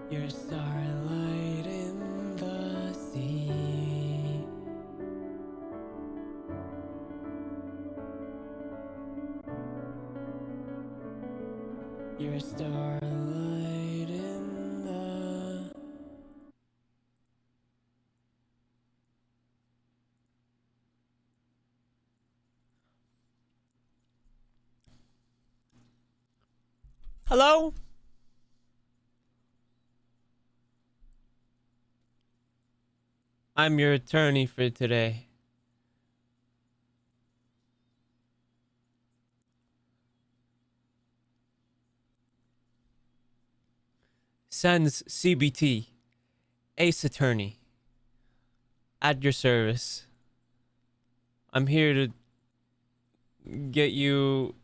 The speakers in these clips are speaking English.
You're starlight in the sea. You're starlight in the... Hello? I'm your attorney for today. Senz CBT, Ace Attorney, at your service. I'm here to get you...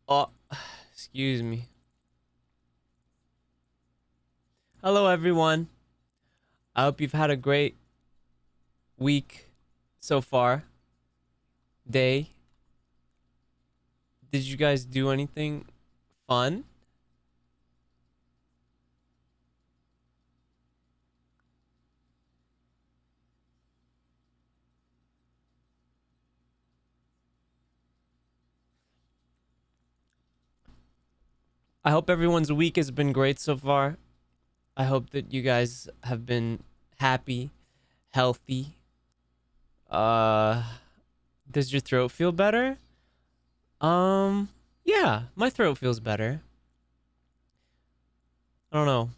oh, excuse me. Hello, everyone. I hope you've had a great week so far. Day. Did you guys do anything fun? I hope everyone's week has been great so far. I hope that you guys have been happy, healthy. Does your throat feel better? Yeah, my throat feels better. I don't know.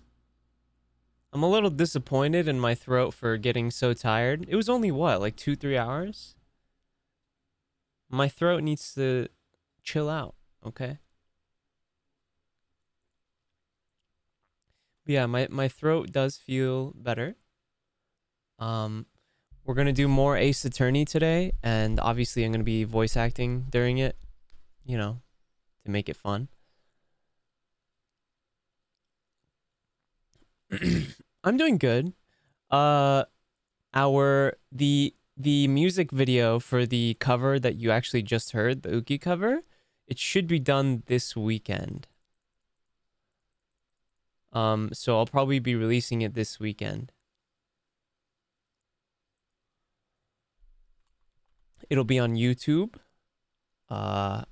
I'm a little disappointed in my throat for getting so tired. It was only what, like 2-3 hours? My throat needs to chill out, okay? But yeah, my throat does feel better. We're gonna do more Ace Attorney today, and obviously I'm gonna be voice acting during it, you know, to make it fun. I'm doing good. Uh, the music video for the cover that you actually just heard, the Uki cover, it should be done this weekend. So I'll probably be releasing it this weekend. It'll be on YouTube. Uh,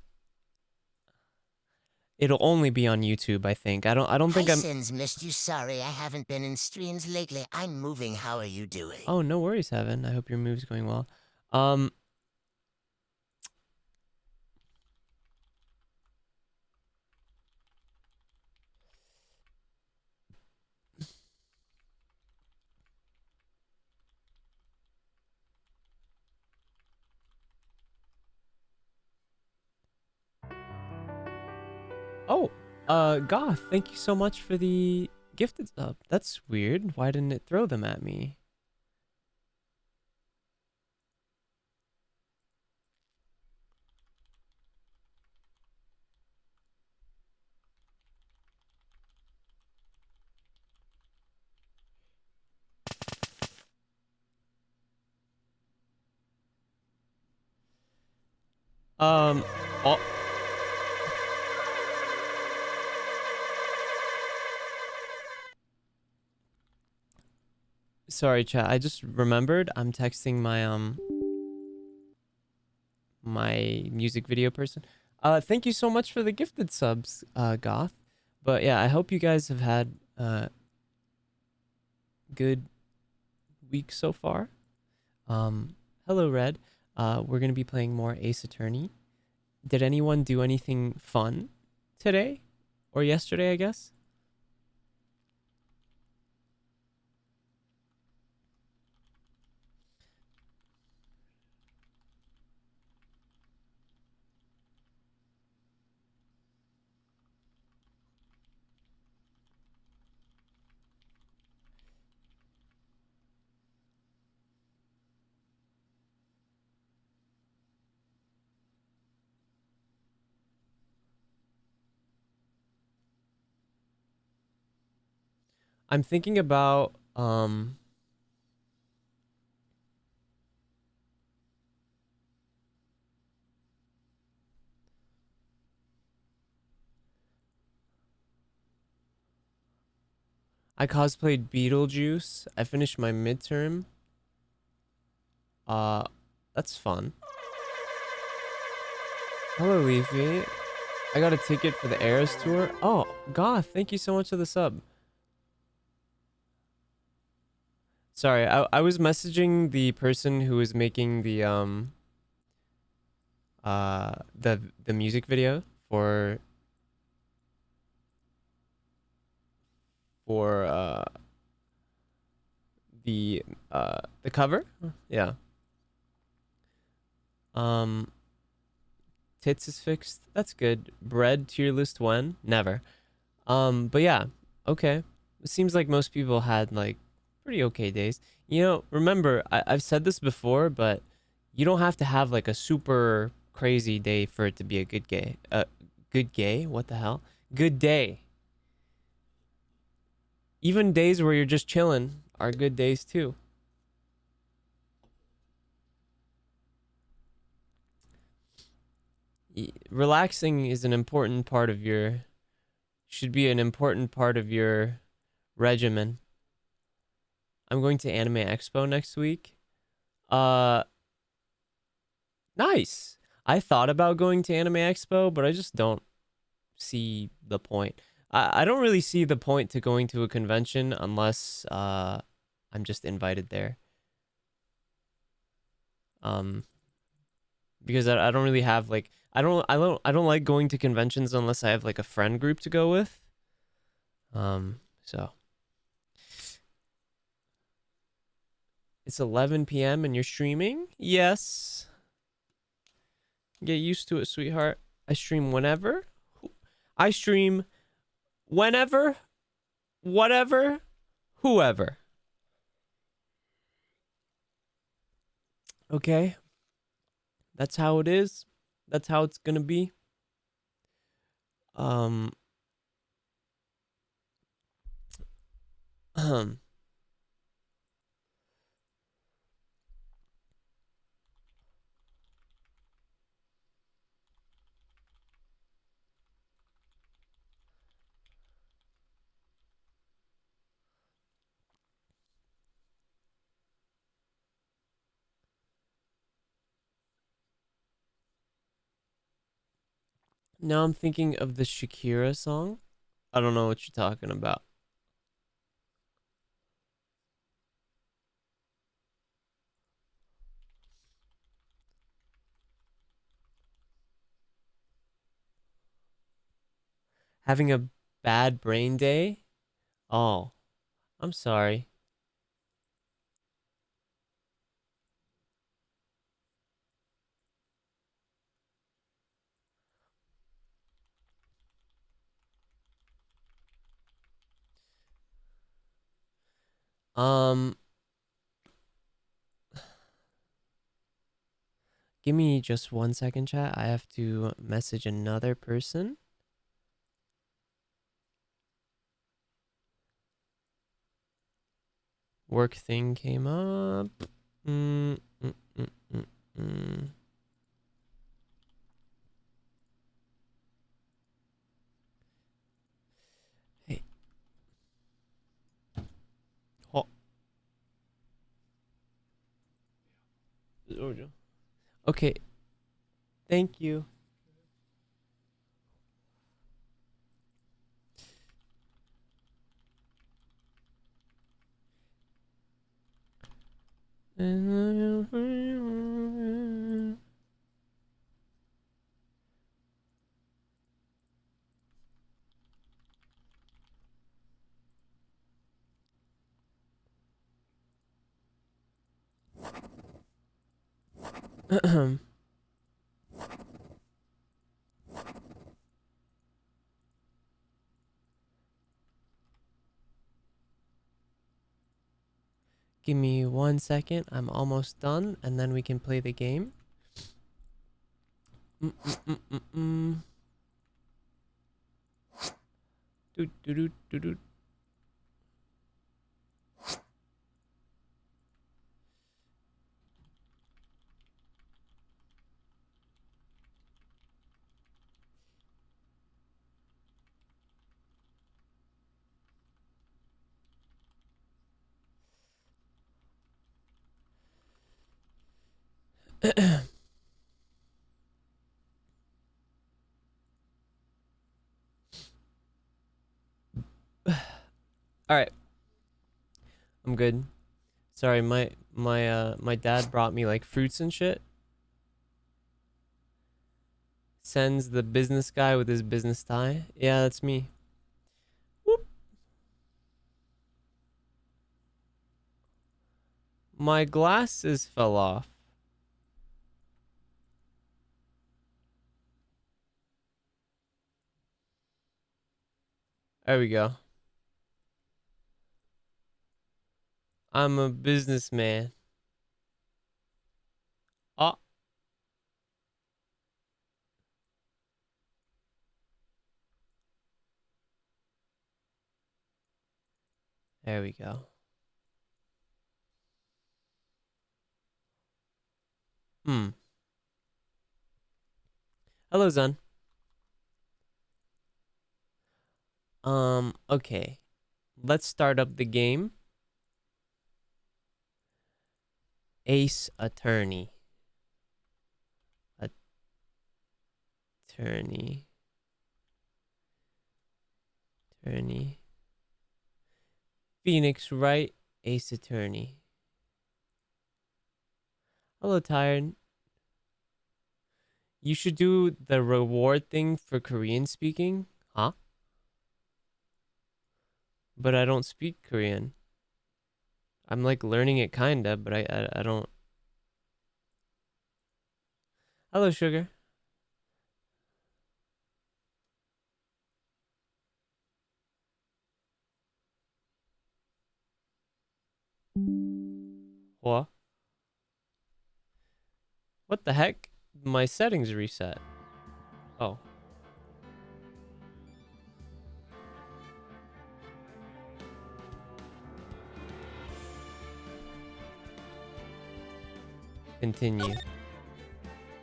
it'll only be on YouTube, I think. I don't think Hi, I'm... Senz, missed you. Sorry, I haven't been in streams lately. I'm moving. How are you doing? Oh, no worries, Heaven. I hope your move's going well. Um, oh, Goth, thank you so much for the gifted sub. That's weird. Why didn't it throw them at me? Oh, sorry, chat. I just remembered I'm texting my music video person. Thank you so much for the gifted subs, Goth. But yeah, I hope you guys have had good week so far. Hello, Red. We're gonna be playing more Ace Attorney. Did anyone do anything fun today or yesterday, I guess? I'm thinking about I cosplayed Beetlejuice. I finished my midterm. Uh, that's fun. Hello, Leafy. I got a ticket for the Eras tour. Oh, Goth, thank you so much for the sub. Sorry, I was messaging the person who was making the music video for for uh the cover. Yeah. Um Tits is fixed. That's good. Bread tier list when? Never. But yeah, okay. It seems like most people had like pretty okay days. You know, remember, I've said this before, but you don't have to have like a super crazy day for it to be a good gay. Good gay? What the hell? Good day. Even days where you're just chilling are good days too. Relaxing is an important part of your should be an important part of your regimen. I'm going to Anime Expo next week. Uh Nice. I thought about going to Anime Expo, but I just don't see the point. I don't really see the point to going to a convention unless I'm just invited there. Um because I don't really have like I don't like going to conventions unless I have like a friend group to go with. So it's 11 p.m. and you're streaming? Yes. Get used to it, sweetheart. I stream whenever. I stream whenever, whatever, whoever. Okay? That's how it is. That's how it's gonna be. Um, now I'm thinking of the Shakira song. I don't know what you're talking about. Having a bad brain day? Oh, I'm sorry. Um, Give me just 1 second, chat. I have to message another person. Work thing came up. Mm, mm, mm, mm, mm. Hey. Oh. Okay. Thank you. Give me 1 second. I'm almost done, and then we can play the game. Do do do do do. All right, I'm good. Sorry, my dad brought me like fruits and shit. Senz the business guy with his business tie. Yeah, that's me. Whoop. My glasses fell off. There we go. I'm a businessman. Oh, there we go. Hello, Zun. Okay. Let's start up the game. Ace Attorney. Attorney. Phoenix Wright, Ace Attorney. Hello, Tired. You should do the reward thing for Korean speaking. Huh? But I don't speak Korean. I'm like learning it kinda, but I don't. Hello, Sugar. What? What the heck? My settings reset. Oh. Continue.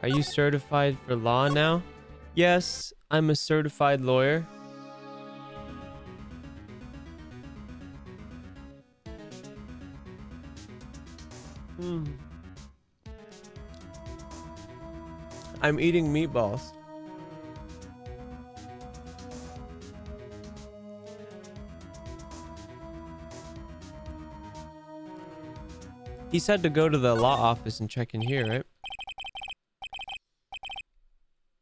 Are you certified for law now? Yes, I'm a certified lawyer. I'm eating meatballs. He said to go to the law office and check in here, right?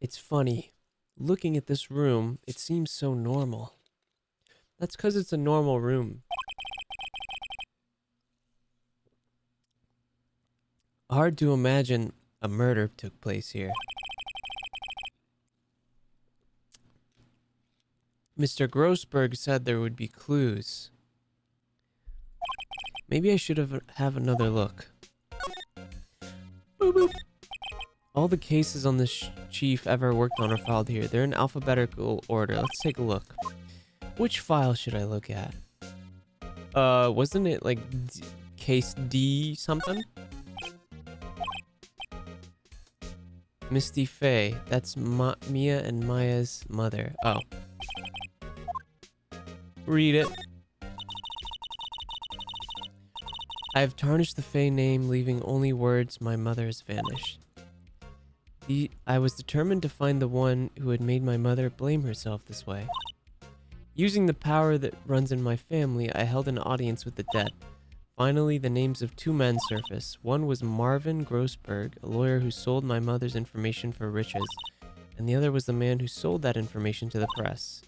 It's funny. Looking at this room, it seems so normal. That's because it's a normal room. Hard to imagine a murder took place here. Mr. Grossberg said there would be clues. Maybe I should have another look. Boop, boop. All the cases on this chief ever worked on are filed here. They're in alphabetical order. Let's take a look. Which file should I look at? Wasn't it like case D something? Misty Faye. That's Mia and Maya's mother. Oh. Read it. I have tarnished the Faye name, leaving only words my mother has vanished. I was determined to find the one who had made my mother blame herself this way. Using the power that runs in my family, I held an audience with the dead. Finally, the names of two men surfaced. One was Marvin Grossberg, a lawyer who sold my mother's information for riches, and the other was the man who sold that information to the press.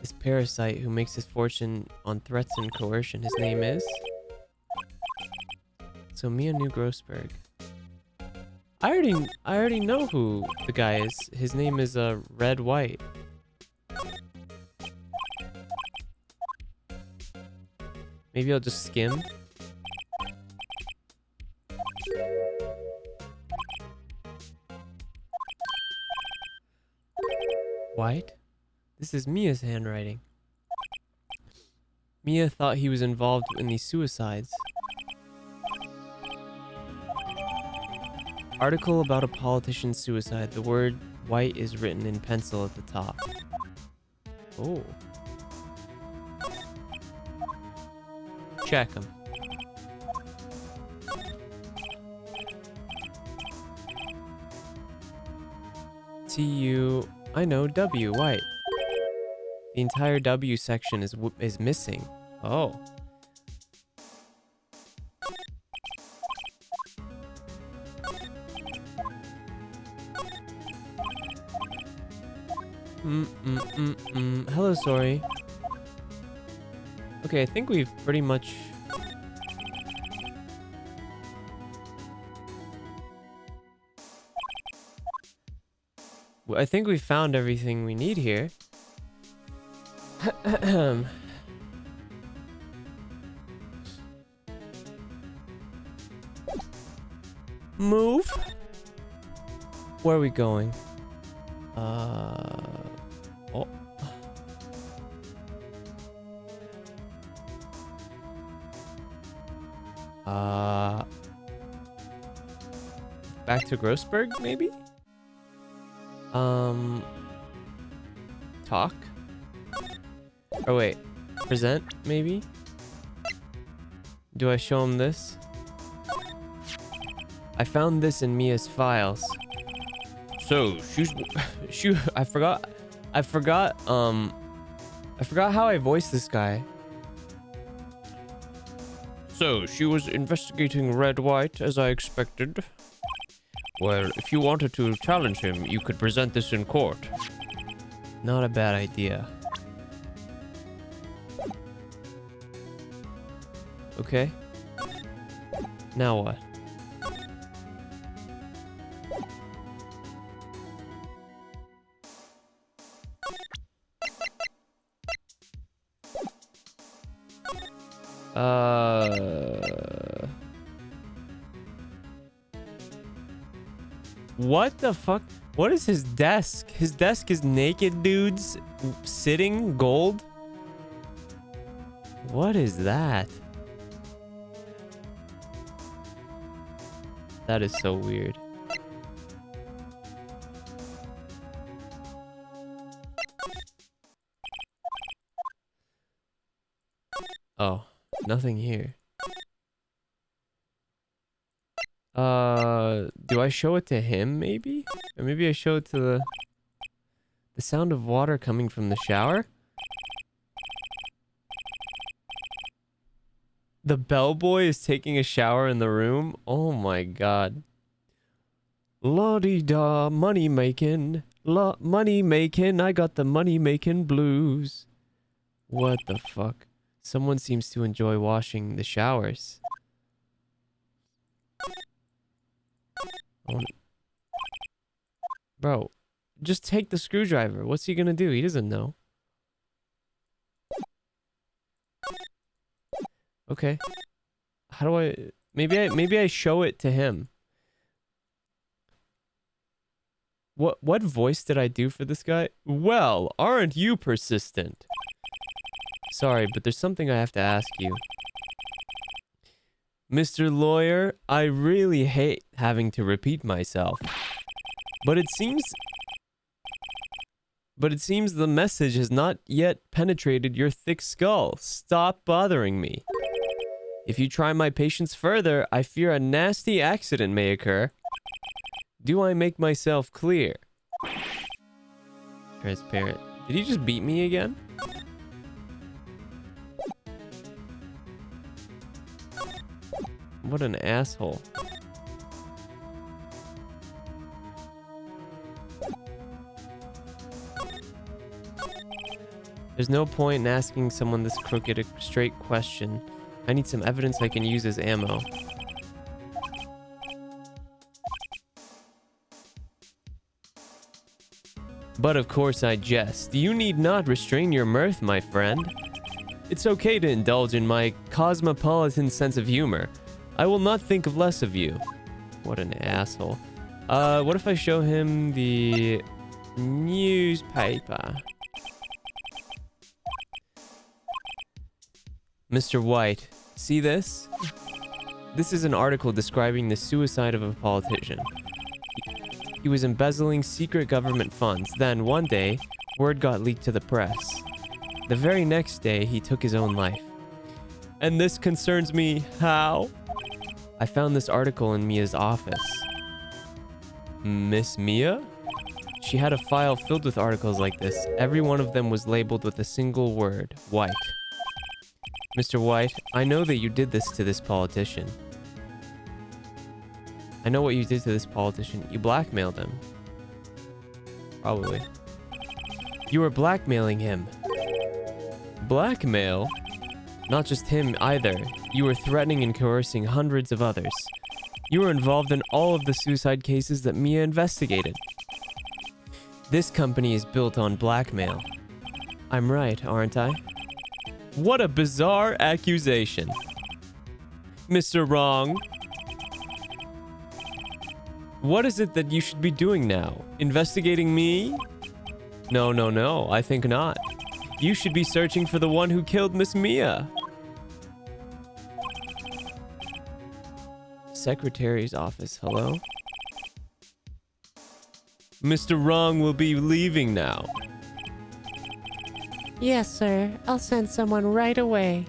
This parasite who makes his fortune on threats and coercion. His name is... So Mia knew Grossberg. I already know who the guy is. His name is Red White. Maybe I'll just skim. White? This is Mia's handwriting. Mia thought he was involved in these suicides. Article about a politician's suicide. The word white is written in pencil at the top. Oh. Check him. T-U... I know, W, white. The entire W section is missing. Oh. Hello, sorry. Okay, I think we've pretty much... I think we found everything we need here. Move. Where are we going? Oh. Back to Grossberg, maybe? Talk? Oh, wait. Present, maybe? Do I show him this? I found this in Mia's files. So, I forgot how I voiced this guy. So, she was investigating Red White, as I expected. Well, if you wanted to challenge him, you could present this in court. Not a bad idea. Okay. Now what? What the fuck? What is his desk? His desk is naked dudes sitting gold? What is that? That is so weird. Oh, nothing here. Do I show it to him, maybe? Or maybe I show it to the sound of water coming from the shower? The bellboy is taking a shower in the room? Oh my god. La-dee-da, money making. Money making, I got the money making blues. What the fuck? Someone seems to enjoy washing the showers. Bro, just take the screwdriver. What's he gonna do? He doesn't know. Okay. How do I... Maybe I show it to him. What voice did I do for this guy? Well, aren't you persistent? Sorry, but there's something I have to ask you. Mr. Lawyer, I really hate having to repeat myself. But it seems the message has not yet penetrated your thick skull. Stop bothering me. If you try my patience further, I fear a nasty accident may occur. Do I make myself clear? Transparent. Did he just beat me again? What an asshole. There's no point in asking someone this crooked a straight question. I need some evidence I can use as ammo. But of course I jest. You need not restrain your mirth, my friend. It's okay to indulge in my cosmopolitan sense of humor. I will not think of less of you. What an asshole. What if I show him the newspaper? Mr. White, see this? This is an article describing the suicide of a politician. He was embezzling secret government funds. Then, one day, word got leaked to the press. The very next day, he took his own life. And this concerns me. How? I found this article in Mia's office. Miss Mia? she had a file filled with articles like this. Every one of them was labeled with a single word, White. Mr. White, I know that you did this to this politician. I know what you did to this politician. You blackmailed him. Probably. You were blackmailing him. Blackmail? Not just him either. You were threatening and coercing hundreds of others. You were involved in all of the suicide cases that Mia investigated. This company is built on blackmail. I'm right, aren't I? What a bizarre accusation. Mr. Wrong. What is it that you should be doing now? Investigating me? No, I think not. You should be searching for the one who killed Miss Mia. Secretary's office, hello? Mr. Wrong will be leaving now. Yes, sir. I'll send someone right away.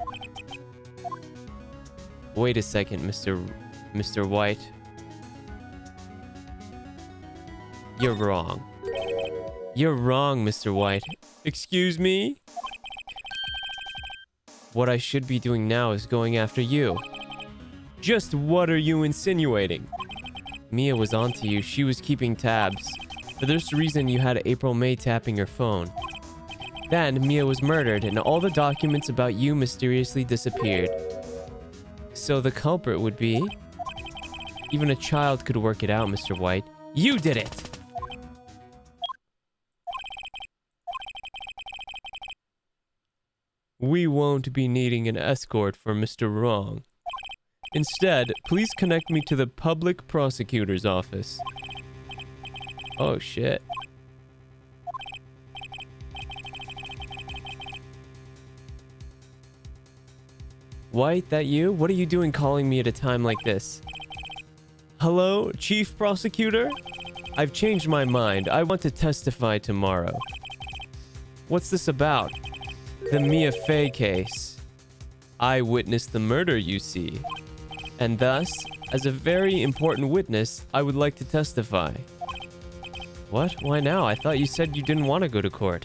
Wait a second, Mr. White. You're wrong. You're wrong, Mr. White. Excuse me? What I should be doing now is going after you. Just what are you insinuating? Mia was onto you. She was keeping tabs. For this reason, you had April May tapping your phone. Then, Mia was murdered, and all the documents about you mysteriously disappeared. So the culprit would be... Even a child could work it out, Mr. White. You did it! We won't be needing an escort for Mr. Wrong. Instead, please connect me to the public prosecutor's office. Oh, shit. White, that you? What are you doing calling me at a time like this? Hello, Chief Prosecutor? I've changed my mind. I want to testify tomorrow. What's this about? The Mia Fey case. I witnessed the murder, you see. And thus, as a very important witness, I would like to testify. What? Why now? I thought you said you didn't want to go to court.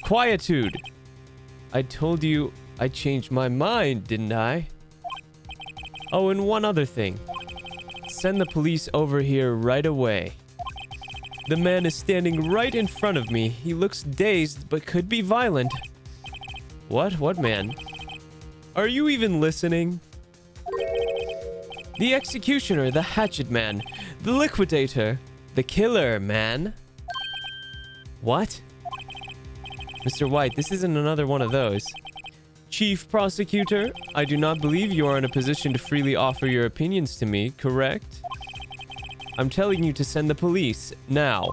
Quietude! I told you I changed my mind, didn't I? Oh, and one other thing. Send the police over here right away. The man is standing right in front of me. He looks dazed, but could be violent. What? What man? Are you even listening? The executioner, the hatchet man, the liquidator, the killer, man. What? Mr. White, this isn't another one of those. Chief Prosecutor, I do not believe you are in a position to freely offer your opinions to me, correct? I'm telling you to send the police, now.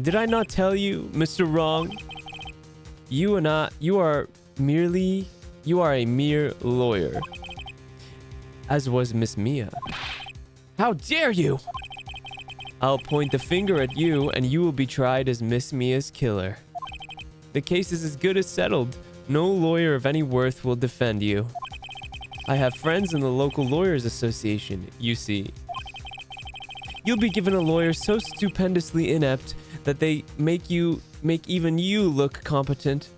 Did I not tell you, Mr. Wrong? You are a mere lawyer. As was Miss Mia. How dare you! I'll point the finger at you, and you will be tried as Miss Mia's killer. The case is as good as settled. No lawyer of any worth will defend you. I have friends in the local lawyers association, you see. You'll be given a lawyer so stupendously inept that they make even you look competent.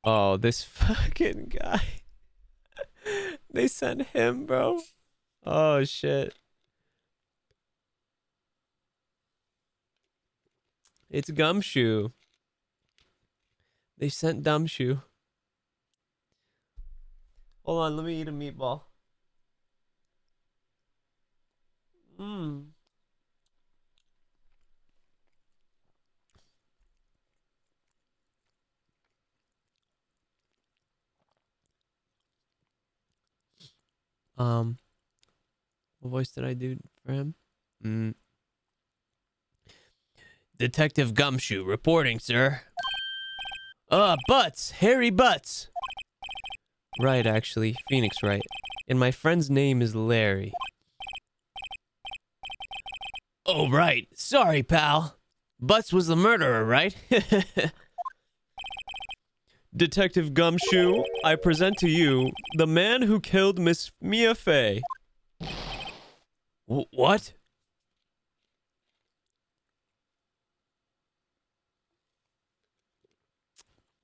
Oh, this fucking guy. They sent him, bro. Oh, shit. It's Gumshoe. They sent Dumbshoe. Hold on, let me eat a meatball. What voice did I do for him? Detective Gumshoe reporting, sir. Butts! Hairy Butts! Right, actually. Phoenix, right. And my friend's name is Larry. Oh, right. Sorry, pal. Butts was the murderer, right? Detective Gumshoe, I present to you the man who killed Miss Mia Fey. What?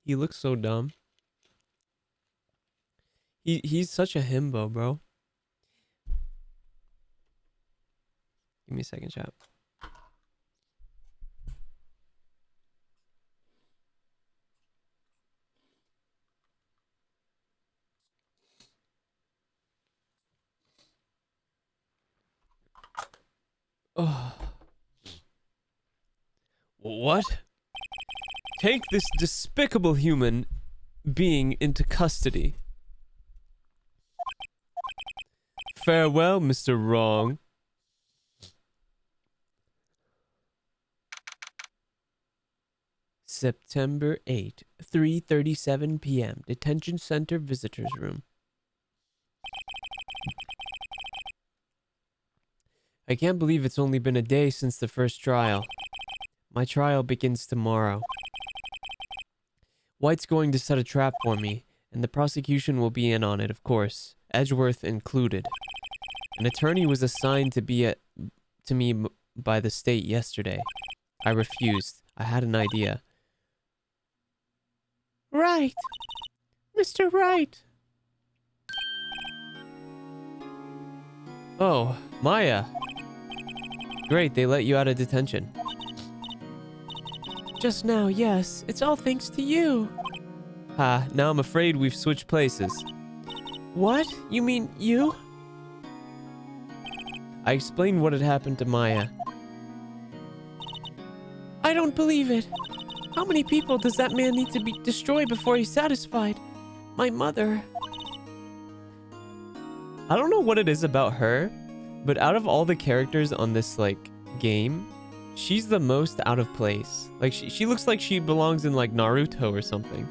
He looks so dumb. He's such a himbo, bro. Give me a second, chat. Oh. What? Take this despicable human being into custody. Farewell, Mr. Wrong. September 8, 3:37 p.m. Detention Center Visitors Room. I can't believe it's only been a day since the first trial. My trial begins tomorrow. White's going to set a trap for me, and the prosecution will be in on it, of course, Edgeworth included. An attorney was assigned to me by the state yesterday. I refused. I had an idea. Right. Mr. Wright. Oh, Maya. Great, they let you out of detention. Just now, yes. It's all thanks to you. Ah, now I'm afraid we've switched places. What? You mean you? I explained what had happened to Maya. I don't believe it. How many people does that man need to be destroyed before he's satisfied? My mother. I don't know what it is about her, but out of all the characters on this, like, game, she's the most out of place. Like, she looks like she belongs in, like, Naruto or something.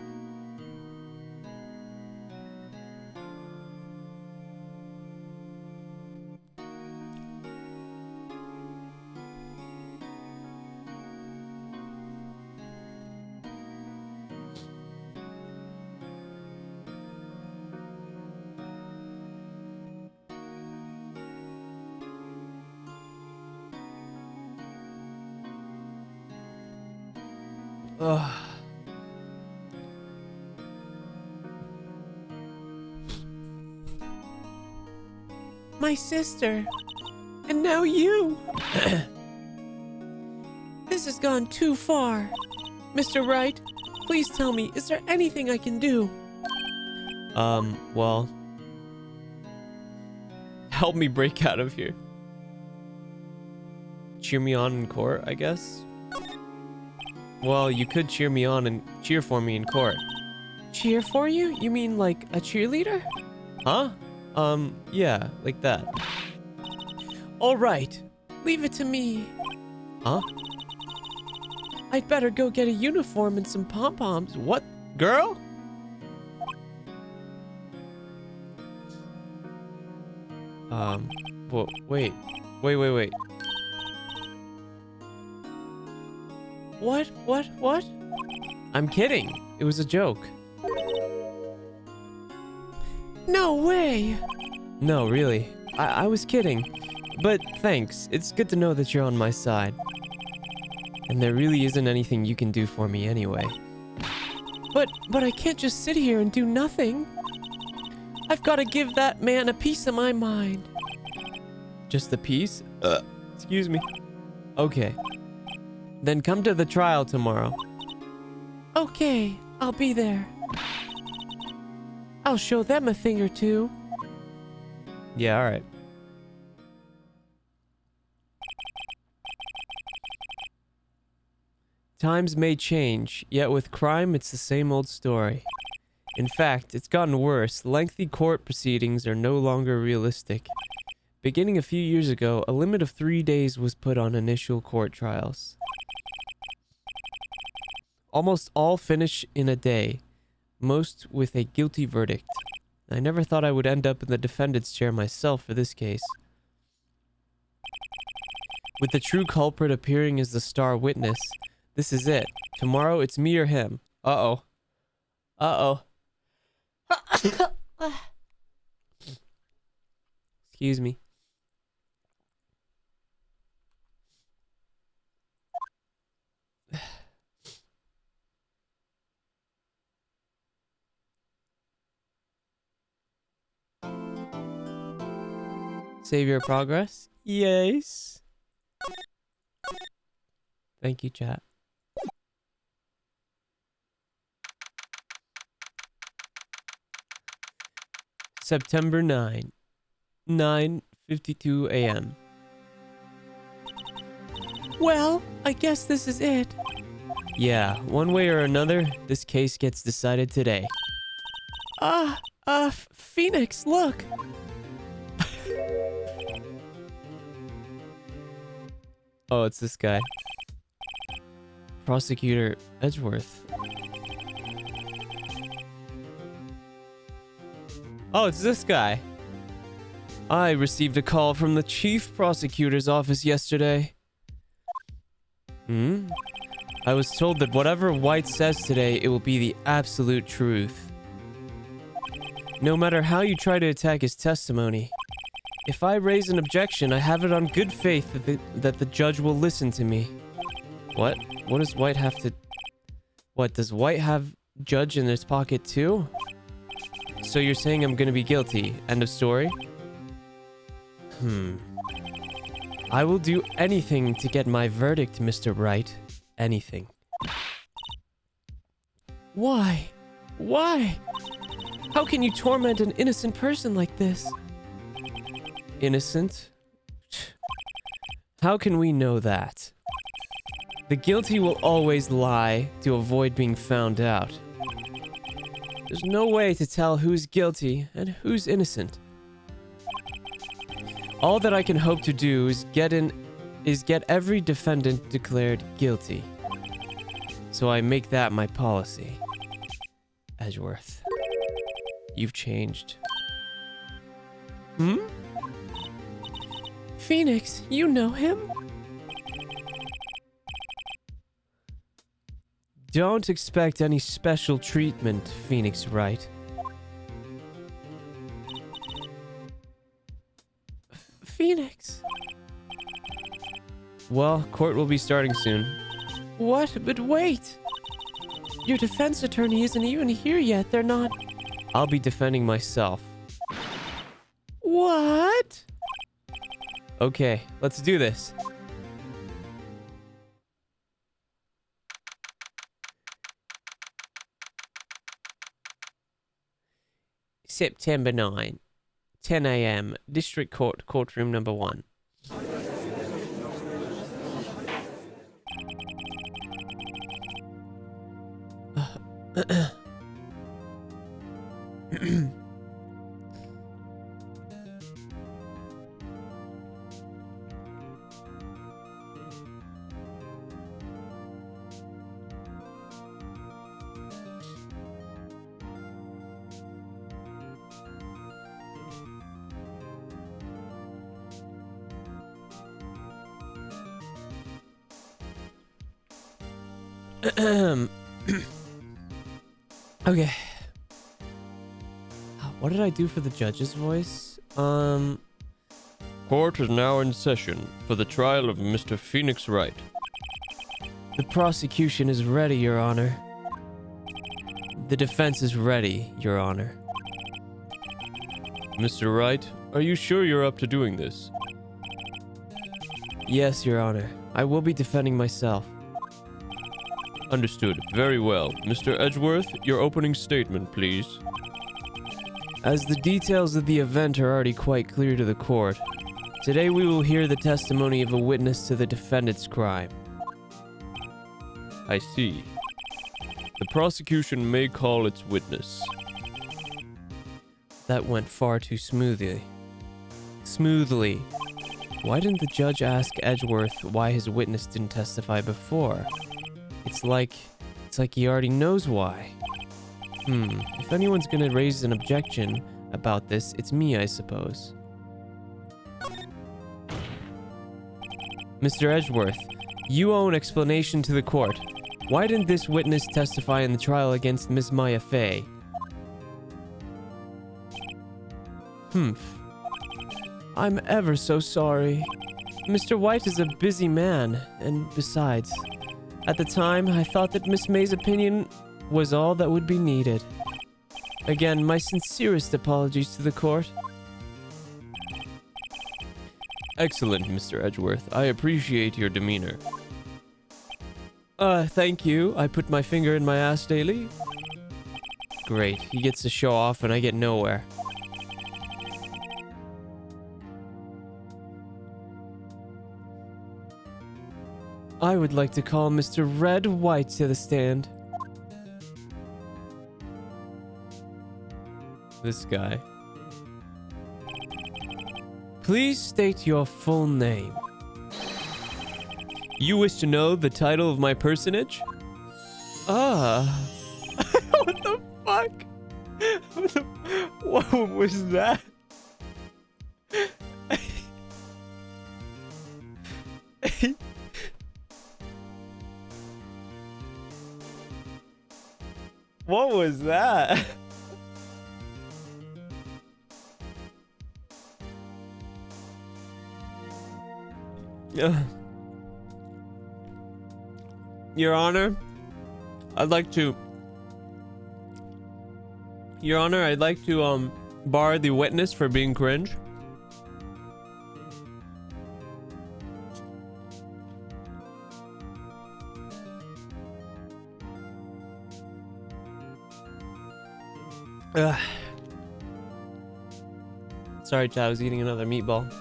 Ugh. My sister. And now you. This has gone too far. Mr. Wright, please tell me, is there anything I can do? Well, help me break out of here. Cheer me on in court, I guess? Well, you could cheer me on and cheer for me in court. Cheer for you? You mean like a cheerleader? Huh? Yeah, like that. All right, leave it to me. Huh? I'd better go get a uniform and some pom-poms. What? Girl? Well, wait. Wait. What? I'm kidding. It was a joke. No way! No, really. I was kidding. But thanks. It's good to know that you're on my side. And there really isn't anything you can do for me anyway. But I can't just sit here and do nothing. I've got to give that man a piece of my mind. Just a piece? Excuse me. Okay. Then come to the trial tomorrow. Okay, I'll be there. I'll show them a thing or two. Yeah, alright. Times may change, yet with crime it's the same old story. In fact, it's gotten worse. Lengthy court proceedings are no longer realistic. Beginning a few years ago, a limit of 3 days was put on initial court trials. Almost all finish in a day, most with a guilty verdict. I never thought I would end up in the defendant's chair myself for this case. With the true culprit appearing as the star witness, this is it. Tomorrow it's me or him. Uh-oh. Uh-oh. Excuse me. Save your progress? Yes. Thank you, chat. September 9, 9:52 a.m. Well, I guess this is it. Yeah, one way or another, this case gets decided today. Phoenix, look. Oh, it's this guy. Prosecutor Edgeworth. Oh, it's this guy. I received a call from the chief prosecutor's office yesterday. I was told that whatever White says today, it will be the absolute truth. No matter how you try to attack his testimony, if I raise an objection, I have it on good faith that the judge will listen to me. What? What does White have to... What, does White have judge in his pocket too? So you're saying I'm gonna be guilty. End of story? I will do anything to get my verdict, Mr. Wright. Anything. Why? Why? How can you torment an innocent person like this? Innocent? How can we know that? The guilty will always lie to avoid being found out. There's no way to tell who's guilty and who's innocent. All that I can hope to do is get every defendant declared guilty. So I make that my policy. Edgeworth, you've changed. Phoenix, you know him? Don't expect any special treatment, Phoenix Wright. Phoenix. Well, court will be starting soon. What? But wait. Your defense attorney isn't even here yet. They're not... I'll be defending myself. What? Okay, let's do this. September 9, 10 a.m. District Court, courtroom number 1. Okay. What did I do for the judge's voice? Court is now in session for the trial of Mr. Phoenix Wright. The prosecution is ready, Your Honor. The defense is ready, Your Honor. Mr. Wright, are you sure you're up to doing this? Yes, Your Honor. I will be defending myself. Understood. Very well. Mr. Edgeworth, your opening statement, please. As the details of the event are already quite clear to the court, today we will hear the testimony of a witness to the defendant's crime. I see. The prosecution may call its witness. That went far too smoothly. Why didn't the judge ask Edgeworth why his witness didn't testify before? It's like he already knows why. If anyone's gonna raise an objection about this, it's me, I suppose. Mr. Edgeworth, you owe an explanation to the court. Why didn't this witness testify in the trial against Miss Maya Fey? I'm ever so sorry. Mr. White is a busy man, and besides, at the time, I thought that Miss May's opinion was all that would be needed. Again, my sincerest apologies to the court. Excellent, Mr. Edgeworth. I appreciate your demeanor. Thank you. I put my finger in my ass daily. Great. He gets to show off and I get nowhere. I would like to call Mr. Red White to the stand. This guy. Please state your full name. You wish to know the title of my personage? What the fuck? What was that? What was that? Your Honor, I'd like to bar the witness for being cringe. Sorry, Chad, I was eating another meatball.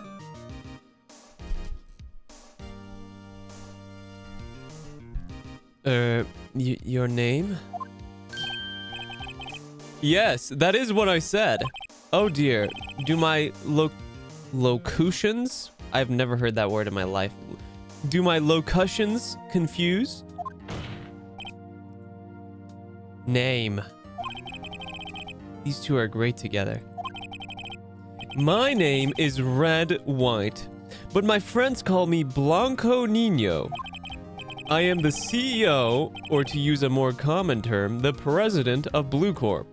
Your name? Yes, that is what I said. Oh dear. Do my locutions? I've never heard that word in my life. Do my locutions confuse? Name. These two are great together. My name is Red White, but my friends call me Blanco Nino. I am the CEO, or to use a more common term, the president of Blue Corp.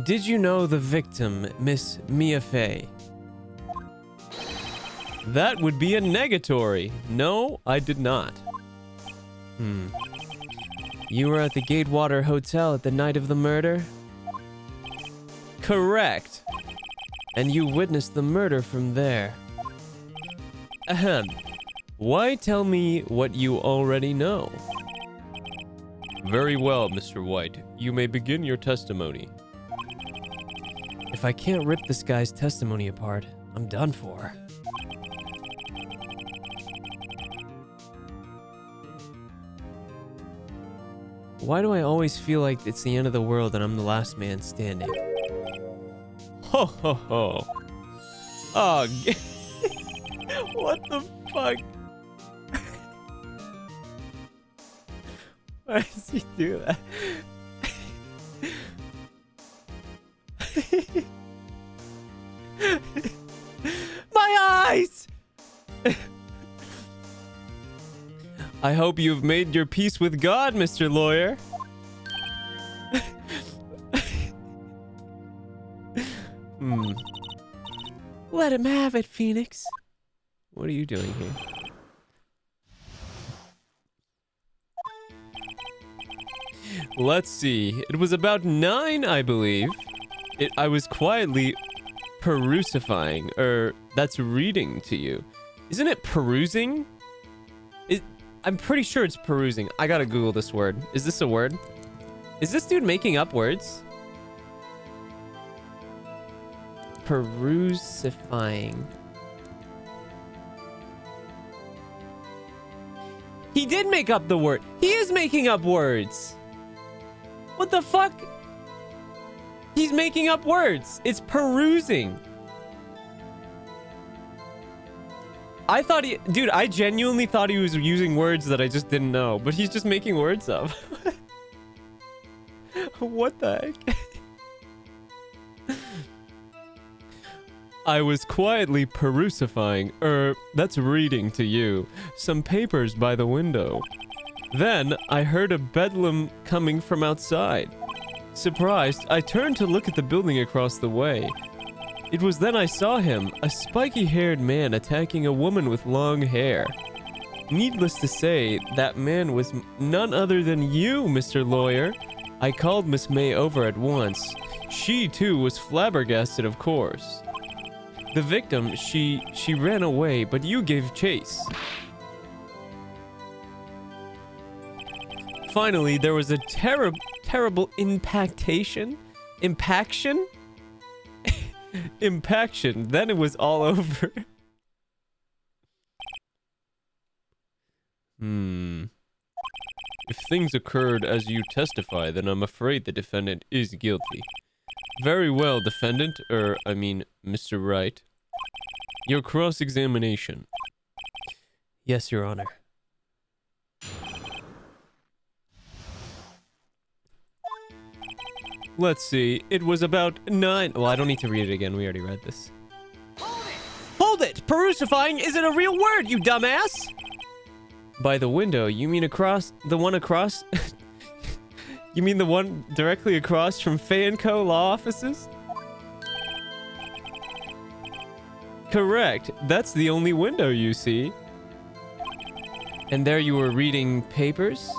Did you know the victim, Miss Mia Fey? That would be a negatory. No, I did not. You were at the Gatewater Hotel at the night of the murder? Correct. And you witnessed the murder from there. Ahem. Why tell me what you already know? Very well, Mr. White. You may begin your testimony. If I can't rip this guy's testimony apart, I'm done for. Why do I always feel like it's the end of the world and I'm the last man standing? Ho ho ho. Oh, what the fuck? Why does he do that? My eyes! I hope you've made your peace with God, Mr. Lawyer. Let him have it, Phoenix. What are you doing here? Let's see. It was about 9, I believe. I was quietly perusifying, that's reading to you. Isn't it perusing? I'm pretty sure it's perusing. I gotta Google this word. Is this a word? Is this dude making up words? Perusifying. He did make up the word. He is making up words. What the fuck? He's making up words. It's perusing. I thought dude, I genuinely thought he was using words that I just didn't know, but he's just making words up. What the heck? I was quietly that's reading to you, some papers by the window. Then I heard a bedlam coming from outside. Surprised, I turned to look at the building across the way. It was then I saw him, a spiky-haired man attacking a woman with long hair. Needless to say, that man was none other than you, Mr. Lawyer. I called Miss May over at once. She, too, was flabbergasted, of course. The victim, she ran away, but you gave chase. Finally, there was a terrible impaction? Impaction. Then it was all over. If things occurred as you testify, then I'm afraid the defendant is guilty. Very well, defendant, Mr. Wright. Your cross-examination. Yes, Your Honor. Let's see, it was about 9... Well, I don't need to read it again, we already read this. Hold it! Perusifying isn't a real word, you dumbass! By the window, you mean across... The one across... You mean the one directly across from Fay & Co. law offices? Correct. That's the only window you see. And there you were reading papers?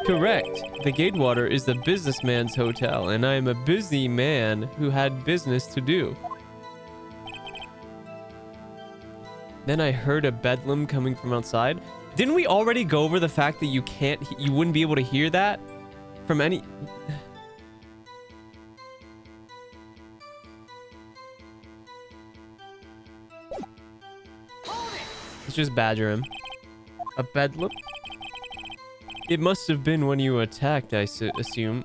Correct. The Gatewater is the businessman's hotel, and I am a busy man who had business to do. Then I heard a bedlam coming from outside. Didn't we already go over the fact that you wouldn't be able to hear that from any... Let's just badger him. A bedlam? It must have been when you attacked, I assume.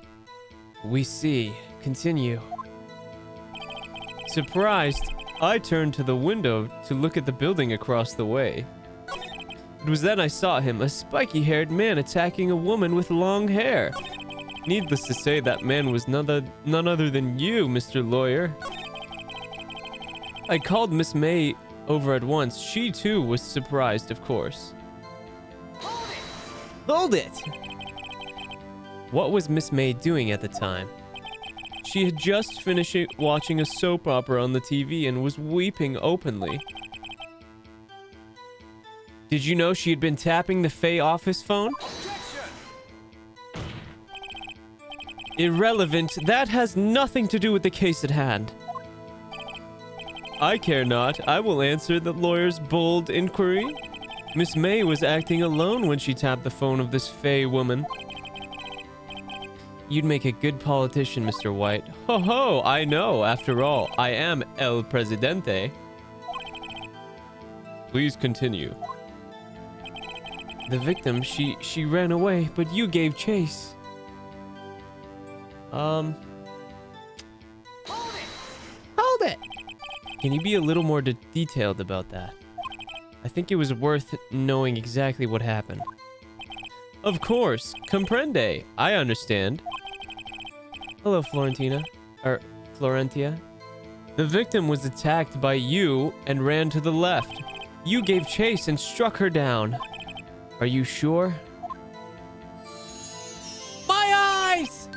We see. Continue. Surprised, I turned to the window to look at the building across the way. It was then I saw him, a spiky-haired man attacking a woman with long hair. Needless to say, that man was none other than you, Mr. Lawyer. I called Miss May over at once. She, too, was surprised, of course. Hold it! What was Miss May doing at the time? She had just finished watching a soap opera on the TV and was weeping openly. Did you know she had been tapping the Fay office phone? Irrelevant. That has nothing to do with the case at hand. I care not. I will answer the lawyer's bold inquiry. Miss May was acting alone when she tapped the phone of this Fay woman. You'd make a good politician, Mr. White. Ho ho, I know. After all, I am El Presidente. Please continue. The victim, she ran away, but you gave chase. Hold it! Can you be a little more detailed about that? I think it was worth knowing exactly what happened. Of course. Comprende. I understand. Hello, Florentia. The victim was attacked by you and ran to the left. You gave chase and struck her down. Are you sure? My eyes!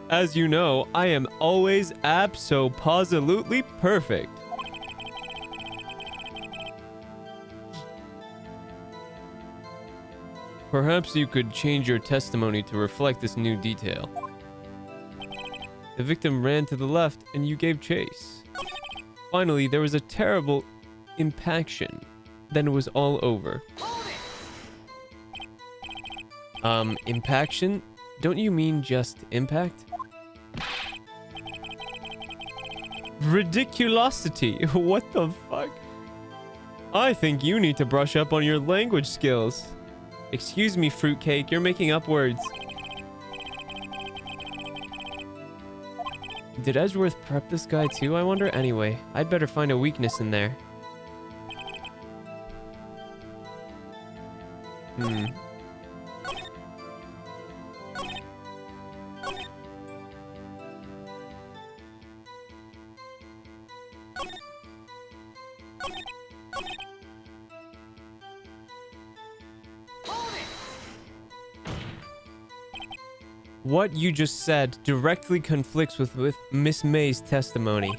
As you know, I am always abso-positively perfect. Perhaps you could change your testimony to reflect this new detail. The victim ran to the left and you gave chase. Finally, there was a terrible impaction. Then it was all over. Impaction? Don't you mean just impact? Ridiculosity. What the fuck? I think you need to brush up on your language skills. Excuse me, fruitcake, you're making up words. Did Edgeworth prep this guy too, I wonder? Anyway, I'd better find a weakness in there. What you just said directly conflicts with Miss May's testimony.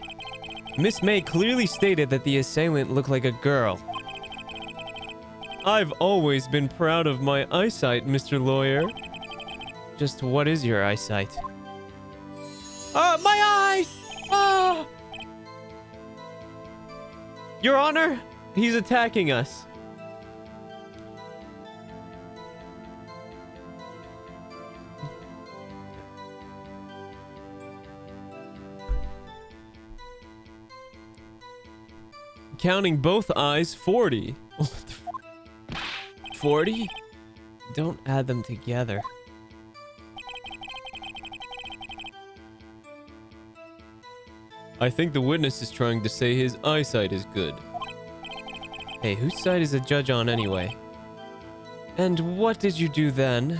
Miss May clearly stated that the assailant looked like a girl. I've always been proud of my eyesight, Mr. Lawyer. Just what is your eyesight? My eyes! Ah! Your Honor, he's attacking us. Counting both eyes, 40. 40? Don't add them together. I think the witness is trying to say his eyesight is good. Hey, whose side is the judge on anyway? And what did you do then?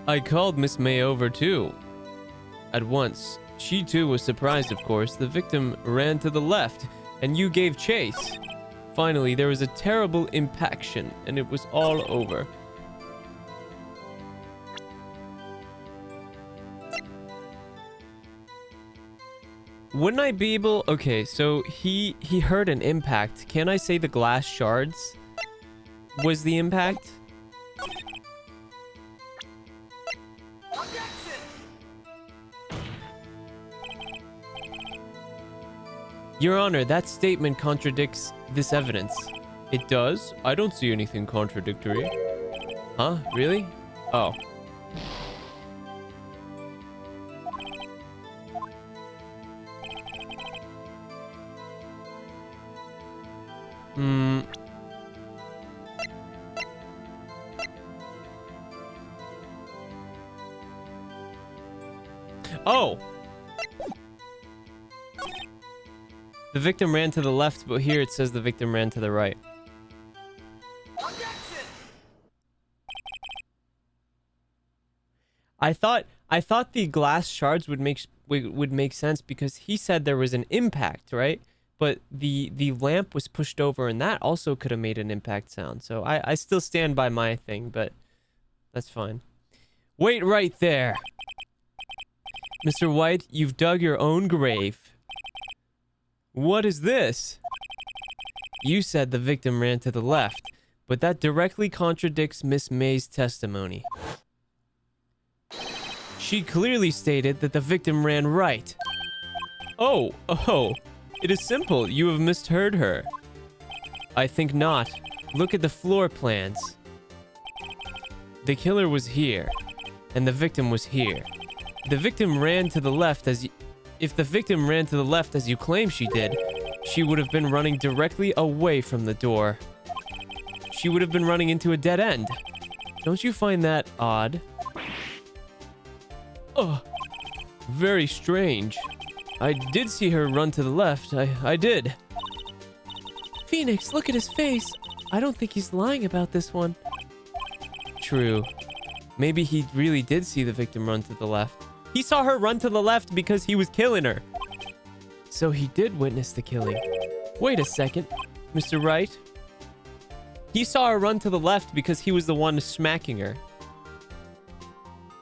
I called Miss May over too. At once. She too was surprised, of course. The victim ran to the left, and you gave chase. Finally, there was a terrible impaction, and it was all over. Wouldn't I be able... Okay, so he heard an impact. Can I say the glass shards was the impact? Your Honor, that statement contradicts this evidence. It does? I don't see anything contradictory. Huh? Really? Oh. Oh! The victim ran to the left, but here it says the victim ran to the right. I thought the glass shards would make sense because he said there was an impact, right? But the lamp was pushed over, and that also could have made an impact sound. So I still stand by my thing, but that's fine. Wait right there. Mr. White, you've dug your own grave. What is this? You said the victim ran to the left, but that directly contradicts Miss May's testimony. She clearly stated that the victim ran right. Oh, it is simple. You have misheard her. I think not. Look at the floor plans. The killer was here, and the victim was here. The victim ran to the left as If the victim ran to the left as you claim she did, she would have been running directly away from the door. She would have been running into a dead end. Don't you find that odd? Oh, very strange. I did see her run to the left. I did. Phoenix, look at his face. I don't think he's lying about this one. True. Maybe he really did see the victim run to the left. He saw her run to the left because he was killing her. So he did witness the killing. Wait a second, Mr. Wright. He saw her run to the left because he was the one smacking her.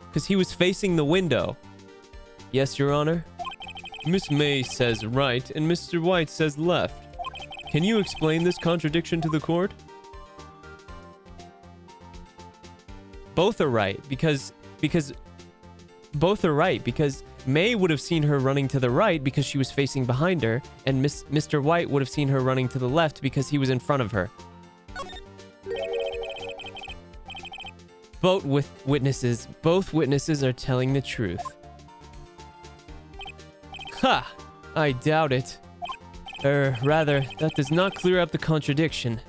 Because he was facing the window. Yes, Your Honor? Miss May says right and Mr. White says left. Can you explain this contradiction to the court? Both are right because both are right because May would have seen her running to the right because she was facing behind her, and Mr. White would have seen her running to the left because he was in front of her. Both witnesses are telling the truth. Ha! I doubt it. Rather, that does not clear up the contradiction.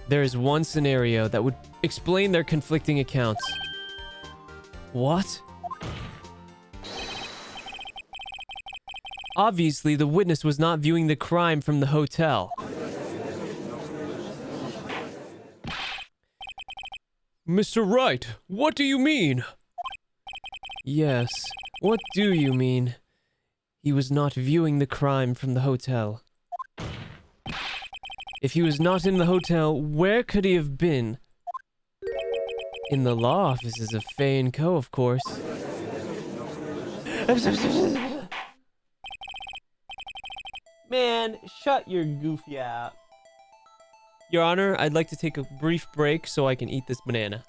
There is one scenario that would explain their conflicting accounts. What? Obviously, the witness was not viewing the crime from the hotel. Mr. Wright, what do you mean? Yes, what do you mean? He was not viewing the crime from the hotel. If he was not in the hotel, where could he have been? In the law offices of Fay & Co., of course. Man, shut your goofy ass. Your Honor, I'd like to take a brief break so I can eat this banana.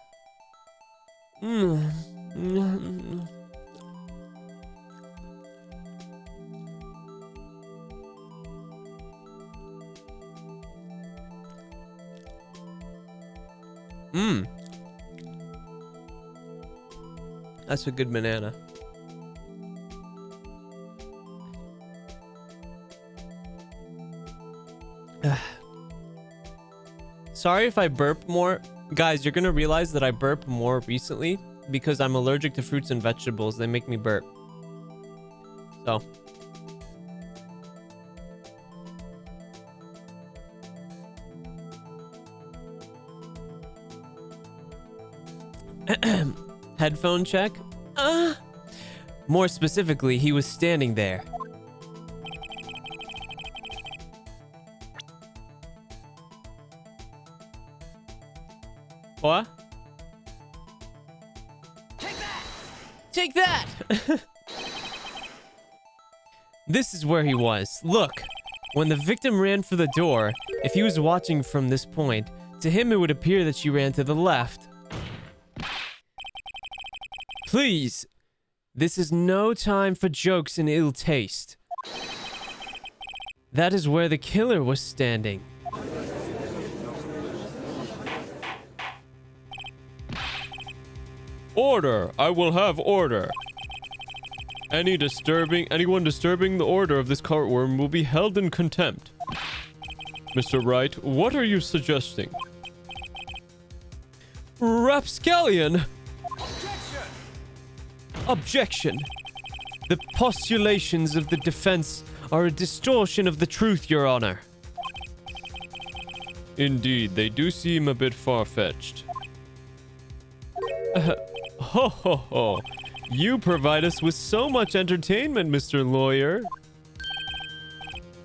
That's a good banana. Sorry if I burp more. Guys, you're gonna realize that I burp more recently because I'm allergic to fruits and vegetables. They make me burp. So. Headphone check? More specifically, he was standing there. What? Take that! Take that! This is where he was. Look, when the victim ran for the door, if he was watching from this point, to him it would appear that she ran to the left. Please, this is no time for jokes and ill taste. That is where the killer was standing. Order! I will have order. Anyone disturbing the order of this cartworm will be held in contempt. Mr. Wright, what are you suggesting? Rapscallion! Objection! The postulations of the defense are a distortion of the truth, Your Honor. Indeed, they do seem a bit far-fetched. Ho ho ho! You provide us with so much entertainment, Mr. Lawyer.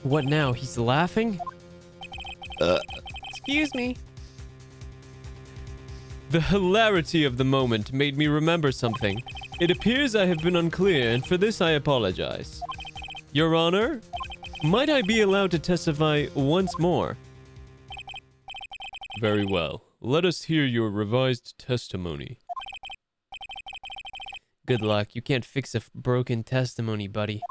What now? He's laughing? Excuse me. The hilarity of the moment made me remember something. It appears I have been unclear, and for this I apologize. Your Honor, might I be allowed to testify once more? Very well. Let us hear your revised testimony. Good luck. You can't fix a broken testimony, buddy.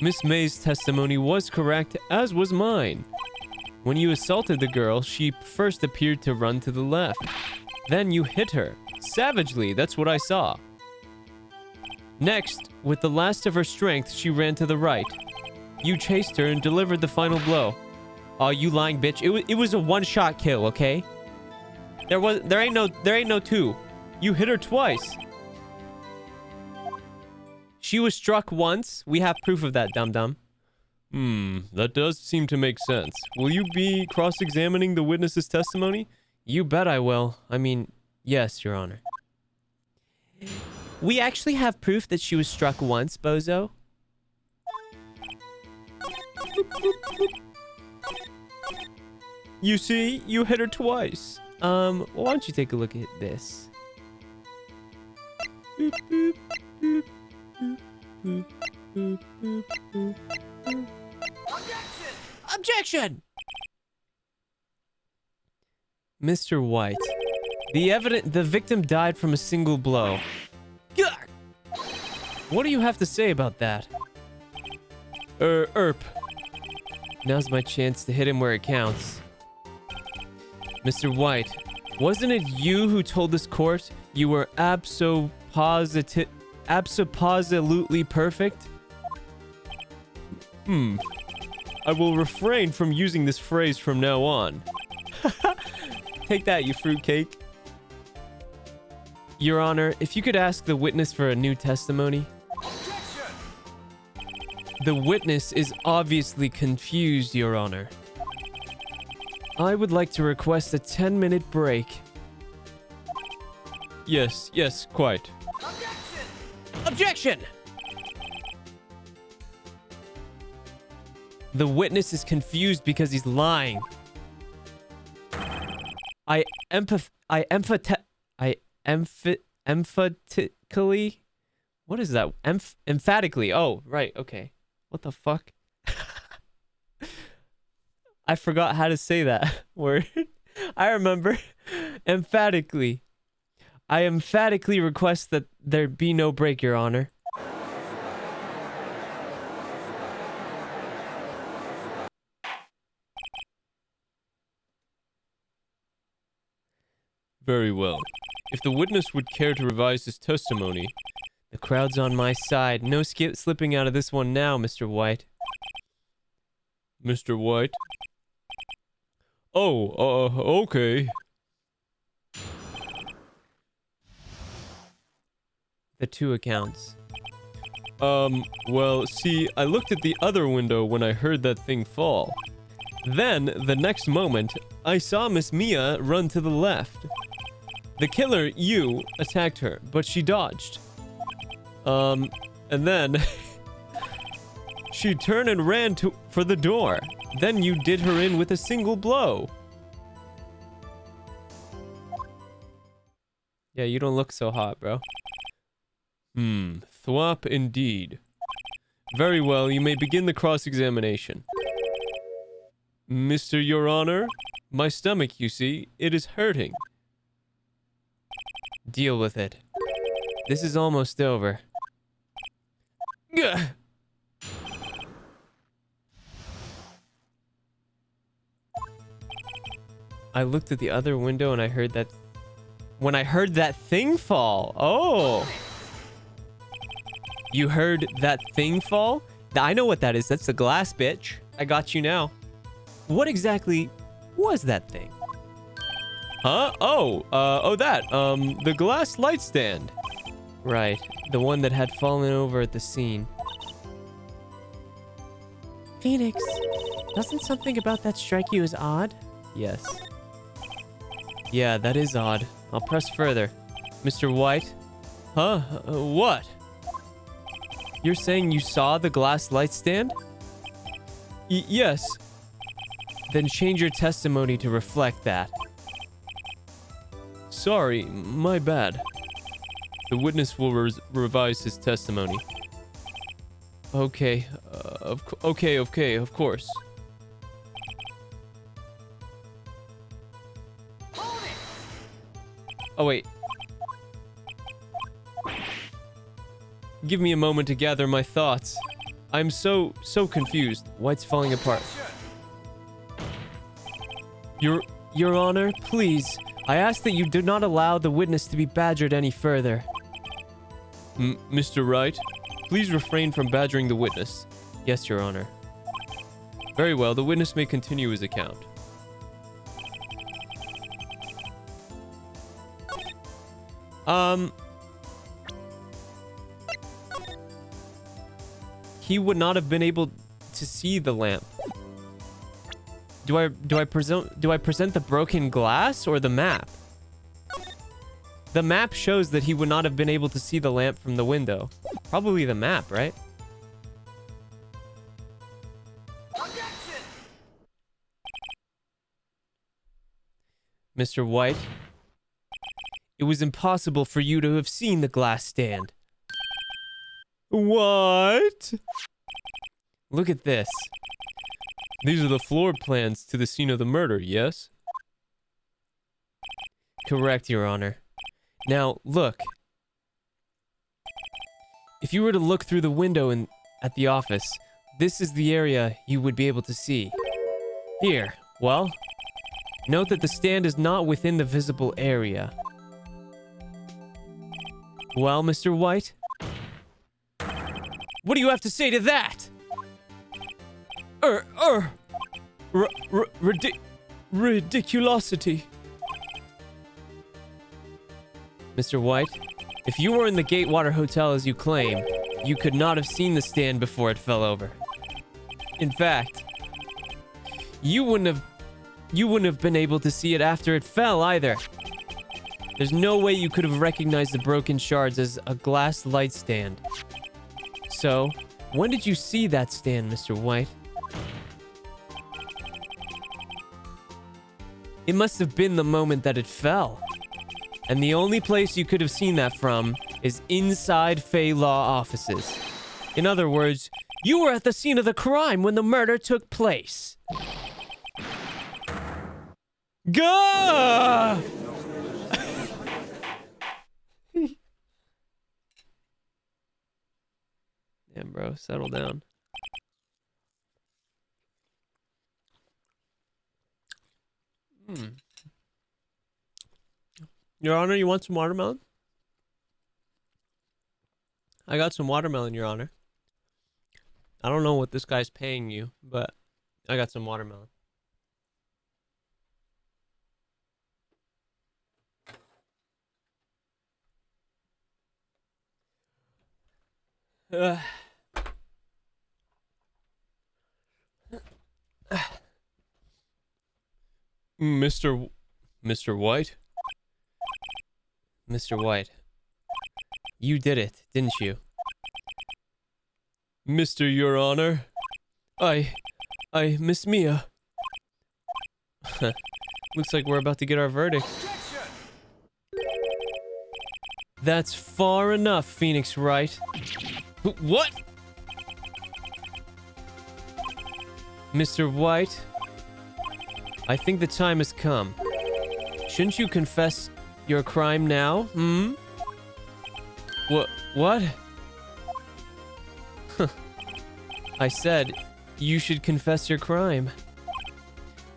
Miss May's testimony was correct, as was mine. When you assaulted the girl, she first appeared to run to the left. Then you hit her. Savagely, that's what I saw. Next, with the last of her strength, she ran to the right. You chased her and delivered the final blow. Oh, you lying bitch. It was a one-shot kill, okay? There ain't no two. You hit her twice. She was struck once. We have proof of that, dum-dum. That does seem to make sense. Will you be cross-examining the witness's testimony? You bet I will. I mean, yes, Your Honor. We actually have proof that she was struck once, bozo. You see, you hit her twice. Why don't you take a look at this? Objection! Mr. White, the victim died from a single blow. What do you have to say about that? Now's my chance to hit him where it counts. Mr. White, wasn't it you who told this court you were absolutely perfect? I will refrain from using this phrase from now on. Take that, you fruitcake. Your Honor, if you could ask the witness for a new testimony. Objection! The witness is obviously confused, Your Honor. I would like to request a 10-minute break. Yes, quite. Objection! Objection! The witness is confused because he's lying. Emphatically. What is that? Emphatically. Oh, right. Okay. What the fuck? I forgot how to say that word. I remember. Emphatically. I emphatically request that there be no break, Your Honor. Very well. If the witness would care to revise his testimony... The crowd's on my side. No slipping out of this one now, Mr. White. Mr. White? Oh, okay. The two accounts. Well, see, I looked at the other window when I heard that thing fall. Then, the next moment, I saw Miss Mia run to the left. The killer, you, attacked her, but she dodged. And then... she turned and ran for the door. Then you did her in with a single blow. Yeah, you don't look so hot, bro. Thwop indeed. Very well, you may begin the cross-examination. Mr. Your Honor, my stomach, you see, it is hurting. Deal with it. This is almost over. Gah! I looked at the other window and I heard that... When I heard that thing fall! Oh! You heard that thing fall? I know what that is. That's the glass, bitch. I got you now. What exactly was that thing? Huh? Oh, that. The glass light stand. Right. The one that had fallen over at the scene. Phoenix, doesn't something about that strike you as odd? Yes. Yeah, that is odd. I'll press further. Mr. White? Huh? What? You're saying you saw the glass light stand? Yes. Then change your testimony to reflect that. Sorry, my bad. The witness will revise his testimony. Okay, okay, of course. Oh, wait. Give me a moment to gather my thoughts. I'm so confused. White's falling apart. Your Honor, please. I ask that you do not allow the witness to be badgered any further. Mr. Wright, please refrain from badgering the witness. Yes, Your Honor. Very well, the witness may continue his account. He would not have been able to see the lamp. Do I present the broken glass or the map? The map shows that he would not have been able to see the lamp from the window. Probably the map, right? Mr. White, it was impossible for you to have seen the glass stand. What? Look at this. These are the floor plans to the scene of the murder, yes? Correct, Your Honor. Now, look. If you were to look through the window at the office, this is the area you would be able to see. Here, well, note that the stand is not within the visible area. Well, Mr. White? What do you have to say to that? Ridiculosity. Mr. White, if you were in the Gatewater Hotel as you claim, you could not have seen the stand before it fell over. In fact, you wouldn't have been able to see it after it fell either. There's no way you could have recognized the broken shards as a glass light stand. So, when did you see that stand, Mr. White? It must have been the moment that it fell. And the only place you could have seen that from is inside Fey Law offices. In other words, you were at the scene of the crime when the murder took place. Gah! Damn, bro, settle down. Your Honor, you want some watermelon? I got some watermelon, Your Honor. I don't know what this guy's paying you, but I got some watermelon. Mr. White? Mr. White. You did it, didn't you? Mr. Your Honor. Miss Mia. Looks like we're about to get our verdict. That's far enough, Phoenix Wright. What? Mr. White, I think the time has come. Shouldn't you confess your crime now? What? I said you should confess your crime.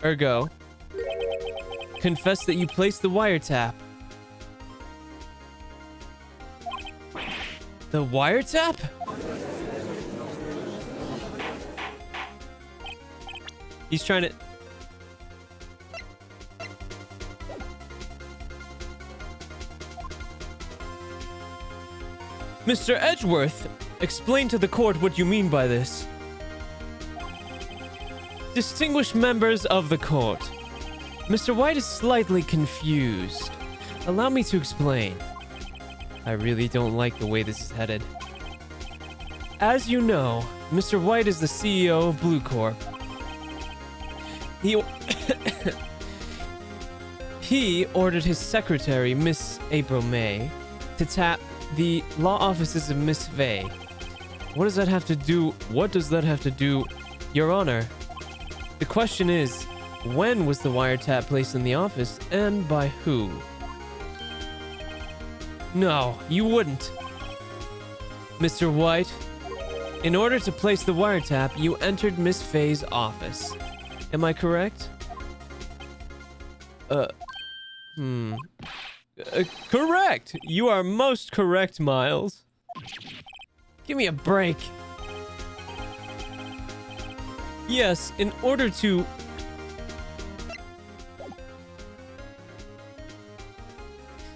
Ergo, confess that you placed the wiretap. The wiretap? He's trying to... Mr. Edgeworth, explain to the court what you mean by this. Distinguished members of the court, Mr. White is slightly confused. Allow me to explain. I really don't like the way this is headed. As you know, Mr. White is the CEO of Blue Corp. He ordered his secretary, Miss April May, to tap the law offices of Miss Vey. What does that have to do, Your Honor? The question is, when was the wiretap placed in the office and by who? No, you wouldn't. Mr. White, in order to place the wiretap, you entered Miss Vey's office. Am I correct? Correct! You are most correct, Miles. Give me a break. Yes, in order to...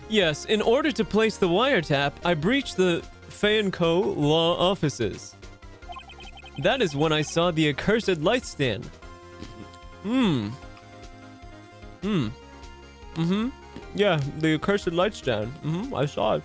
Yes, in order to place the wiretap, I breached the Fey & Co. law offices. That is when I saw the accursed light stand. Yeah, the accursed light stand. I saw it.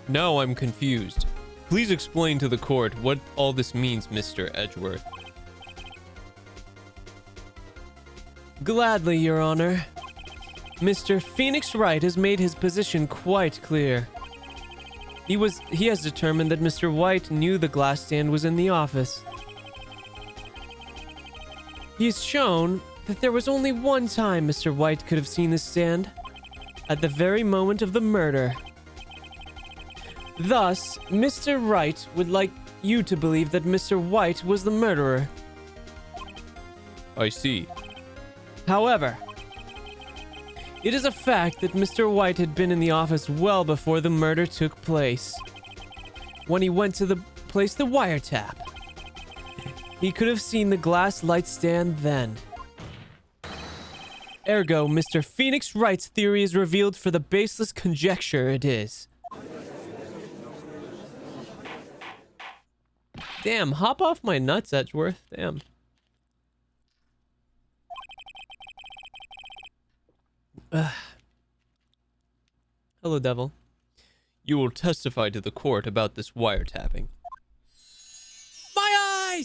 Now I'm confused. Please explain to the court what all this means, Mr. Edgeworth. Gladly, Your Honor. Mr. Phoenix Wright has made his position quite clear. He has determined that Mr. White knew the glass stand was in the office. He's shown that there was only one time Mr. White could have seen the stand. At the very moment of the murder. Thus, Mr. Wright would like you to believe that Mr. White was the murderer. I see. However, it is a fact that Mr. White had been in the office well before the murder took place. When he went to place the wiretap, he could have seen the glass light stand then. Ergo, Mr. Phoenix Wright's theory is revealed for the baseless conjecture it is. Damn, hop off my nuts, Edgeworth. Damn. Hello, Devil. You will testify to the court about this wiretapping. My eyes!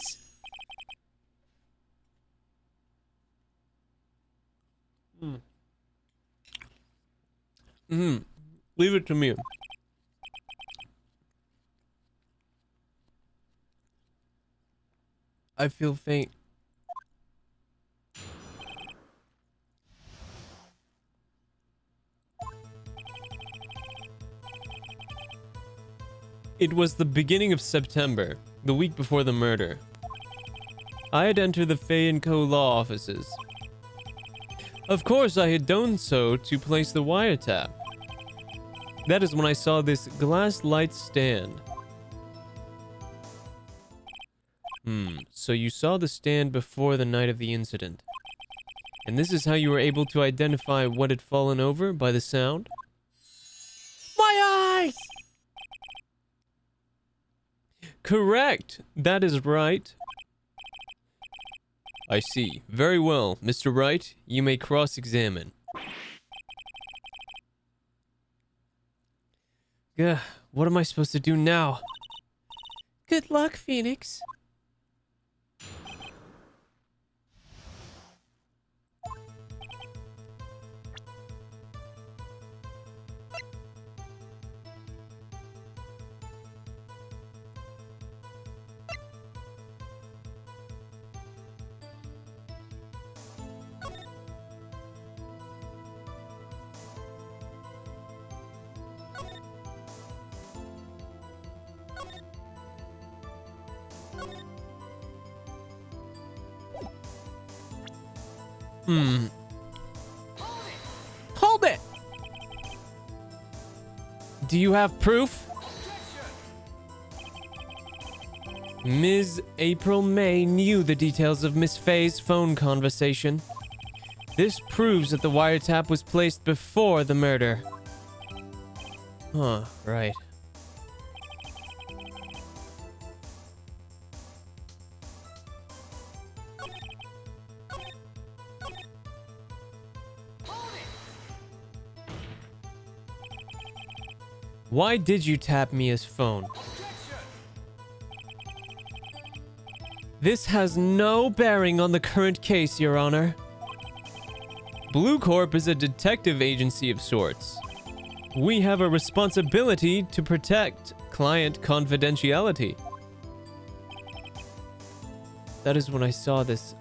Leave it to me. I feel faint. It was the beginning of September, the week before the murder. I had entered the Fay & Co. law offices. Of course, I had done so to place the wiretap. That is when I saw this glass light stand. So you saw the stand before the night of the incident. And this is how you were able to identify what had fallen over by the sound? My eyes! Correct! That is right. I see. Very well. Mr. Wright, you may cross-examine. Gah, what am I supposed to do now? Good luck, Phoenix. Hold it! Do you have proof? Ms. April May knew the details of Miss Fay's phone conversation. This proves that the wiretap was placed before the murder. Huh, right. Why did you tap Mia's phone? This has no bearing on the current case, Your Honor. Blue Corp is a detective agency of sorts. We have a responsibility to protect client confidentiality. That is when I saw this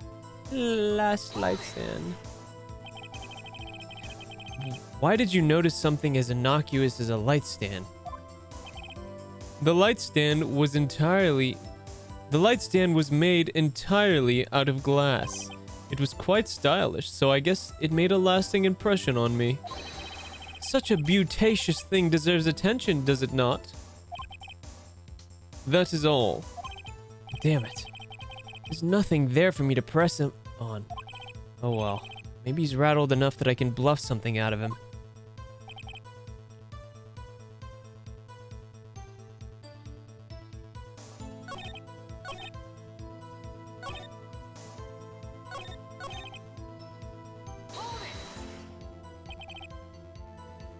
last light stand. Why did you notice something as innocuous as a light stand? The light stand was made entirely out of glass. It was quite stylish, so I guess it made a lasting impression on me. Such a beautacious thing deserves attention, does it not? That is all. Damn it. There's nothing there for me to press him on. Oh well. Maybe he's rattled enough that I can bluff something out of him.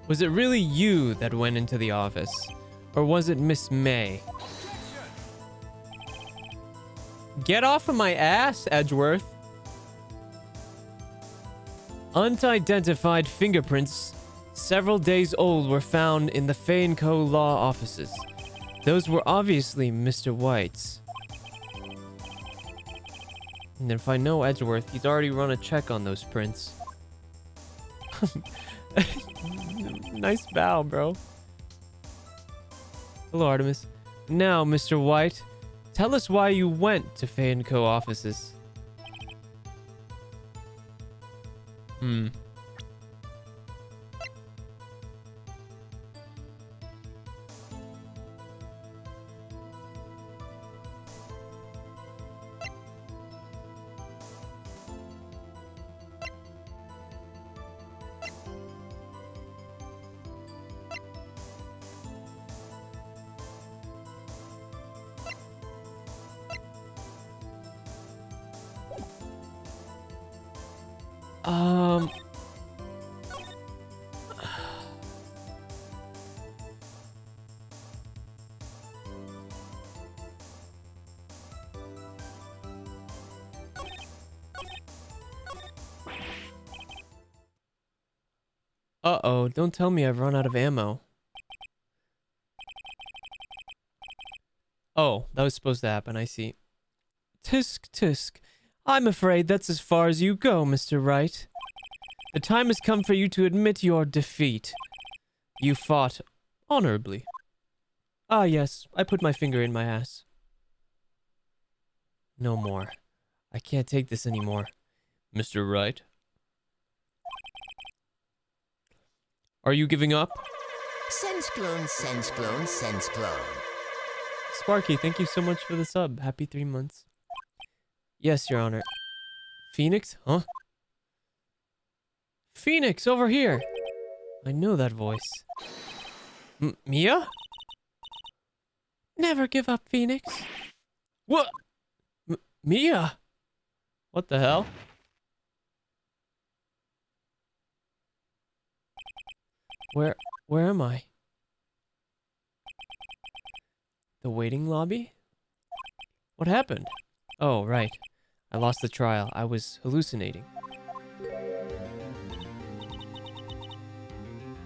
Was it really you that went into the office? Or was it Miss May? Get off of my ass, Edgeworth. Unidentified fingerprints several days old were found in the Fay & Co. law offices. Those were obviously Mr. White's. And if I know Edgeworth, he's already run a check on those prints. Nice bow, bro. Hello, Artemis. Now, Mr. White, tell us why you went to Fay & Co. offices. Uh-oh, don't tell me I've run out of ammo. Oh, that was supposed to happen, I see. Tisk, tisk. I'm afraid that's as far as you go, Mr. Wright. The time has come for you to admit your defeat. You fought honorably. Ah, yes, I put my finger in my ass. No more. I can't take this anymore. Mr. Wright? Are you giving up? Sense clone, sense clone, sense clone. Sparky, thank you so much for the sub. Happy 3 months. Yes, Your Honor. Phoenix? Huh? Phoenix, over here! I know that voice. Mia? Never give up, Phoenix. What? Mia? What the hell? Where am I? The waiting lobby? What happened? Oh, right. I lost the trial. I was hallucinating.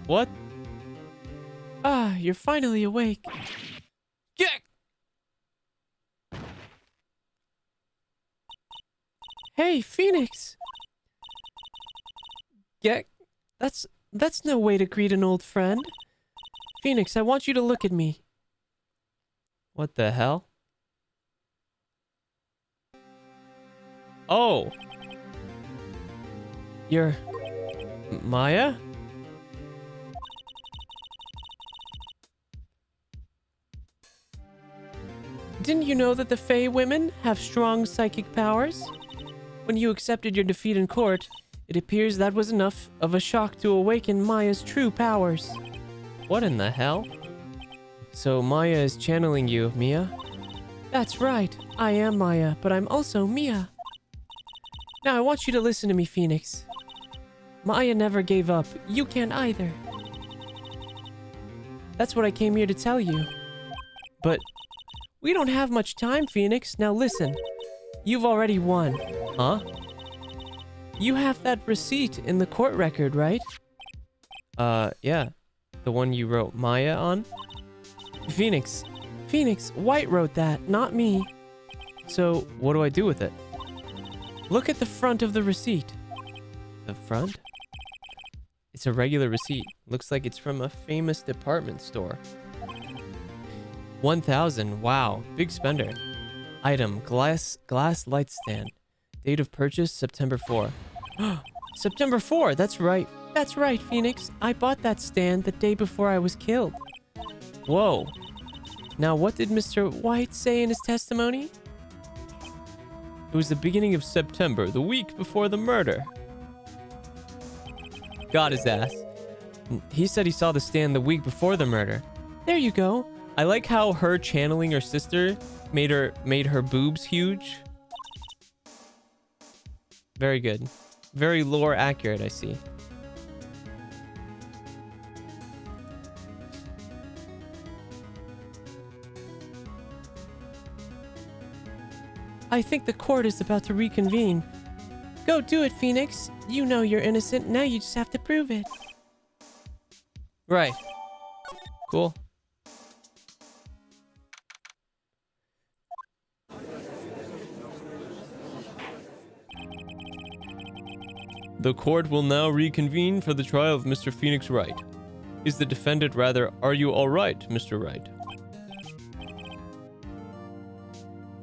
What? Ah, you're finally awake. Get! Hey, Phoenix! Get... That's no way to greet an old friend. Phoenix, I want you to look at me. What the hell? Oh! You're... Maya? Didn't you know that the Fae women have strong psychic powers? When you accepted your defeat in court, it appears that was enough of a shock to awaken Maya's true powers. What in the hell? So Maya is channeling you, Mia? That's right. I am Maya, but I'm also Mia. Now I want you to listen to me, Phoenix. Maya never gave up. You can't either. That's what I came here to tell you. But we don't have much time, Phoenix. Now listen. You've already won. Huh? You have that receipt in the court record, right? Yeah. The one you wrote Maya on? Phoenix, White wrote that, not me. So, what do I do with it? Look at the front of the receipt. The front? It's a regular receipt. Looks like it's from a famous department store. 1,000. Wow, big spender. Item, glass light stand. Date of purchase, September 4. September 4, that's right. That's right, Phoenix. I bought that stand the day before I was killed. Whoa. Now, what did Mr. White say in his testimony? It was the beginning of September, the week before the murder. Got his ass. He said he saw the stand the week before the murder. There you go. I like how her channeling her sister made her boobs huge. Very good. Very lore accurate, I see. I think the court is about to reconvene. Go do it, Phoenix. You know you're innocent. Now you just have to prove it. Right. Cool. The court will now reconvene for the trial of Mr. Phoenix Wright. Is the defendant rather, are you alright, Mr. Wright?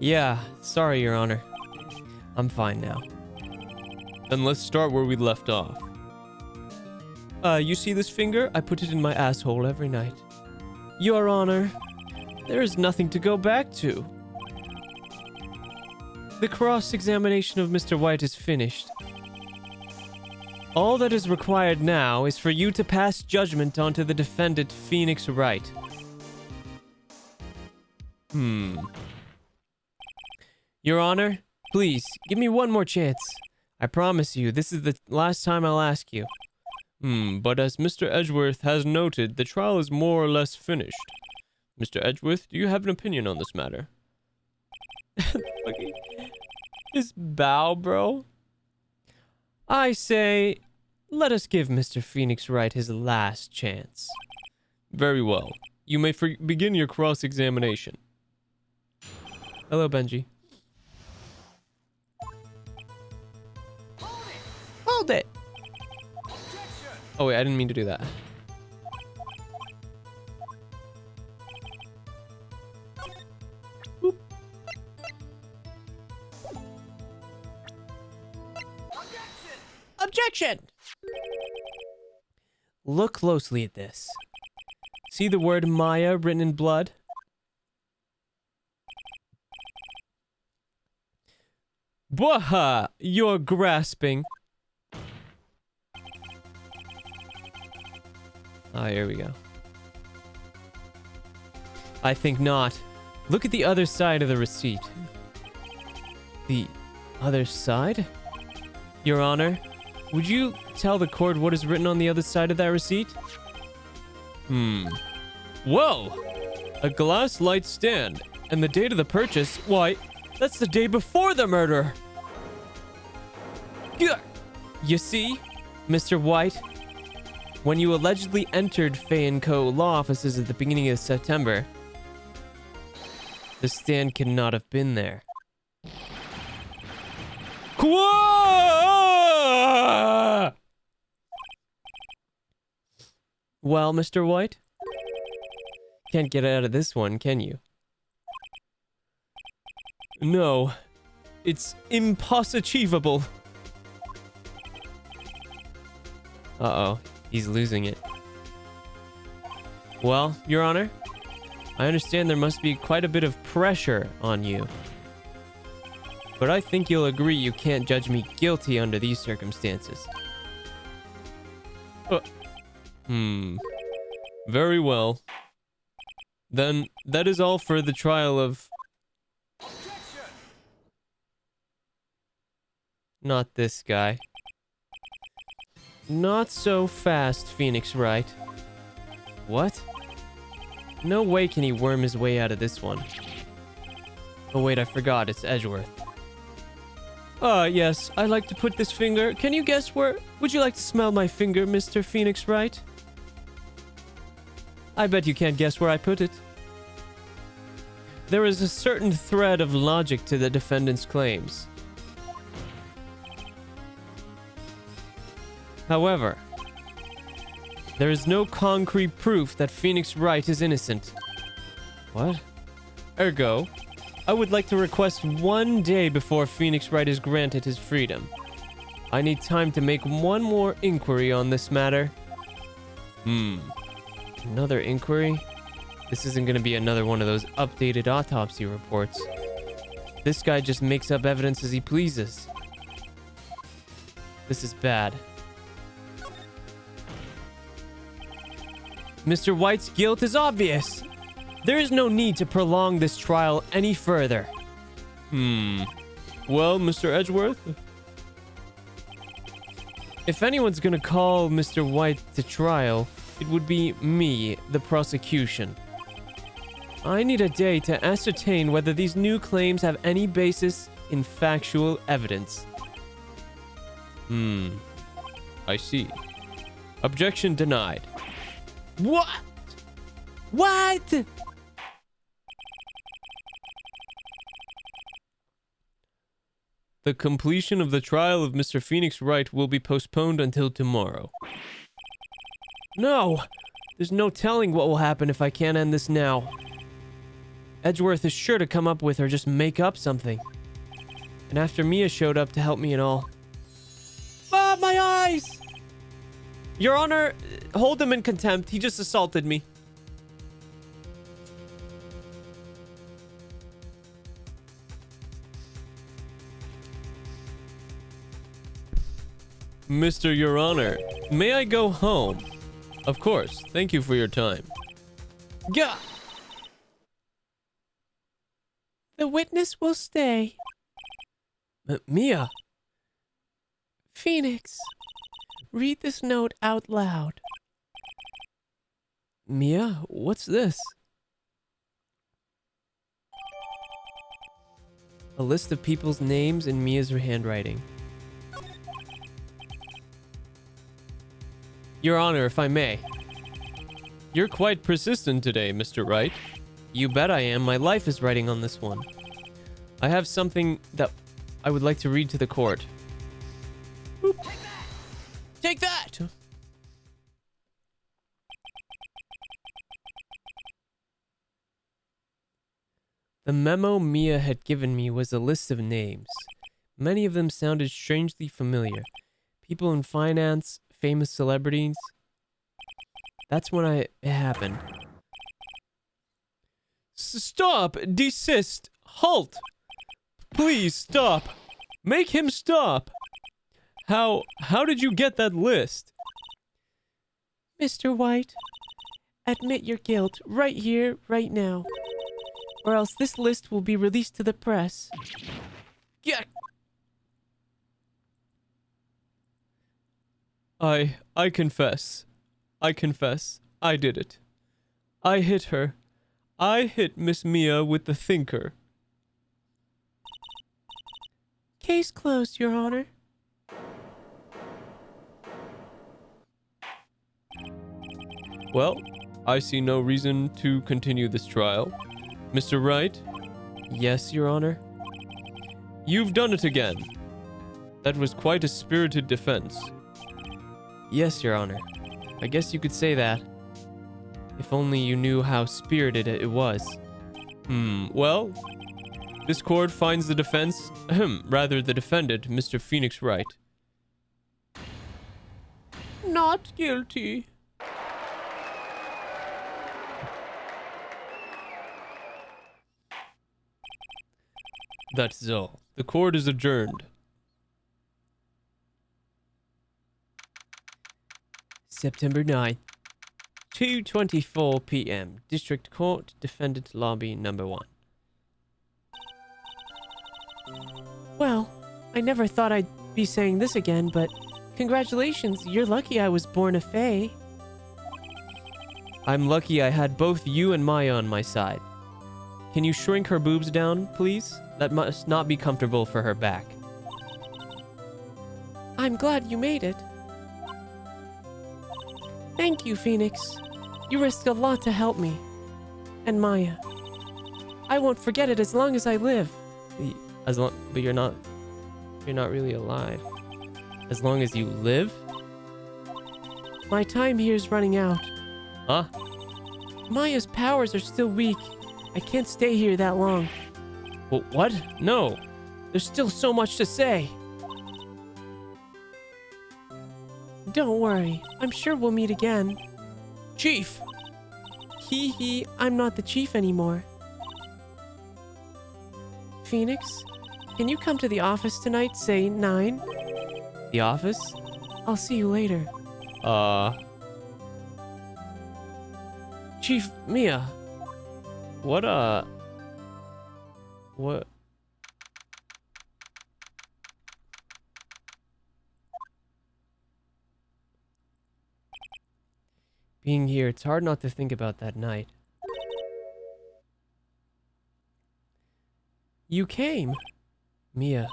Yeah, sorry, Your Honor. I'm fine now. Then let's start where we left off. You see this finger? I put it in my asshole every night. Your Honor, there is nothing to go back to. The cross-examination of Mr. White is finished. All that is required now is for you to pass judgment onto the defendant, Phoenix Wright. Your Honor, please, give me one more chance. I promise you, this is the last time I'll ask you. But as Mr. Edgeworth has noted, the trial is more or less finished. Mr. Edgeworth, do you have an opinion on this matter? Just bow, bro. I say, Let us give Mr. Phoenix Wright his last chance. Very well. You may begin your cross-examination. Hello, Benji. Hold it! Oh, wait, I didn't mean to do that. Boop. Objection! Look closely at this. See the word Maya written in blood? Bwaha! You're grasping. Ah, here we go. I think not. Look at the other side of the receipt. The other side? Your Honor, would you tell the court what is written on the other side of that receipt? Whoa! A glass light stand. And the date of the purchase, why, that's the day before the murder! You see, Mr. White, when you allegedly entered Fay & Co. law offices at the beginning of September, the stand could not have been there. Well, Mr. White? Can't get out of this one, can you? No. It's impossible. Uh-oh. He's losing it. Well, Your Honor, I understand there must be quite a bit of pressure on you. But I think you'll agree you can't judge me guilty under these circumstances. Very well. Then that is all for the trial of... Not this guy. Not so fast, Phoenix Wright. What? No way can he worm his way out of this one. Oh wait, I forgot, it's Edgeworth. Yes, I like to put this finger... Can you guess where... Would you like to smell my finger, Mr. Phoenix Wright? I bet you can't guess where I put it. There is a certain thread of logic to the defendant's claims. However, there is no concrete proof that Phoenix Wright is innocent. What? Ergo, I would like to request 1 day before Phoenix Wright is granted his freedom. I need time to make one more inquiry on this matter. Another inquiry? This isn't going to be another one of those updated autopsy reports. This guy just makes up evidence as he pleases. This is bad. Mr. White's guilt is obvious. There is no need to prolong this trial any further. Well, Mr. Edgeworth? If anyone's gonna call Mr. White to trial, it would be me, the prosecution. I need a day to ascertain whether these new claims have any basis in factual evidence. I see. Objection denied. What? What? The completion of the trial of Mr. Phoenix Wright will be postponed until tomorrow. No! There's no telling what will happen if I can't end this now. Edgeworth is sure to come up with or just make up something. And after Mia showed up to help me and all. Ah, my eyes! Your Honor, hold him in contempt. He just assaulted me. Mr. Your Honor, may I go home? Of course. Thank you for your time. Gah! The witness will stay. Mia. Phoenix. Read this note out loud. Mia, what's this? A list of people's names in Mia's handwriting. Your Honor, if I may. You're quite persistent today, Mr. Wright. You bet I am. My life is riding on this one. I have something that I would like to read to the court. Boop. Take that! The memo Mia had given me was a list of names. Many of them sounded strangely familiar. People in finance, famous celebrities. That's when it happened. Stop! Desist! Halt! Please stop! Make him stop! How did you get that list? Mr. White, admit your guilt right here, right now. Or else this list will be released to the press. Yeah. I confess. I confess. I did it. I hit her. I hit Miss Mia with the thinker. Case closed, Your Honor. Well, I see no reason to continue this trial. Mr. Wright? Yes, Your Honor. You've done it again. That was quite a spirited defense. Yes, Your Honor. I guess you could say that. If only you knew how spirited it was. Well, this court finds the defense, rather the defendant, Mr. Phoenix Wright. Not guilty. That is all. The court is adjourned. September 9th, 2:24 p.m. District Court, Defendant Lobby Number 1. Well, I never thought I'd be saying this again, but congratulations, you're lucky I was born a fae. I'm lucky I had both you and Maya on my side. Can you shrink her boobs down, please? That must not be comfortable for her back. I'm glad you made it. Thank you, Phoenix. You risked a lot to help me. And Maya. I won't forget it as long as I live. But you're not really alive. As long as you live? My time here is running out. Huh? Maya's powers are still weak. I can't stay here that long. What? No. There's still so much to say. Don't worry. I'm sure we'll meet again. Chief! Hee hee, I'm not the chief anymore. Phoenix, can you come to the office tonight, say 9? The office? I'll see you later. Chief Mia. What? Being here, it's hard not to think about that night. You came. Mia.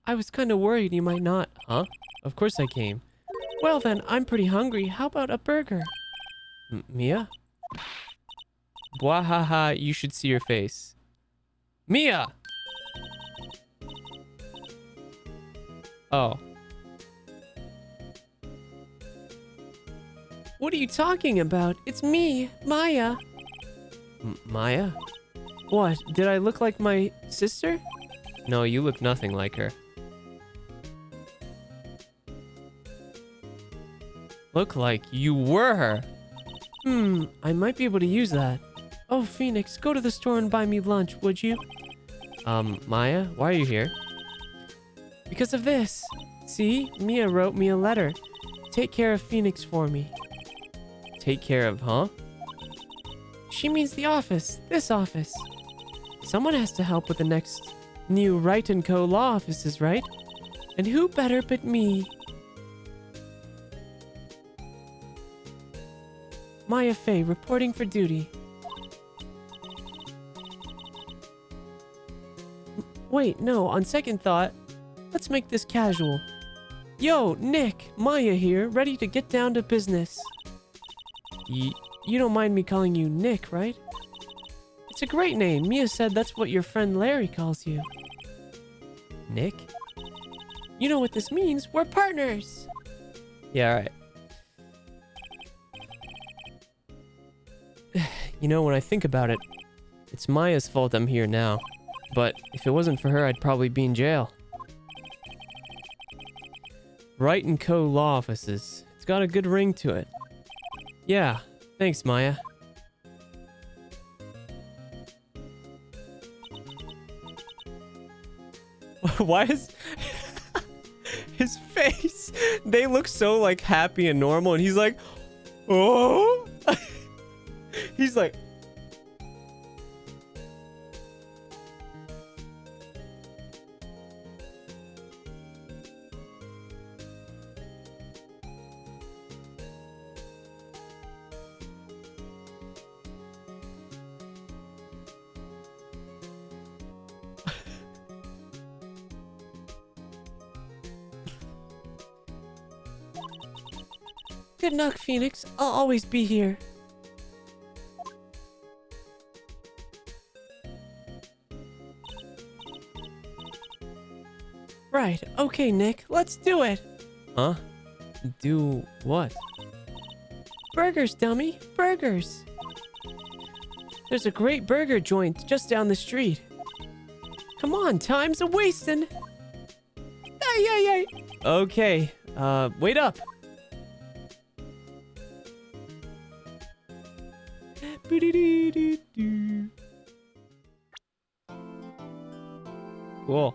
I was kind of worried you might not. Huh? Of course I came. Well then, I'm pretty hungry. How about a burger? Mia? Bwahaha, you should see your face. Mia! Oh. What are you talking about? It's me, Maya. Maya? What? Did I look like my sister? No, you look nothing like her. Look like you were her. I might be able to use that. Oh, Phoenix, go to the store and buy me lunch, would you? Maya, why are you here? Because of this. See, Mia wrote me a letter. Take care of Phoenix for me. Take care of, huh? She means the office. This office. Someone has to help with the next new Wright & Co. law offices, right? And who better but me? Maya Fey, reporting for duty. Wait, no, on second thought, let's make this casual. Yo, Nick, Maya here, ready to get down to business. You don't mind me calling you Nick, right? It's a great name. Mia said that's what your friend Larry calls you. Nick? You know what this means? We're partners! Yeah, alright. You know, when I think about it, it's Maya's fault I'm here now. But if it wasn't for her, I'd probably be in jail. Wright & Co. Law Offices. It's got a good ring to it. Yeah, thanks, Maya. Why is... his face... They look so, like, happy and normal, and he's like... Oh! He's like... Good luck, Phoenix. I'll always be here. Right. Okay, Nick. Let's do it. Huh? Do what? Burgers, dummy. Burgers. There's a great burger joint just down the street. Come on, time's a-wasting. Ay, ay, ay. Okay. Wait up. Cool.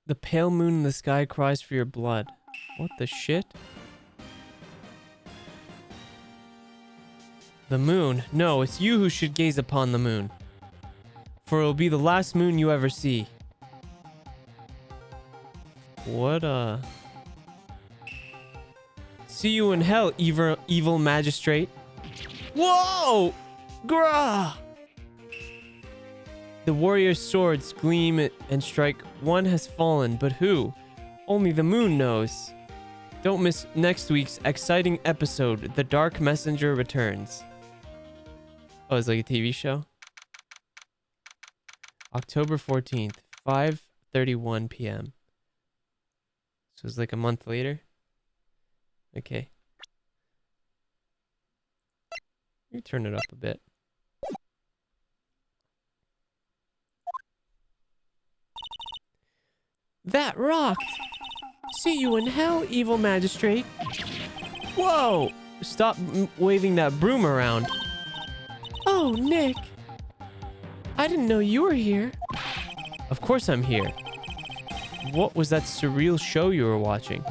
The pale moon in the sky cries for your blood. What the shit? The moon. No, it's you who should gaze upon the moon. For it will be the last moon you ever see. What, See you in hell, evil magistrate. Whoa! Grah! The warrior's swords gleam and strike. One has fallen, but who? Only the moon knows. Don't miss next week's exciting episode, The Dark Messenger Returns. Oh, it's like a TV show? October 14th, 5:31 p.m. So it's like a month later? Okay. You turn it up a bit. That rocked! See you in hell, evil magistrate. Whoa! Stop waving that broom around. Oh, Nick. I didn't know you were here. Of course I'm here. What was that surreal show you were watching?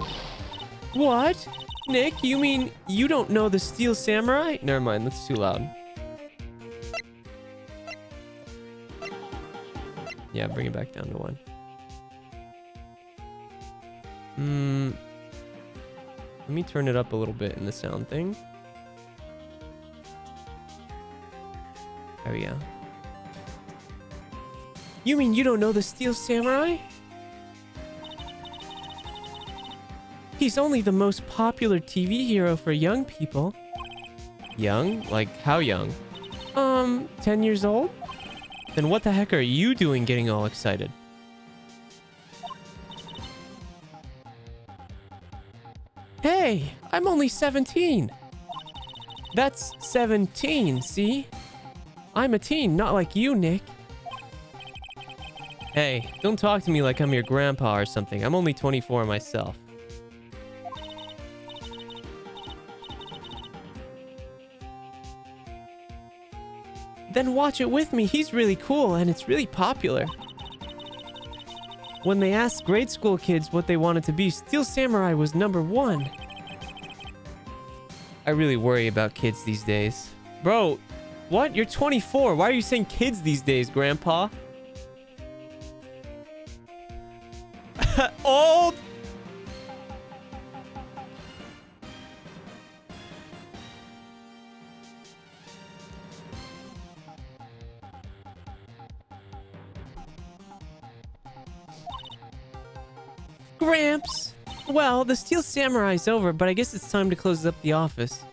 What? Nick, you mean you don't know the Steel Samurai? Never mind, that's too loud. Yeah, bring it back down to 1. Let me turn it up a little bit in the sound thing. There we go. You mean you don't know the Steel Samurai? He's only the most popular TV hero for young people. Young? Like, how young? 10 years old? Then what the heck are you doing getting all excited? Hey, I'm only 17. That's 17, see? I'm a teen, not like you, Nick. Hey, don't talk to me like I'm your grandpa or something. I'm only 24 myself. Then watch it with me. He's really cool and it's really popular. When they asked grade school kids what they wanted to be, Steel Samurai was #1. I really worry about kids these days. Bro, what? You're 24. Why are you saying kids these days, Grandpa? Old? Gramps! Well, the Steel Samurai's over, but I guess it's time to close up the office.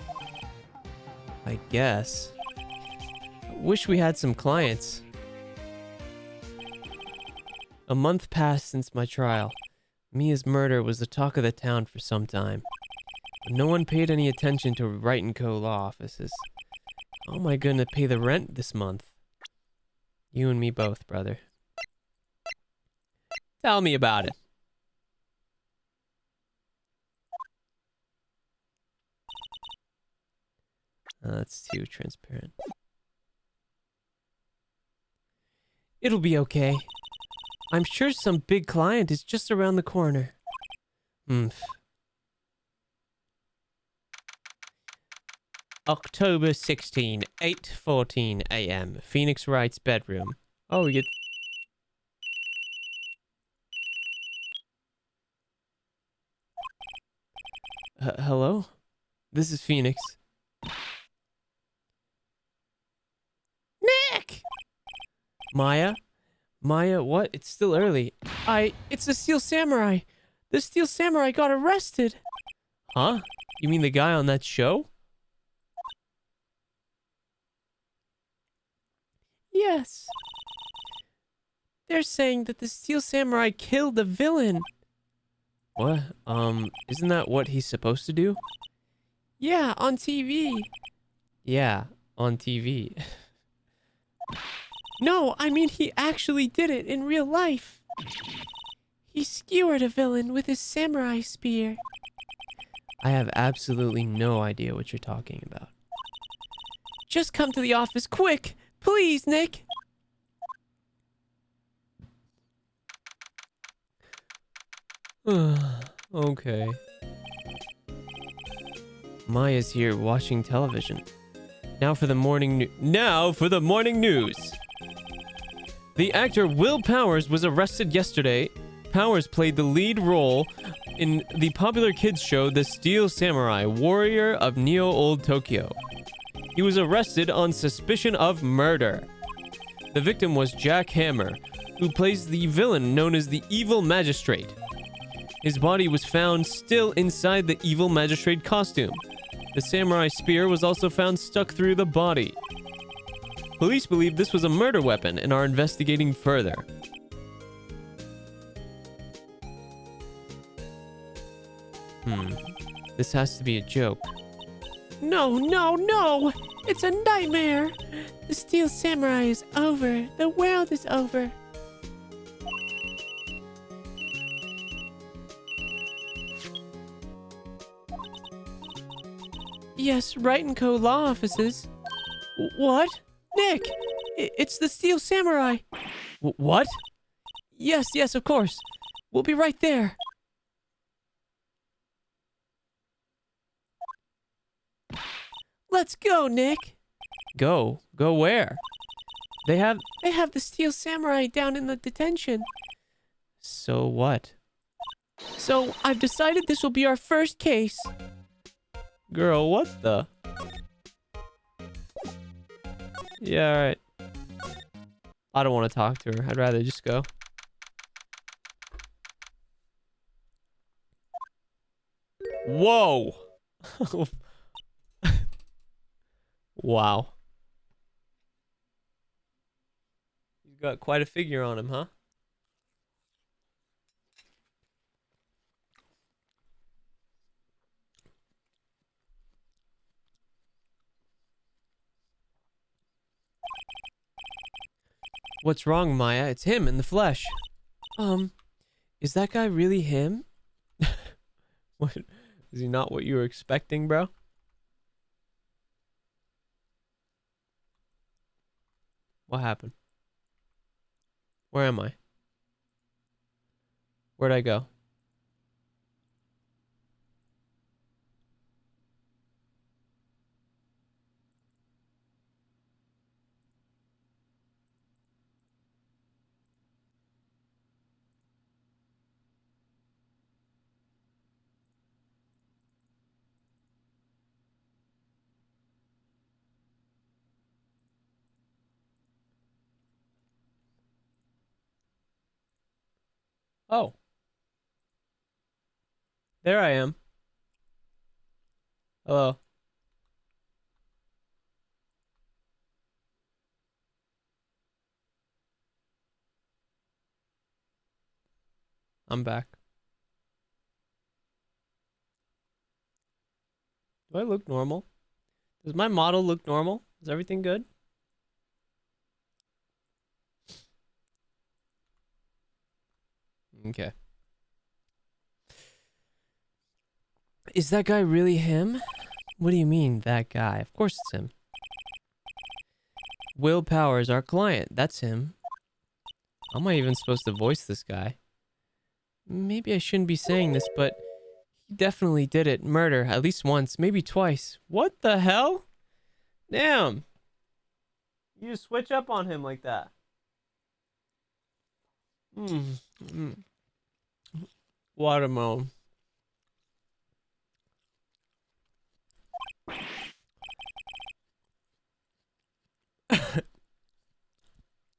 I guess. Wish we had some clients. A month passed since my trial. Mia's murder was the talk of the town for some time. But no one paid any attention to Wright & Co. law offices. How am I gonna pay the rent this month? You and me both, brother. Tell me about it. That's too transparent. It'll be okay. I'm sure some big client is just around the corner. October 16, 8:14 a.m. Phoenix Wright's bedroom. Oh, you... Hello? This is Phoenix. Nick! Maya? Maya, what? It's still early. It's the Steel Samurai. The Steel Samurai got arrested. Huh? You mean the guy on that show? Yes. They're saying that the Steel Samurai killed the villain. What? Isn't that what he's supposed to do? Yeah, on TV. Yeah, on TV. No, I mean he actually did it in real life. He skewered a villain with his samurai spear. I have absolutely no idea what you're talking about. Just come to the office, quick! Please, Nick! Okay. Maya's here watching television. Now for the morning news. The actor Will Powers was arrested yesterday. Powers played the lead role in the popular kids show The Steel Samurai, Warrior of Neo-Old Tokyo. He was arrested on suspicion of murder. The victim was Jack Hammer, who plays the villain known as the Evil Magistrate. His body was found still inside the Evil Magistrate costume. The samurai spear was also found stuck through the body. Police believe this was a murder weapon and are investigating further. This has to be a joke. No, no, no! It's a nightmare! The Steel Samurai is over. The world is over. Yes, Wright & Co. law offices. What? Nick! It's the Steel Samurai! What? Yes, yes, of course. We'll be right there. Let's go, Nick! Go? Go where? They have the Steel Samurai down in the detention. So what? So, I've decided this will be our first case. Girl, what the? Yeah, alright. I don't want to talk to her. I'd rather just go. Whoa! Wow. He's got quite a figure on him, huh? What's wrong, Maya? It's him in the flesh. Is that guy really him? What? Is he not what you were expecting, bro? What happened? Where am I? Where'd I go? Oh. There I am. Hello. I'm back. Do I look normal? Does my model look normal? Is everything good? Okay. Is that guy really him? What do you mean, that guy? Of course it's him. Will Powers, our client. That's him. How am I even supposed to voice this guy? Maybe I shouldn't be saying this, but he definitely did it. Murder, at least once, maybe twice. What the hell? Damn. You just switch up on him like that. Watermelon.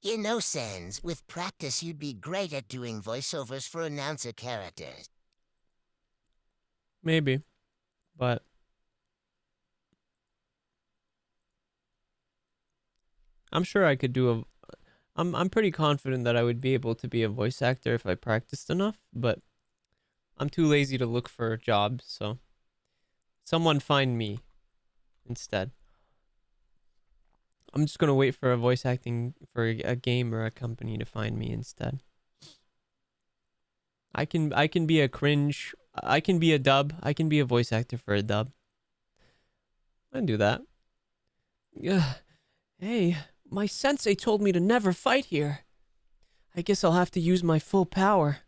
You know, Senz, with practice you'd be great at doing voiceovers for announcer characters. Maybe. But I'm sure I could do a... I'm pretty confident that I would be able to be a voice actor if I practiced enough, but I'm too lazy to look for jobs, so someone find me instead. I'm just gonna wait for a voice acting for a game or a company to find me instead. I can be a cringe. I can be a dub. I can be a voice actor for a dub. I can do that. Yeah. Hey, my sensei told me to never fight here. I guess I'll have to use my full power.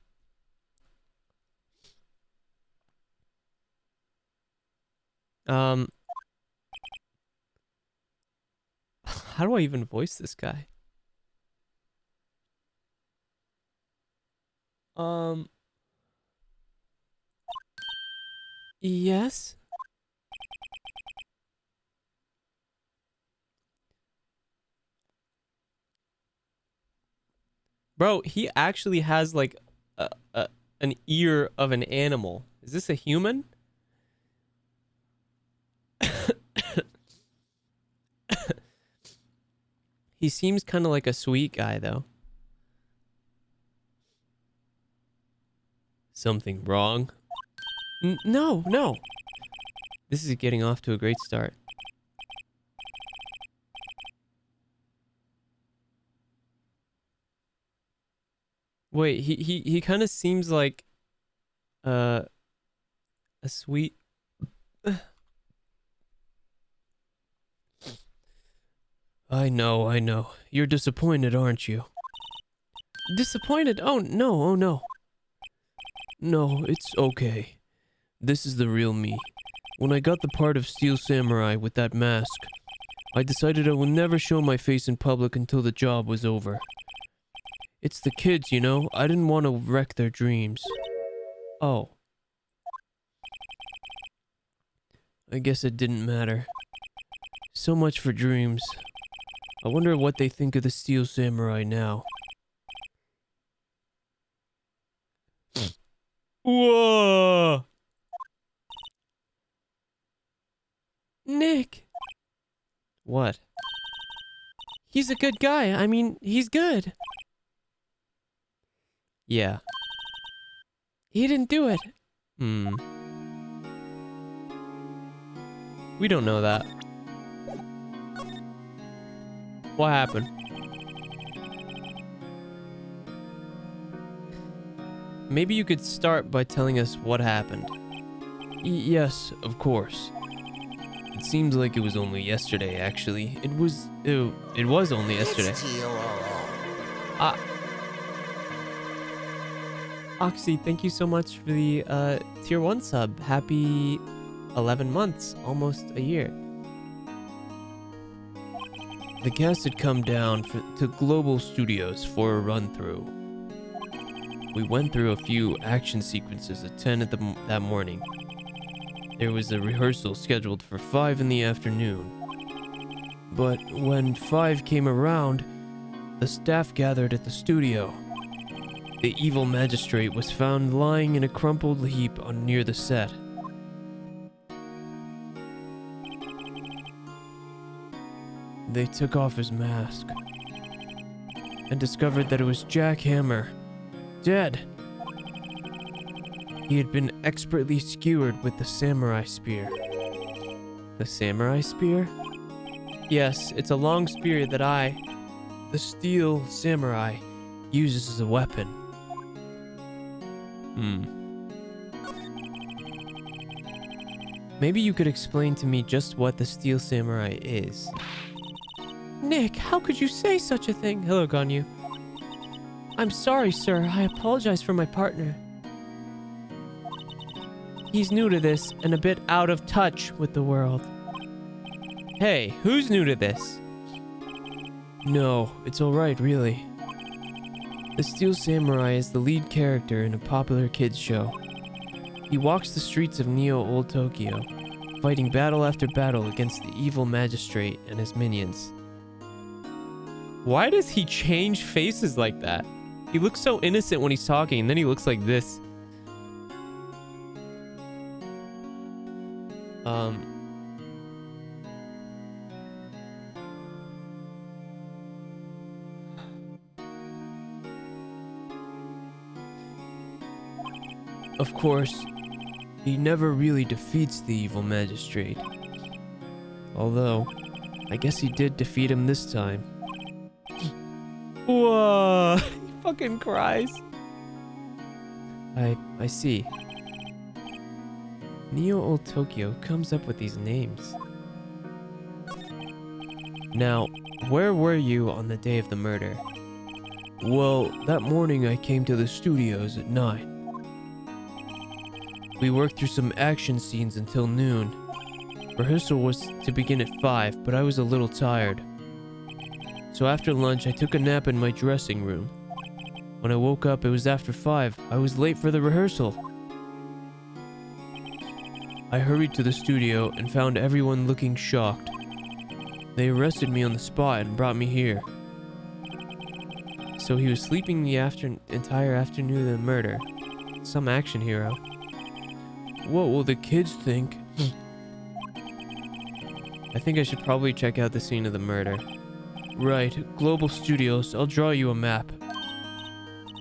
How do I even voice this guy? Yes? Bro, he actually has like an ear of an animal. Is this a human? He seems kind of like a sweet guy, though. Something wrong? No, no. This is getting off to a great start. Wait, he kind of seems like a sweet... I know. You're disappointed, aren't you? Disappointed? Oh, no, oh, no. No, it's okay. This is the real me. When I got the part of Steel Samurai with that mask, I decided I would never show my face in public until the job was over. It's the kids, you know? I didn't want to wreck their dreams. Oh. I guess it didn't matter. So much for dreams. I wonder what they think of the Steel Samurai now. Whoa! Nick! What? He's a good guy. I mean, he's good. Yeah. He didn't do it. We don't know that. What happened? Maybe you could start by telling us what happened. Yes, of course. It seems like it was only yesterday, actually. It was only yesterday. Oxy, thank you so much for the tier 1 sub. Happy 11 months, almost a year. The cast had come down to Global Studios for a run-through. We went through a few action sequences at 10 that morning. There was a rehearsal scheduled for 5 in the afternoon. But when 5 came around, the staff gathered at the studio. The evil magistrate was found lying in a crumpled heap near the set. They took off his mask and discovered that it was Jack Hammer, dead. He had been expertly skewered with the samurai spear. The samurai spear? Yes, it's a long spear that the steel samurai, uses as a weapon. Maybe you could explain to me just what the steel samurai is. Nick, how could you say such a thing? Hello, Ganyu. I'm sorry, sir. I apologize for my partner. He's new to this and a bit out of touch with the world. Hey, who's new to this? No, it's alright, really. The Steel Samurai is the lead character in a popular kids show. He walks the streets of Neo-Old Tokyo, fighting battle after battle against the evil magistrate and his minions. Why does he change faces like that? He looks so innocent when he's talking, and then he looks like this. Of course, he never really defeats the evil magistrate. Although, I guess he did defeat him this time. Whoa! He fucking cries. I see. Neo-Old Tokyo comes up with these names. Now, where were you on the day of the murder? Well, that morning I came to the studios at 9. We worked through some action scenes until noon. Rehearsal was to begin at 5, but I was a little tired. So after lunch, I took a nap in my dressing room. When I woke up, it was after 5. I was late for the rehearsal. I hurried to the studio and found everyone looking shocked. They arrested me on the spot and brought me here. So he was sleeping the entire afternoon of the murder. Some action hero. What will the kids think? I think I should probably check out the scene of the murder. Right, Global Studios, I'll draw you a map.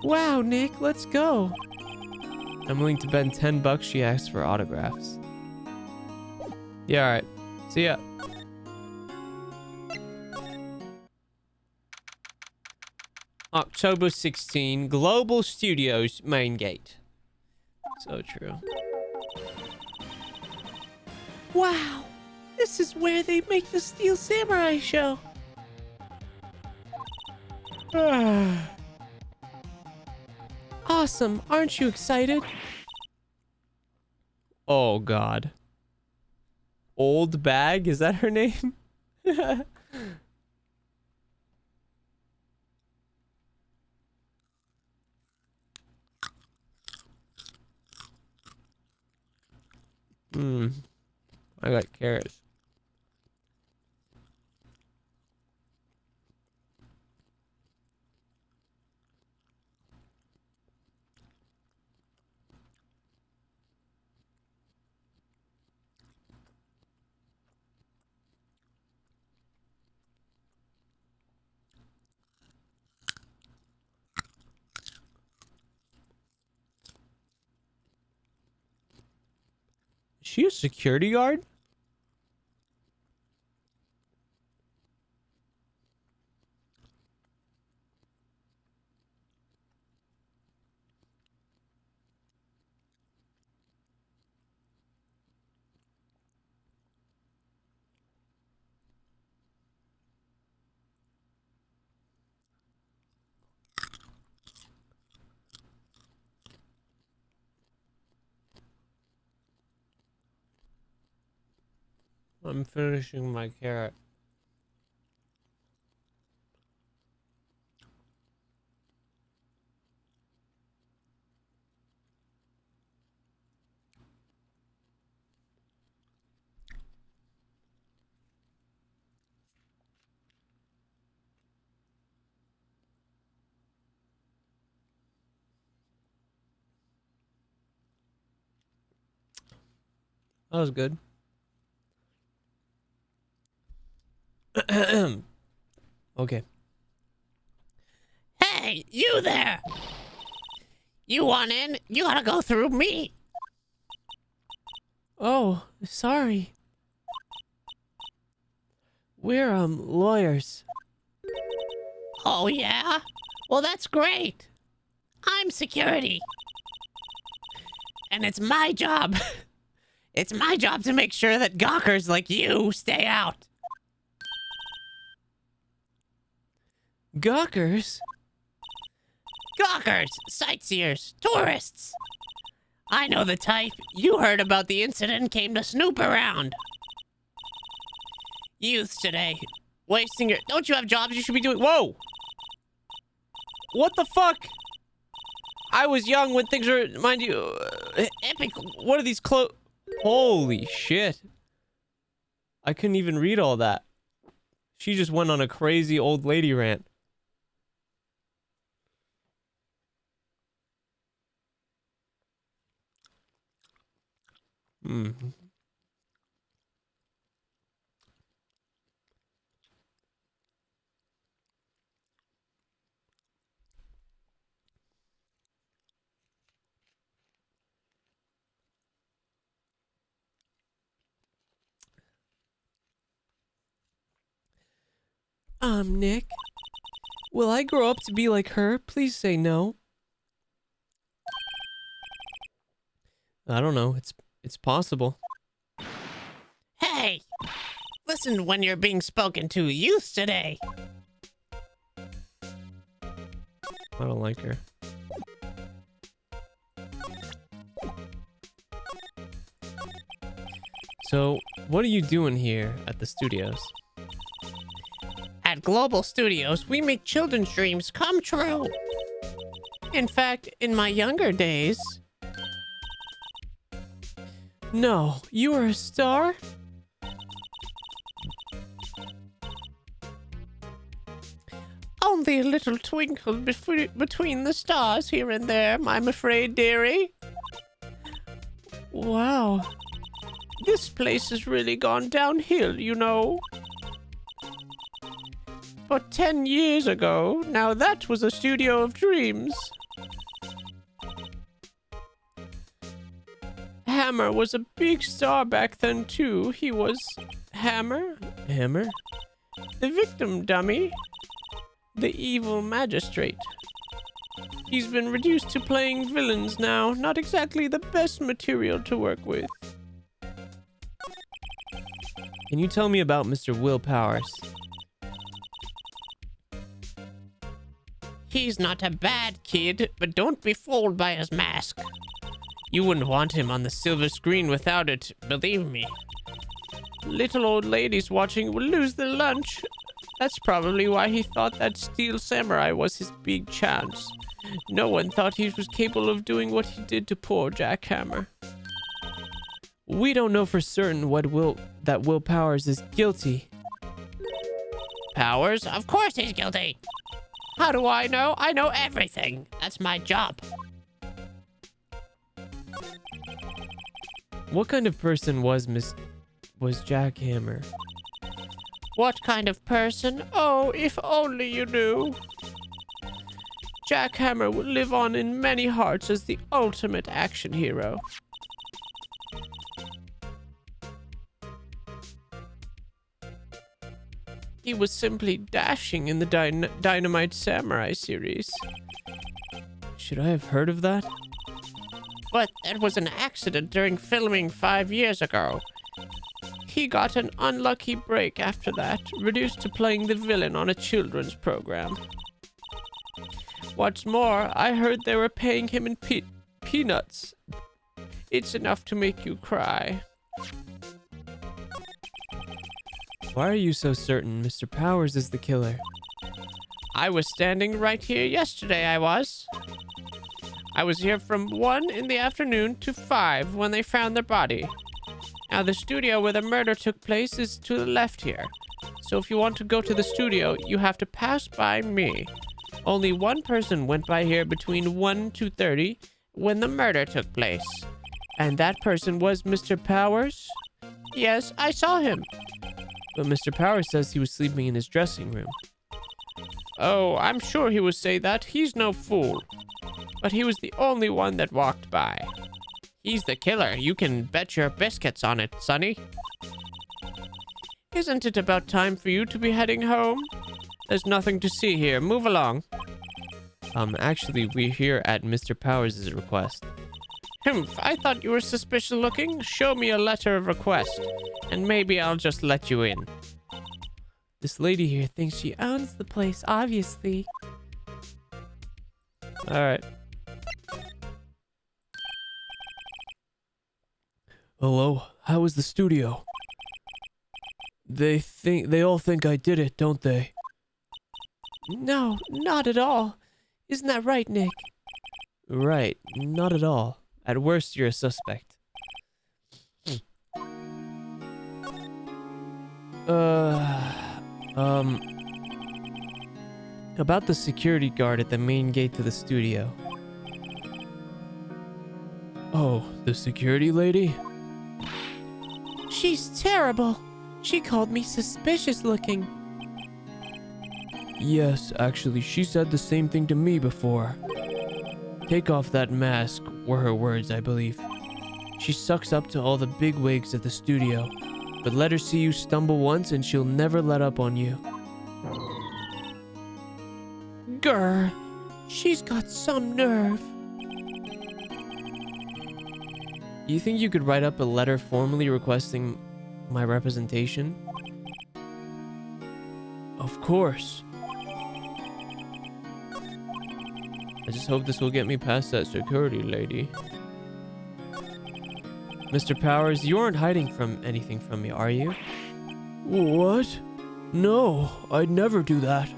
Wow, Nick, let's go. I'm willing to bet $10 she asks for autographs. Yeah, alright. See ya. October 16, Global Studios, main gate. So true. Wow! This is where they make the Steel Samurai show. Awesome, aren't you excited? Oh god. Old Bag, is that her name? I got carrots. Is she a security guard? I'm finishing my carrot. That was good. Okay. Hey, you there! You want in? You gotta go through me. Oh, sorry. We're, lawyers. Oh, yeah? Well, that's great. I'm security. And it's my job. It's my job to make sure that gawkers like you stay out. Gawkers? Gawkers, sightseers, tourists. I know the type. You heard about the incident and came to snoop around. Youths today, wasting your... Don't you have jobs you should be doing? Whoa! What the fuck? I was young when things were, mind you, Epic. what are these Holy shit. I couldn't even read all that. She just went on a crazy old lady rant. Nick, will I grow up to be like her? Please say no. I don't know. It's possible. Hey! Listen when you're being spoken to. Youths today. I don't like her. So, what are you doing here at the studios? At Global Studios, we make children's dreams come true. In fact, in my younger days... No, you were a star? Only a little twinkle between the stars here and there, I'm afraid, dearie. Wow. This place has really gone downhill, you know. But 10 years ago, now that was a studio of dreams. Hammer was a big star back then, too. He was... Hammer? Hammer? The victim dummy. The evil magistrate. He's been reduced to playing villains now. Not exactly the best material to work with. Can you tell me about Mr. Will Powers? He's not a bad kid, but don't be fooled by his mask. You wouldn't want him on the silver screen without it, believe me. Little old ladies watching will lose their lunch. That's probably why he thought that Steel Samurai was his big chance. No one thought he was capable of doing what he did to poor Jack Hammer. We don't know for certain that Will Powers is guilty. Powers? Of course he's guilty. How do I know? I know everything. That's my job. What kind of person was Jack Hammer? What kind of person? Oh, if only you knew. Jack Hammer will live on in many hearts as the ultimate action hero. He was simply dashing in the Dynamite Samurai series. Should I have heard of that? But that was an accident during filming 5 years ago. He got an unlucky break after that, reduced to playing the villain on a children's program. What's more, I heard they were paying him in peanuts. It's enough to make you cry. Why are you so certain Mr. Powers is the killer? I was standing right here yesterday, I was. I was here from 1 in the afternoon to 5 when they found their body. Now, the studio where the murder took place is to the left here. So if you want to go to the studio, you have to pass by me. Only one person went by here between 1 to 2:30 when the murder took place. And that person was Mr. Powers? Yes, I saw him. But Mr. Powers says he was sleeping in his dressing room. Oh, I'm sure he would say that. He's no fool. But he was the only one that walked by. He's the killer. You can bet your biscuits on it, Sonny. Isn't it about time for you to be heading home? There's nothing to see here. Move along. Actually, we're here at Mr. Powers' request. Humph, I thought you were suspicious looking. Show me a letter of request, and maybe I'll just let you in. This lady here thinks she owns the place, obviously. Alright. Hello, how was the studio? They all think I did it, don't they? No, not at all. Isn't that right, Nick? Right, not at all. At worst, you're a suspect. About the security guard at the main gate to the studio. Oh, the security lady? She's terrible. She called me suspicious looking. Yes, actually, she said the same thing to me before. Take off that mask, were her words, I believe. She sucks up to all the big wigs at the studio, but let her see you stumble once and she'll never let up on you. Grr, she's got some nerve. Do you think you could write up a letter formally requesting my representation? Of course. I just hope this will get me past that security lady. Mr. Powers, you aren't hiding from anything from me, are you? What? No, I'd never do that.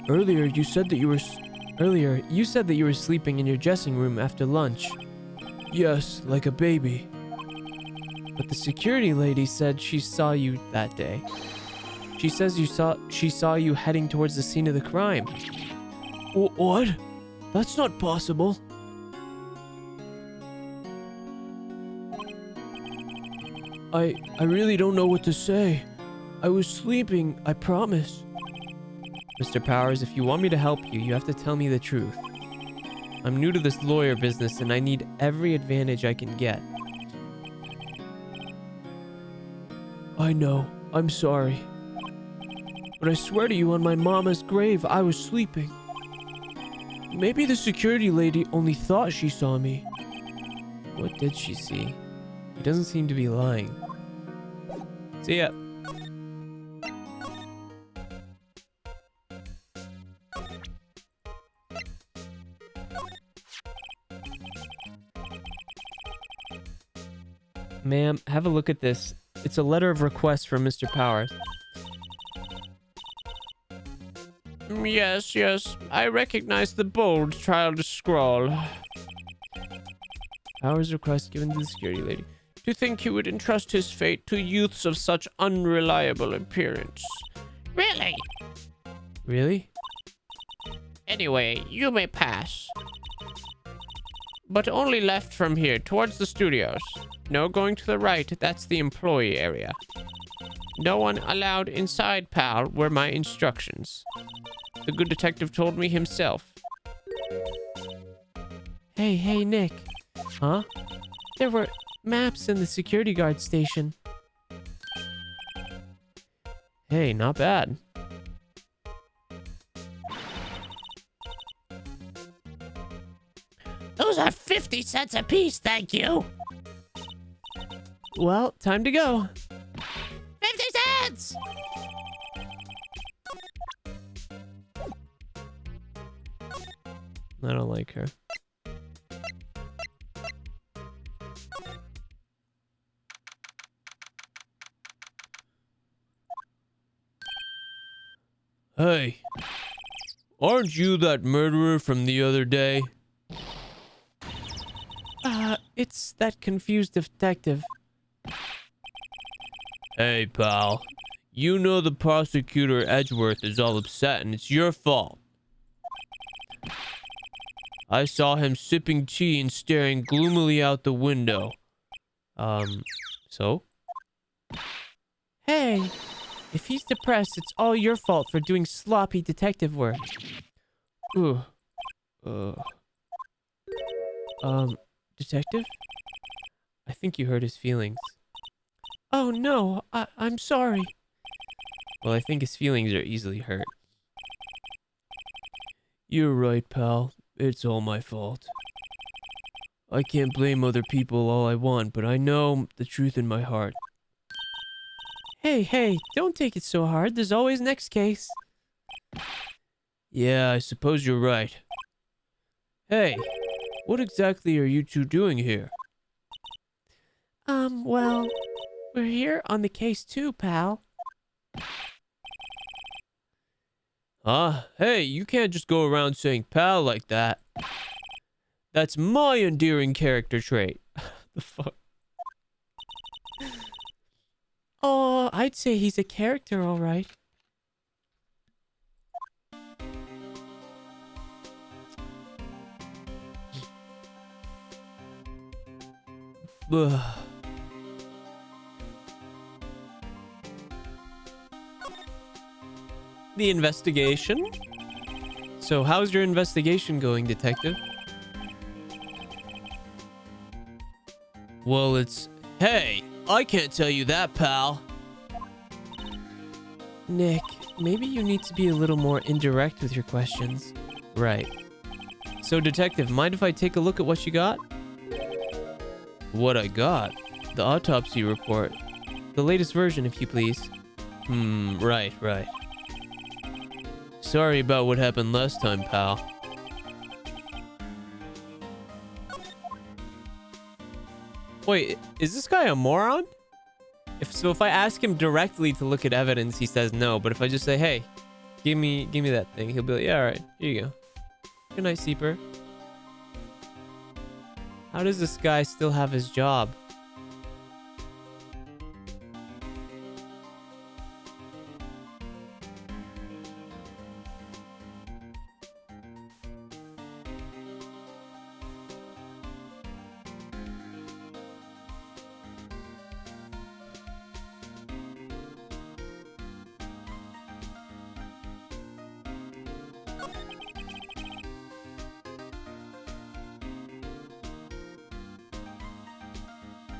Earlier, you said that you were sleeping in your dressing room after lunch. Yes, like a baby. But the security lady said she saw you that day. She says she saw you heading towards the scene of the crime. What? That's not possible. I really don't know what to say. I was sleeping, I promise. Mr. Powers, if you want me to help you, you have to tell me the truth. I'm new to this lawyer business and I need every advantage I can get. I know. I'm sorry. But I swear to you on my mama's grave, I was sleeping. Maybe the security lady only thought she saw me. What did she see? He doesn't seem to be lying. See ya. Ma'am, have a look at this. It's a letter of request from Mr. Powers. Yes. I recognize the bold childish scrawl. Powers request given to the security lady. To think he would entrust his fate to youths of such unreliable appearance. Really? Really? Anyway, you may pass. But only left from here, towards the studios. No going to the right, that's the employee area. No one allowed inside, pal, were my instructions. The good detective told me himself. Hey, Nick. Huh? There were maps in the security guard station. Hey, not bad. Those are 50 cents a piece, thank you. Well, time to go. 50 cents! I don't like her. Hey, aren't you that murderer from the other day? It's that confused detective. Hey, pal. You know the prosecutor Edgeworth is all upset and it's your fault. I saw him sipping tea and staring gloomily out the window. So? Hey, if he's depressed, it's all your fault for doing sloppy detective work. Ugh. Detective? I think you hurt his feelings. Oh no, I'm sorry. Well, I think his feelings are easily hurt. You're right, pal. It's all my fault. I can't blame other people all I want, but I know the truth in my heart. Hey, don't take it so hard. There's always next case. Yeah, I suppose you're right. Hey, what exactly are you two doing here? Well, we're here on the case too, pal. Huh? Hey, you can't just go around saying pal like that. That's my endearing character trait. The fuck? Oh, I'd say he's a character, all right. Ugh. The investigation? So how's your investigation going, detective? Well, it's... Hey, I can't tell you that, pal. Nick, maybe you need to be a little more indirect with your questions. Right. So, detective, mind if I take a look at what you got? What I got? The autopsy report. The latest version, if you please. Right. Sorry about what happened last time, pal. Wait, is this guy a moron? If I ask him directly to look at evidence, he says no. But if I just say, hey, give me that thing, he'll be like, yeah, all right, here you go. Good night, Seeper. How does this guy still have his job?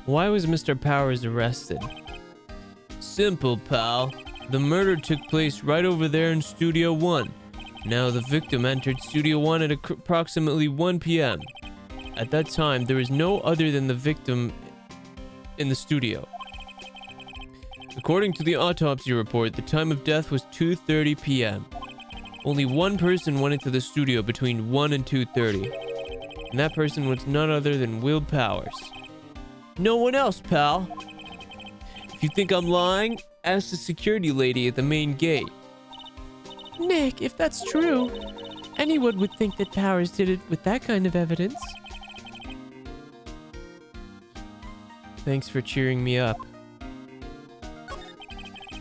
Why was Mr. Powers arrested? Simple, pal. The murder took place right over there in Studio 1. Now, the victim entered Studio 1 at approximately 1 p.m. At that time, there was no other than the victim in the studio. According to the autopsy report, the time of death was 2:30 p.m. Only one person went into the studio between 1 and 2:30. And that person was none other than Will Powers. No one else, pal. If you think I'm lying, ask the security lady at the main gate. Nick, if that's true, anyone would think that Powers did it with that kind of evidence. Thanks for cheering me up.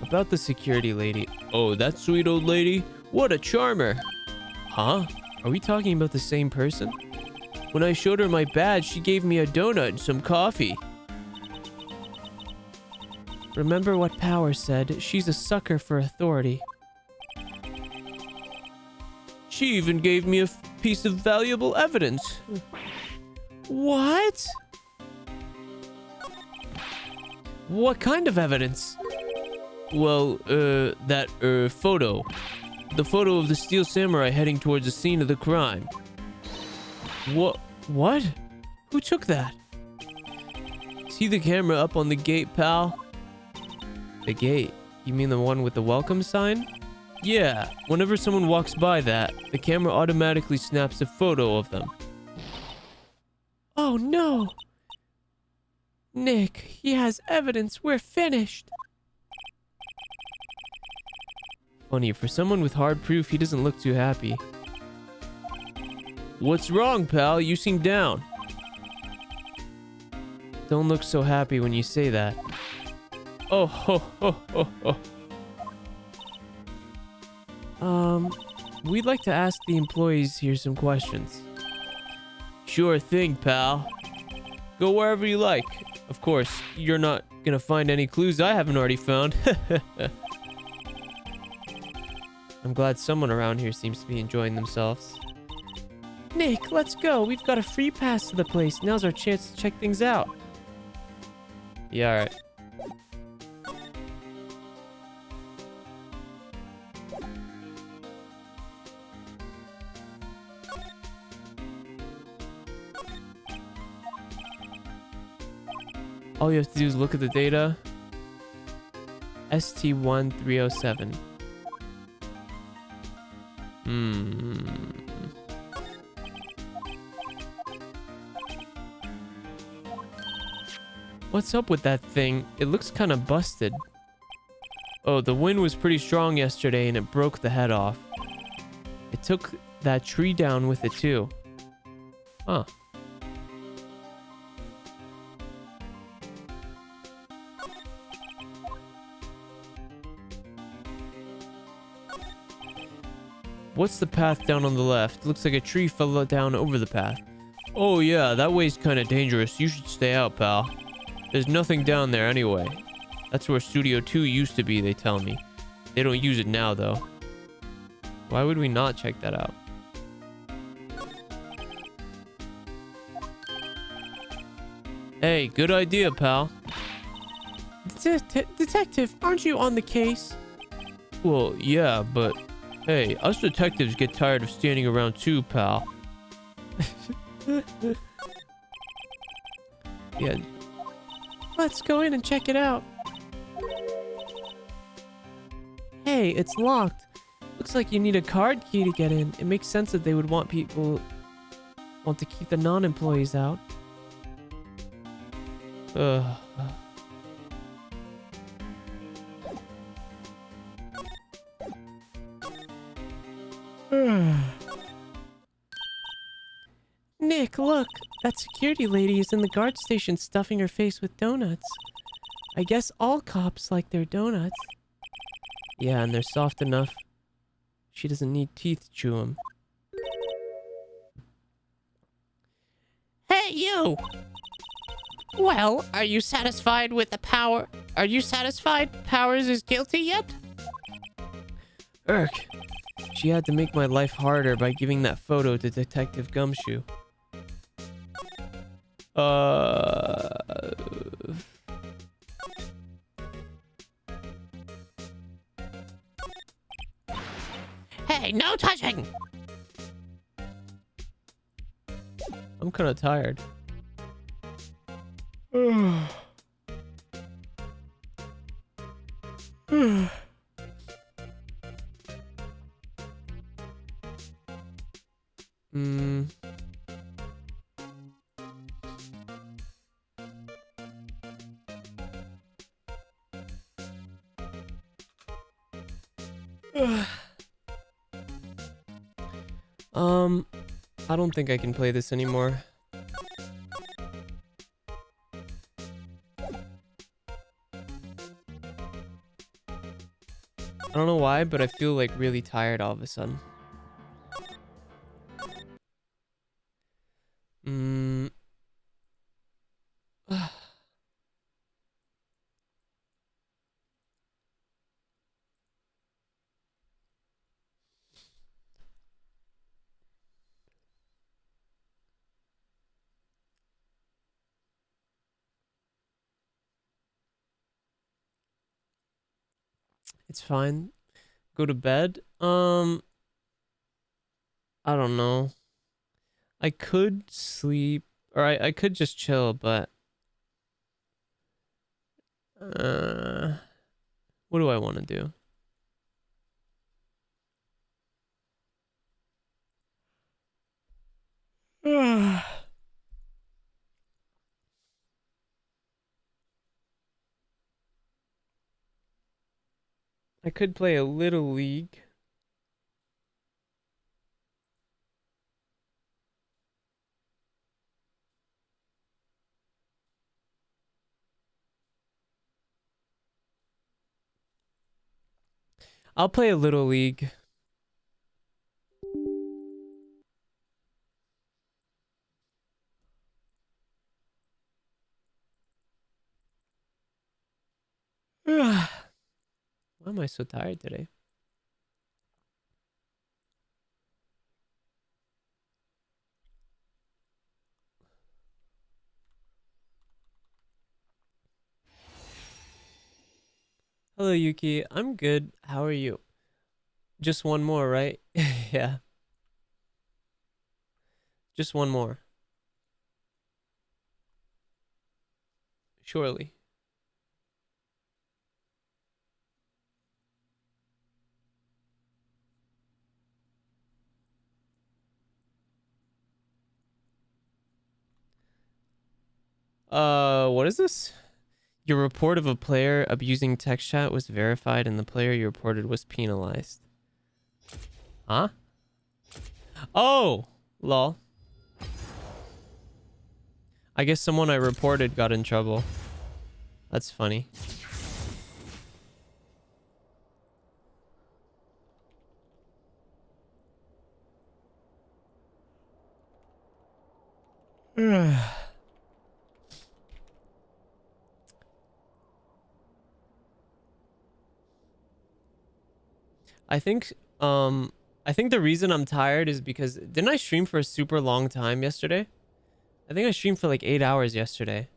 About the security lady. Oh, that sweet old lady? What a charmer. Huh? Are we talking about the same person? When I showed her my badge, she gave me a donut and some coffee. Remember what Powers said. She's a sucker for authority. She even gave me a piece of valuable evidence. What? What kind of evidence? Well, that photo. The photo of the Steel Samurai heading towards the scene of the crime. What? Who took that? See the camera up on the gate, pal? The gate? You mean the one with the welcome sign? Yeah, whenever someone walks by that, the camera automatically snaps a photo of them. Oh no! Nick, he has evidence. We're finished. Funny, for someone with hard proof, he doesn't look too happy. What's wrong, pal? You seem down. Don't look so happy when you say that. Oh, ho, ho, ho, ho. We'd like to ask the employees here some questions. Sure thing, pal. Go wherever you like. Of course, you're not gonna find any clues I haven't already found. I'm glad someone around here seems to be enjoying themselves. Nick, let's go. We've got a free pass to the place. Now's our chance to check things out. Yeah, alright. All you have to do is look at the data. ST1307. What's up with that thing? It looks kind of busted. Oh, the wind was pretty strong yesterday and it broke the head off. It took that tree down with it too. Huh. What's the path down on the left? Looks like a tree fell down over the path. Oh yeah, that way's kind of dangerous. You should stay out, pal. There's nothing down there anyway. That's where Studio 2 used to be, they tell me. They don't use it now, though. Why would we not check that out? Hey, good idea, pal. Detective, aren't you on the case? Well, yeah, but... Hey, us detectives get tired of standing around too, pal. Yeah. Let's go in and check it out. Hey, it's locked. Looks like you need a card key to get in. It makes sense that they would want to keep the non-employees out. Nick, look. That security lady is in the guard station stuffing her face with donuts. I guess all cops like their donuts. Yeah, and they're soft enough. She doesn't need teeth to chew them. Hey, you! Well, are you satisfied with the power? Are you satisfied Powers is guilty yet? Irk. She had to make my life harder by giving that photo to Detective Gumshoe. Hey, no touching! I'm kind of tired. I don't think I can play this anymore. I don't know why, but I feel like really tired all of a sudden. It's fine. Go to bed. I don't know. I could sleep, or I could just chill, but what do I want to do? I could play a little League. I'll play a little League. Why am I so tired today? Hello, Yuki. I'm good. How are you? Just one more, right? Yeah. Just one more. Surely. What is this? Your report of a player abusing text chat was verified and the player you reported was penalized. Huh? Oh! Lol. I guess someone I reported got in trouble. That's funny. I think um I think the reason I'm tired is because didn't I stream for a super long time yesterday? I think I streamed for like 8 hours yesterday.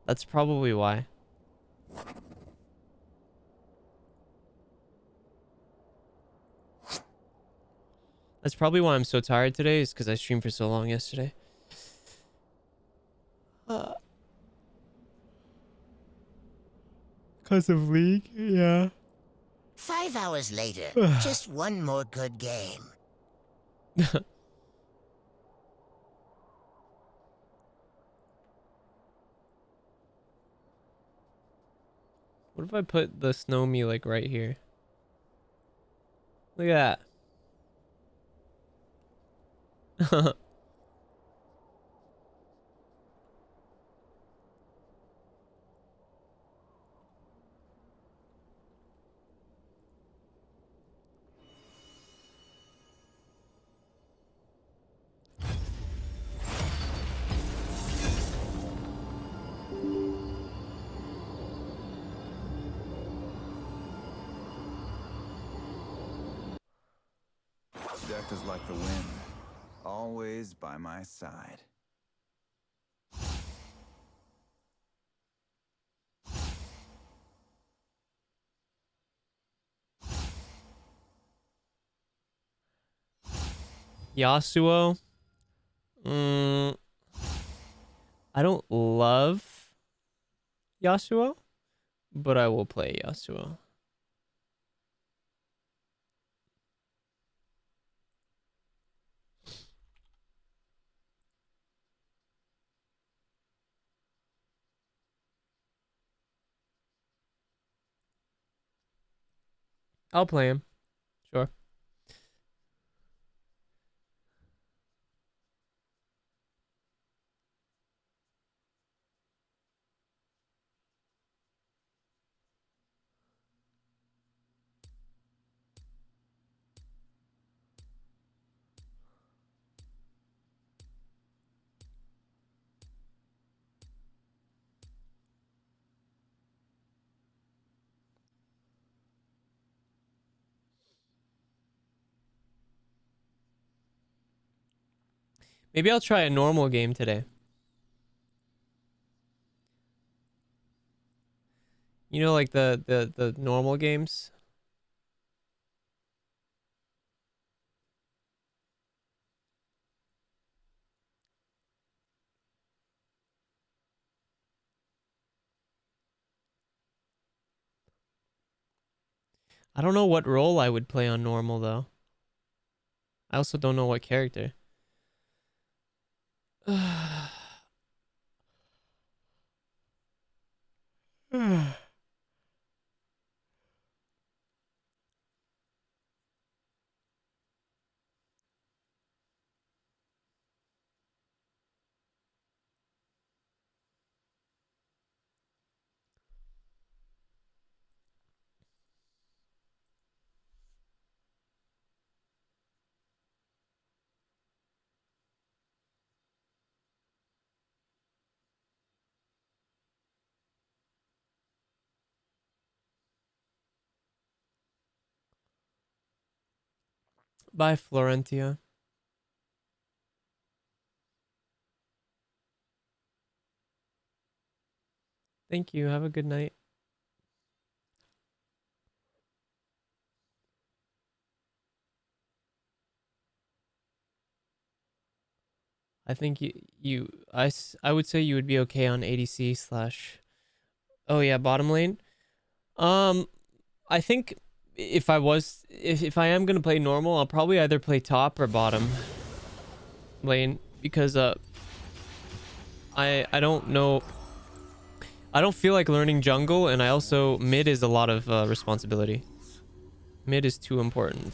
That's probably why. That's probably why I'm so tired today is because I streamed for so long yesterday. Because of League? Yeah. 5 hours later, just one more good game. What if I put the snow me like right here? Look at that. Death is like the wind, always by my side. Yasuo. Mm, I don't love Yasuo, but I will play Yasuo. I'll play him. Sure. Maybe I'll try a normal game today. You know, like the normal games. I don't know what role I would play on normal though. I also don't know what character. Bye, Florentia. Thank you. Have a good night. I think I would say you would be okay on ADC slash. Oh yeah, bottom lane. I think if I am gonna play normal, I'll probably either play top or bottom lane because I don't know. I don't feel like learning jungle, and I also mid is a lot of responsibility. Mid is too important.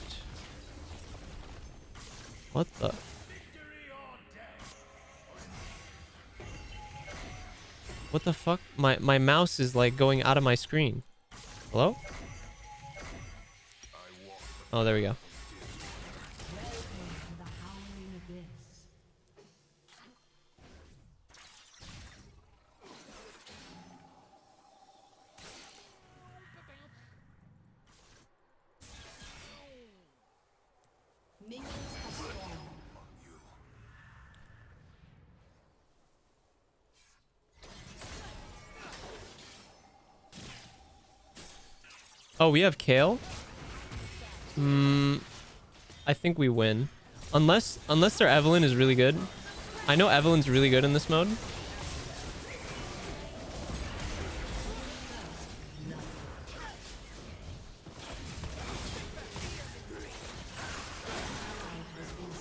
What the? What the fuck? My mouse is like going out of my screen. Hello? Oh, there we go. Oh, we have Kale? I think we win. Unless their Evelyn is really good. I know Evelyn's really good in this mode.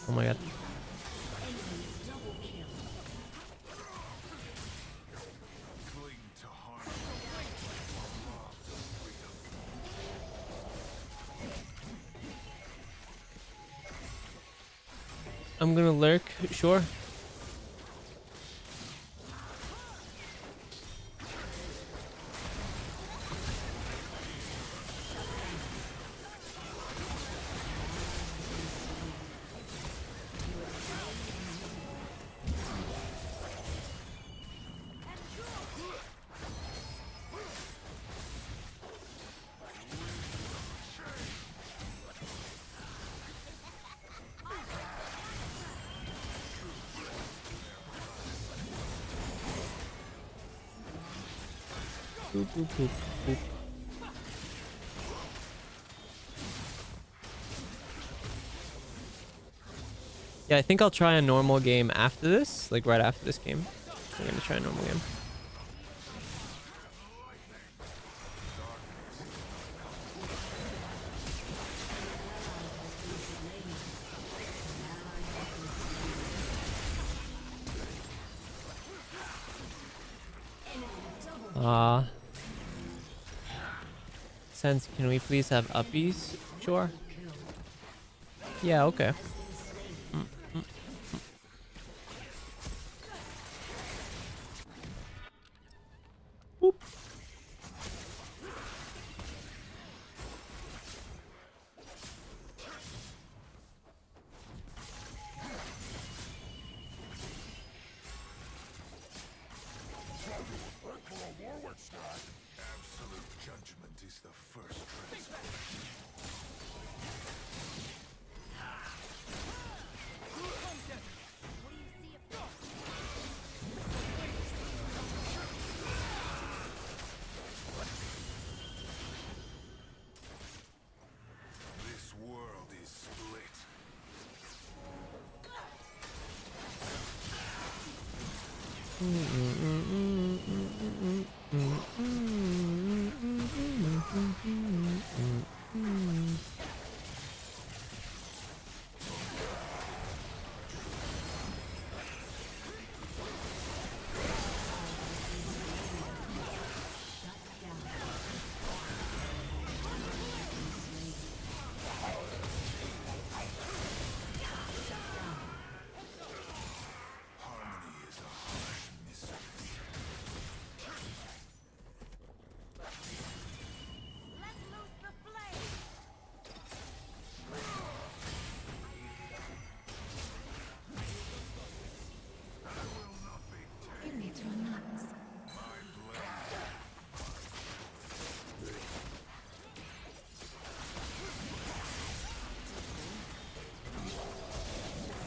Oh my god. I'm gonna lurk, sure. Boop, boop, boop, boop. Yeah, I think I'll try a normal game after this, like right after this game. I'm gonna try a normal game. Senz, can we please have uppies? Sure. Yeah, okay. Boop.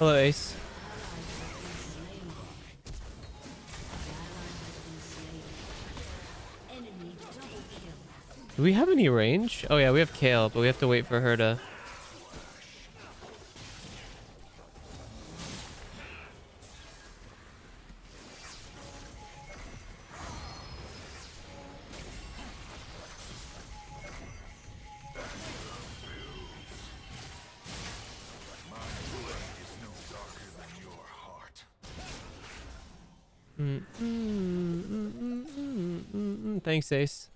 Hello, Ace. Do we have any range? Oh yeah, we have Kale, but we have to wait for her to... Thanks, Ace.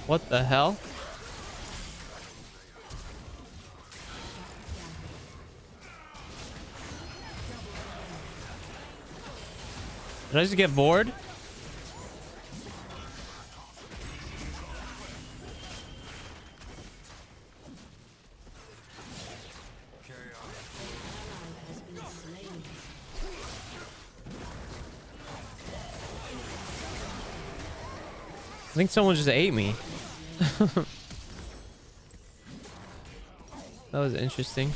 What the hell? Did I just get bored? I think someone just ate me. That was interesting.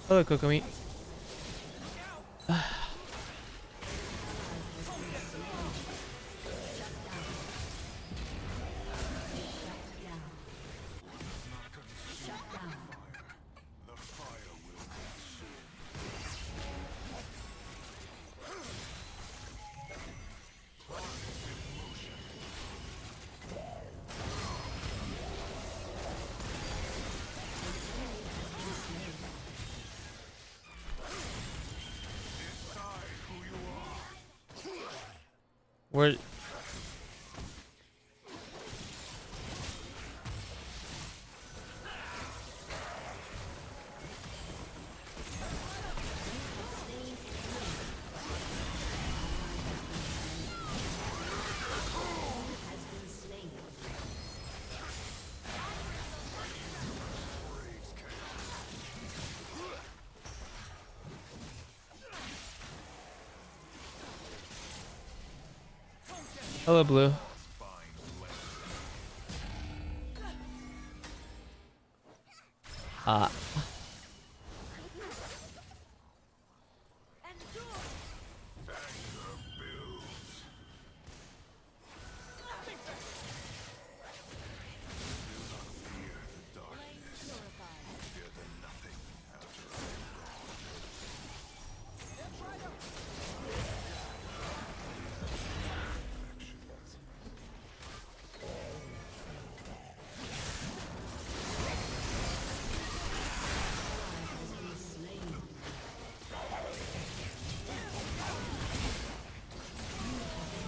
Hello, Kokomi. Where? Hello, Blue.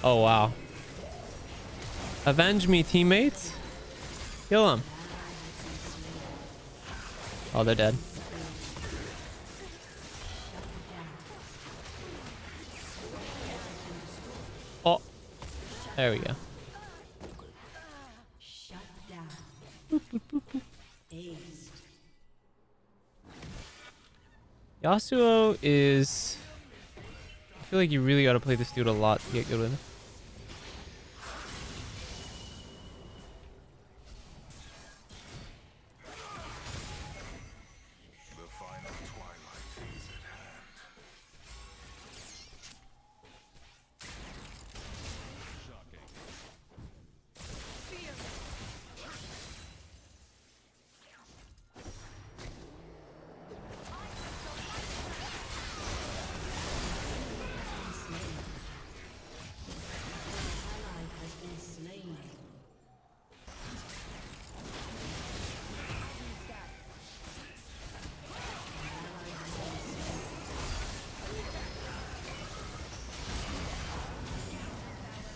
Oh, wow. Avenge me, teammates. Kill him. Oh, they're dead. Oh, there we go. Yasuo is... I feel like you really gotta play this dude a lot to get good with him.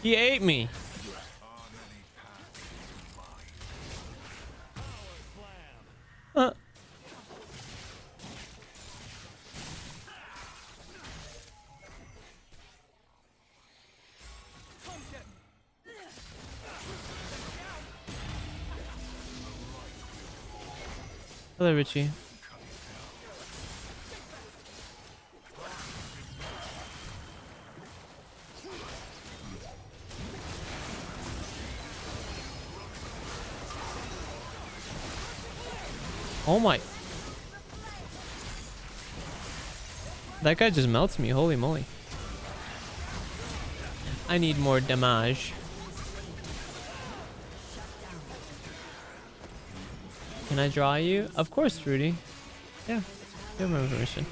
He ate me. Uh. Hello, Richie. Oh my. That guy just melts me. Holy moly. I need more damage. Can I draw you? Of course, Rudy. Yeah, you have my permission.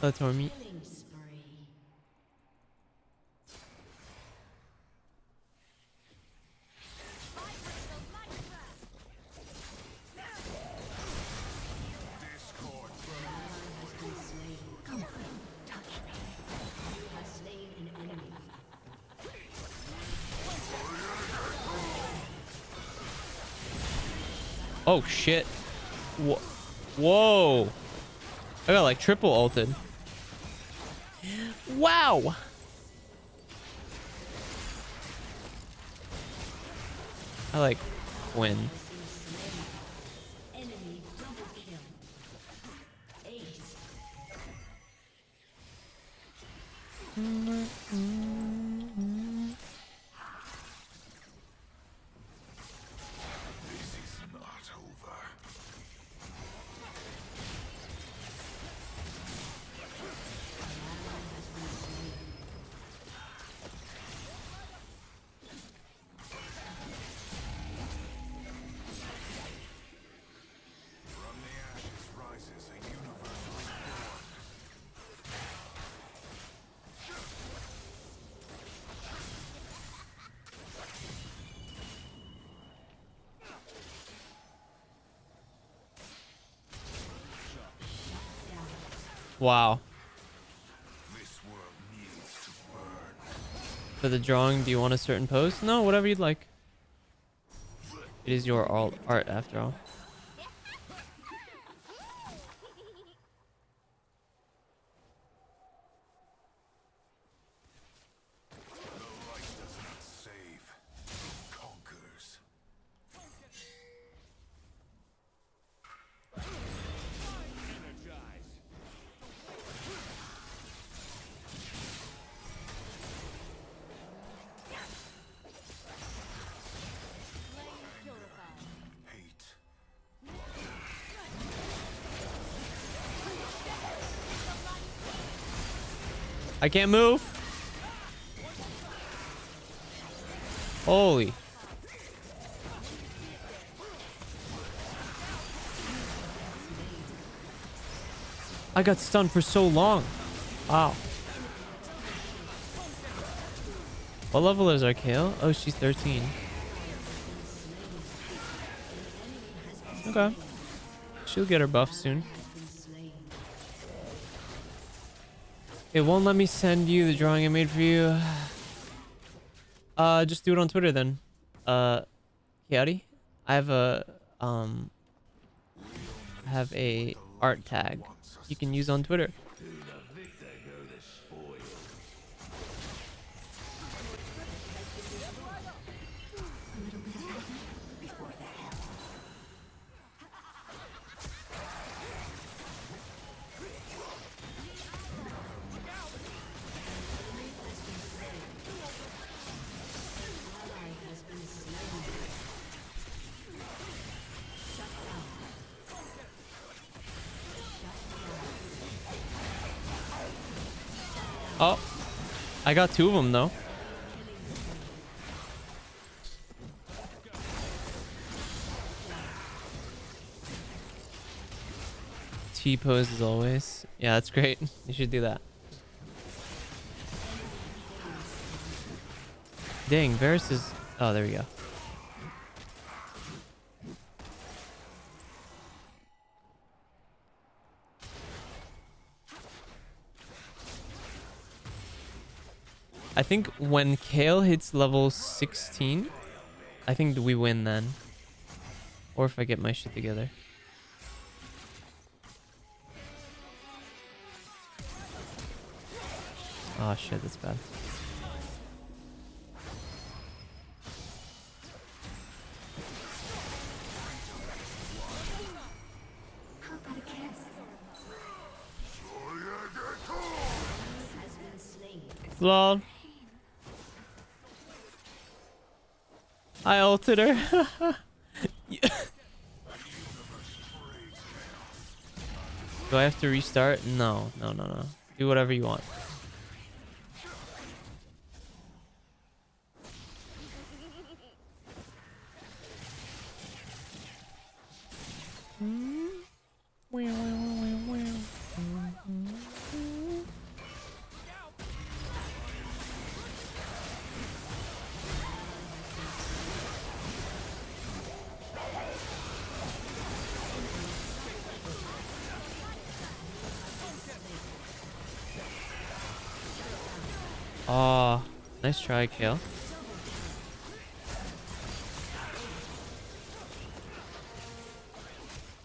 Let's more meat. Oh shit. Whoa. I got like triple ulted. Wow. I like win. Wow. For the drawing, do you want a certain pose? No, whatever you'd like. It is your art after all. I can't move. Holy. I got stunned for so long. Wow. What level is our Kale? Oh, she's 13. Okay. She'll get her buff soon. It won't let me send you the drawing I made for you. Just do it on Twitter then. Kiari, I have a art tag you can use on Twitter. Oh, I got two of them though. T-pose as always. Yeah, that's great. You should do that. Dang, Varus is... Oh, there we go. I think when Kale hits level 16, I think we win then. Or if I get my shit together. Oh shit, that's bad. Lol. I ulted her. Do I have to restart? No, no, no, no. Do whatever you want. Oh, nice try, Kale.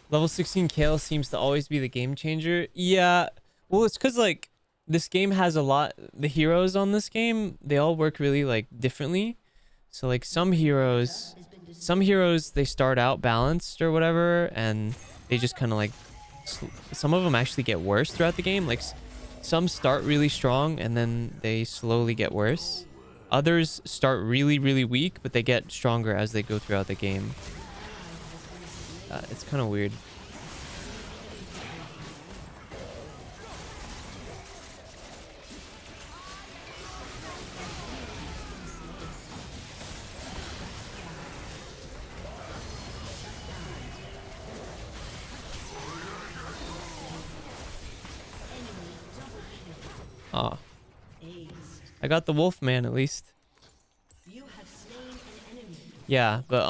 Level 16 Kale seems to always be the game changer. Yeah, well, it's because, like, this game has a lot... The heroes on this game, they all work really, like, differently. So, like, some heroes, they start out balanced or whatever, and they just kind of, like... Some of them actually get worse throughout the game. Like, some start really strong, and then they slowly get worse. Others start really, really weak, but they get stronger as they go throughout the game. It's kind of weird. Oh. I got the wolf man at least. Yeah, but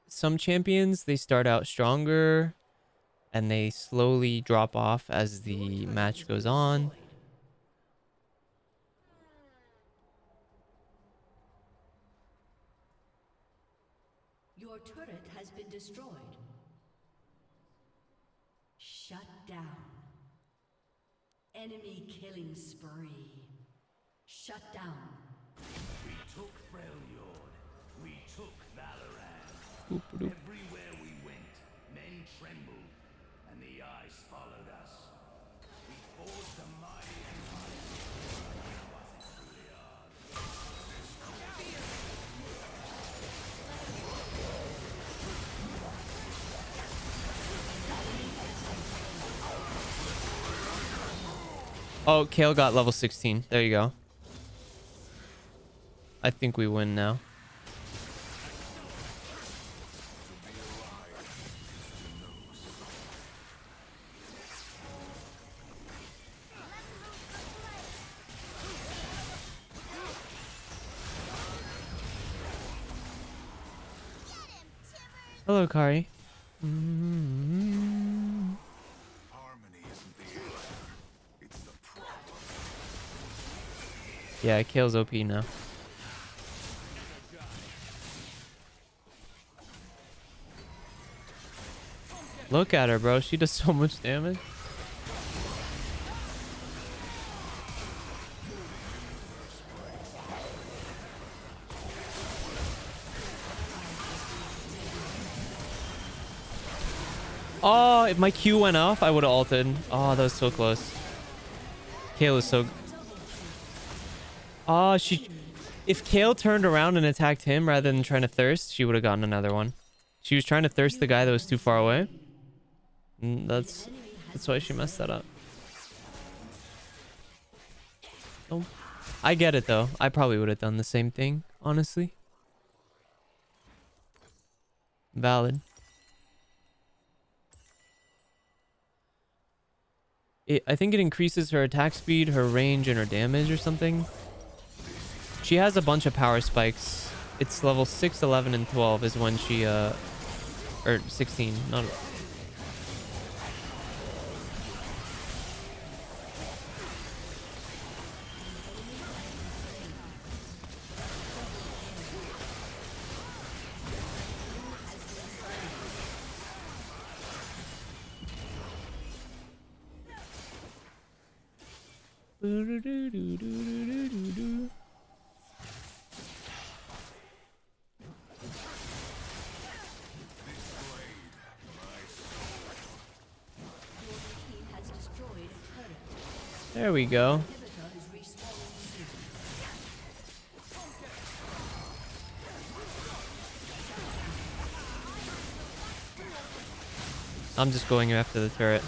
some champions, they start out stronger and they slowly drop off as the match goes on. Your turret has been destroyed. Shut down. Enemy killing spree. Shut down. We took Freljord. We took Valorant. Everywhere we went, men trembled, and the ice followed us. We forged a mighty empire. It wasn't really hard. Oh, Kale got level 16. There you go. I think we win now. Hello, Kari. Harmony isn't the answer. It's the problem. Yeah, Kale's OP now. Look at her, bro. She does so much damage. Oh, if my Q went off, I would have ulted. Oh, that was so close. Kale is so... Oh, she... If Kale turned around and attacked him rather than trying to thirst, she would have gotten another one. She was trying to thirst the guy that was too far away. That's why she messed that up. Oh, I get it though. I probably would have done the same thing, honestly. Valid. I think it increases her attack speed, her range, and her damage or something. She has a bunch of power spikes. It's level 6, 11, and 12 is when she, or 16, not... There we go. I'm just going after the turret.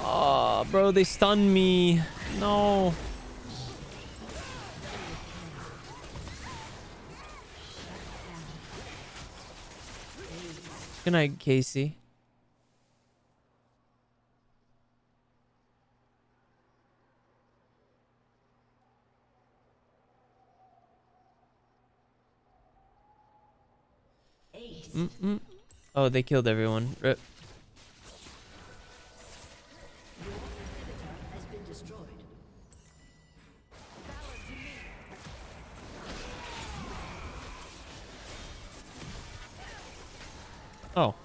Oh, bro, they stunned me. No. Good night, Casey. Oh, they killed everyone. Rip. Oh.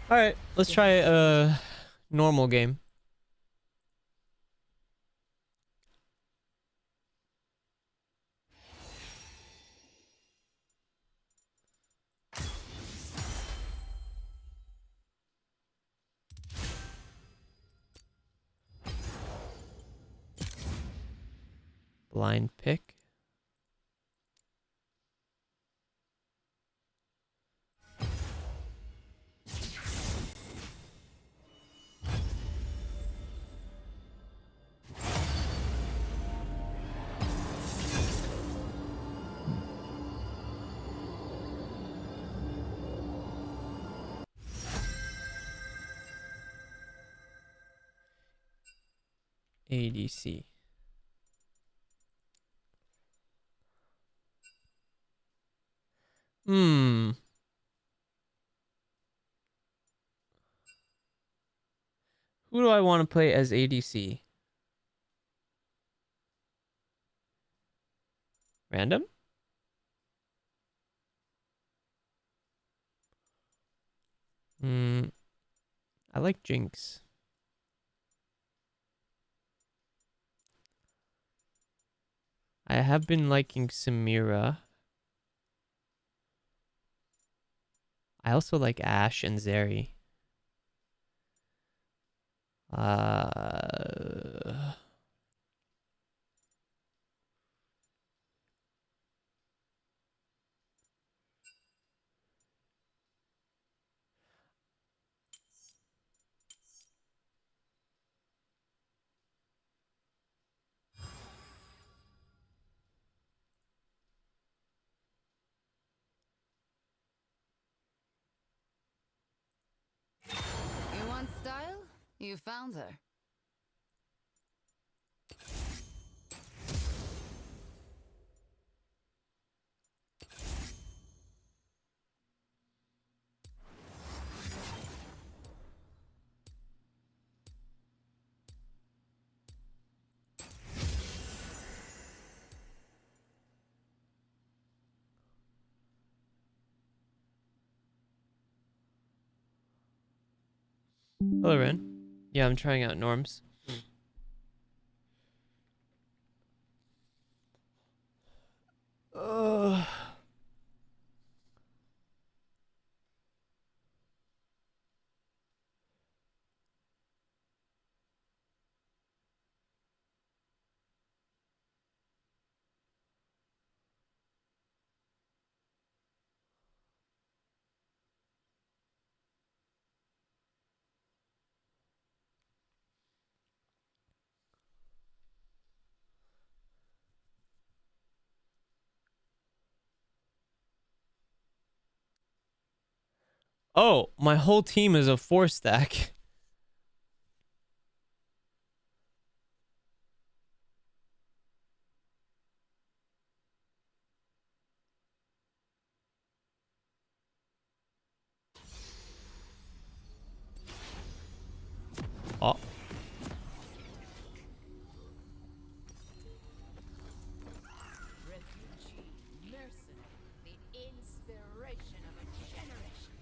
Alright, let's try a normal game. Blind pick. ADC. Hmm. Who do I want to play as ADC? Random? Hmm. I like Jinx. I have been liking Samira. I also like Ashe and Zeri. Uh... You want style? You found her. Hello, Ren. Yeah, I'm trying out Norms. Oh, my whole team is a 4-stack. Oh. Refugee, mercenary, the inspiration of a generation.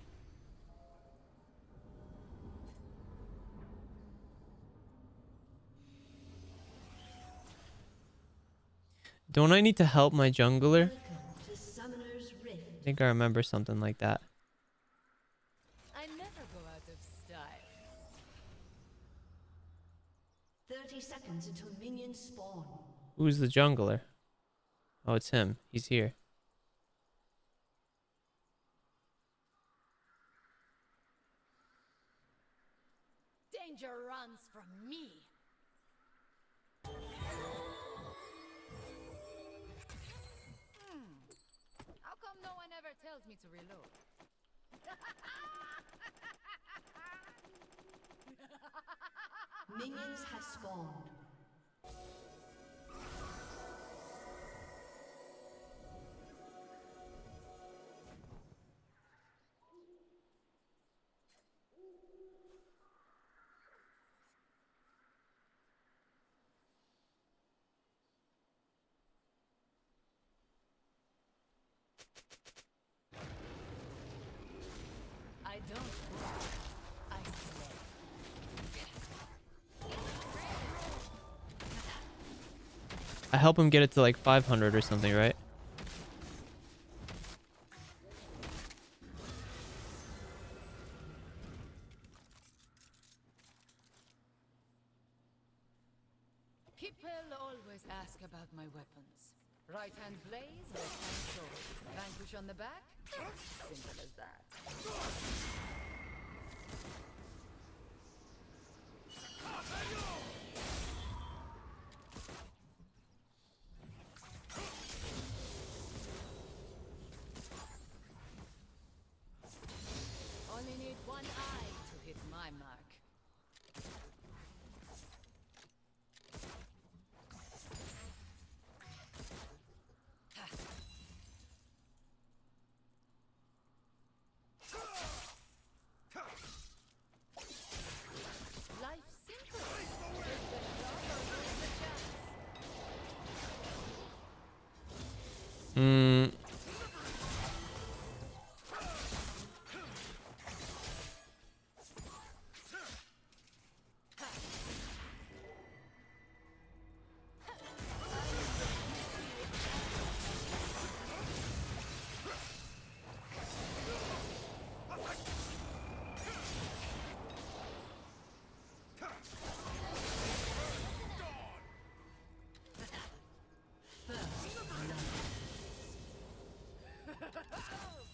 Don't I need to help my jungler? Welcome to Summoner's Rift. I think I remember something like that. I never go out of style. 30 seconds until minions spawn. Who's the jungler? Oh, it's him. He's here. Danger runs from me. How come no one ever tells me to reload? Minions have spawned. I don't work, I slay. I help him get it to like 500 or something, right? People always ask about my weapons. Right hand blaze, left hand sword. Vanquish on the back? Simple as that. Only need one eye to hit my mark. Life simple. Take the shot or lose the chance. Hmm.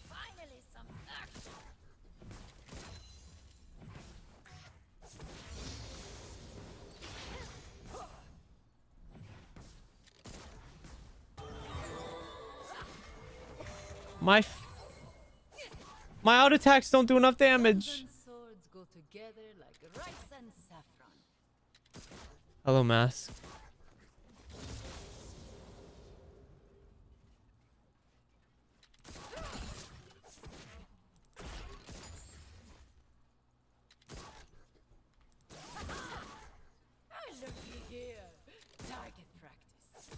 Finally some action. My auto attacks don't do enough damage. Golden swords go together like rice and saffron. Hello, Mask. Looky here. Target practice.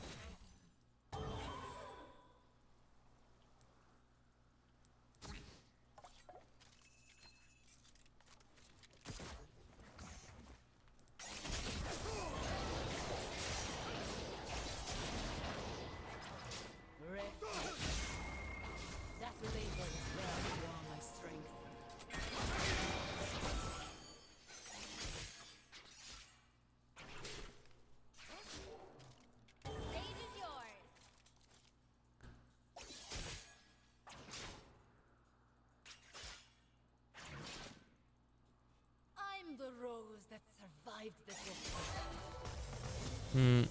Refuge. That labor is where I draw my strength. Stage is yours. I'm the rose that survived the test. Hmm.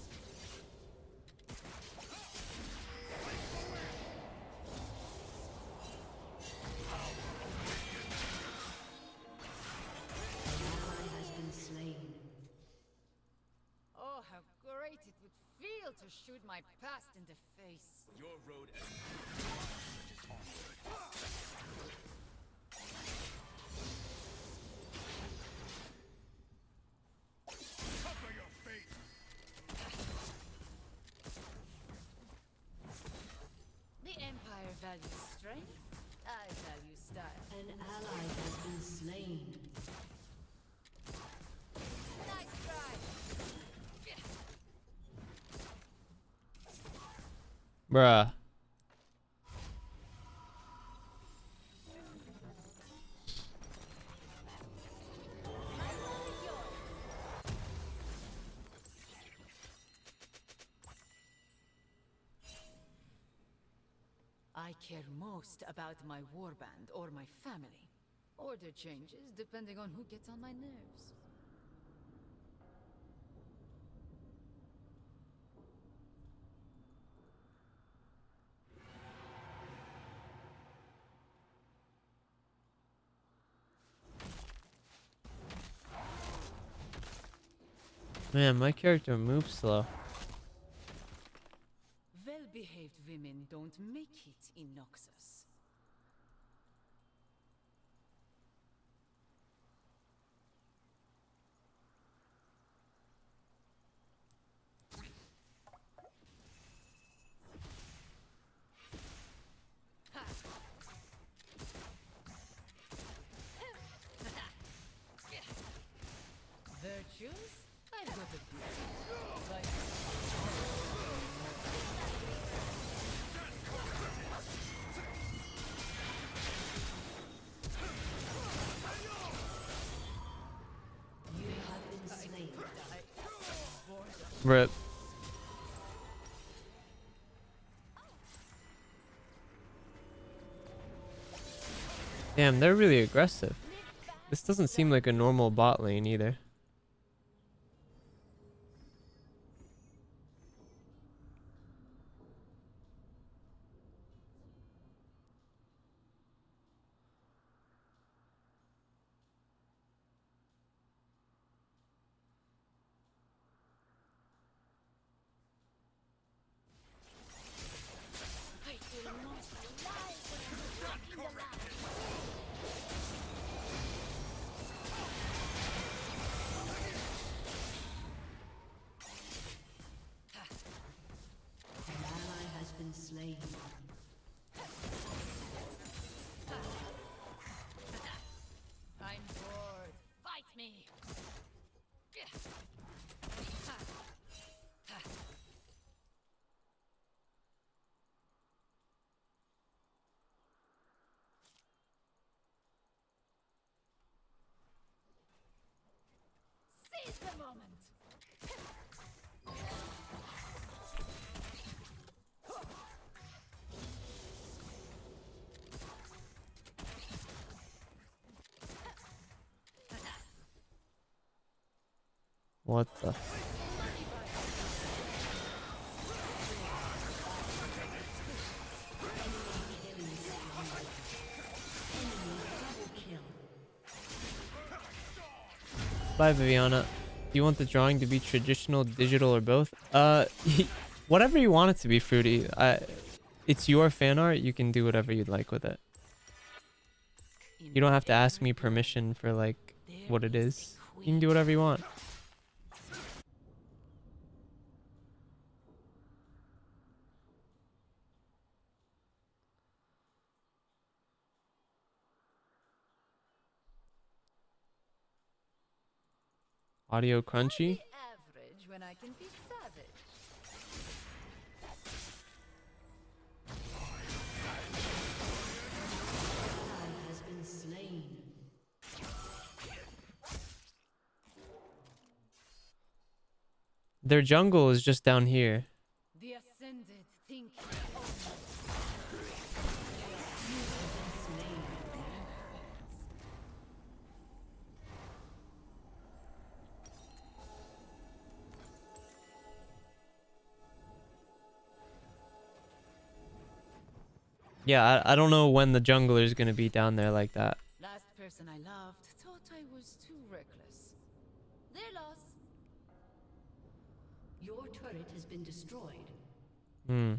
shoot my past in the face. Your road is cover your face. The Empire values strength. I value style. An ally has been slain. Nice try. Bruh. I care most about my warband or my family. Order changes depending on who gets on my nerves. Man, my character moves slow. Well-behaved women don't make it in Noxus. Virtues? I've got a few. Like You have been slain. Rip. Damn, they're really aggressive. This doesn't seem like a normal bot lane either. I feel most alive when I'm walking the line. An ally has been slain. I'm bored. Fight me. Seize the moment. What the? Bye, Viviana. Do you want the drawing to be traditional, digital, or both? Whatever you want it to be, Fruity. It's your fan art. You can do whatever you'd like with it. You don't have to ask me permission for like what it is. You can do whatever you want. Audio crunchy. Average when I can be savage. Ally has been slain. Their jungle is just down here. The ascended think Yeah, I don't know when the jungler is gonna be down there like that. last person I loved thought I was too reckless. Their loss. Your turret has been destroyed. Hmm.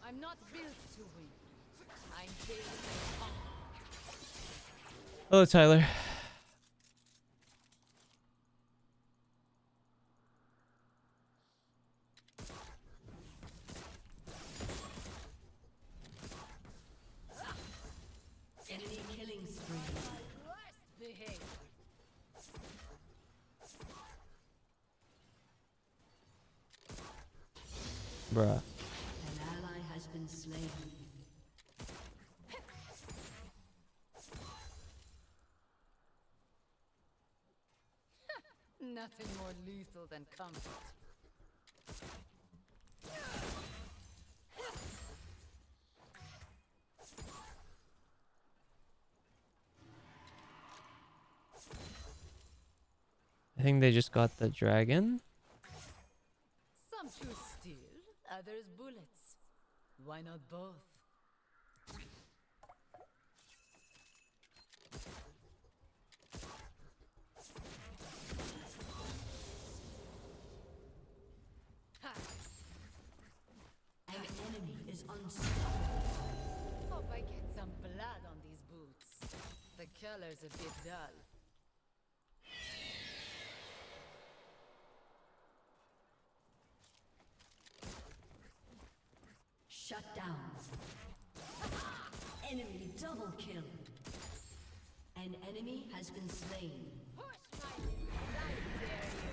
I'm not built to win. I'm built to conquer. Hello, Tyler. Enemy killing spree. Worst behavior. Bruh. An ally has been slain. Nothing more lethal than comfort. I think they just got the dragon. Some choose steel, others bullets. Why not both? Ha! An enemy is unstoppable. Hope I get some blood on these boots. The color's a bit dull. Shut down. Enemy double kill. An enemy has been slain. Push my limits, I dare you.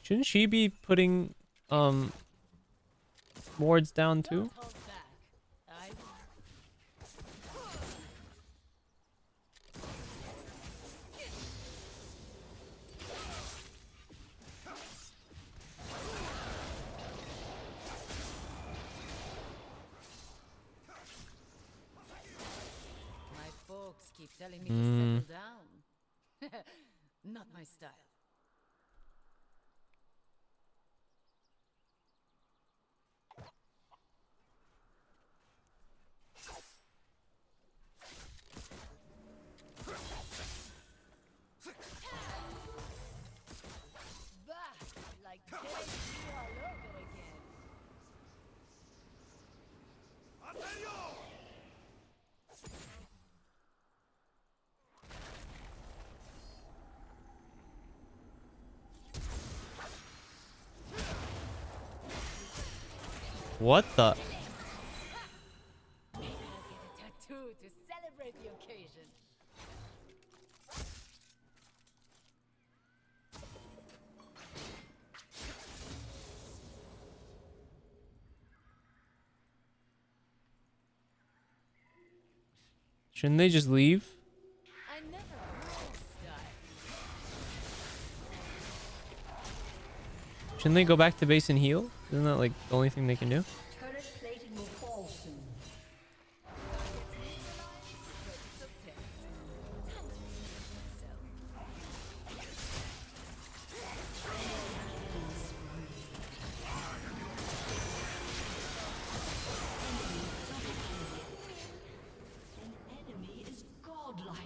Shouldn't she be putting wards down too? Don't hold back. I My folks keep telling me to settle down. Not my style. Bah! Like KFC all over again. What the? I'll get a tattoo to celebrate the occasion. Shouldn't they just leave? I never grew style. Shouldn't they go back to base and heal? Isn't that like the only thing they can do? Turret plating will fall soon. An enemy is godlike.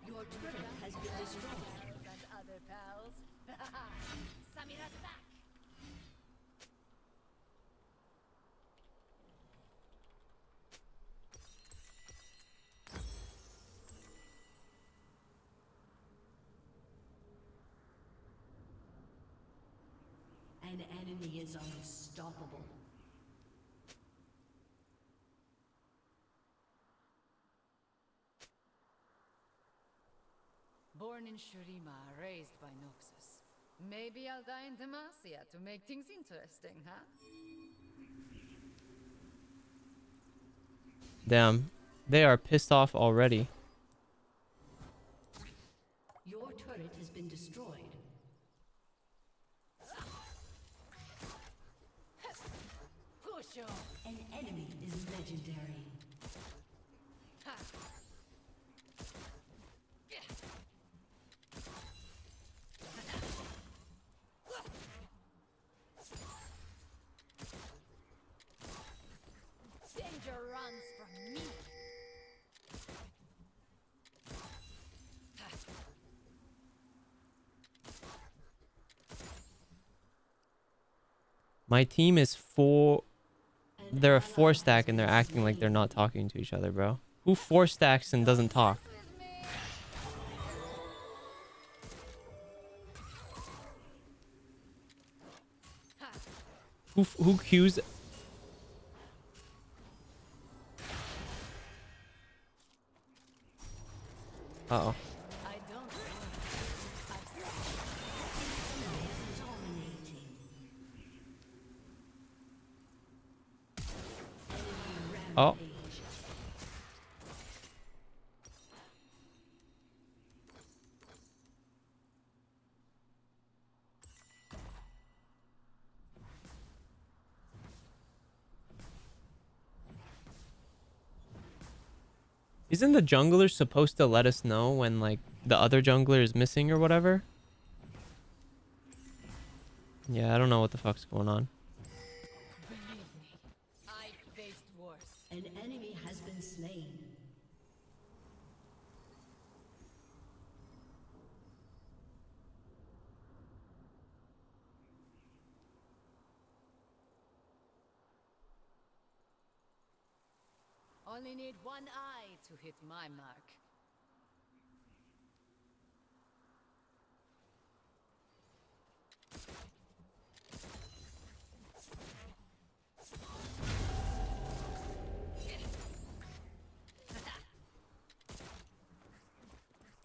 Your turret has been destroyed. And other pals. Samira's back. An enemy is unstoppable. Born in Shurima, raised by Noxus. Maybe I'll die in Demacia to make things interesting, huh? Damn. They are pissed off already. Legendary. Danger runs from me. My team is four. They're a 4-stack and they're acting like they're not talking to each other, bro. Who 4-stacks and doesn't talk? With me. Who queues? Uh-oh. I don't. Oh. Isn't the jungler supposed to let us know when, like, the other jungler is missing or whatever? Yeah, I don't know what the fuck's going on. Believe me, I faced worse. An enemy has been slain. Only need one eye to hit my mark.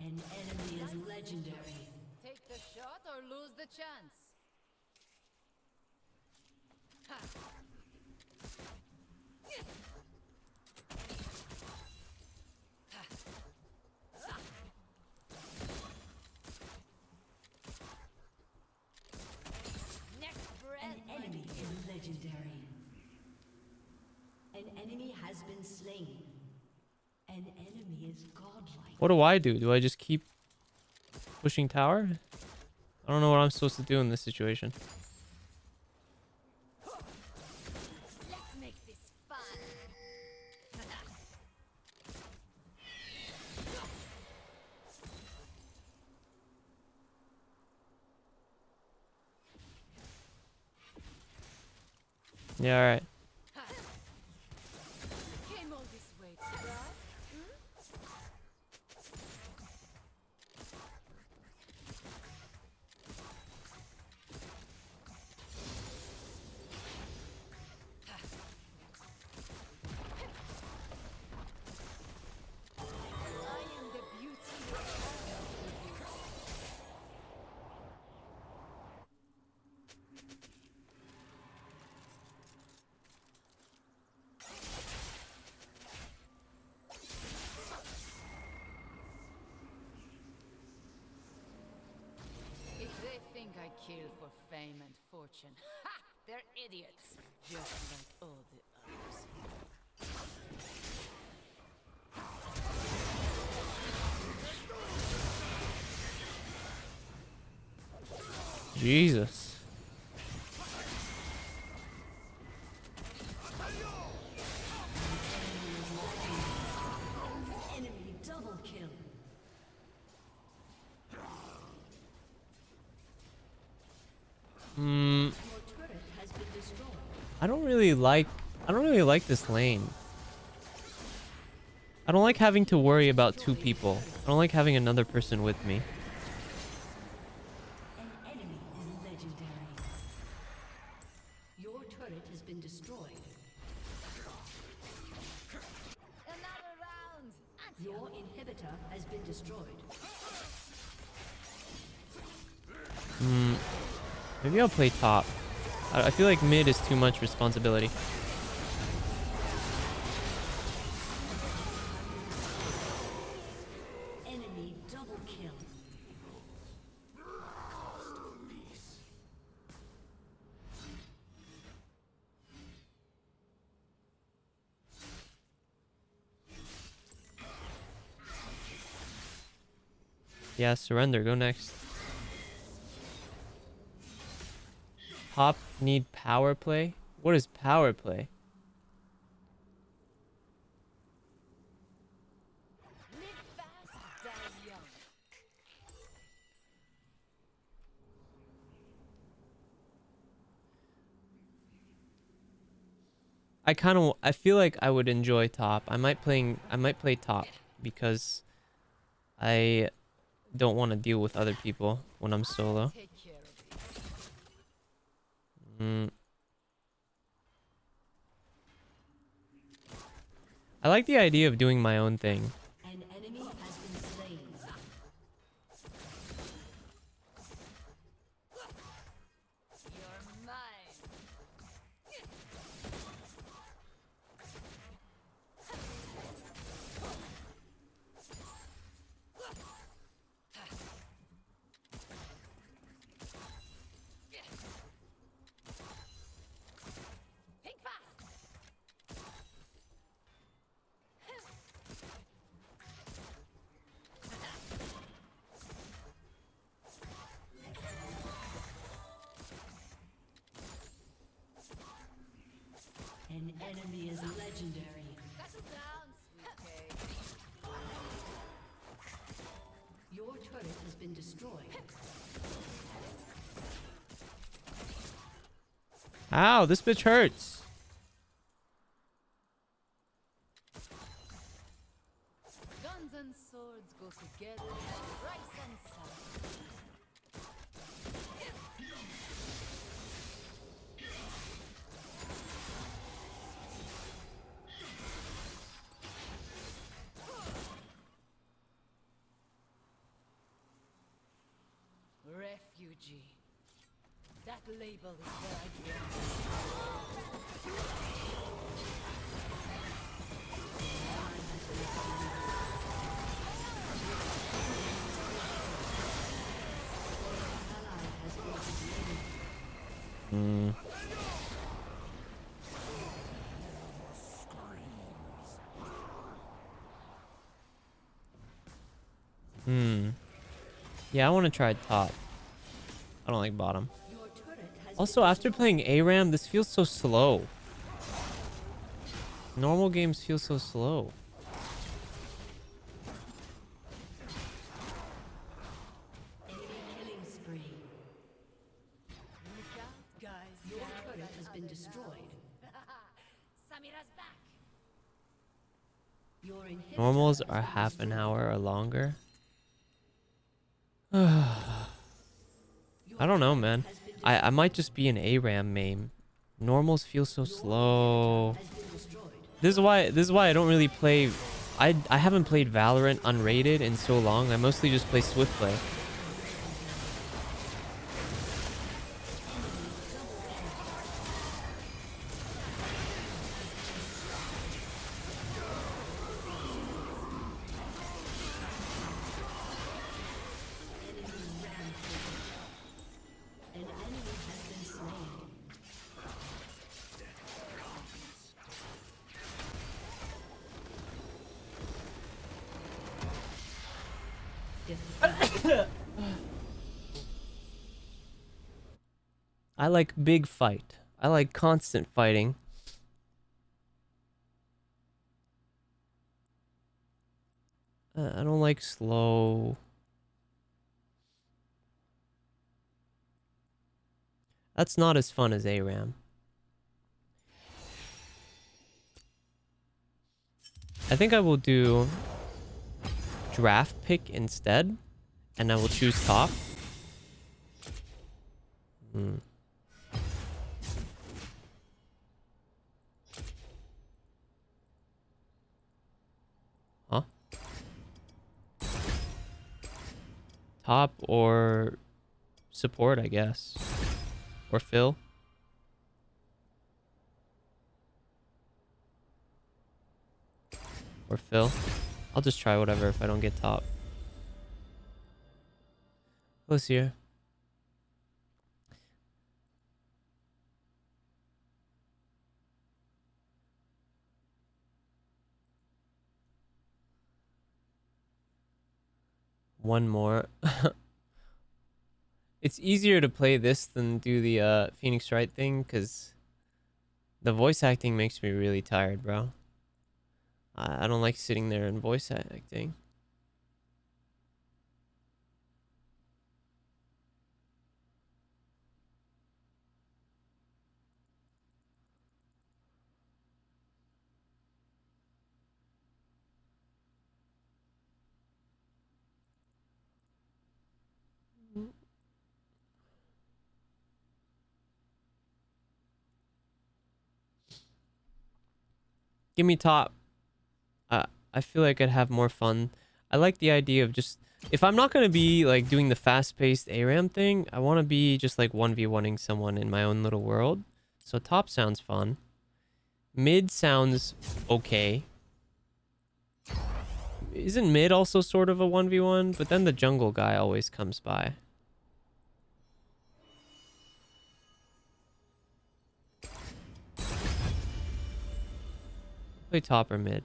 An enemy is legendary. Take the shot or lose the chance. Ha. Next breath, An enemy is legendary. An enemy has been slain. An enemy is godlike. What do I do? Do I just keep pushing tower? I don't know what I'm supposed to do in this situation. let's make this fun. Yeah, alright. Came all this way to try? I am the beauty of If they think I kill for fame and fortune, ha! They're idiots. Just like all the others. Jesus. Enemy double kill. Hmm. Your turret has been destroyed. I don't really like this lane. I don't like having to worry about two people. I don't like having another person with me. An enemy is legendary. Your turret has been destroyed. Another round. Your inhibitor has been destroyed. Maybe I'll play top. I feel like mid is too much responsibility. Enemy double kill. Yeah, surrender. Go next. Top need power play? What is power play? Live fast, die young. I feel like I would enjoy top. I might play top because I don't want to deal with other people when I'm solo. Take care of it. Mm. I like the idea of doing my own thing. An enemy has been slain. You're mine. Think fast. An enemy is legendary. Settle down, sweet cake. Your turret has been destroyed. Ow, this bitch hurts. Guns and swords go together like rice and salad. Refugee. That label is where I belong. Mm. Yeah, I want to try top. I don't like bottom. Your turret has Also, after playing ARAM, this feels so slow. Normal games feel so slow. enemy killing spree. Look out, guys. Your Guys, turret I has have been it destroyed. Samira's back. Your inhibitor Normals has are been half an destroyed. hour or longer. Your I don't know, turret man. has been I might destroyed. just be an ARAM main. Normals feel so Your slow. inhibitor has been destroyed. This is why I don't really play. I haven't played Valorant unrated in so long. I mostly just play Swift play. An enemy has been slain. I like big fight. I like constant fighting. I don't like slow. That's not as fun as ARAM. I think I will do draft pick instead, and I will choose top. Hmm. Huh? Top or support, I guess. Or Phil. Or Phil. I'll just try whatever if I don't get top. Who's here? one more. It's easier to play this than do the Phoenix Wright thing because the voice acting makes me really tired, bro. I don't like sitting there and voice acting. Give me top. I feel like I'd have more fun. I like the idea of just, if I'm not going to be like doing the fast-paced ARAM thing, I want to be just like 1v1ing someone in my own little world. So top sounds fun. Mid sounds okay. Isn't mid also sort of a 1v1? But then the jungle guy always comes by. Play top or mid.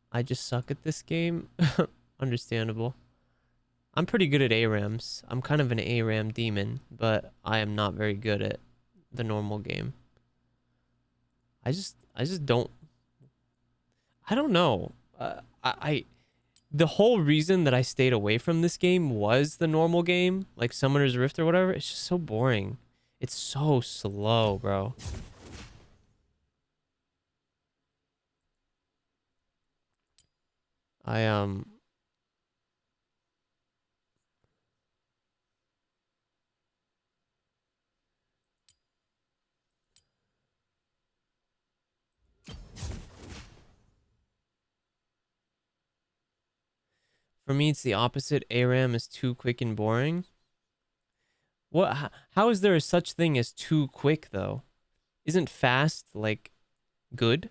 I just suck at this game. Understandable. I'm pretty good at ARAMs. I'm kind of an ARAM demon, but I am not very good at the normal game. I just don't. I don't know. The whole reason that I stayed away from this game was the normal game, like Summoner's Rift or whatever. It's just so boring. It's so slow, bro. For me, it's the opposite. ARAM is too quick and boring. What? How is there a such thing as too quick, though? Isn't fast, like, good?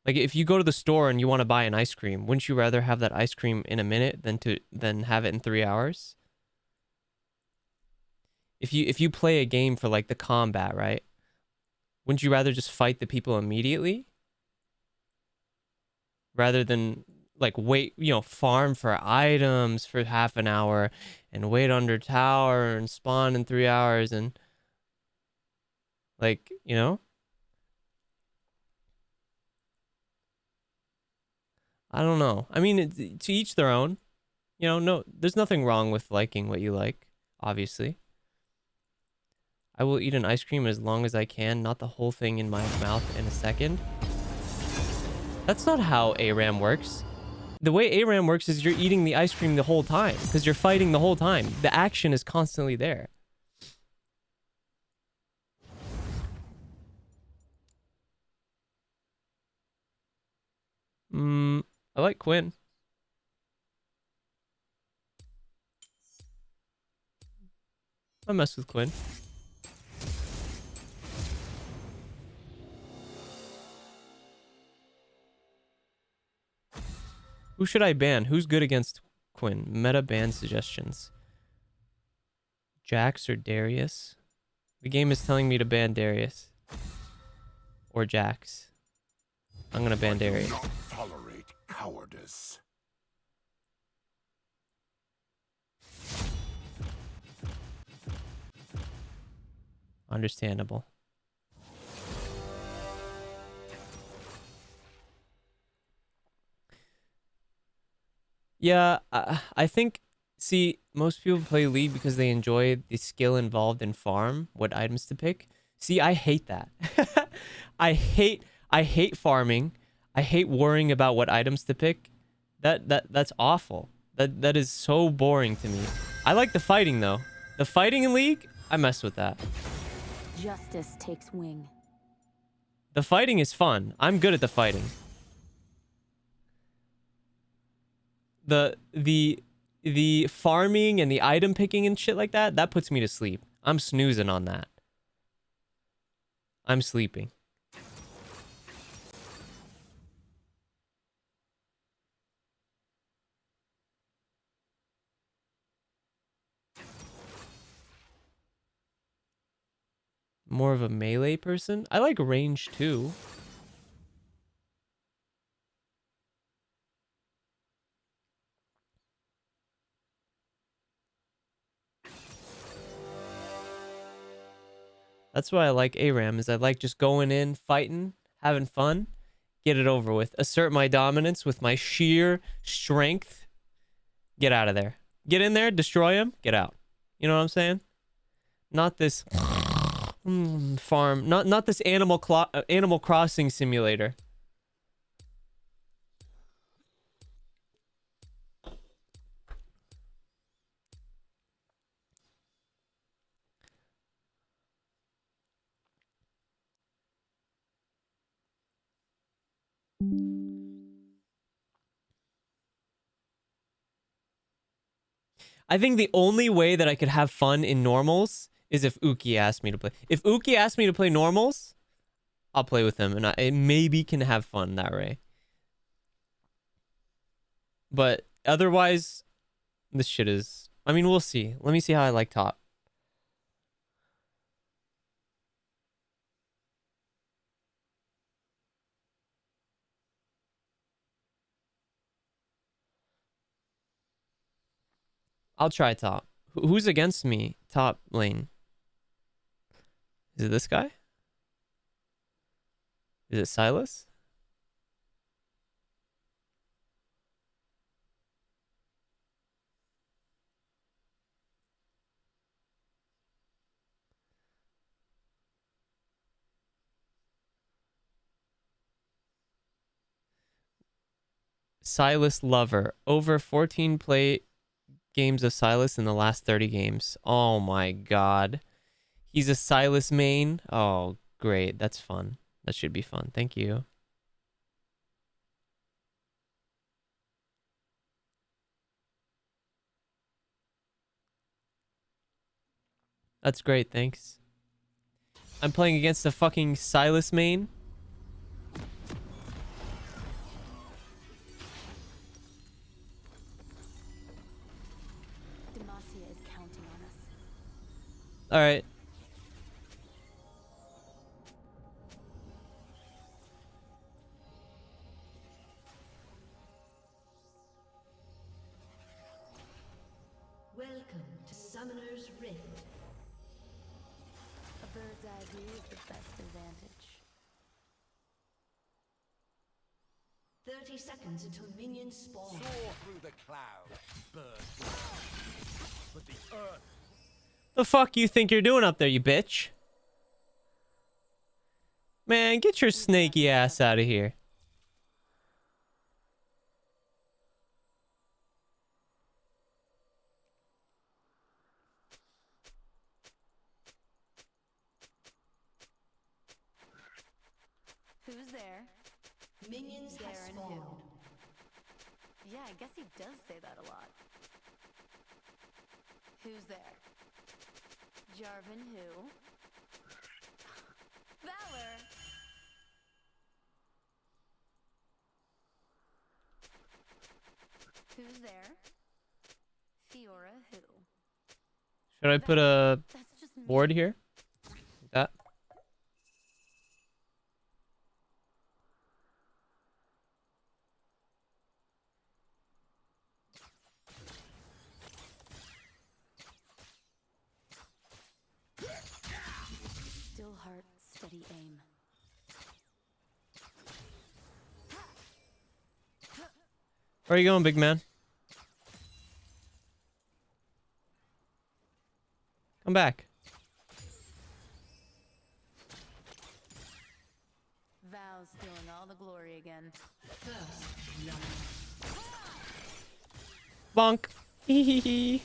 Like, if you go to the store and you want to buy an ice cream, wouldn't you rather have that ice cream in a minute than have it in 3 hours? If you play a game for, like, the combat, right? Wouldn't you rather just fight the people immediately? Rather than, like, wait, you know, farm for items for half an hour and wait under tower and spawn in 3 hours and, like, you know? I don't know. I mean, to each their own. You know, no, there's nothing wrong with liking what you like, obviously. I will eat an ice cream as long as I can, not the whole thing in my mouth in a second. That's not how ARAM works. The way ARAM works is you're eating the ice cream the whole time because you're fighting the whole time. The action is constantly there. I like Quinn. I mess with Quinn. Who should I ban? Who's good against Quinn? Meta ban suggestions. Jax or Darius? The game is telling me to ban Darius. Or Jax. I'm gonna ban Darius. I do not tolerate cowardice. Understandable. Yeah, I think, see, most people play League because they enjoy the skill involved in farm, what items to pick. See, I hate that. I hate farming. I hate worrying about what items to pick. That's awful. That is so boring to me. I like the fighting though. The fighting in League, I mess with that. Justice takes wing. The fighting is fun. I'm good at the fighting. The the farming and the item picking and shit like that, that puts me to sleep. I'm snoozing on that. I'm sleeping. More of a melee person. I like range too. That's why I like ARAM, is I like just going in, fighting, having fun, get it over with. Assert my dominance with my sheer strength. Get out of there. Get in there, destroy him, get out. You know what I'm saying? Not this farm, not this Animal Crossing simulator. I think the only way that I could have fun in normals is if Uki asked me to play. If Uki asked me to play normals, I'll play with him, and I maybe can have fun that way. But otherwise, this shit is... I mean, we'll see. Let me see how I like top. I'll try top. Who's against me? Top lane. Is it this guy? Is it Silas? Silas Lover. Over 14 games of Silas in the last 30 games. Oh my god. He's a Silas main. Oh, great. That's fun. That should be fun. Thank you. That's great. Thanks. I'm playing against a fucking Silas main. Demacia is counting on us. All right. Welcome to Summoner's Rift. A bird's eye view is the best advantage. 30 seconds until minions spawn. Soar through the clouds, bird. But the earth. The fuck you think you're doing up there, you bitch? Man, get your snaky ass out of here. Who's there? Minions have Darren spawned. who? Yeah, I guess he does say that a lot. Who's there? Jarvan who? Valor! Who's there? Fiora who? Should I put a That's just me. board here? Like that? Still heart, steady aim. Where are you going, big man? Come back. Val's stealing all the glory again. Bonk. Hee hee hee.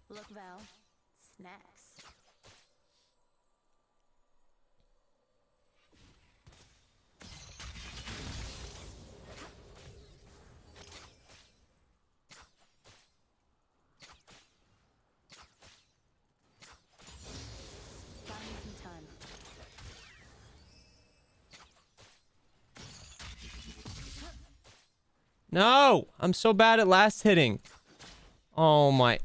Look, Val. Snacks. No! I'm so bad at last hitting. Oh my.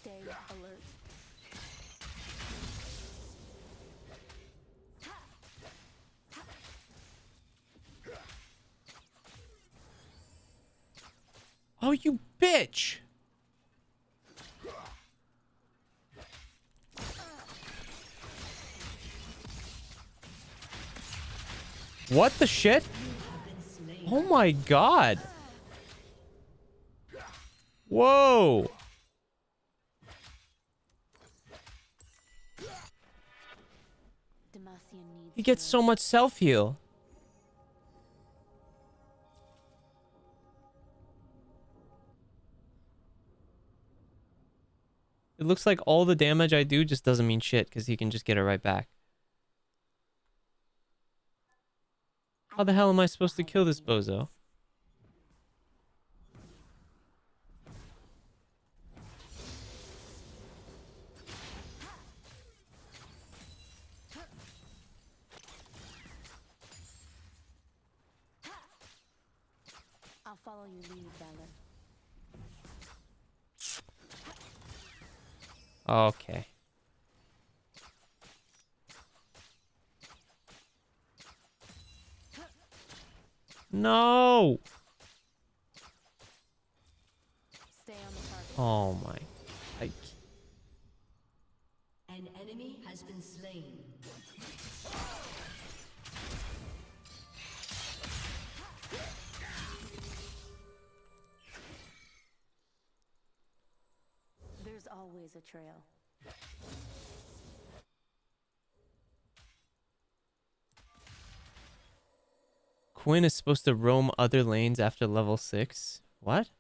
Stay alert. Oh, you bitch! What the shit? Oh my god. Whoa. He gets so much self-heal. It looks like all the damage I do just doesn't mean shit because he can just get it right back. How the hell am I supposed to kill this bozo? I'll follow your lead, Valor. Okay. No. Stay on the target. Oh my. An enemy has been slain. There's always a trail. Quinn is supposed to roam other lanes after level 6. What?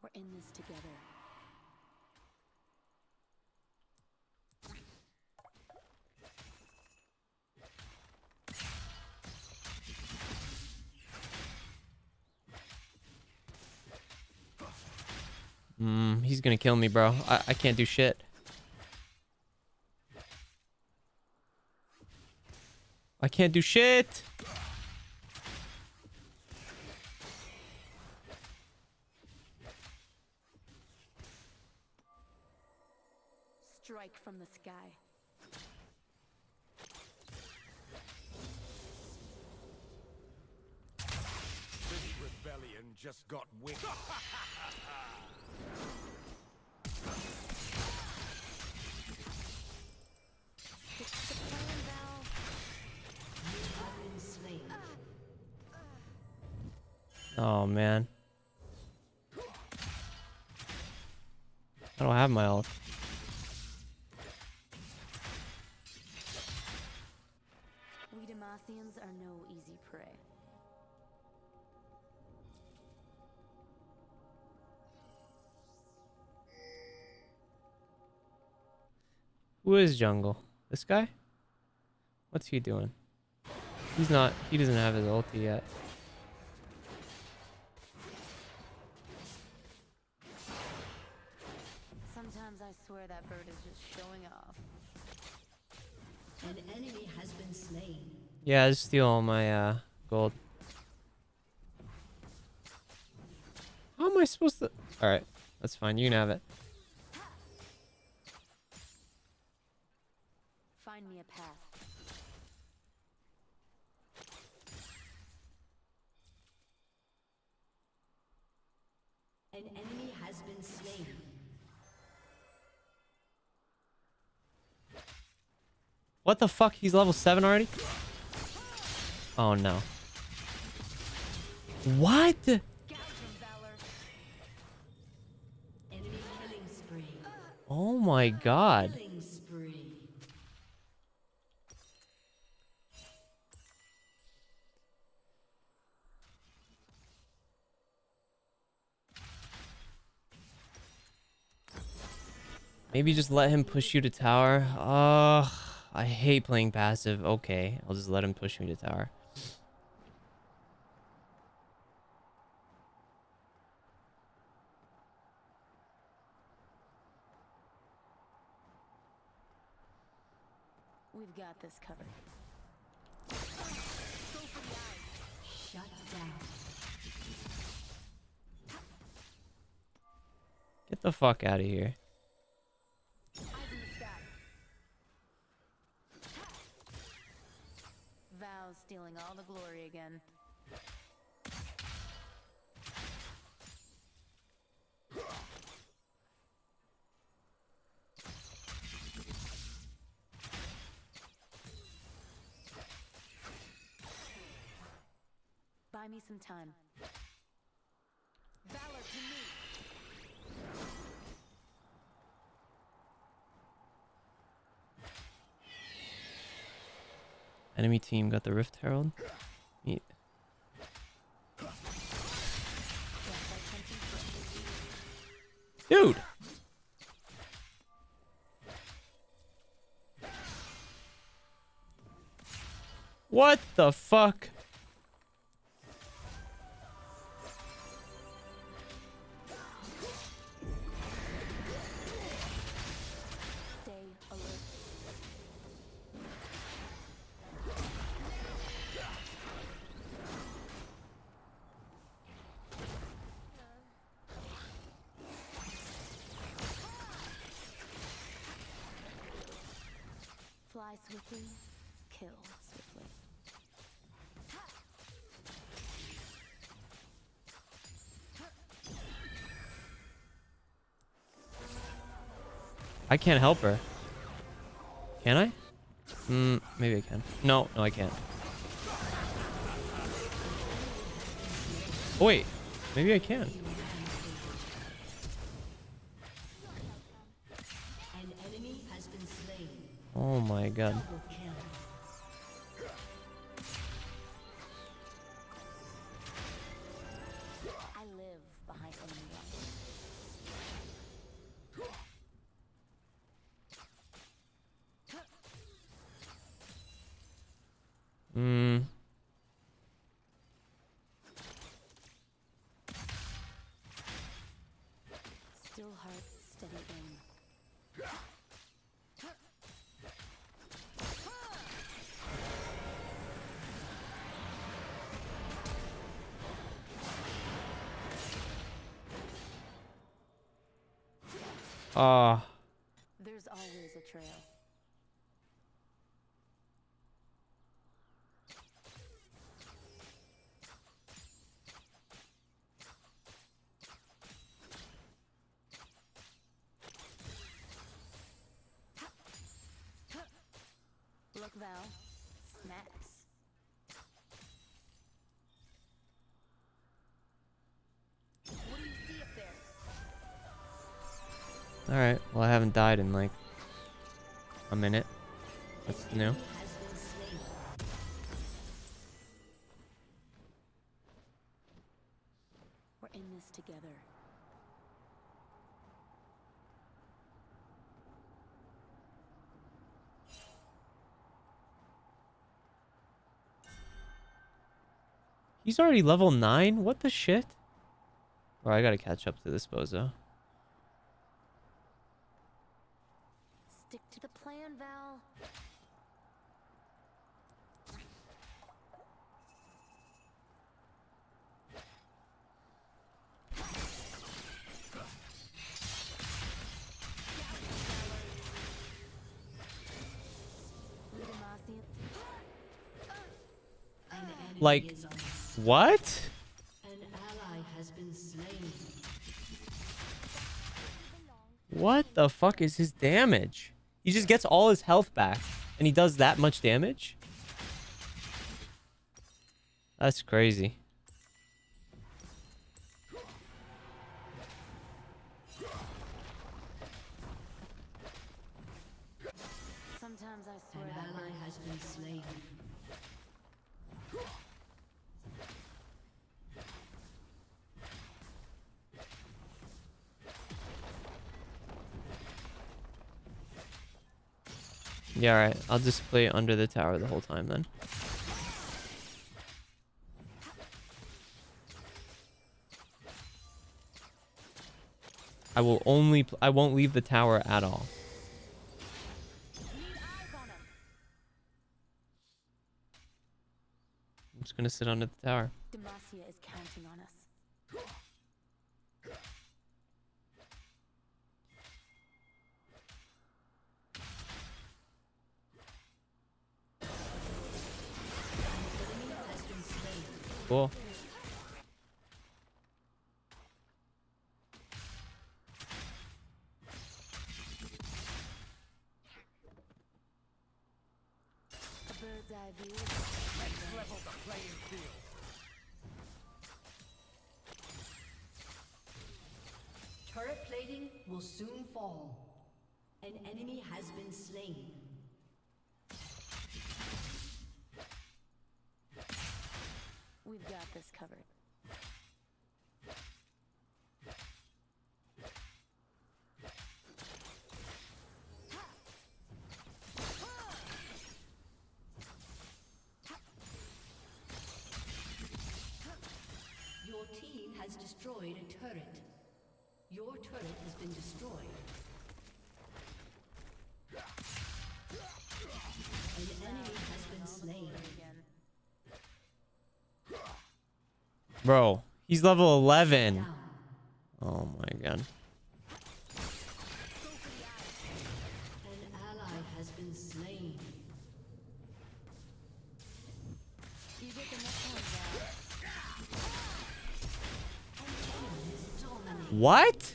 We're in this together. He's gonna kill me, bro. I can't do shit. I can't do shit. Strike from the sky. This rebellion just got wicked. Stick to the plan, Val. You have been slain. Oh man. I don't have my ult. We Demacians are no easy prey. Who is jungle? This guy? What's he doing? He doesn't have his ulti yet. Sometimes I swear that bird is just showing off. An enemy has been slain. Yeah, just steal all my gold. How am I supposed to? Alright, that's fine. You can have it. Find me a path. An enemy has been slain. What the fuck? He's level 7 already? Oh no. What? Gouge him, Valor. Enemy killing spree. Oh my god. Killing spree. Maybe just let him push you to tower. Ugh, I hate playing passive. Okay, I'll just let him push me to tower. We've got this covered. Shut down. Get the fuck out of here. Eyes in the sky. Val's stealing all the glory again. Buy me some time. Valor to me. Enemy team got the Rift Herald. Neat. Dude! What the fuck? Stay alert. Fly swiftly, kill swiftly. I can't help her. Can I? Maybe I can. No, I can't. Oh, wait. Maybe I can. An enemy has been slain. Oh my god. Double kill. I live behind enemy lines. Still heart, steady aim. There's always a trail. Look, Val. Snacks. What do you see up there? Alright, well I haven't died in like a minute. That's new. Has been slain. We're in this together. He's already level 9? What the shit? Bro, I gotta catch up to this bozo. Stick to the plan, Val. An enemy Like, is on. what? An ally has been slain. What the fuck is his damage? He just gets all his health back and he does that much damage? That's crazy. Sometimes I An swear that ally has been slain. Yeah, alright. I'll just play under the tower the whole time then. I will only I won't leave the tower at all. need eyes on him. just gonna sit under the tower. Demacia is counting on us. Cool. A bird's eye view. Let's level the playing field. Turret plating will soon fall. An enemy has been slain. We've got this covered. Your team has destroyed a turret. Your turret has been destroyed. An enemy has been slain. Bro, he's level 11. Oh my god. An ally has been slain. You get the next one, Val. What?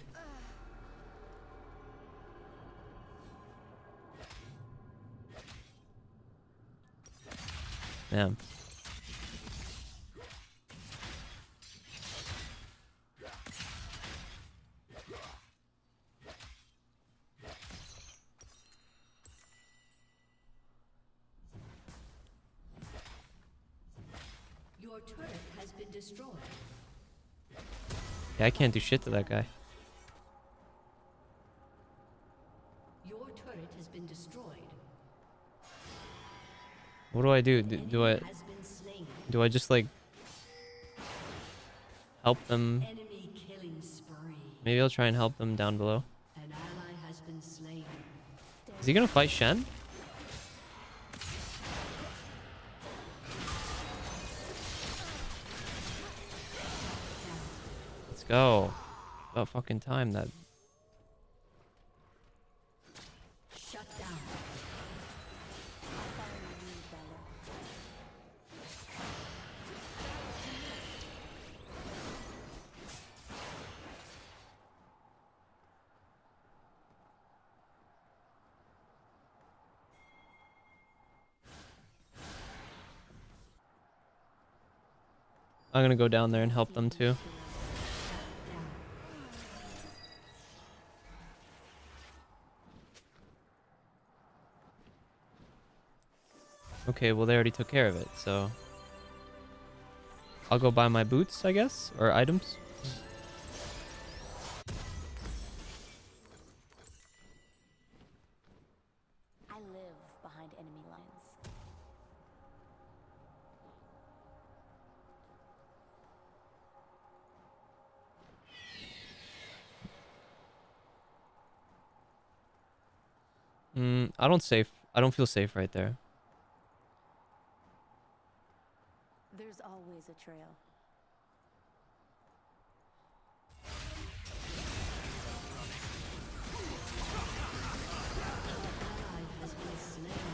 Damn. Your turret has been destroyed. Yeah, I can't do shit to that guy. Your turret has been destroyed. What do I do? Do I Has been slain. do I just like help them? Enemy killing spree. Maybe I'll try and help them down below. An ally has been slain. Is he gonna fight Shen? Let's go. About fucking time that. Shut down. I'll follow your lead, Valor. I'm gonna go down there and help them too. Okay, well they already took care of it, so I'll go buy my boots, I guess, or items. I live behind enemy lines. I don't feel safe right there. There's always a trail.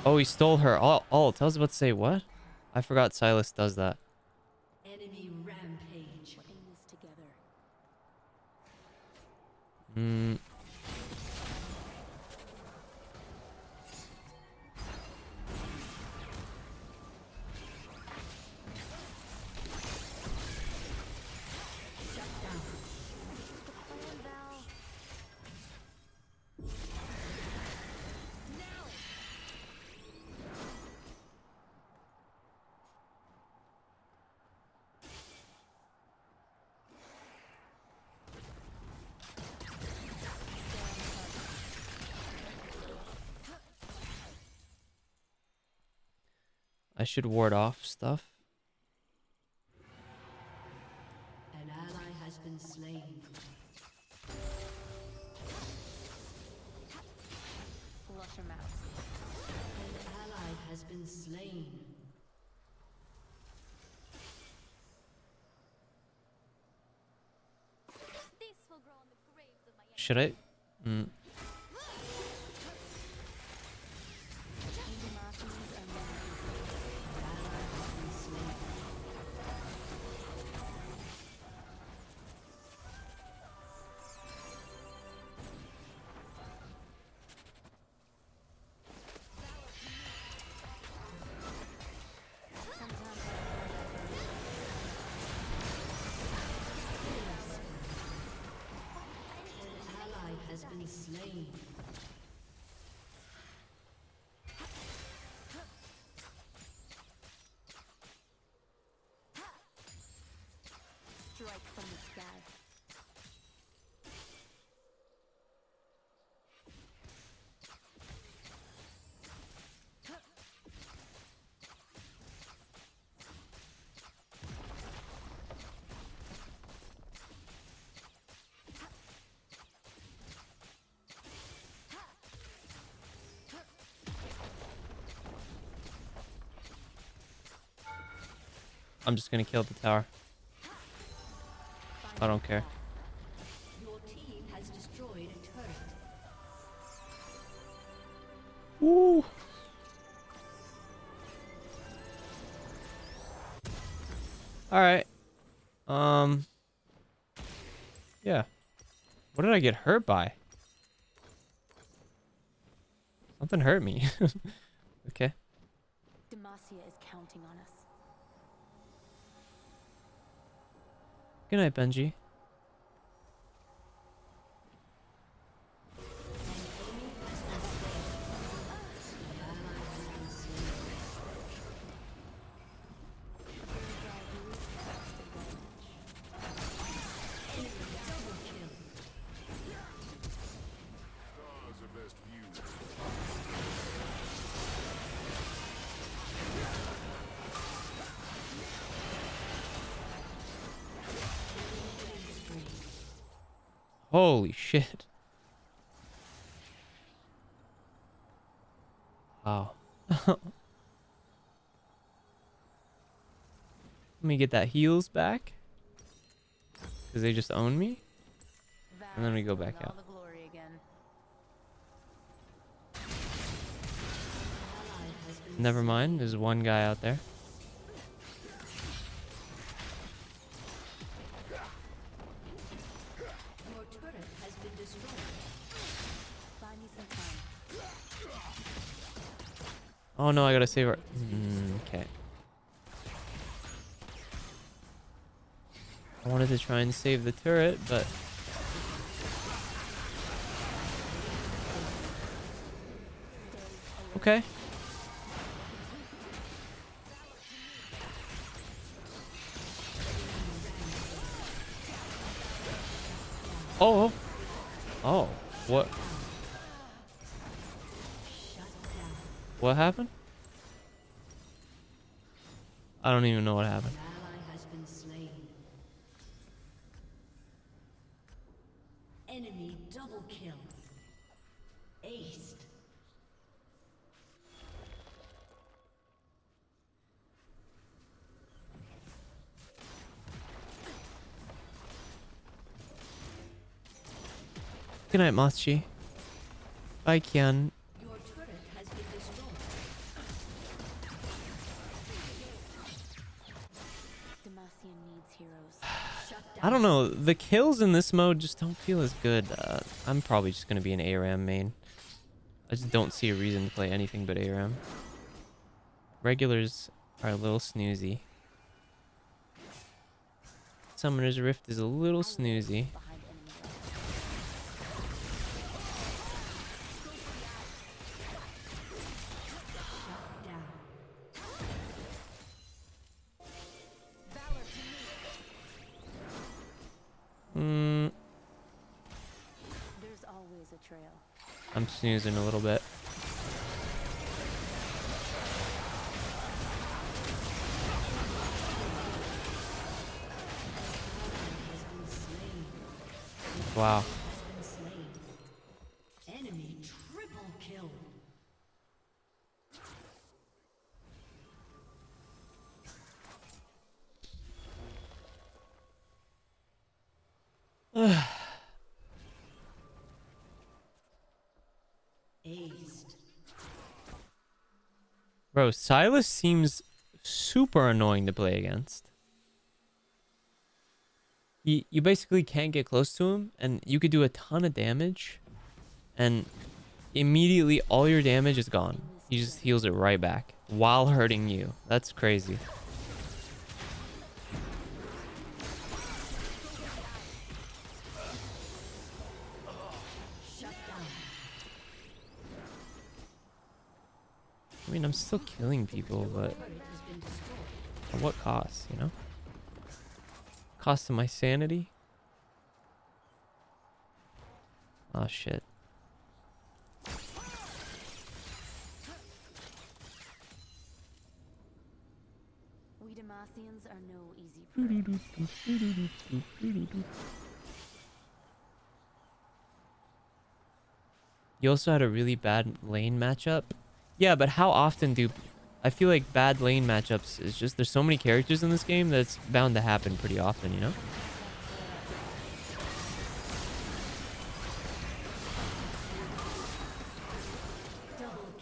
Oh, he stole her ult. I was about to say what? I forgot Silas does that. Enemy rampage. We're in this together. Hmm. Plan, Val. I should ward off stuff. An ally has been slain. Flush him out. An ally has been slain. Should I? Has been slain. Strike from the sky. I'm just gonna kill the tower. I don't care. Your team has destroyed a turret. Woo! All right. Yeah. What did I get hurt by? Something hurt me. Okay. Demacia is counting on us. Good night, Benji. Holy shit. Wow. Let me get that heals back. Because they just own me. And then we go back out. All the glory again. Never mind, there's one guy out there. Your turret has been destroyed. Buy me some time. Oh no, I gotta save her. Okay. I wanted to try and save the turret, but... Okay. Oh. Oh. What? What happened? I don't even know what happened. An ally has been slain. Enemy double kill. Aced. Good night, Mothchi. Bye, Kian. Your turret has been destroyed. Demacia needs heroes. Shut down. I don't know. The kills in this mode just don't feel as good. I'm probably just going to be an ARAM main. I just don't see a reason to play anything but ARAM. Regulars are a little snoozy. Summoner's Rift is a little snoozy. Behind enemy lines. Down. There's always a trail. I'm snoozing a little bit. Has been slain. Wow. Has been slain. Enemy triple kill. Bro, Silas seems super annoying to play against. You basically can't get close to him, and you could do a ton of damage, and immediately all your damage is gone. He just heals it right back while hurting you. That's crazy. I mean, I'm still killing people, but at what cost, you know? Cost of my sanity? Oh, shit. We Demacians are no easy prey. You also had a really bad lane matchup. Yeah, but how often do... I feel like bad lane matchups is just... There's so many characters in this game that it's bound to happen pretty often, you know?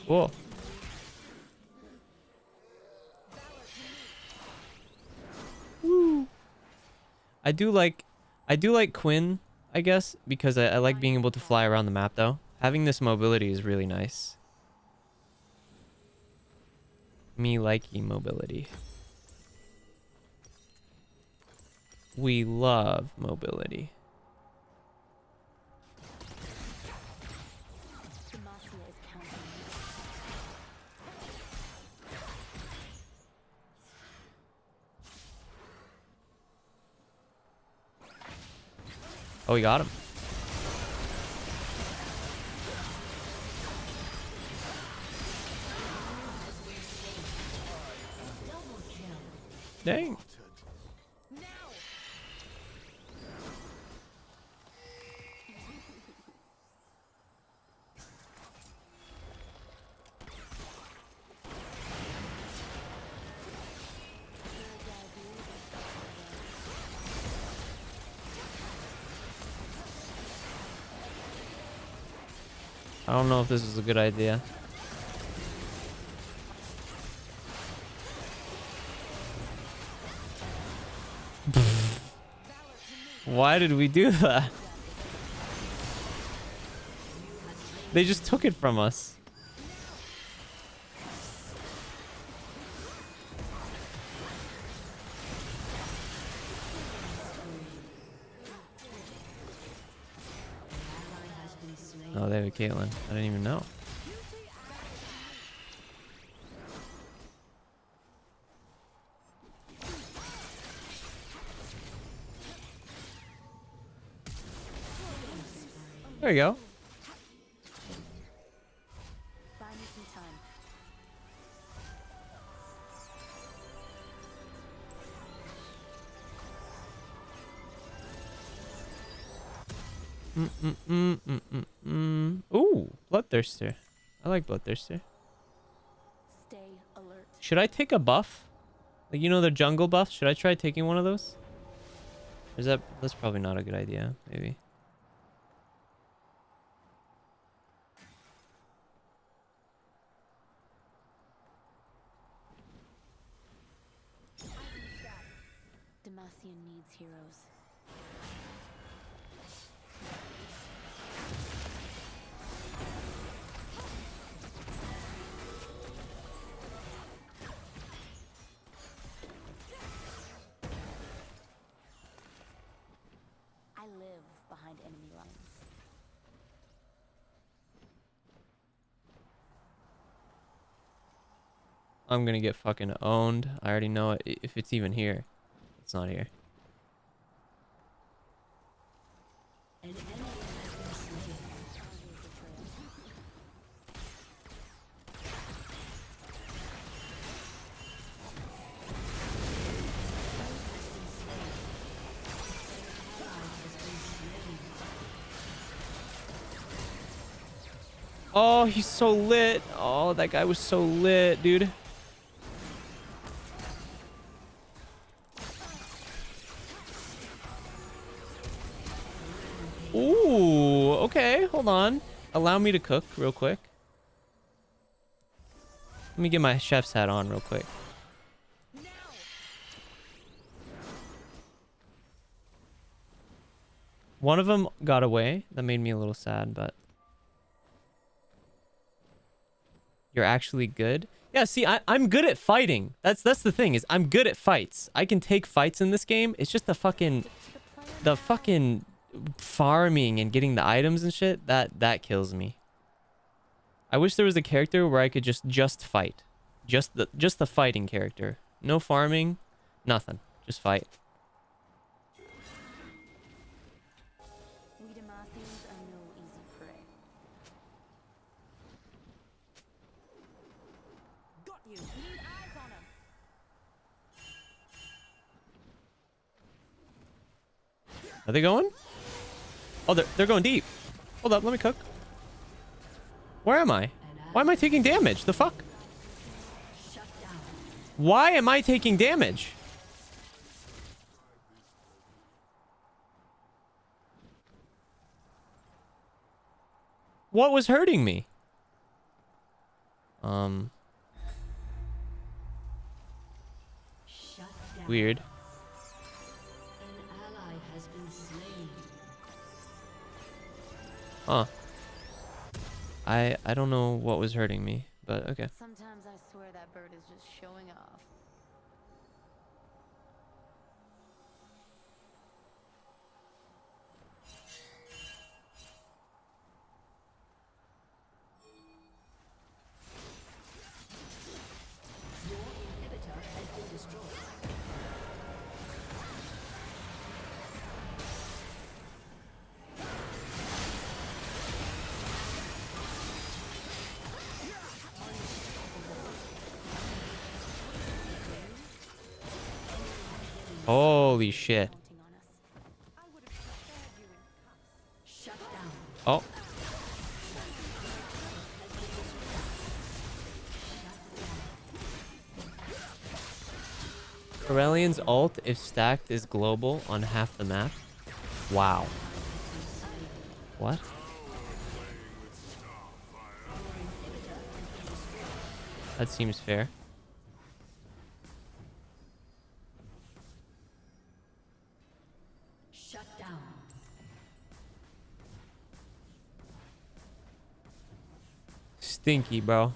Whoa. Woo. I do like Quinn, I guess, because I like being able to fly around the map, though. Having this mobility is really nice. Me liking mobility. We love mobility. Demacia is counting. Oh, we got him. Dang. I don't know if this is a good idea. Why did we do that? They just took it from us. Oh, they have a Caitlyn. I didn't even know. There you go. Buy me some time. Ooh, Bloodthirster. I like Bloodthirster. Stay alert. Should I take a buff? Like, you know, the jungle buff? Should I try taking one of those? Or is that's probably not a good idea, maybe. Demacia needs heroes. I live behind enemy lines. I'm gonna get fucking owned. I already know it. If it's even here. It's not here. Oh, he's so lit. Oh, that guy was so lit, dude. Ooh, okay, hold on. Allow me to cook real quick. Let me get my chef's hat on real quick. One of them got away. That made me a little sad, but... You're actually good? Yeah, see, I'm good at fighting. That's the thing, is I'm good at fights. I can take fights in this game. It's just the fucking farming and getting the items and shit, that kills me. I wish there was a character where I could just fight. Just the fighting character. No farming, nothing. Just fight. We Demacians are no easy prey. Got you. Need eyes on him. Are they going? Oh, they're going deep. Hold up, let me cook. Where am I? Why am I taking damage? The fuck? Why am I taking damage? What was hurting me? Weird. Huh. I don't know what was hurting me, but okay. Sometimes I swear that bird is just showing off. Your inhibitor has been destroyed. Holy shit. Shut down. Oh. Corellian's ult, if stacked, is global on half the map. Wow. What? That seems fair. Shut down. Stinky, bro.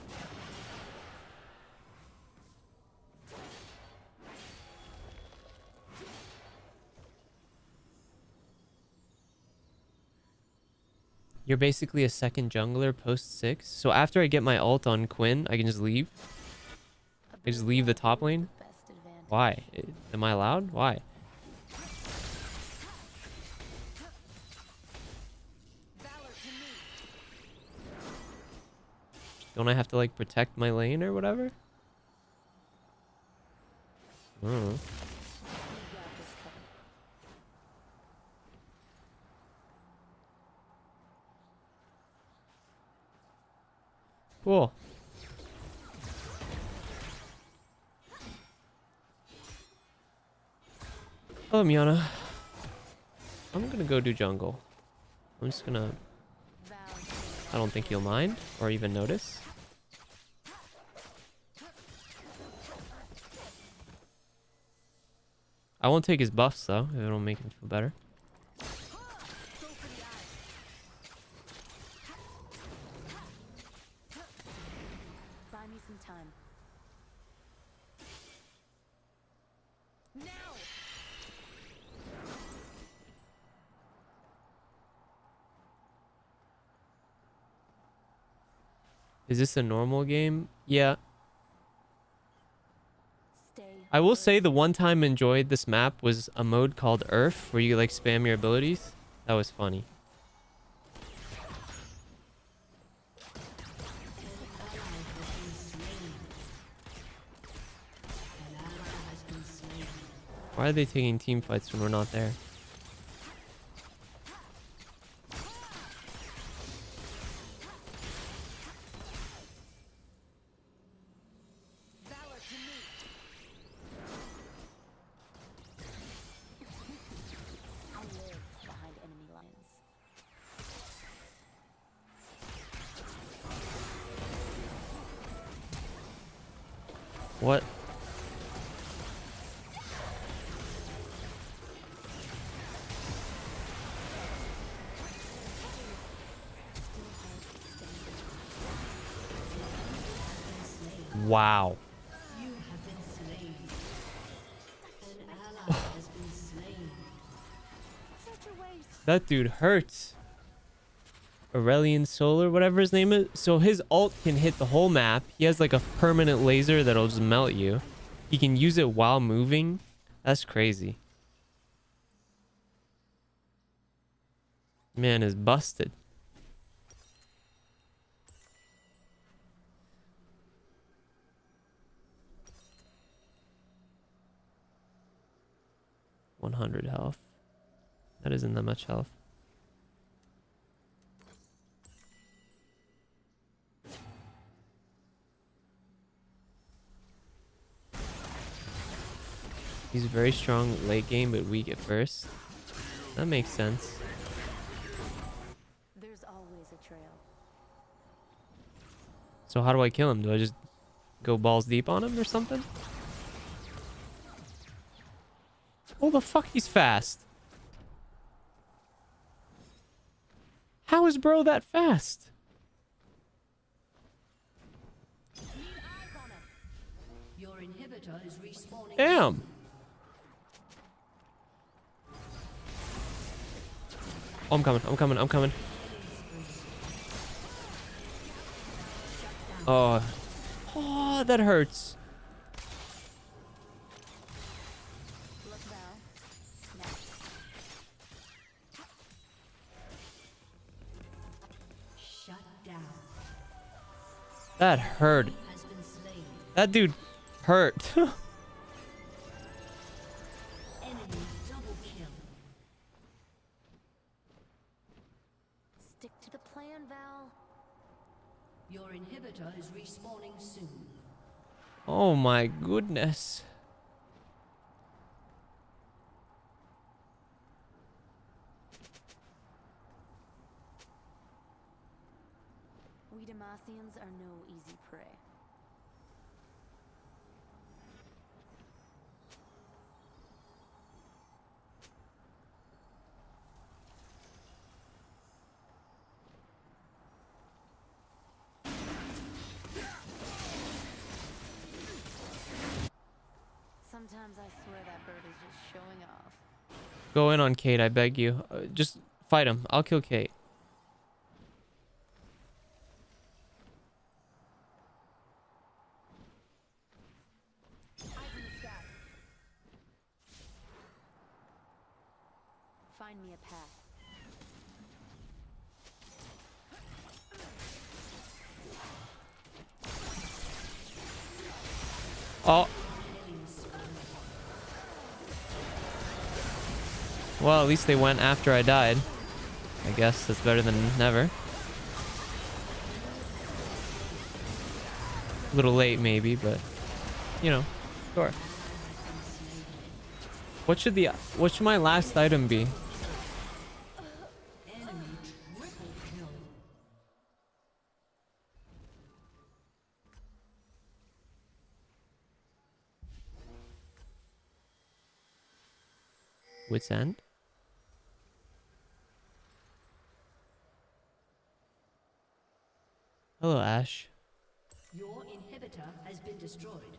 You're basically a second jungler post 6. So after I get my ult on Quinn, I can just leave. I just leave the top lane. Why? Am I allowed? Why? Don't I have to like protect my lane or whatever? I don't know. Cool. Oh, Miana. I'm gonna go do jungle. I'm just gonna... I don't think you'll mind or even notice. I won't take his buffs though, if it'll make him feel better. Buy me some time. Is this a normal game? Yeah. I will say the one time I enjoyed this map was a mode called Earth, where you like spam your abilities. That was funny. Why are they taking team fights when we're not there? What? Wow. You have been slain. An ally has been slain. Such a waste. That dude hurts. Aurelian Solar, whatever his name is. So his ult can hit the whole map. He has like a permanent laser that'll just melt you. He can use it while moving. That's crazy. Man is busted. $100 health. That isn't that much health. He's very strong late game, but weak at first. That makes sense. There's always a trail. So how do I kill him? Do I just go balls deep on him or something? Oh, the fuck, he's fast. How is bro that fast? Your inhibitor is respawning. Damn. Oh, I'm coming. I'm coming. I'm coming. Oh. Oh, that hurts. Look now. Snap. Shut down. That hurt. Has been slain. That dude hurt. Enemy double kill. Stick to the plan, Val. Your inhibitor is respawning soon. Oh my goodness. We Demacians are no easy prey. Sometimes I swear that bird is just showing off. Go in on Kate, I beg you. Just fight him. I'll kill Kate. Eyes in the sky. Find me a path. Oh. Well, at least they went after I died. I guess that's better than never. A little late maybe, but you know, sure. What should my last item be? Enemy triple kill. Wit's End? Hello, Ash. Your inhibitor has been destroyed.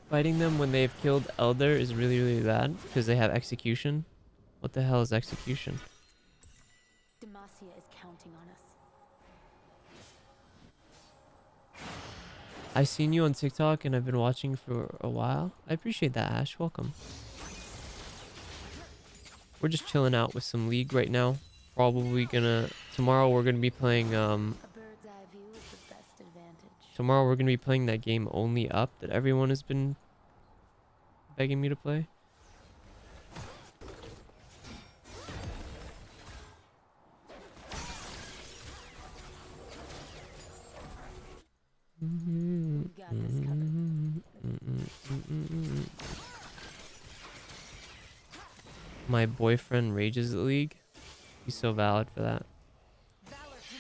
Fighting them when they've killed Elder is really, really bad because they have execution. What the hell is execution? Demacia is counting on us. I've seen you on TikTok and I've been watching for a while. I appreciate that, Ash. Welcome. We're just chilling out with some League right now. Probably gonna... Tomorrow we're gonna be playing... A bird's eye view is the best advantage. Tomorrow we're gonna be playing that game Only Up that everyone has been begging me to play. We got this covered. My boyfriend rages at League. He's so valid for that. Valor to me.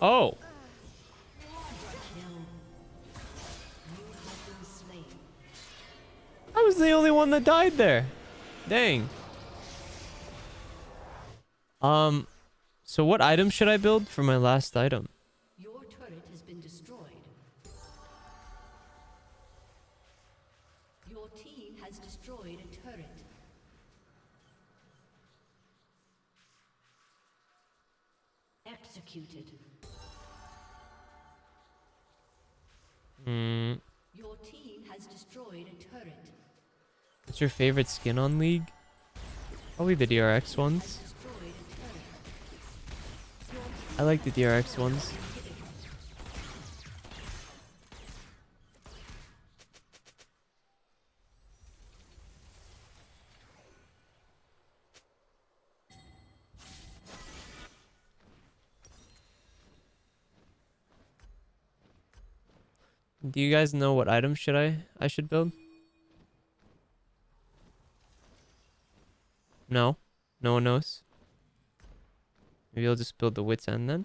Oh. I was the only one that died there. Dang. So what item should I build for my last item? Your turret has been destroyed. Your team has destroyed a turret. Executed. Your team has destroyed a turret. What's your favorite skin on League? Probably the DRX ones. I like the DRX ones. Do you guys know what item I should build? No? No one knows? Maybe I'll just build the Wit's End then?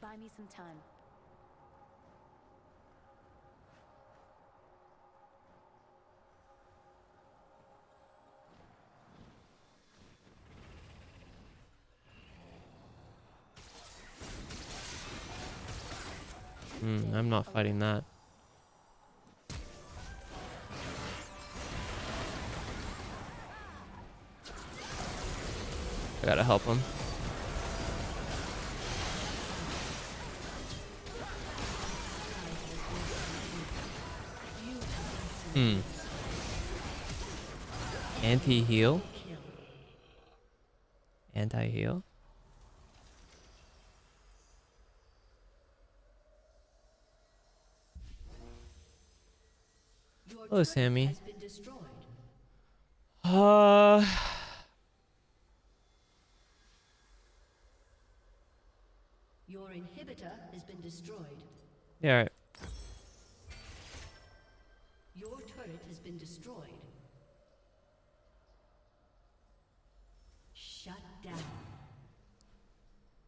Buy me some time. I'm not fighting that. I gotta help him. Anti-heal? Anti-heal? Hello, Sammy. Your inhibitor has been destroyed. Yeah, alright. Your turret has been destroyed. Shut down.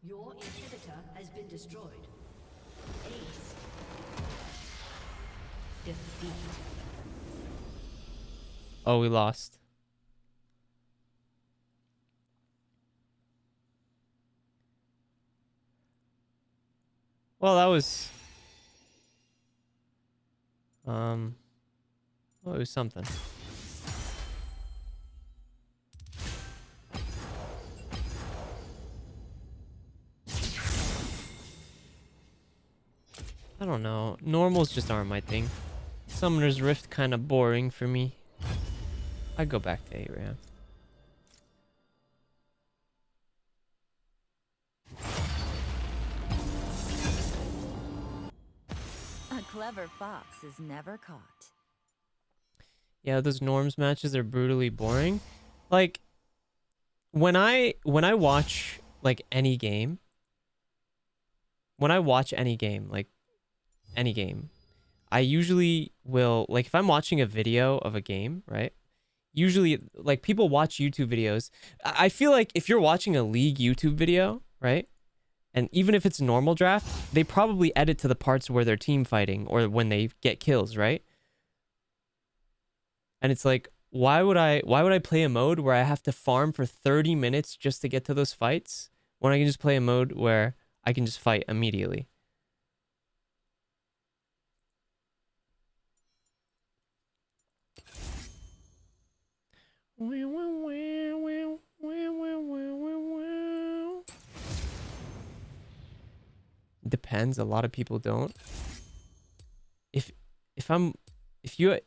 Your inhibitor has been destroyed. Ace. Defeat. Oh, we lost. Well, that was... well, it was something. I don't know. Normals just aren't my thing. Summoner's Rift kind of boring for me. I'd go back to 8-RAM. A clever fox is never caught. Yeah, those norms matches are brutally boring. Like, when I watch like any game, like any game, I usually will, like, if I'm watching a video of a game, right? Usually, like, people watch YouTube videos. I feel like if you're watching a League YouTube video, right? And even if it's normal draft, they probably edit to the parts where they're team fighting or when they get kills, right? And it's like, why would I play a mode where I have to farm for 30 minutes just to get to those fights when I can just play a mode where I can just fight immediately? Depends. A lot of people don't. If you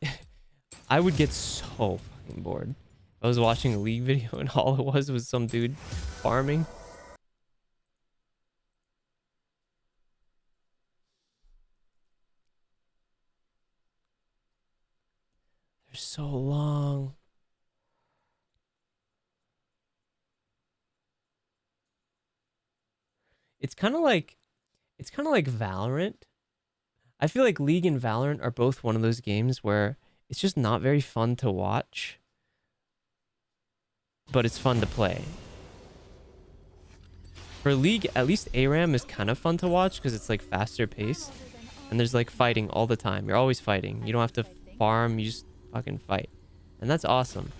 I would get so fucking bored. I was watching a League video and all it was some dude farming. They're so long. It's kind of like Valorant. I feel like League and Valorant are both one of those games where it's just not very fun to watch. but it's fun to play. For League, at least ARAM is kind of fun to watch because it's like faster paced. And there's like fighting all the time. You're always fighting. You don't have to farm, you just fucking fight. And that's awesome.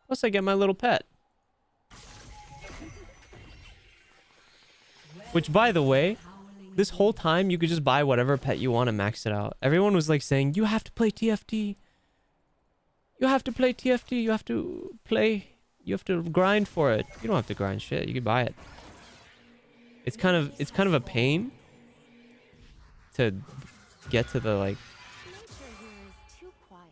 Plus I get my little pet. Which, by the way, this whole time you could just buy whatever pet you want and max it out. Everyone was like saying, you have to play TFT. You have to play TFT. You have to play. You have to grind for it. You don't have to grind shit. You can buy it. It's kind of a pain to get to the like. Nature here is too quiet.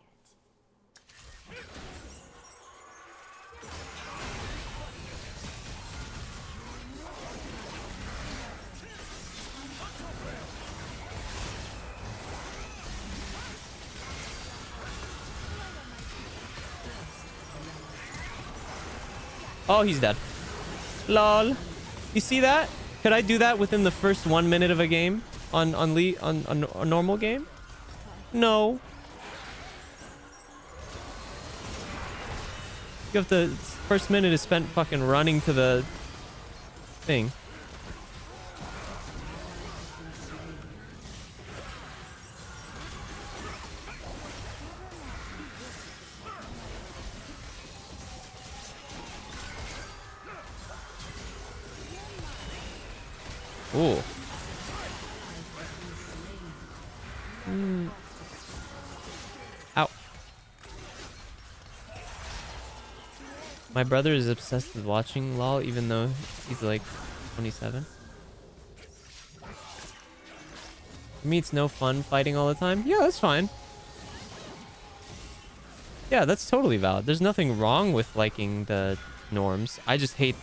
Oh, he's dead. Lol. You see that? Could I do that within the first 1 minute of a game on a normal game? No. You have to. First minute is spent fucking running to the thing. Ooh. Ow. My brother is obsessed with watching LOL even though he's like 27. For me, it's no fun fighting all the time. Yeah, that's fine. Yeah, that's totally valid. There's nothing wrong with liking the norms. I just hate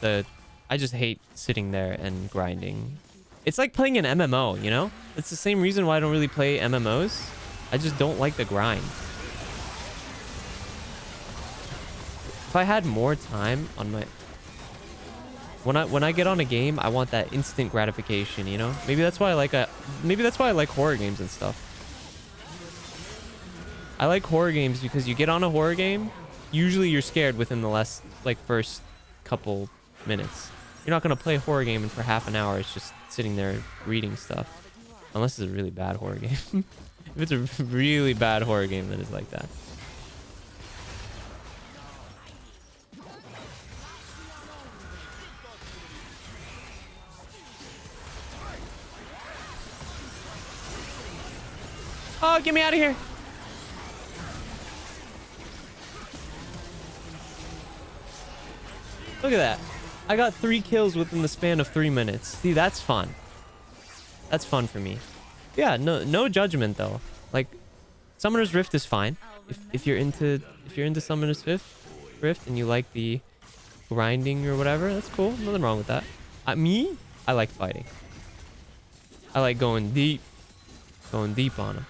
sitting there and grinding. It's like playing an MMO, you know? It's the same reason why I don't really play MMOs. I just don't like the grind. If I had more time on my... When I get on a game, I want that instant gratification, you know? Maybe that's why I like horror games and stuff. I like horror games because you get on a horror game, usually you're scared within the first couple minutes. You're not going to play a horror game and for half an hour it's just sitting there reading stuff. Unless it's a really bad horror game. If it's a really bad horror game, then it's like that. Oh, get me out of here. Look at that. I got 3 kills within the span of 3 minutes. See, that's fun. That's fun for me. Yeah, no judgment though. Like, Summoner's Rift is fine. If you're into Summoner's Rift and you like the grinding or whatever, that's cool. Nothing wrong with that. Me, I like fighting. I like going deep on them.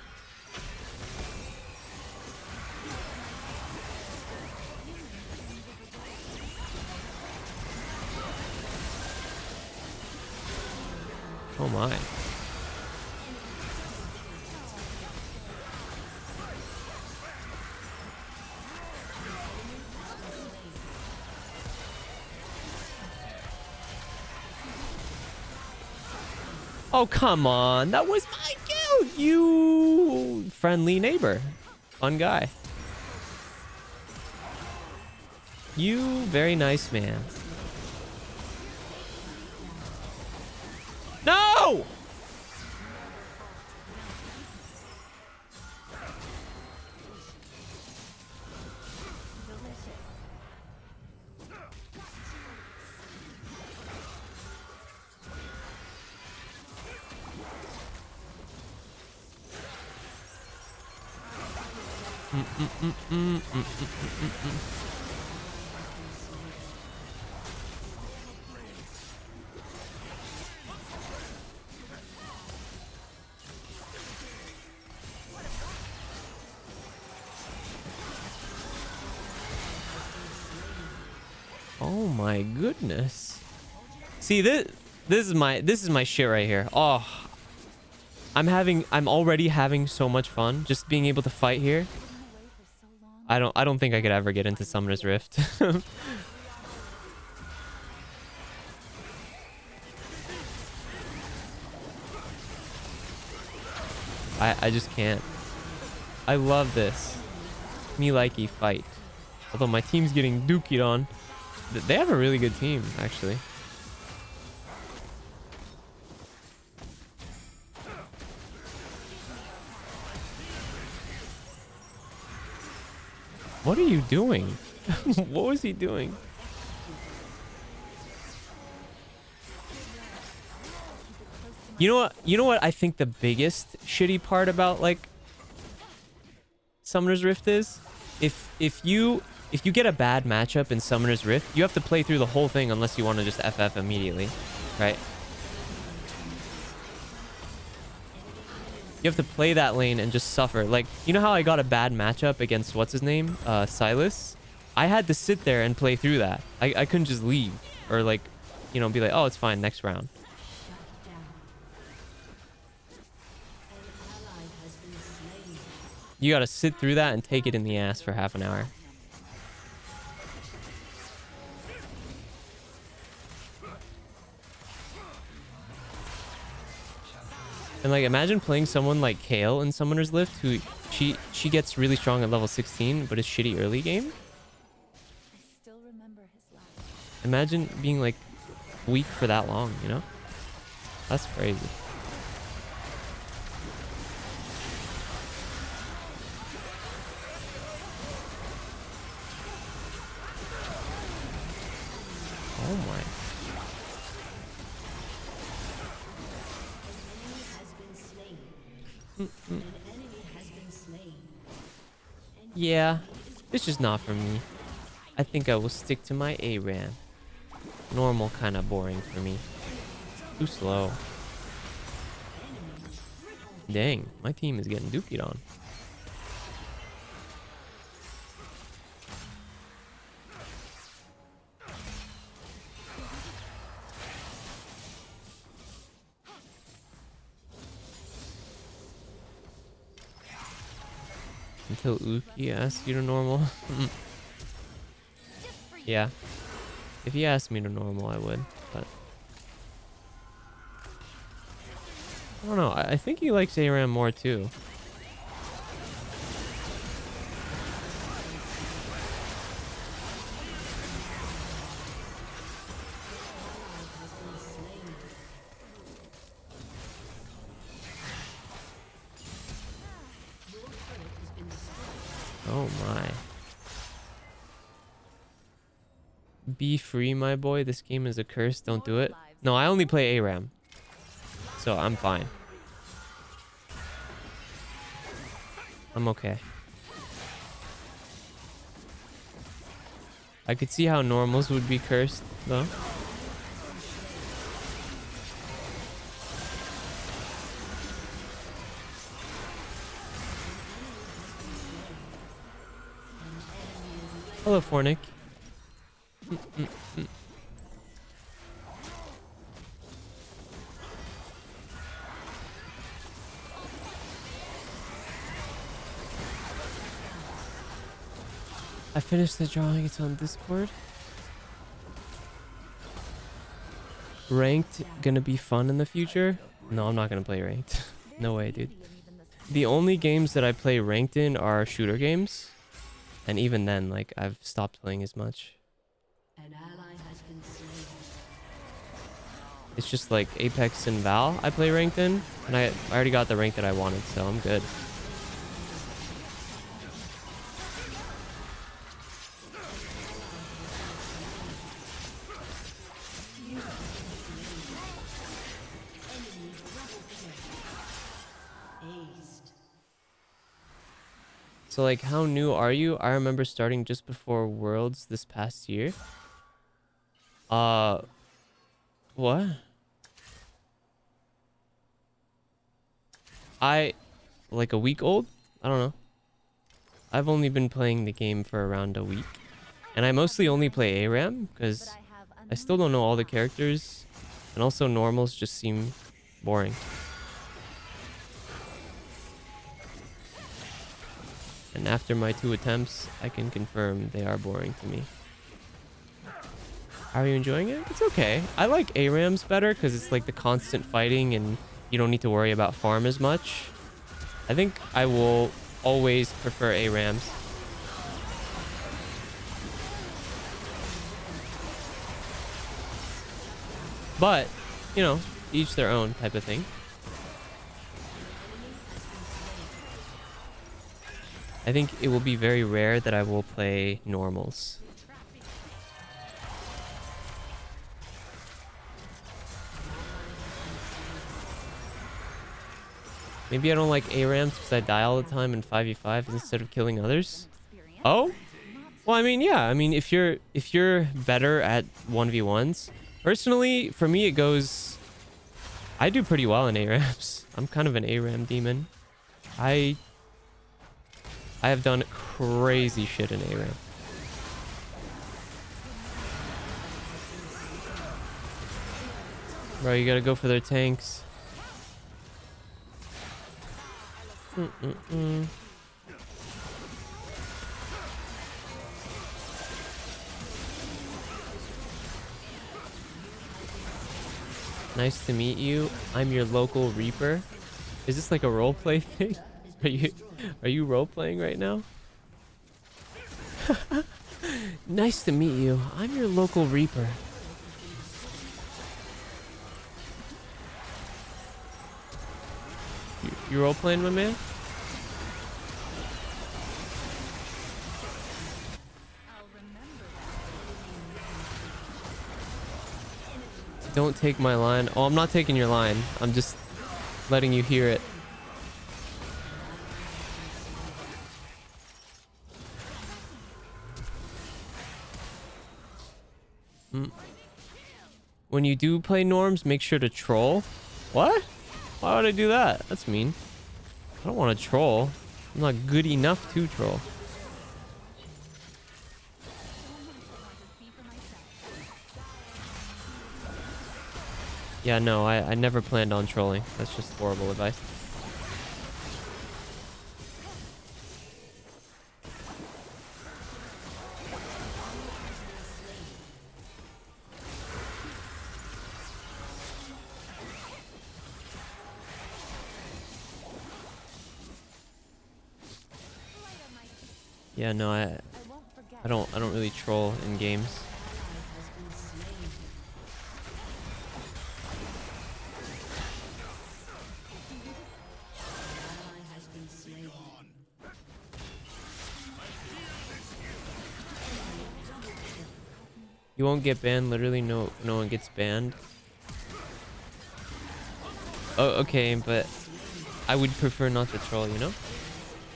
Oh my. Oh, come on. That was my kill. You friendly neighbor. Fun guy. You very nice man. No! Oh my goodness. See this? This is my shit right here. Oh, I'm already having so much fun just being able to fight here. I don't think I could ever get into Summoner's Rift. I just can't. I love this. Me likey fight. Although my team's getting dookied on. They have a really good team, actually. What are you doing? What was he doing? You know what? You know what I think the biggest shitty part about like Summoner's Rift is? If you get a bad matchup in Summoner's Rift, you have to play through the whole thing unless you want to just FF immediately, right? You have to play that lane and just suffer. Like, you know how I got a bad matchup against what's his name? Silas? I had to sit there and play through that. I couldn't just leave or like, you know, be like, oh, it's fine, next round. You gotta sit through that and take it in the ass for half an hour. And like, imagine playing someone like Kale in Summoner's Rift, who she gets really strong at level 16, but is shitty early game. Imagine being like weak for that long, you know? That's crazy. Oh my. Yeah, it's just not for me. I think I will stick to my ARAM. Normal kind of boring for me. Too slow. Dang, my team is getting dookied on. Until Uki asks you to normal. Yeah. If he asked me to normal, I would. But I don't know. I think he likes ARAM more too. Oh my. Be free, my boy. This game is a curse. Don't do it. No, I only play ARAM. So I'm fine. I'm okay. I could see how normals would be cursed, though. Hello, Fornic. I finished the drawing. It's on Discord. Ranked gonna be fun in the future? No, I'm not gonna play ranked. No way, dude. The only games that I play ranked in are shooter games. And even then, like, I've stopped playing as much. It's just like Apex and Val I play ranked in. And I already got the rank that I wanted, so I'm good. So like, how new are you? I remember starting just before Worlds this past year. What? Like a week old? I don't know. I've only been playing the game for around a week. And I mostly only play ARAM because I still don't know all the characters. And also normals just seem boring. And after my 2 attempts, I can confirm they are boring to me. How are you enjoying it? It's okay. I like ARAMs better because it's like the constant fighting and you don't need to worry about farm as much. I think I will always prefer ARAMs. But, you know, each their own type of thing. I think it will be very rare that I will play normals. Maybe I don't like ARAMs because I die all the time in 5v5 instead of killing others. Oh? Well, I mean, yeah. I mean, if you're better at 1v1s, personally, for me, it goes... I do pretty well in ARAMs. I'm kind of an ARAM demon. I have done crazy shit in ARAM. Bro, you gotta go for their tanks. Nice to meet you. I'm your local Reaper. Is this like a roleplay thing? Are you role-playing right now? Nice to meet you. I'm your local Reaper. You role-playing, my man? Don't take my line. Oh, I'm not taking your line. I'm just letting you hear it. When you do play norms, make sure to troll. What? Why would I do that? That's mean. I don't want to troll. I'm not good enough to troll. Yeah, no, I never planned on trolling. That's just horrible advice. Yeah, no, I don't really troll in games. You won't get banned. Literally, no one gets banned. Oh, okay, but I would prefer not to troll, you know?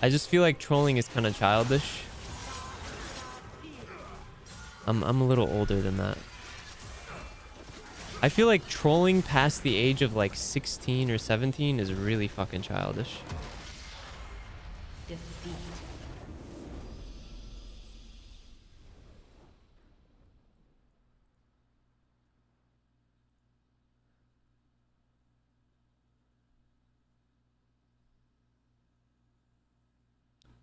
I just feel like trolling is kind of childish. I'm a little older than that. I feel like trolling past the age of like 16 or 17 is really fucking childish.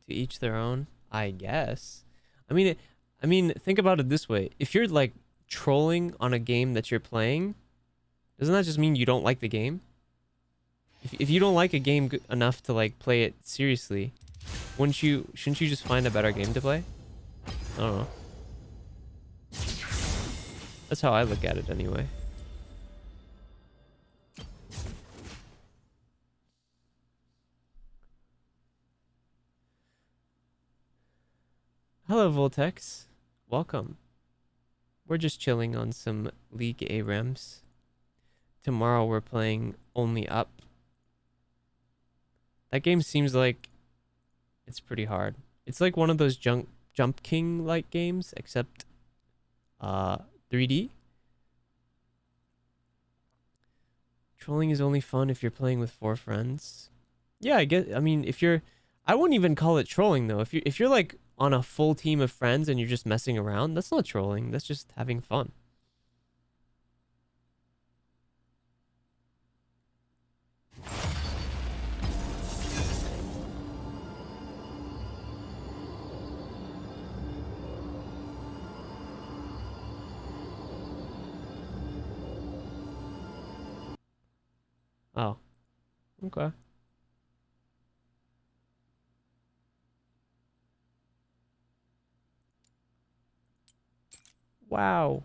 To each their own, I guess. I mean, think about it this way. If you're like trolling on a game that you're playing, doesn't that just mean you don't like the game? If you don't like a game enough to like play it seriously, shouldn't you just find a better game to play? I don't know. That's how I look at it anyway. Hello, Voltex. Welcome. We're just chilling on some League ARAMs. Tomorrow we're playing Only Up. That game seems like it's pretty hard. It's like one of those Jump King-like games, except 3D. Trolling is only fun if you're playing with 4 friends. Yeah, I mean, I wouldn't even call it trolling though. If you're like on a full team of friends and you're just messing around, that's not trolling. That's just having fun. Okay. Wow.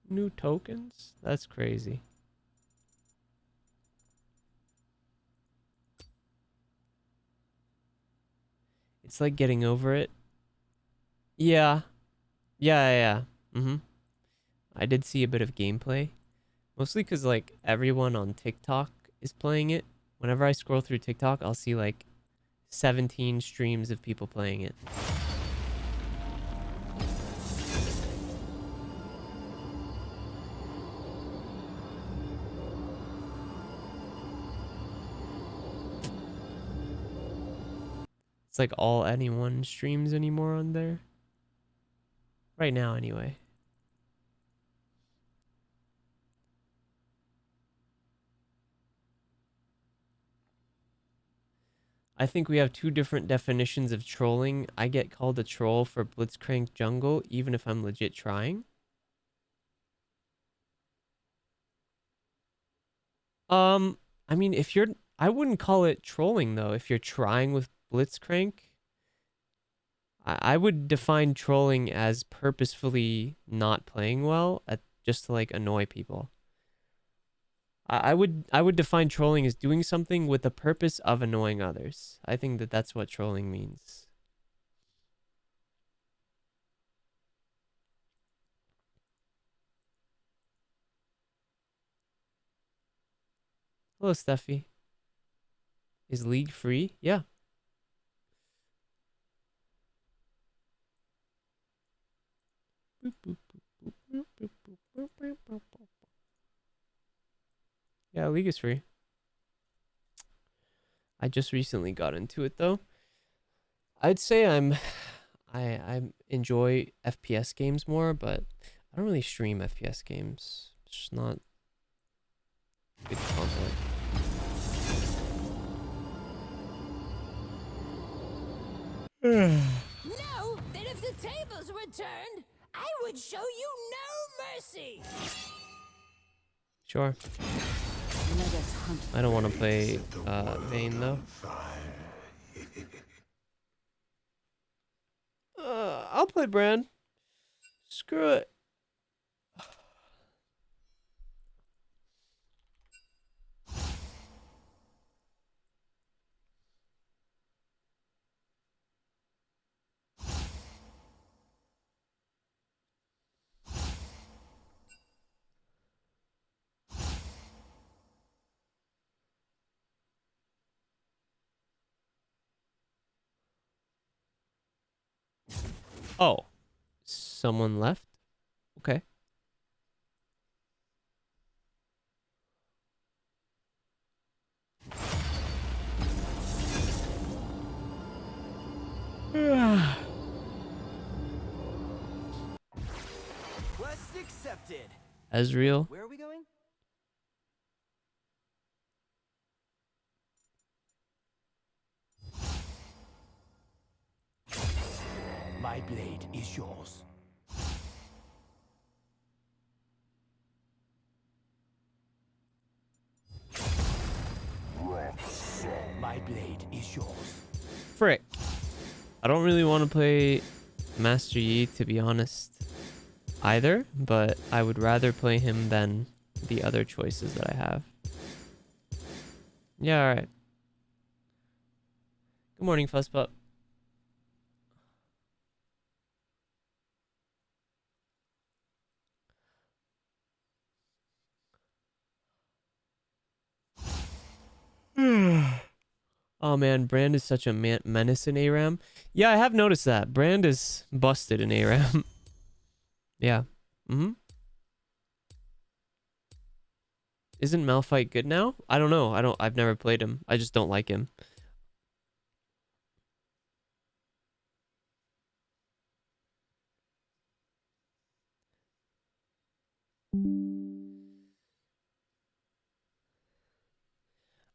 New tokens? That's crazy. It's like getting over it. Yeah. Yeah. Mm-hmm. I did see a bit of gameplay. Mostly because, like, everyone on TikTok is playing it. Whenever I scroll through TikTok, I'll see, like, 17 streams of people playing it. It's like all anyone streams anymore on there. Right now, anyway. I think we have two different definitions of trolling. I get called a troll for Blitzcrank Jungle, even if I'm legit trying. I mean, if you're... I wouldn't call it trolling, though, if you're trying with Blitzcrank. I would define trolling as purposefully not playing well, just to, like, annoy people. I would define trolling as doing something with the purpose of annoying others. I think that that's what trolling means. Hello, Steffi. Is League free? Yeah. Yeah, League is free. I just recently got into it though. I'd say I enjoy FPS games more, but I don't really stream FPS games. It's just not good content. Know that if the tables were turned, I would show you no mercy. Sure. I don't want to play Vayne though. I'll play Bran. Screw it. Oh, someone left? Okay. Quest accepted. Ezreal. Where are we going? My blade is yours. My blade is yours. Frick. I don't really want to play Master Yi, to be honest, either, but I would rather play him than the other choices that I have. Yeah, alright. Good morning, Fuzzpup. Oh man, Brand is such a menace in ARAM. Yeah, I have noticed that. Brand is busted in ARAM. Yeah. Isn't Malphite good now? I don't know. I've never played him. I just don't like him.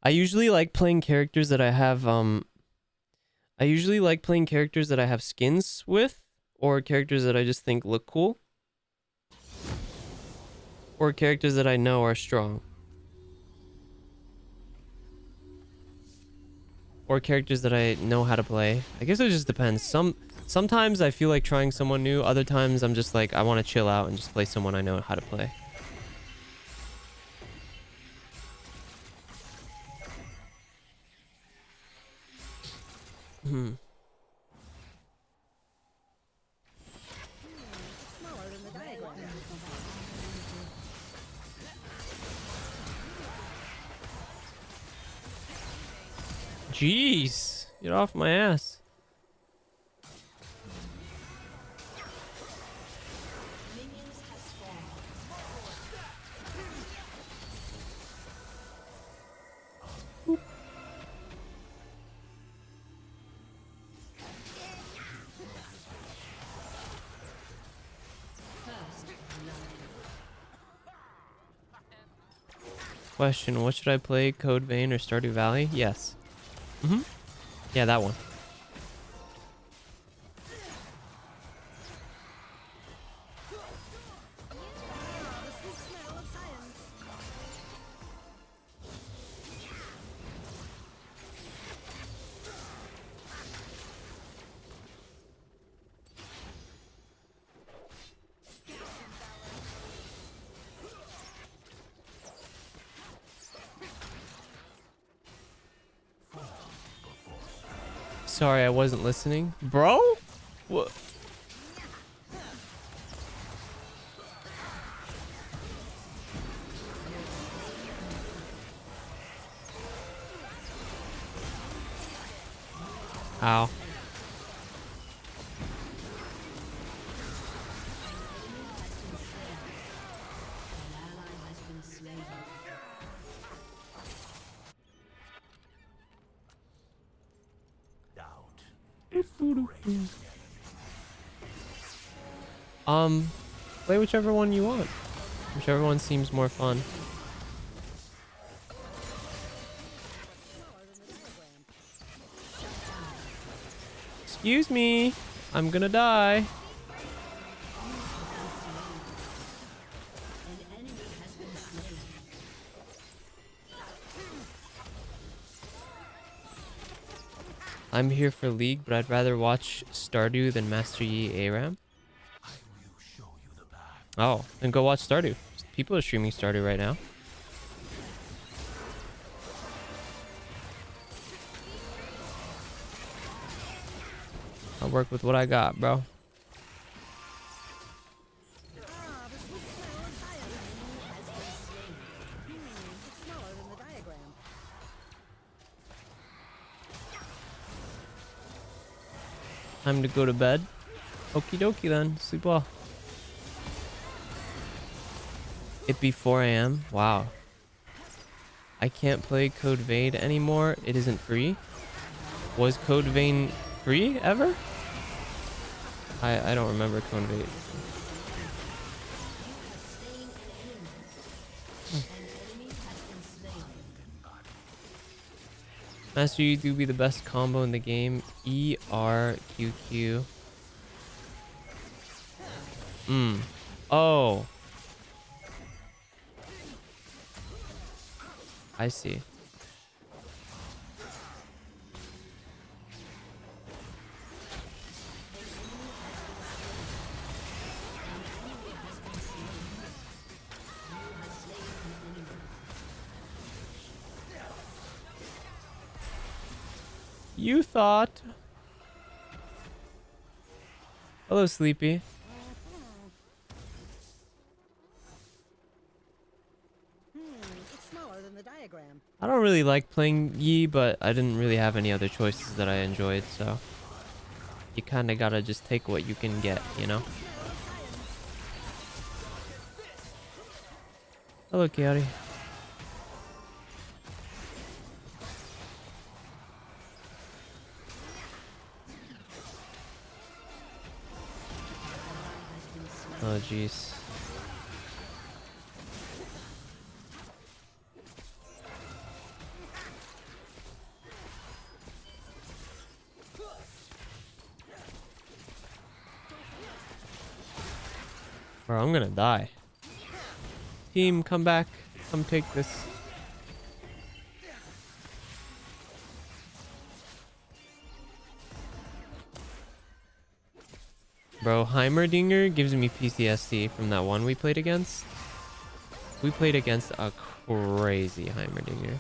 I usually like playing characters that I have skins with, or characters that I just think look cool, or characters that I know are strong. or characters that I know how to play. I guess it just depends. Sometimes I feel like trying someone new. Other times I'm just like, I want to chill out and just play someone I know how to play. Jeez, get off my ass. Question, what should I play? Code Vein or Stardew Valley? Yes. Yeah, that one. Sorry, I wasn't listening. Bro? What? Ow. Play whichever one you want. Whichever one seems more fun. Excuse me, I'm gonna die. I'm here for League, but I'd rather watch Stardew than Master Yi ARAM. Oh, then go watch Stardew. People are streaming Stardew right now. I'll work with what I got, bro. Time to go to bed. Okie dokie then. Sleep well. It be 4 a.m. Wow. I can't play Code Vein anymore. It isn't free. Was Code Vein free ever? I don't remember Code Vein. Master, you do be the best combo in the game. ERQQ. Oh. I see. You thought. Hello, Sleepy. I don't really like playing Yi, but I didn't really have any other choices that I enjoyed, so you kind of gotta just take what you can get, you know? Hello, Kiari. Oh, jeez. Bro, I'm gonna die. Team, come back. Come take this. Bro, Heimerdinger gives me PTSD from that one we played against. We played against a crazy Heimerdinger.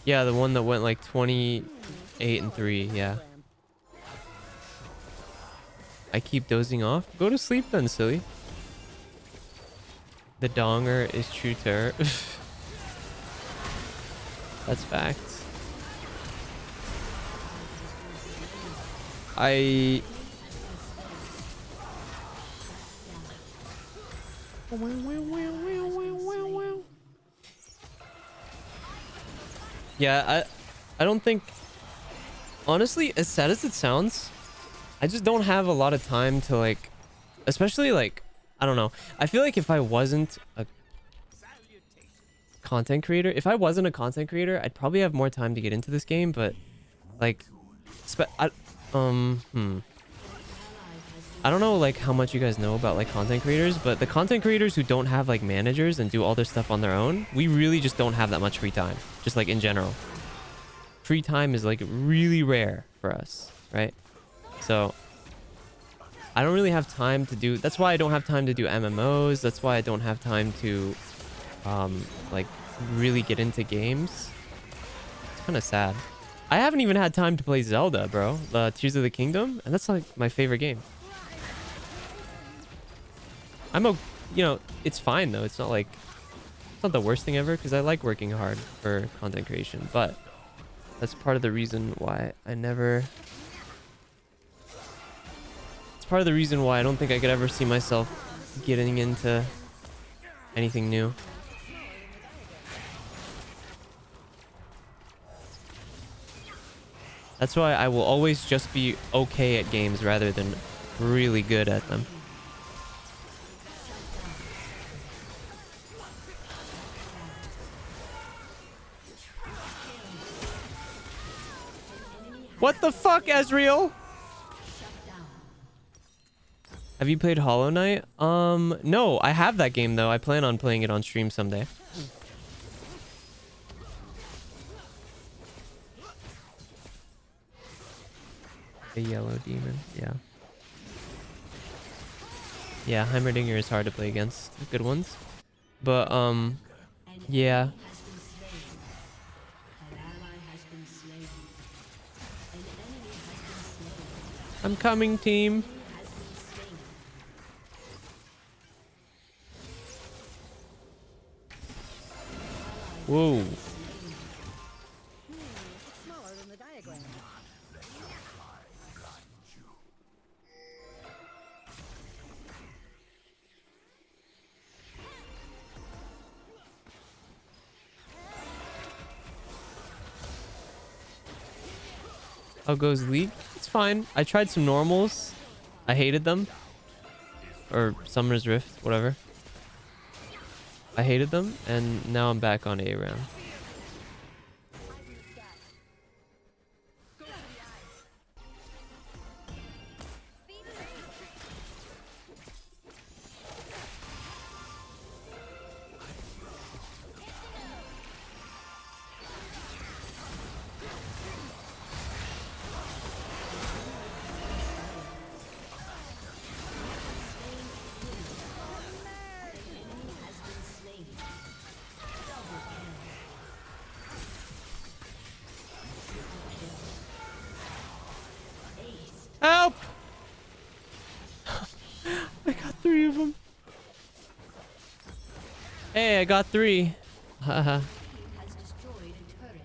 Yeah, the one that went like 28-3, yeah. I keep dozing off. Go to sleep then, silly. The donger is true terror. That's facts. Yeah, I don't think, honestly, as sad as it sounds, I just don't have a lot of time to like, especially like, I don't know. I feel like if I wasn't a content creator, I'd probably have more time to get into this game, but like, I don't know like how much you guys know about like content creators, but the content creators who don't have like managers and do all their stuff on their own, we really just don't have that much free time, just like in general. Free time is like really rare for us, right? So I don't really have time to do, that's why I don't have time to do MMOs. That's why I don't have time to like really get into games. It's kind of sad. I haven't even had time to play Zelda, bro. Tears of the Kingdom, and that's like my favorite game. You know, it's fine though. It's not like, it's not the worst thing ever because I like working hard for content creation, but that's part of the reason why I never, it's part of the reason why I don't think I could ever see myself getting into anything new. That's why I will always just be okay at games rather than really good at them. What the fuck, Ezreal? Have you played Hollow Knight? No, I have that game though. I plan on playing it on stream someday. The yellow demon, yeah. Yeah, Heimerdinger is hard to play against the good ones. But, yeah. I'm coming, team. Whoa. How goes League? It's fine. I tried some normals. I hated them. Or Summer's Rift, whatever. I hated them, and now I'm back on A round. Help! I got 3 of them. Hey, I got 3. Haha. Has destroyed a turret.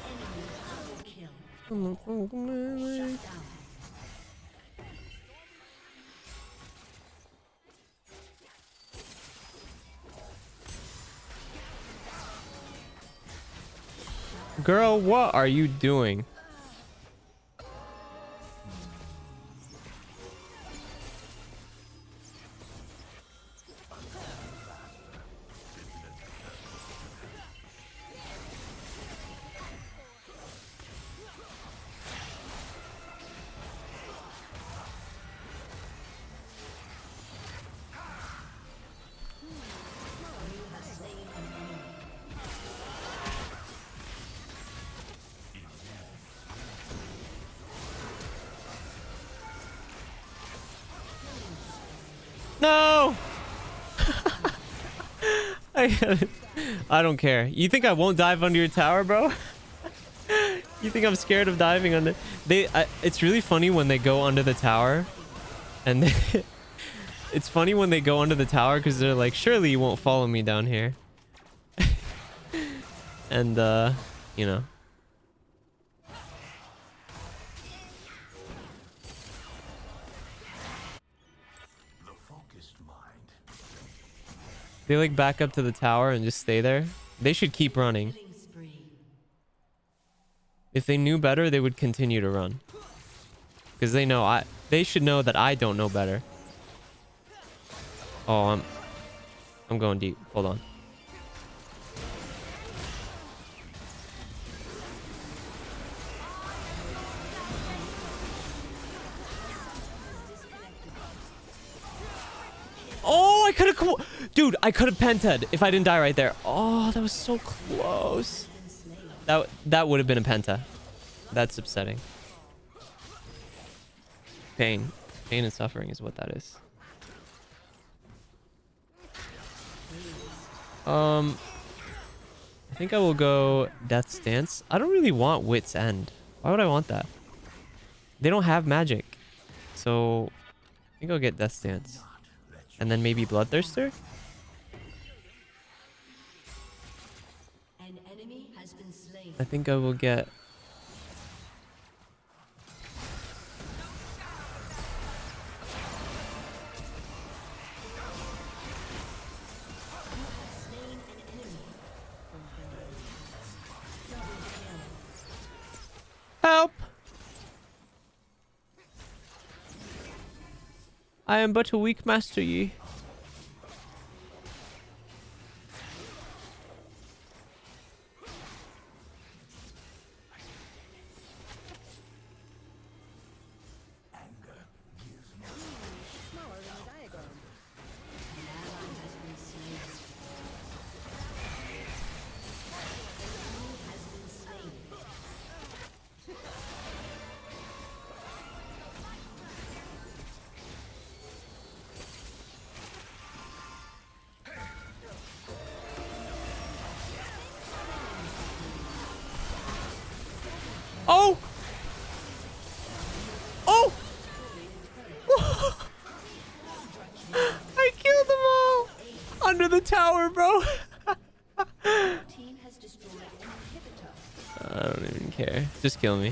Enemy double kill. Shut down. Girl, what are you doing? No! I don't care. You think I won't dive under your tower, bro? You think I'm scared of diving under? It's really funny when they go under the tower, and it's funny when they go under the tower because they're like, surely you won't follow me down here. And you know. They like back up to the tower and just stay there. They should keep running. If they knew better, they would continue to run. Because they know they should know that I don't know better. Oh, I'm going deep. Hold on. Oh, I could have... Dude, I could have penta'd if I didn't die right there. Oh, that was so close. That would have been a penta. That's upsetting. Pain. Pain and suffering is what that is. I think I will go Death's Dance. I don't really want Wit's End. Why would I want that? They don't have magic. So I think I'll get Death's Dance. And then maybe Bloodthirster? An enemy has been slain. I think I will get... Help! I am but a weak master ye. Oh! Oh! I killed them all! Under the tower, bro! Team has destroyed an inhibitor. I don't even care. Just kill me.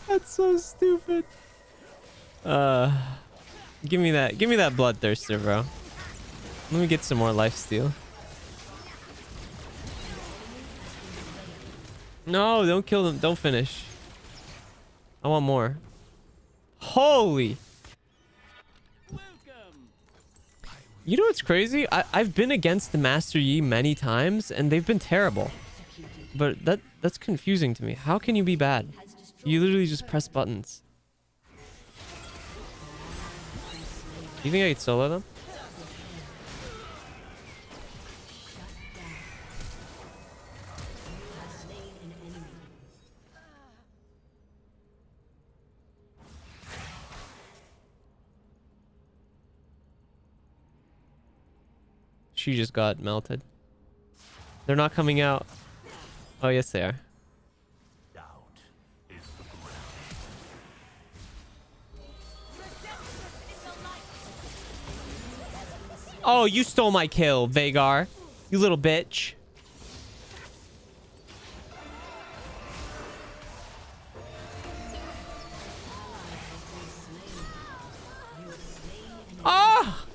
That's so stupid. Give me that Bloodthirster, bro. Let me get some more lifesteal. No, don't kill them. Don't finish. I want more. Holy. You know what's crazy? I've been against the Master Yi many times and they've been terrible. But that's confusing to me. How can you be bad? You literally just press buttons. You think I could solo them? She just got melted. They're not coming out. Oh, yes, they are. Oh, you stole my kill, Vhagar. You little bitch. Ah!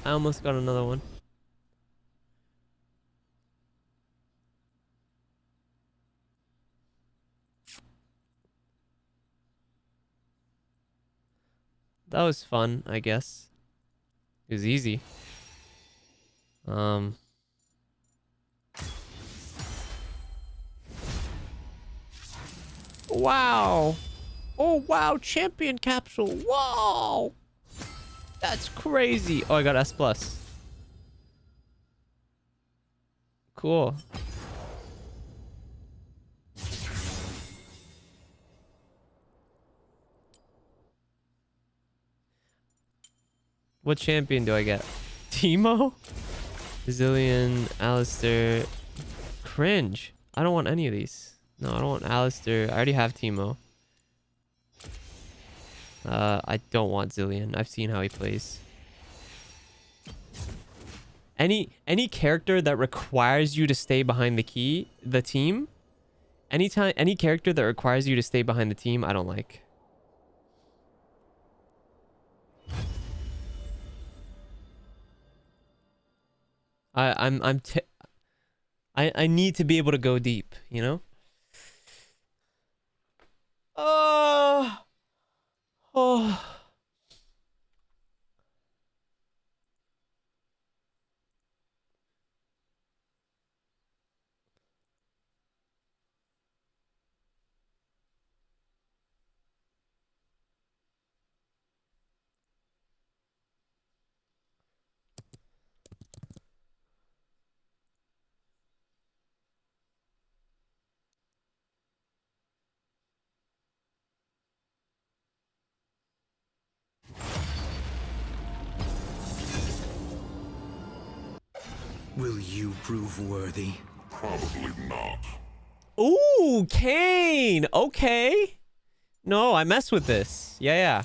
I almost got another one. That was fun, I guess. It was easy. Wow. Oh, wow. Champion capsule. Whoa. That's crazy. Oh, I got S+. Cool. What champion do I get? Teemo? Zillion, Alistair. Cringe. I don't want any of these. No, I don't want Alistair. I already have Teemo. I don't want Zillion. I've seen how he plays. Any character that requires you to stay behind the team, any character that requires you to stay behind the team, I don't like. I need to be able to go deep, you know? Oh. Oh. Will you prove worthy? Probably not. Ooh, Kane. Okay. No, I mess with this. Yeah.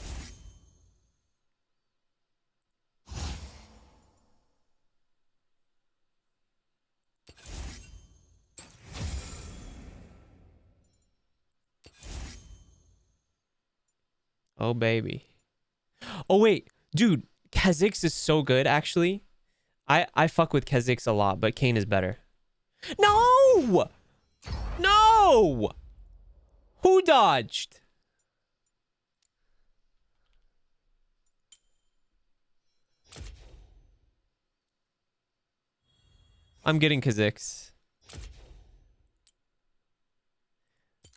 Oh, baby. Oh, wait. Dude, Kha'Zix is so good, actually. I fuck with Kha'Zix a lot, but Kane is better. No! No! Who dodged? I'm getting Kha'Zix.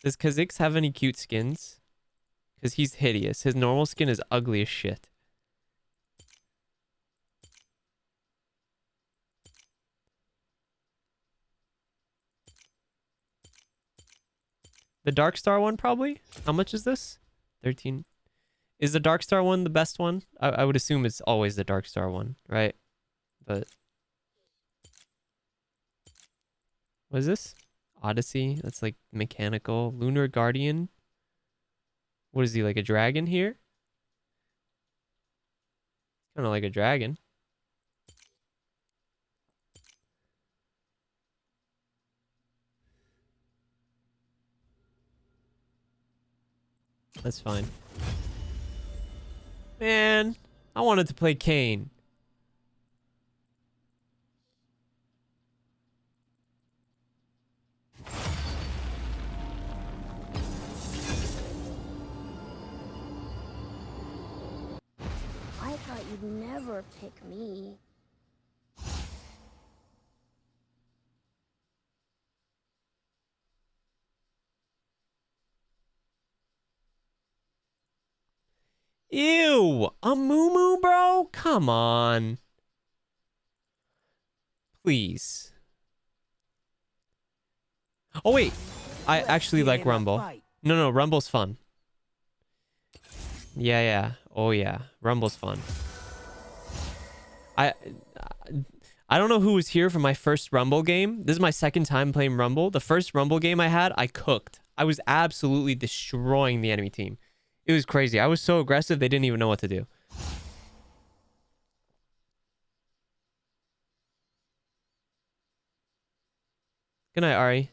Does Kha'Zix have any cute skins? Because he's hideous. His normal skin is ugly as shit. The Darkstar one, probably? How much is this? 13. Is the Darkstar one the best one? I would assume it's always the Darkstar one, right? But... what is this? Odyssey? That's like mechanical. Lunar Guardian? What is he, like a dragon here? Kind of like a dragon. That's fine. Man, I wanted to play Kane. I thought you'd never pick me. Ew! A moo bro? Come on. Please. Oh, wait. I actually like Rumble. No, Rumble's fun. Yeah. Oh, yeah. Rumble's fun. I don't know who was here for my first Rumble game. This is my second time playing Rumble. The first Rumble game I had, I cooked. I was absolutely destroying the enemy team. It was crazy. I was so aggressive, they didn't even know what to do. Good night, Ari.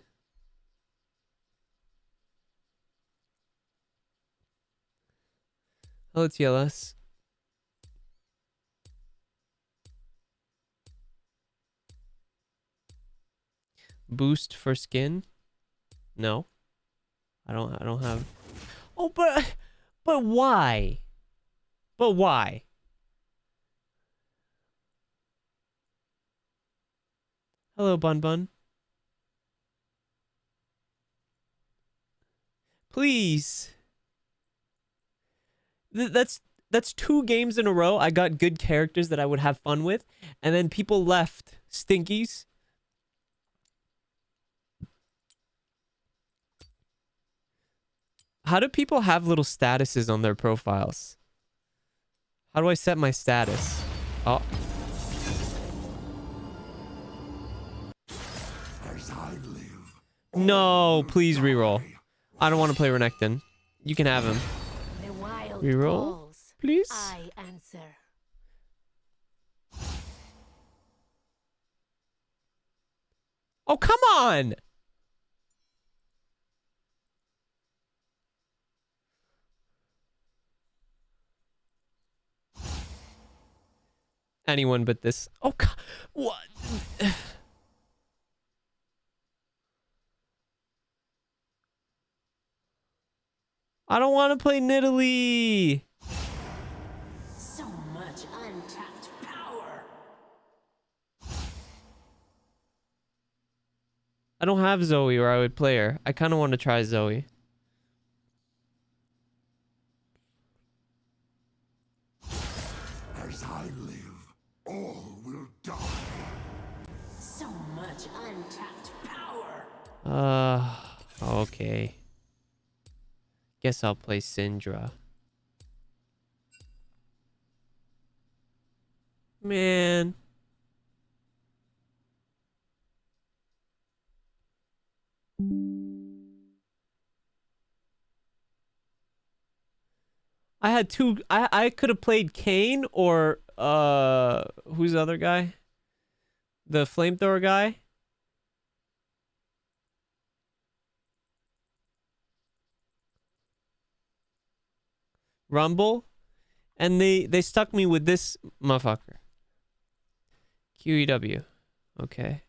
Hello, TLS. Boost for skin? No. I don't have. Oh, but why? But why? Hello, Bun. Please. That's 2 games in a row. I got good characters that I would have fun with, and then people left. Stinkies. How do people have little statuses on their profiles? How do I set my status? Oh. No, please reroll. I don't want to play Renekton. You can have him. Reroll, please. I answer. Oh, come on. Anyone but this. Oh, what? I don't want to play Nidalee. So much untapped power. I don't have Zoe or I would play her. I kind of want to try Zoe. As I live, all will die. So much untapped power. Okay. Guess I'll play Syndra. Man. I had 2. I could have played Kane or who's the other guy? The flamethrower guy? Rumble, and they stuck me with this motherfucker. QEW. Okay.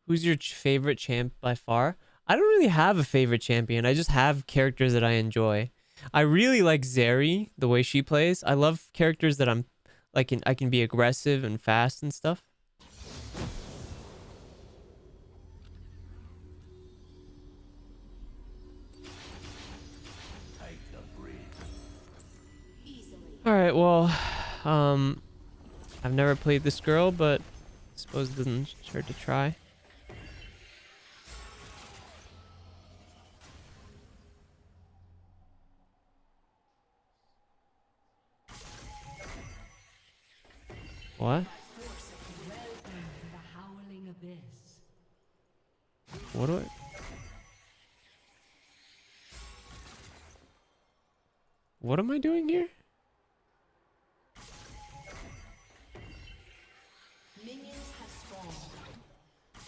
Who's your favorite champ by far? I don't really have a favorite champion. I just have characters that I enjoy. I really like Zeri, the way she plays. I love characters that I'm like I can be aggressive and fast and stuff. All right, well, I've never played this girl, but I suppose it doesn't hurt to try. What? What do I... What am I doing here?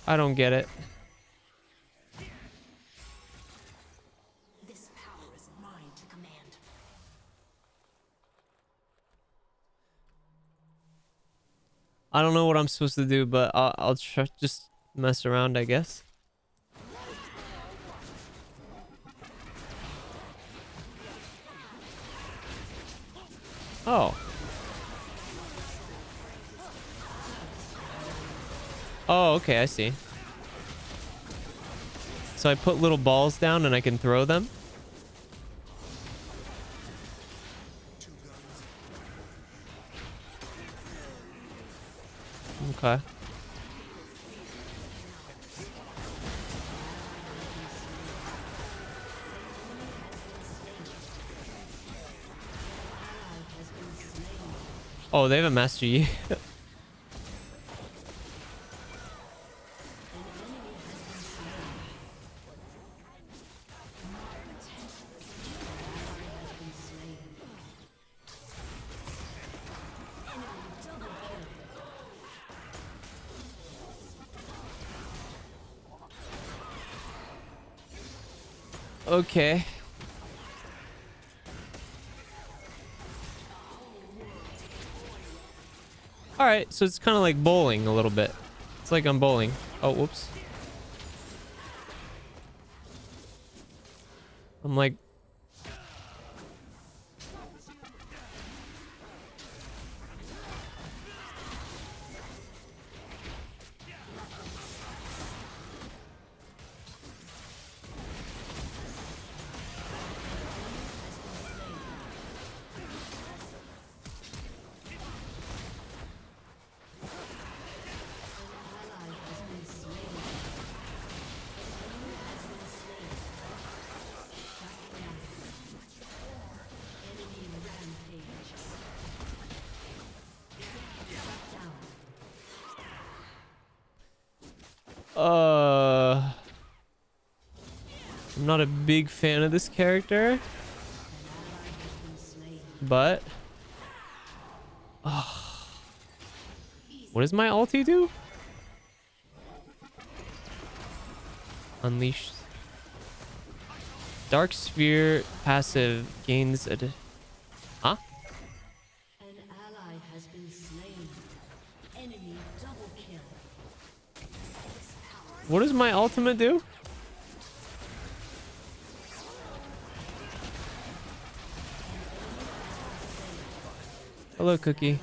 I don't get it. This power is mine to command. I don't know what I'm supposed to do, but I'll try, just mess around, I guess. Oh. Oh, okay, I see. So I put little balls down and I can throw them? Okay. Oh, they have a Master Yi. Okay. All right, so it's kind of like bowling a little bit. It's like I'm bowling. Oh, whoops. I'm like, I'm not a big fan of this character, but what does my ulti do? Unleash. Dark Sphere passive gains a... Huh? An ally has been slain. Enemy double kill. What does my ultimate do? Hello, Cookie.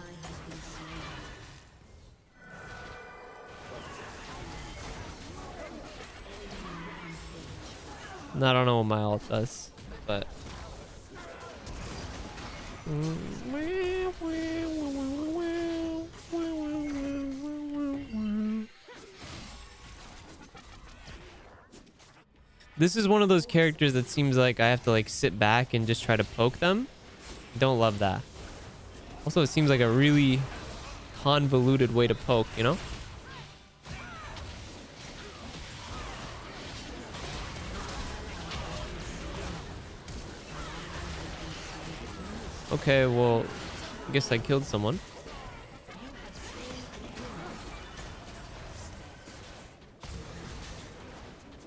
No, I don't know what my ult does, but... This is one of those characters that seems like I have to like sit back and just try to poke them. Don't love that. Also, it seems like a really convoluted way to poke, you know? Okay, well, I guess I killed someone.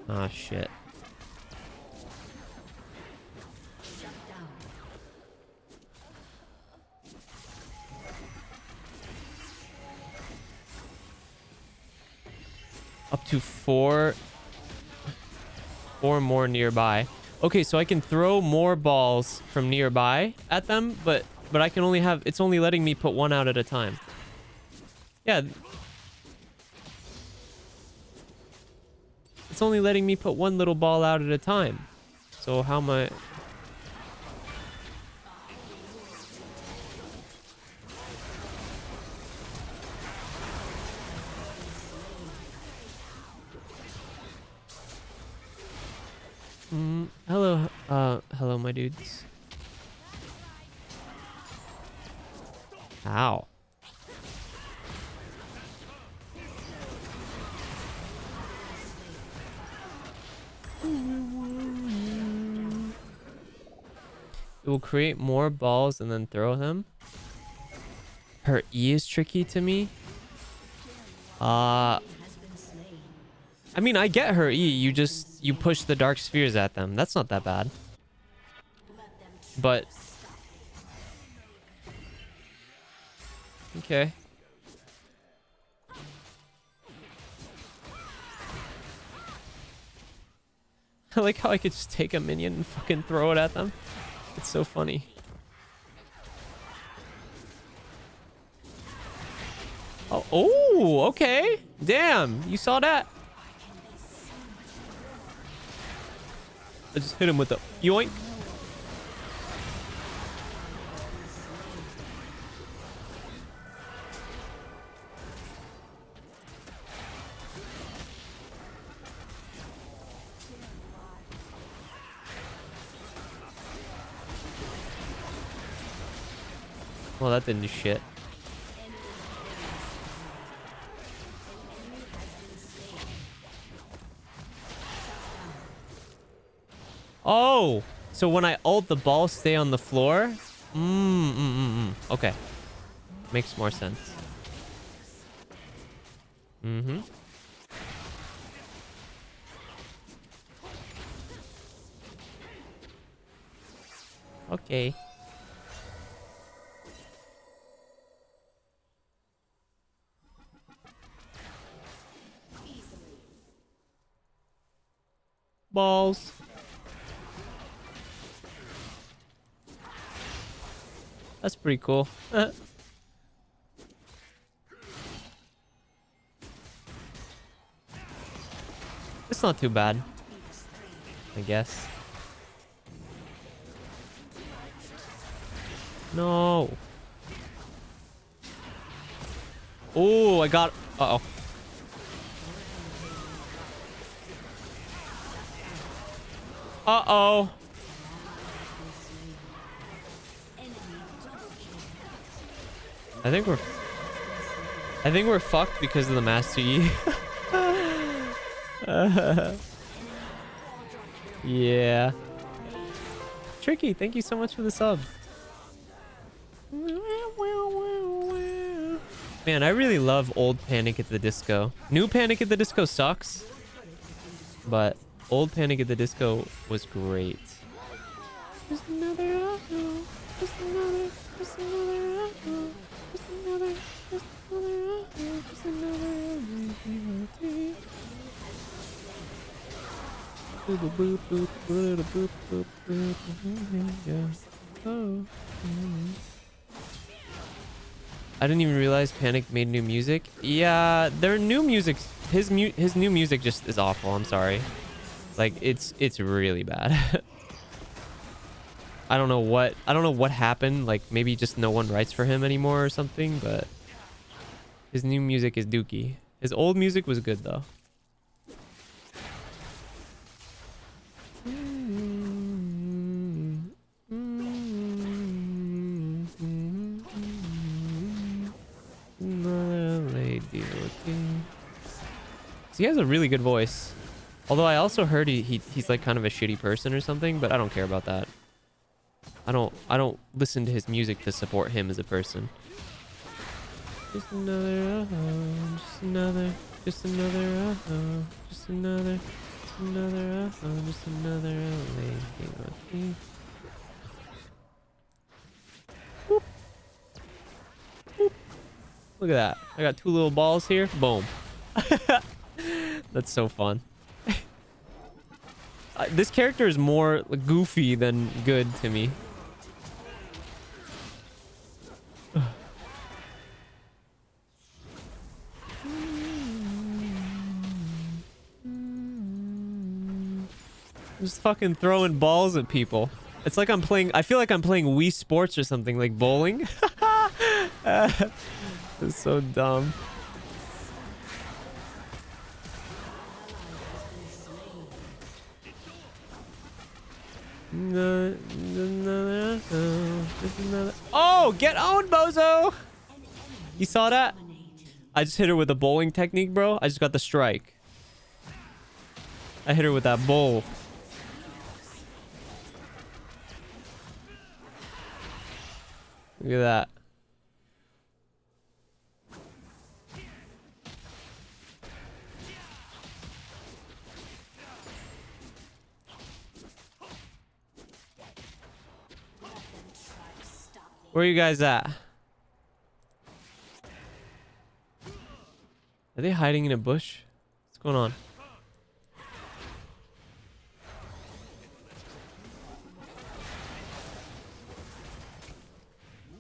Ah, shit. Up to four more nearby. Okay, so I can throw more balls from nearby at them, but I can only have... It's only letting me put one out at a time. Yeah. It's only letting me put one little ball out at a time. So how am I... Hello, hello, my dudes. Ow. It will create more balls and then throw them. Her E is tricky to me. I mean, I get her E. You push the dark spheres at them. That's not that bad. But okay. I like how I could just take a minion and fucking throw it at them. It's so funny. Oh, okay. Damn, you saw that? I just hit him with the yoink. Well, that didn't do shit. Oh, so when I ult, the balls stay on the floor? Okay. Makes more sense. Okay. Balls. That's pretty cool. It's not too bad, I guess. No. Oh, I got... Uh-oh. Uh-oh. I think we're fucked because of the Master Yi. Yeah. Tricky, thank you so much for the sub. Man, I really love old Panic at the Disco. New Panic at the Disco sucks, but old Panic at the Disco was great. Just another uh-oh. Just another, just another uh-oh. Just another, just another uh-oh. Just another uh-oh. Boop, boop, boop, boop, boop, boop, boop, boop, yeah. Oh. I didn't even realize Panic made new music. Yeah, their new music, his new music just is awful. I'm sorry. Like it's really bad. I don't know what happened. Like maybe just no one writes for him anymore or something, but his new music is dookie. His old music was good though. So he has a really good voice. Although I also heard he's like kind of a shitty person or something, but I don't care about that. I don't listen to his music to support him as a person. Just another just another, just another just another, just another just another lady. Boop. Boop. Look at that. I got two little balls here. Boom. That's so fun. This character is more goofy than good to me. Just fucking throwing balls at people. It's like I'm playing... I feel like I'm playing Wii Sports or something, like bowling. It's so dumb. Oh, get owned, bozo! You saw that? I just hit her with a bowling technique, bro. I just got the strike. I hit her with that bowl. Look at that. Where are you guys at? Are they hiding in a bush? What's going on?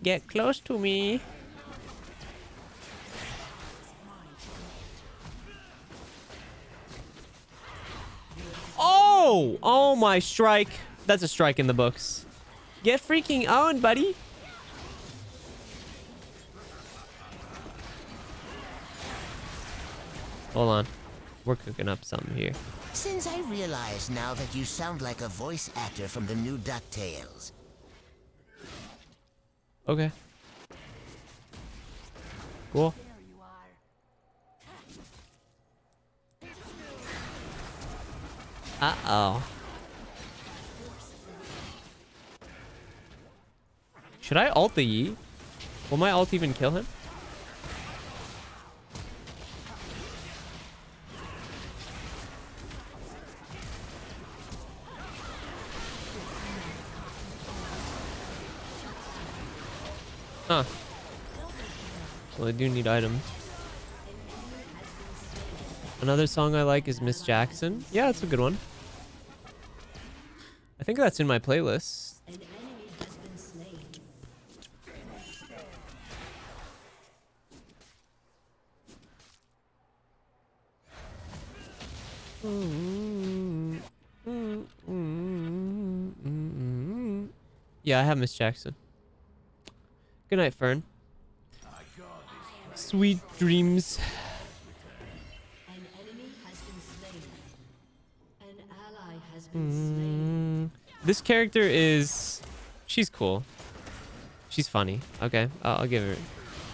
Get close to me. Oh! Oh my strike. That's a strike in the books. Get freaking owned, buddy. Hold on. We're cooking up something here. Since I realize now that you sound like a voice actor from the new DuckTales. Okay. Cool. Uh-oh. Should I ult the Yi? Will my ult even kill him? Huh. Well, I do need items. Another song I like is Miss Jackson. Yeah, that's a good one. I think that's in my playlist. Yeah, I have Miss Jackson. Good night, Fern. Sweet dreams. An enemy has been slain. An ally has been slain. This character is... She's cool. She's funny. Okay, I'll give her...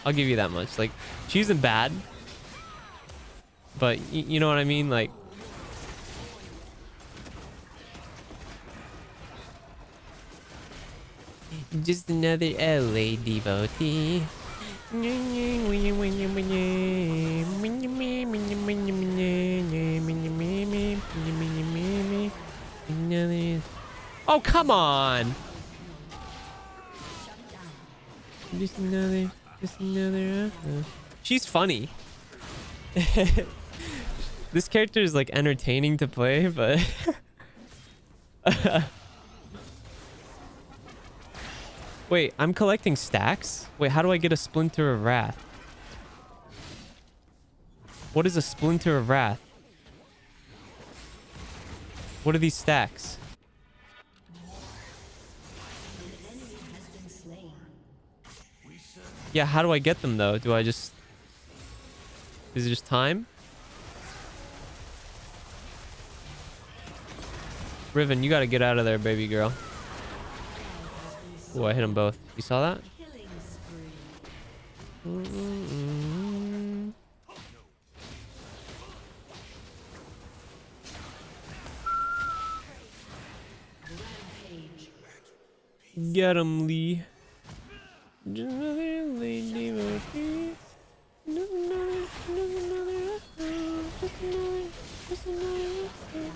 I'll give you that much. Like, she isn't bad. But, you know what I mean? Like... Just another LA devotee. Oh, come on! Just another... She's funny. This character is like entertaining to play, but... Wait, I'm collecting stacks? Wait, how do I get a Splinter of Wrath? What is a Splinter of Wrath? What are these stacks? Yeah, how do I get them though? Do I just... Is it just time? Riven, you gotta get out of there, baby girl. Oh, I hit them both. You saw that? Get him, Lee. Just another lady devotee. Just another.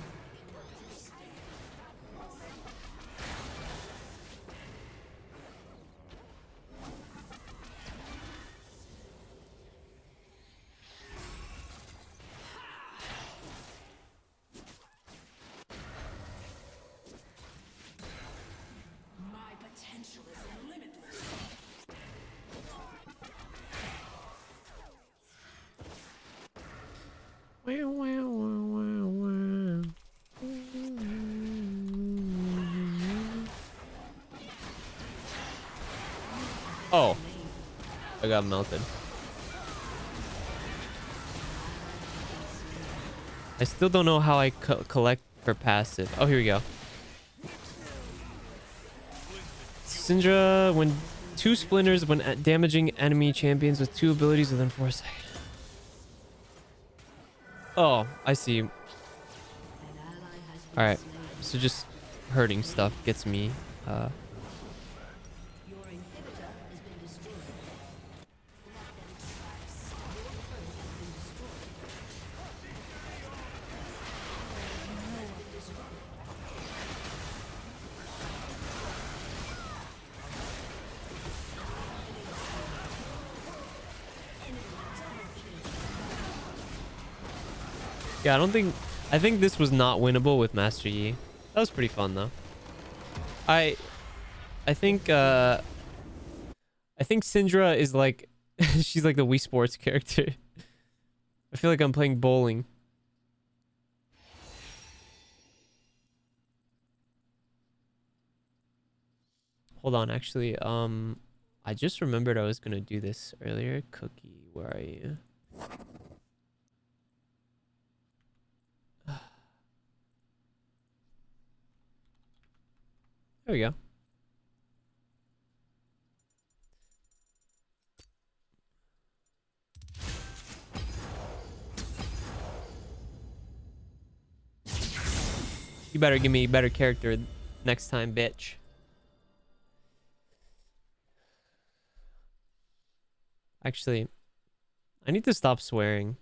Oh, I got melted. I still don't know how I collect for passive. Oh, here we go. Syndra, when 2 splinters when damaging enemy champions with 2 abilities within 4 seconds. Oh, I see. Alright, so just hurting stuff gets me. Yeah, I think this was not winnable with Master Yi. That was pretty fun though. I think Syndra is like she's like the Wii Sports character. I feel like I'm playing bowling. Hold on, actually, I just remembered I was gonna do this earlier. Cookie, where are you? There we go. You better give me a better character next time, bitch. Actually, I need to stop swearing.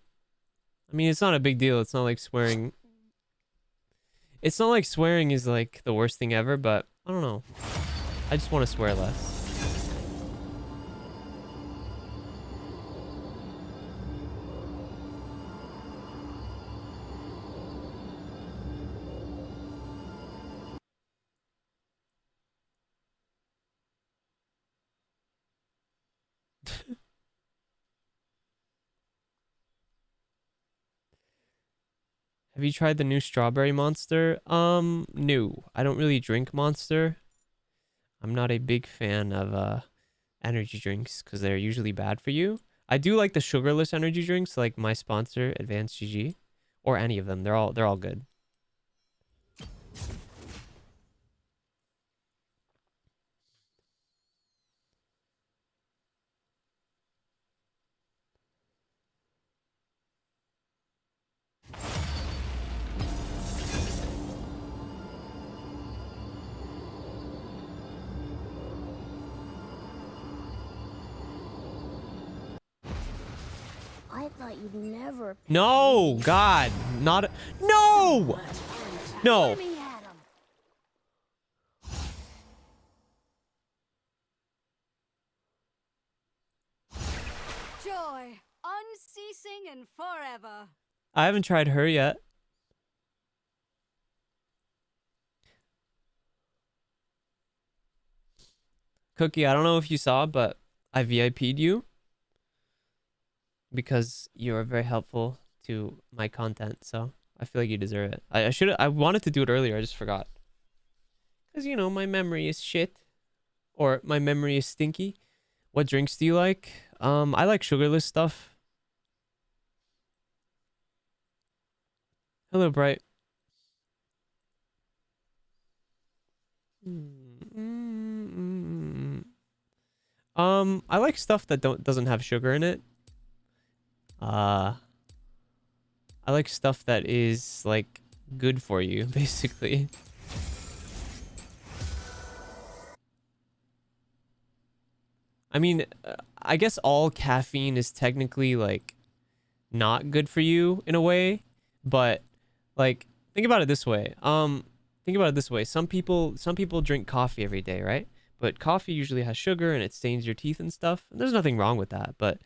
I mean, it's not a big deal. It's not like swearing. It's not like swearing is like the worst thing ever, but I don't know. I just want to swear less. Have you tried the new strawberry Monster? No. I don't really drink Monster. I'm not a big fan of energy drinks because they're usually bad for you. I do like the sugarless energy drinks, like my sponsor, Advanced GG, or any of them. They're all good. I thought you'd never. No, God, not no, no. Swing at 'em. Joy, unceasing and forever. I haven't tried her yet. Cookie, I don't know if you saw, but I VIP'd you because you are very helpful to my content. So I feel like you deserve it. I wanted to do it earlier. I just forgot. Because, you know, my memory is shit. Or my memory is stinky. What drinks do you like? I like sugarless stuff. Hello, Bright. I like stuff that doesn't have sugar in it. I like stuff that is like good for you, basically. I mean, I guess all caffeine is technically like not good for you in a way, but like think about it this way. Some people drink coffee every day, right? But coffee usually has sugar and it stains your teeth and stuff. And there's nothing wrong with that, but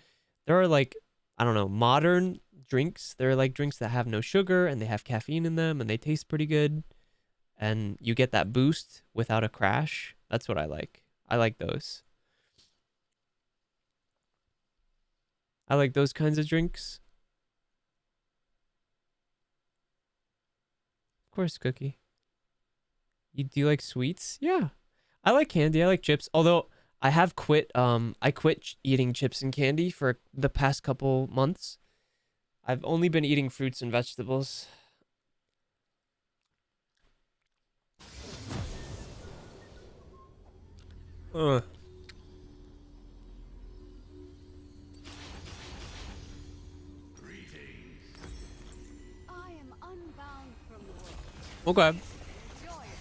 there are like, I don't know, modern drinks. There are like drinks that have no sugar and they have caffeine in them and they taste pretty good. And you get that boost without a crash. That's what I like. I like those. I like those kinds of drinks. Of course, Cookie. Do you like sweets? Yeah. I like candy. I like chips. Although I have quit. I quit eating chips and candy for the past couple months. I've only been eating fruits and vegetables. Ugh. Okay.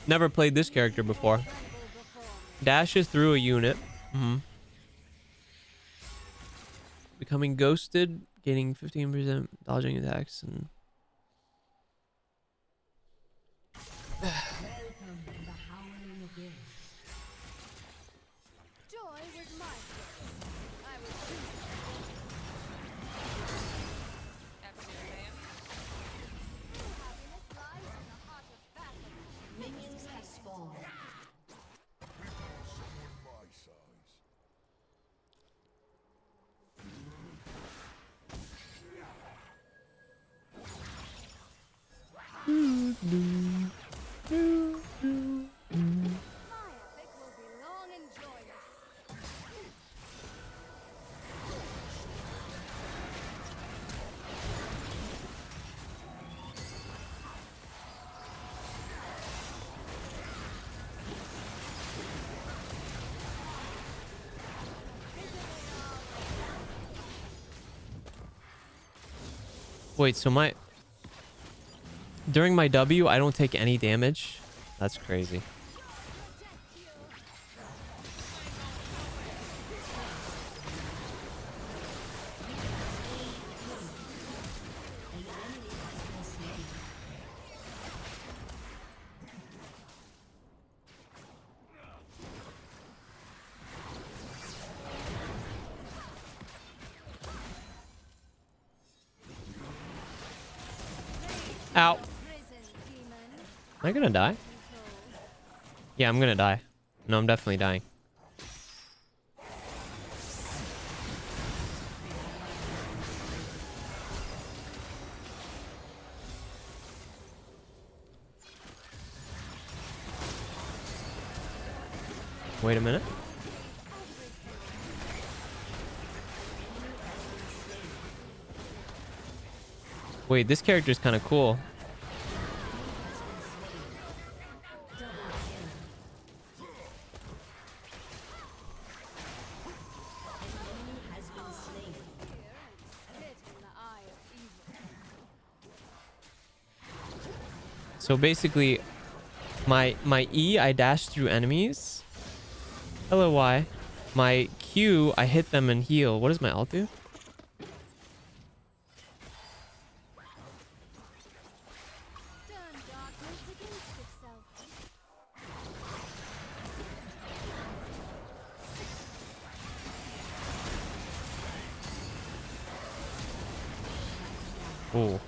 Never played this character before. Dashes through a unit. Becoming ghosted, gaining 15% dodging attacks, and wait, so during my W, I don't take any damage? That's crazy. Ow. Am I gonna die? Yeah, I'm gonna die. No, I'm definitely dying. Wait a minute. Wait, this character is kind of cool. So basically, my E, I dash through enemies. Hello, Y. My Q, I hit them and heal. What does my alt do? Oh.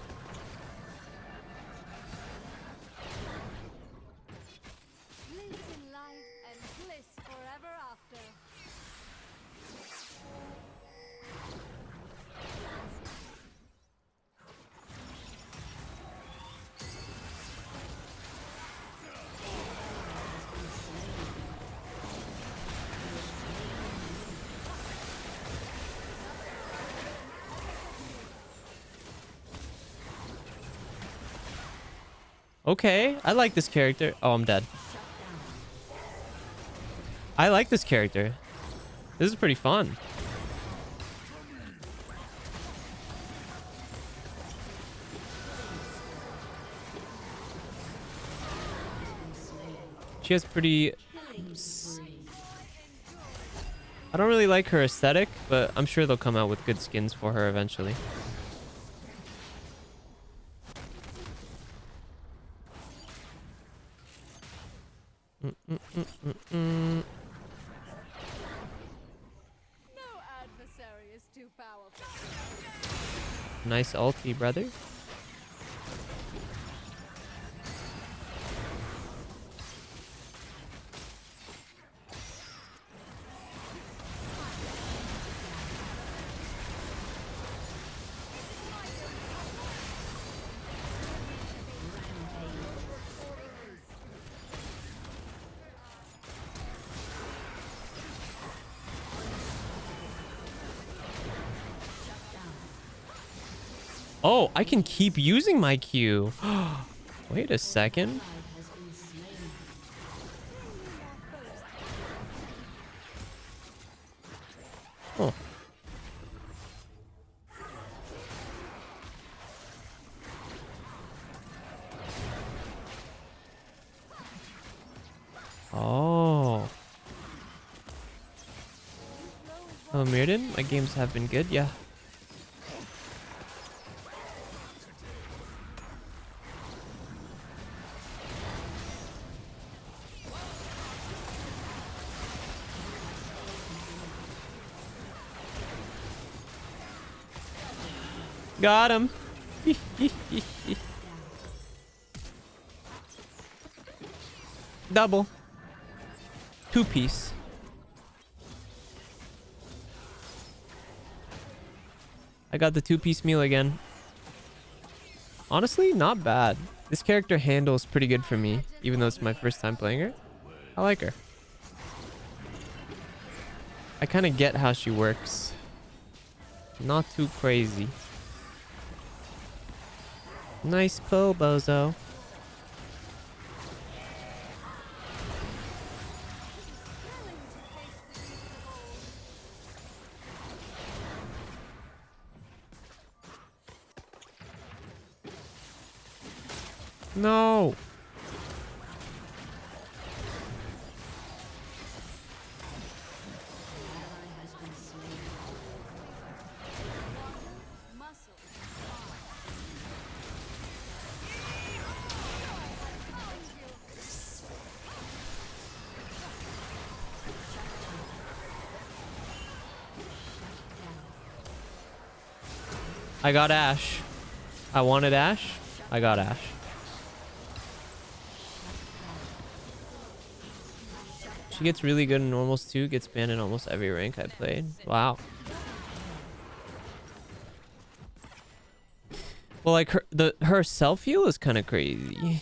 Okay, I like this character. Oh, I'm dead. I like this character. This is pretty fun. She has pretty... I don't really like her aesthetic, but I'm sure they'll come out with good skins for her eventually. No adversary is too powerful. Nice ulti, brother. Oh, I can keep using my Q. Wait a second. Oh. Oh. Oh, Mirrodin, my games have been good, yeah. Got him. Double. Two-piece. I got the two-piece meal again. Honestly, not bad. This character handles pretty good for me, even though it's my first time playing her. I like her. I kind of get how she works. Not too crazy. Nice pull, bozo. No. I got Ashe. I wanted Ashe. I got Ashe. She gets really good in normals too. Gets banned in almost every rank I played. Wow. Well, like her self heal is kind of crazy.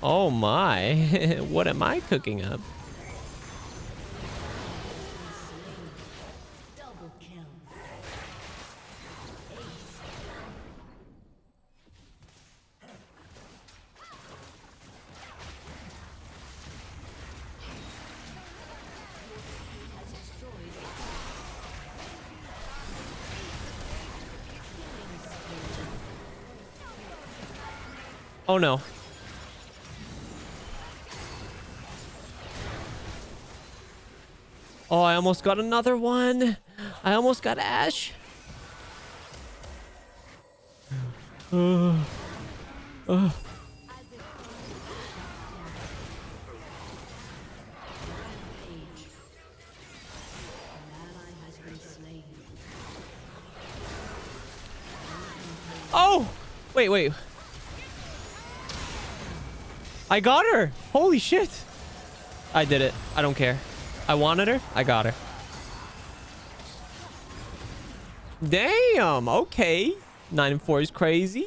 Oh my. What am I cooking up? Double kill. Oh no. Oh, I almost got another one. I almost got Ash. Oh! Wait, wait. I got her! Holy shit! I did it. I don't care. I wanted her. I got her. Damn! Okay. 9 and 4 is crazy.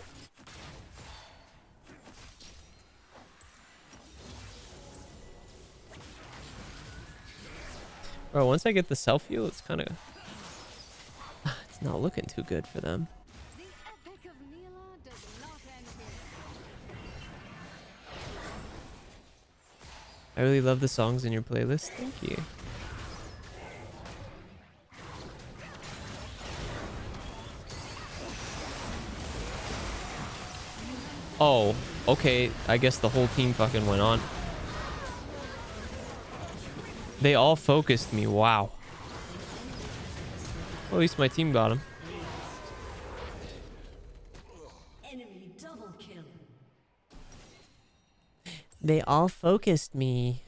Bro, once I get the self-heal, it's kind of... It's not looking too good for them. I really love the songs in your playlist. Thank you. Oh, okay. I guess the whole team fucking went on. They all focused me. Wow. Well, at least my team got him. Enemy double kill. They all focused me.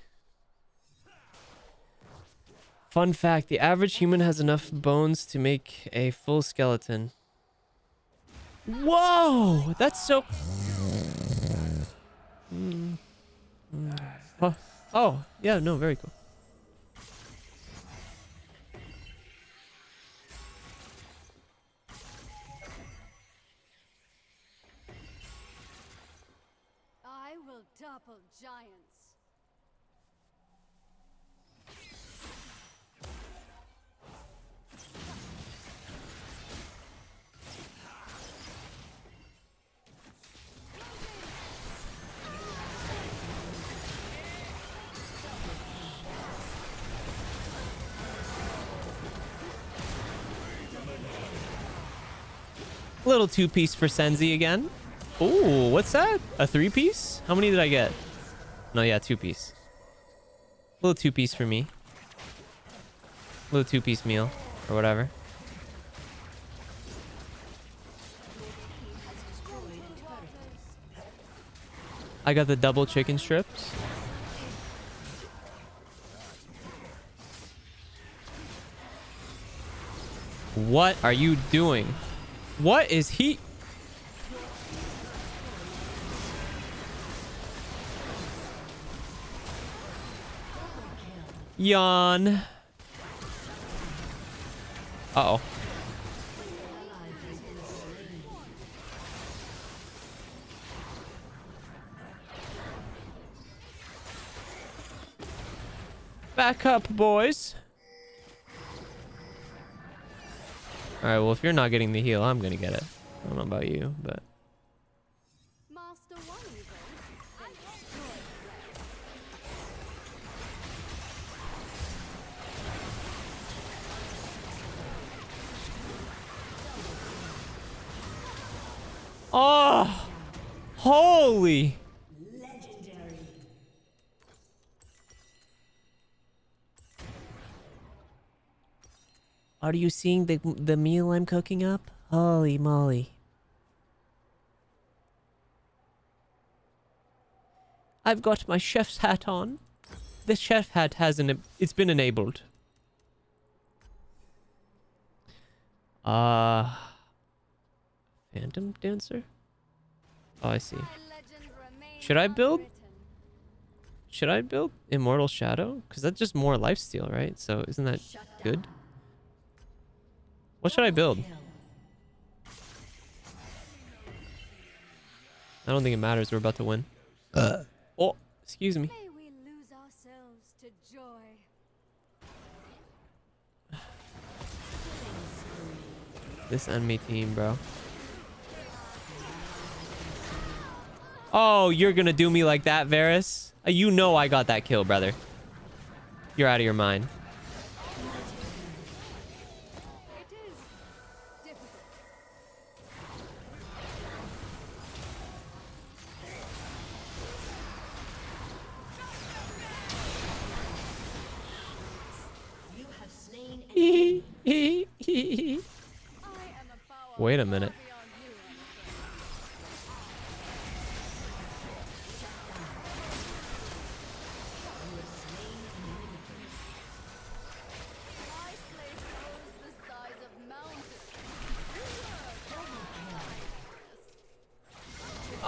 Fun fact, the average human has enough bones to make a full skeleton. Whoa! That's so... Huh. Oh, yeah, no, very cool. I will topple giants. Little 2-piece for Senzi again. Ooh, what's that? A 3-piece? How many did I get? No, yeah, 2-piece. Little 2-piece for me. Little 2-piece meal or whatever. I got the double chicken strips. What are you doing? What is he? Yawn. Uh-oh. Back up, boys. Alright, well, if you're not getting the heal, I'm gonna get it. I don't know about you, but... Master one event, then destroy Oh! Holy! Legendary. Are you seeing the meal I'm cooking up? Holy moly. I've got my chef's hat on. This chef hat has it's been enabled. Phantom Dancer? Oh, I see. Should I build? Should I build Immortal Shadow? Because that's just more lifesteal, right? So isn't that good? What should I build? I don't think it matters. We're about to win. Oh, excuse me. May we lose ourselves to joy. This enemy team, bro. Oh, you're gonna do me like that, Varus? You know I got that kill, brother. You're out of your mind. It is difficult. You have slain an Wait a minute.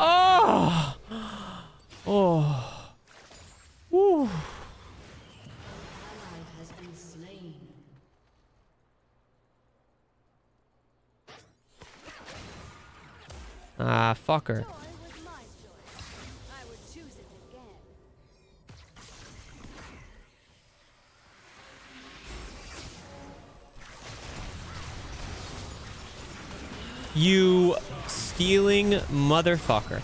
Oh! Oh. Woo. ally has been slain. Ah, fucker. Joy was my choice. I would choose it again. You stealing motherfucker.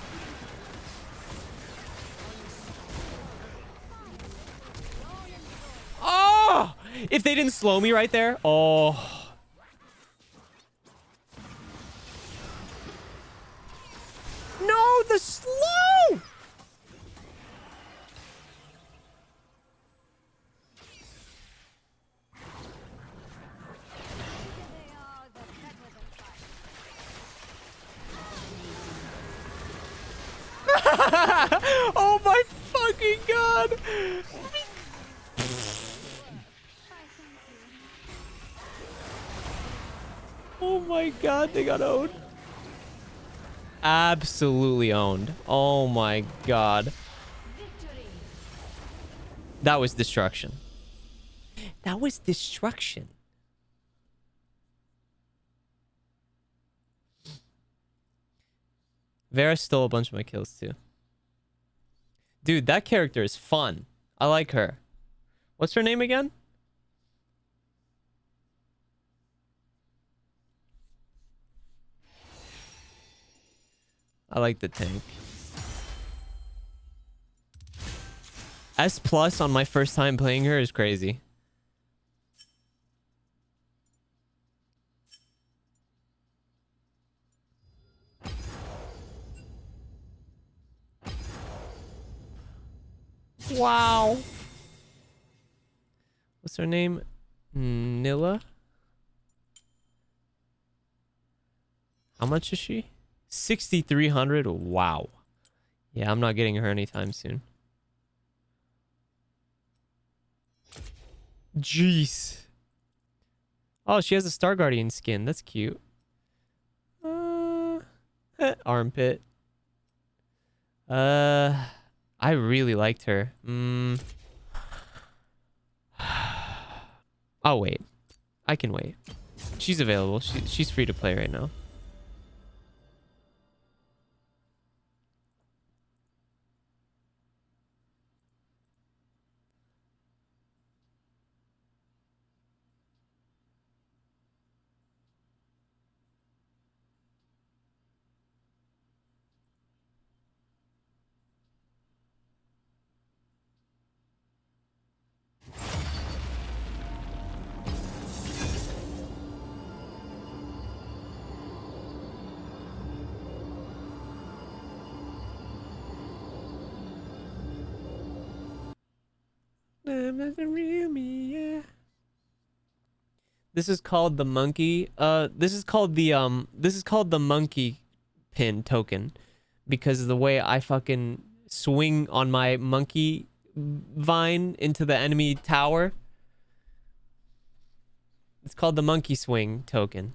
Oh! If they didn't slow me right there. Oh. No, the slow! Oh my fucking god! Oh my god, they got owned. Absolutely owned. Oh my god. That was destruction. That was destruction. Vera stole a bunch of my kills too. Dude, that character is fun. I like her. What's her name again? I like the tank. S+ on my first time playing her is crazy. Wow. What's her name? Nilla? How much is she? 6,300. Wow. Yeah, I'm not getting her anytime soon. Jeez. Oh, she has a Star Guardian skin. That's cute. Armpit. I really liked her. I'll wait. I can wait. She's available. She's free to play right now. I'm not the real me, yeah. This is called the monkey. This is called the monkey pin token, because of the way I fucking swing on my monkey vine into the enemy tower. It's called the monkey swing token.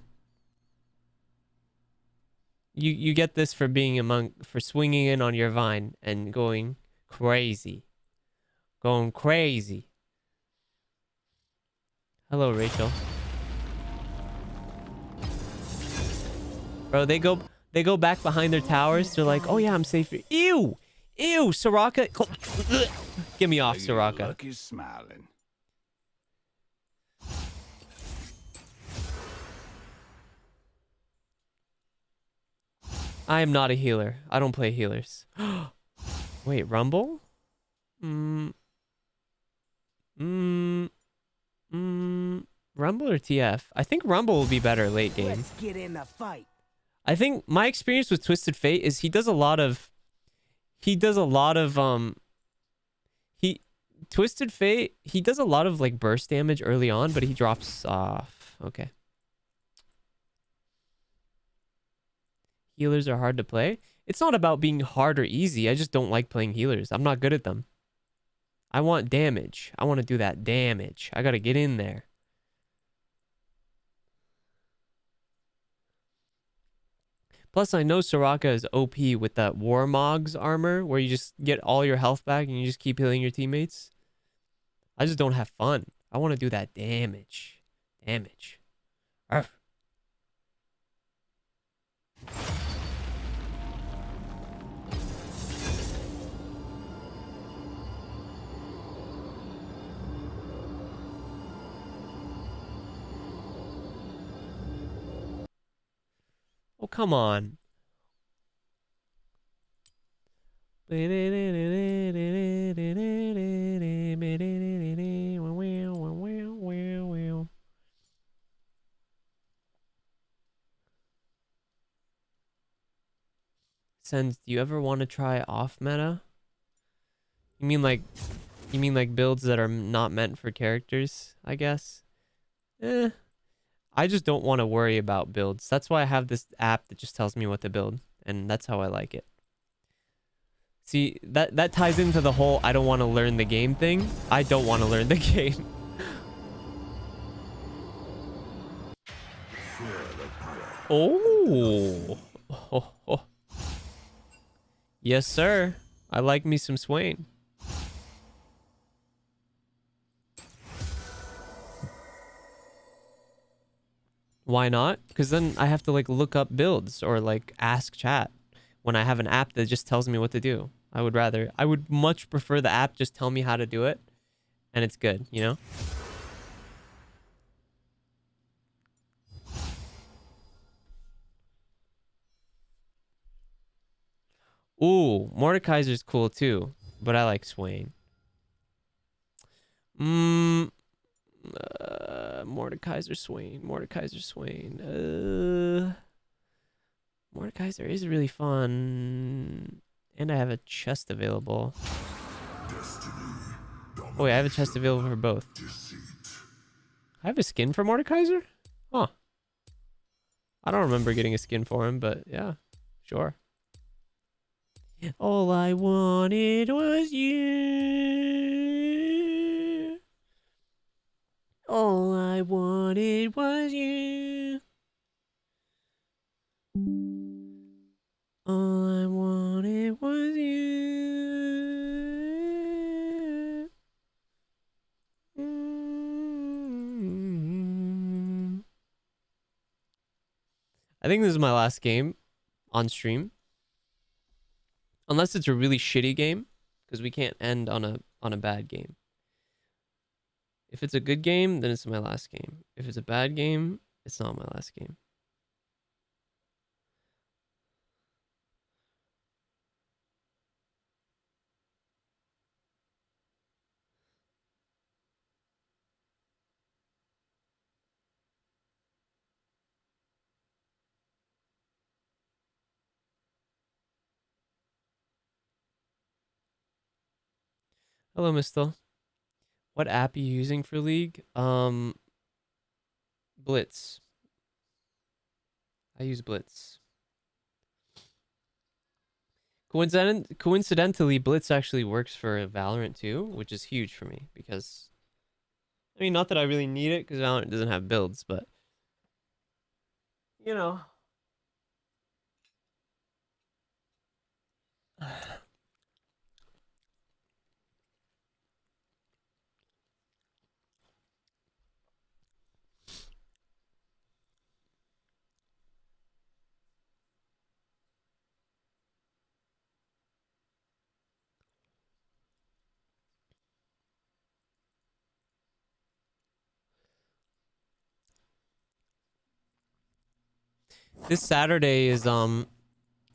You get this for being a monk, for swinging in on your vine and going crazy. Going crazy. Hello, Rachel. Bro, they go back behind their towers. They're like, oh yeah, I'm safe here. Ew! Ew, Soraka. Get me off, Soraka. Luck is smiling. I am not a healer. I don't play healers. Wait, Rumble? Rumble or TF? I think Rumble will be better late game. Let's get in the fight. I think my experience with Twisted Fate is he does a lot of Twisted Fate, he does a lot of like burst damage early on, but he drops off. Okay. Healers are hard to play. It's not about being hard or easy. I just don't like playing healers. I'm not good at them. I want damage. I want to do that damage. I got to get in there. Plus, I know Soraka is OP with that Warmog's armor, where you just get all your health back and you just keep healing your teammates. I just don't have fun. I want to do that damage. Damage. Arf. Oh, come on. Senz, do you ever want to try off meta? You mean like builds that are not meant for characters, I guess? I just don't want to worry about builds. That's why I have this app that just tells me what to build, and that's how I like it. See, that ties into the whole I don't want to learn the game thing. I don't want to learn the game. Oh. Oh. Yes, sir. I like me some Swain. Why not? Because then I have to like look up builds or like ask chat when I have an app that just tells me what to do. I would much prefer the app just tell me how to do it and it's good, you know? Ooh, Mordekaiser's cool too, but I like Swain. Mordekaiser Swain. Mordekaiser is really fun. And I have a chest available. Oh wait, I have a chest available for both. I have a skin for Mordekaiser? Huh. I don't remember getting a skin for him, but yeah, sure. All I wanted was you. All I wanted was you. All I wanted was you. I think this is my last game on stream. Unless it's a really shitty game, because we can't end on a bad game. If it's a good game, then it's my last game. If it's a bad game, it's not my last game. Hello, Mistel. What app are you using for League? Blitz. I use Blitz. Coincidentally, Blitz actually works for Valorant too, which is huge for me because, I mean, not that I really need it because Valorant doesn't have builds, but you know. This Saturday is I'm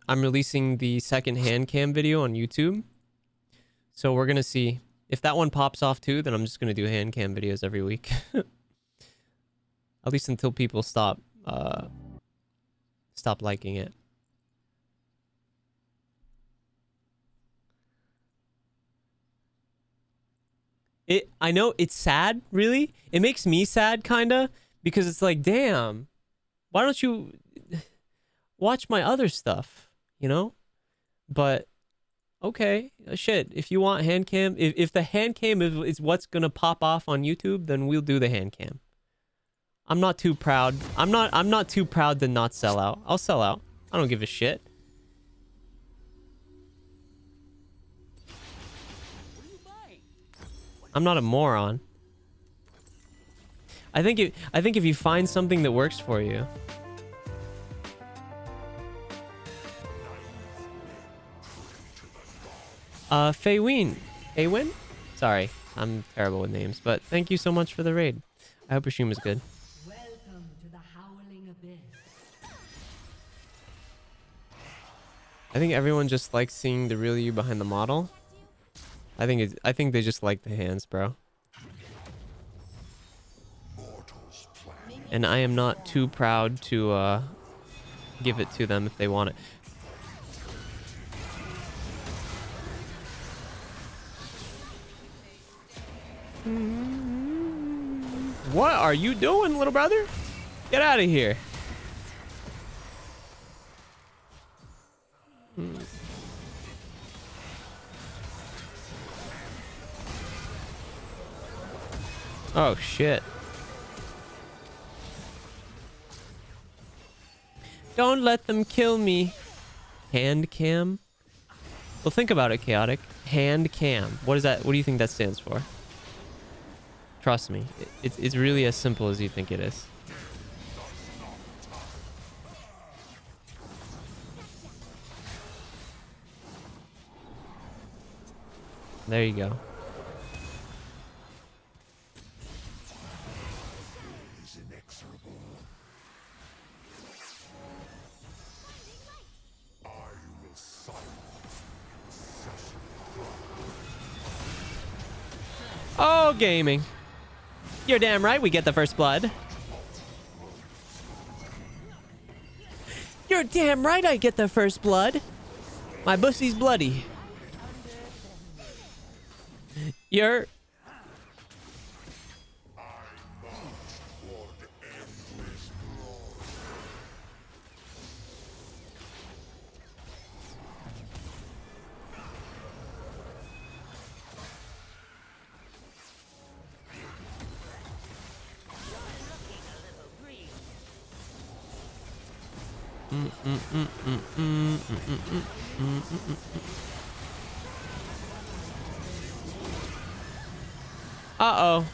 releasing the second hand cam video on YouTube. So we're gonna see if that one pops off too. Then I'm just gonna do hand cam videos every week, at least until people stop liking it. I know it's sad, really. It makes me sad, kinda, because it's like, damn, why don't you watch my other stuff, you know? But okay, shit. If you want hand cam, if the hand cam is what's gonna pop off on YouTube, then we'll do the hand cam. I'm not too proud. I'm not too proud to not sell out. I'll sell out. I don't give a shit. I'm not a moron. I think if you find something that works for you. Fayween. Faywin? Sorry, I'm terrible with names, but thank you so much for the raid. I hope your stream is good. Welcome to the Howling Abyss. I think everyone just likes seeing the real you behind the model. I think they just like the hands, bro. And I am not too proud to give it to them if they want it. What are you doing, little brother? Get out of here. Oh, shit. Don't let them kill me. Hand cam? Well, think about it, Chaotic. Hand cam. What is that? What do you think that stands for? Trust me. It's really as simple as you think it is. There you go. Oh, gaming. You're damn right we get the first blood. You're damn right I get the first blood. My pussy's bloody. You're... Uh-oh.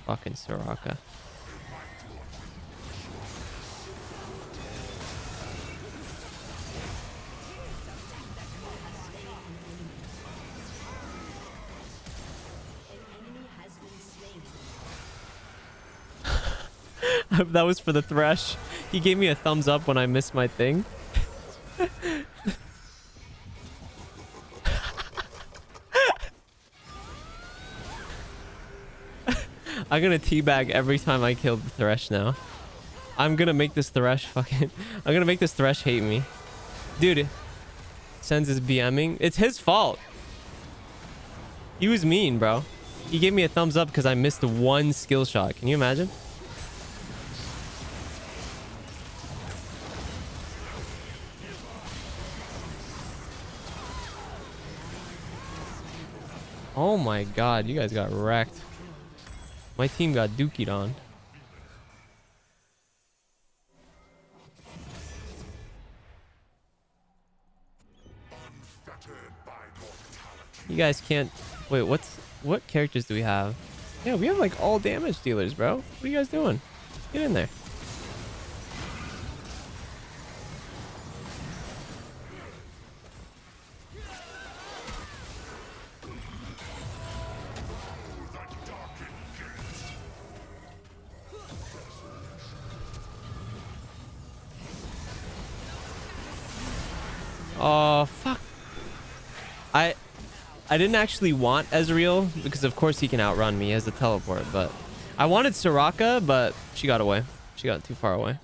Fucking Soraka. That was for the Thresh. He gave me a thumbs up when I missed my thing. I'm gonna teabag every time I kill the Thresh now. I'm gonna make this Thresh fucking... I'm gonna make this Thresh hate me. Dude, Senz is BMing. It's his fault. He was mean, bro. He gave me a thumbs up because I missed one skill shot. Can you imagine? Oh my god, you guys got wrecked. My team got dookied on. You guys can't... Wait, what characters do we have? Yeah, we have like all damage dealers, bro. What are you guys doing? Get in there. Oh, fuck. I didn't actually want Ezreal because of course he can outrun me as a teleport, but I wanted Soraka, but she got away. She got too far away.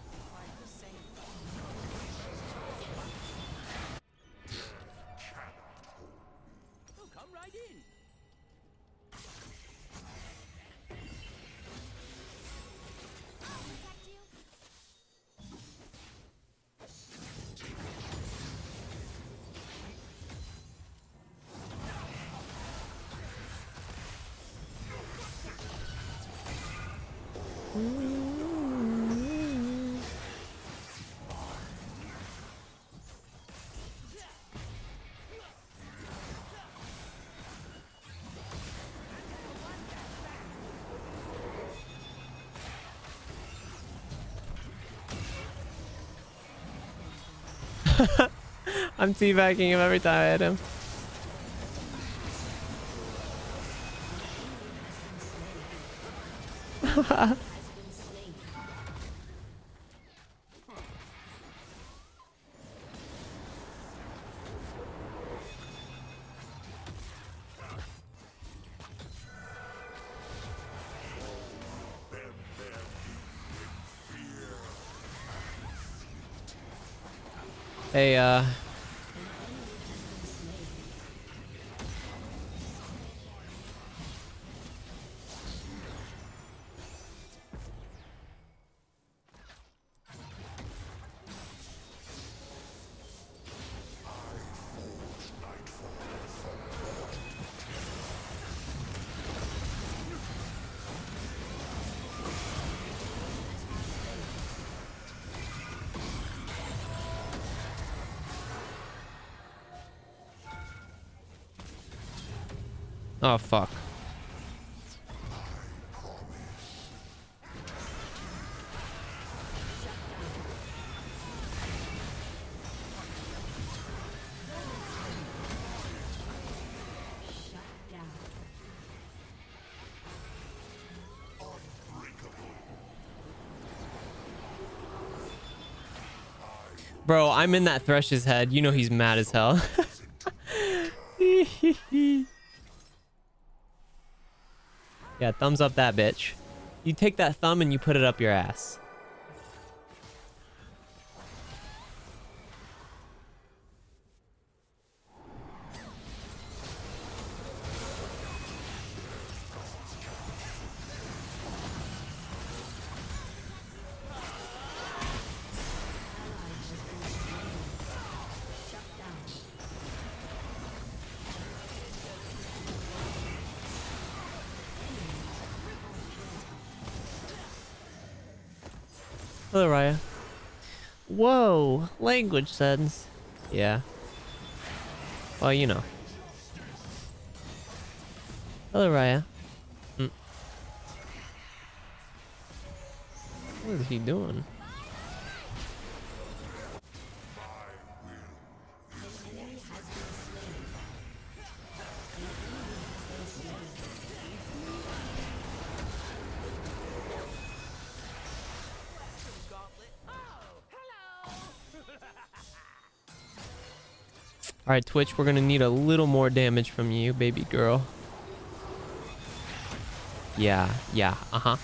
I'm teabagging him every time I hit him. Hey, oh, fuck. Bro, I'm in that Thresh's head. You know he's mad as hell. Yeah, thumbs up that bitch. You take that thumb and you put it up your ass. Hello, Raya. Whoa, language sense. Yeah. Well, you know. Hello, Raya. What is he doing? Alright, Twitch, we're gonna need a little more damage from you, baby girl. Yeah, uh-huh.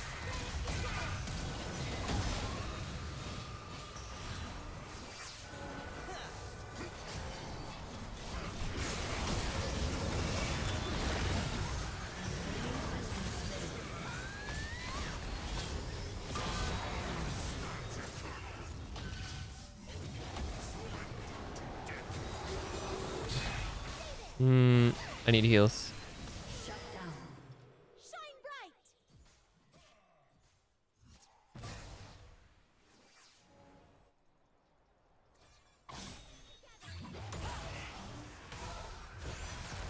I need heals.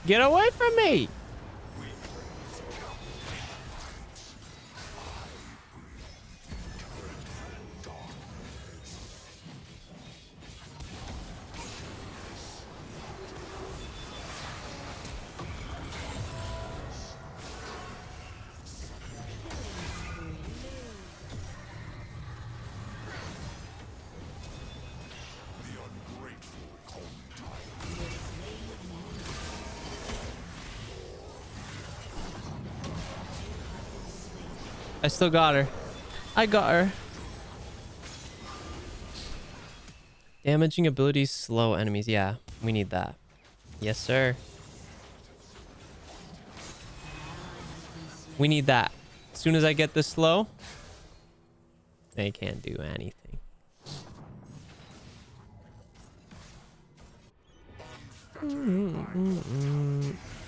Get away from me! I still got her. I got her. Damaging abilities slow enemies. Yeah, we need that. Yes, sir. We need that. As soon as I get this slow, they can't do anything.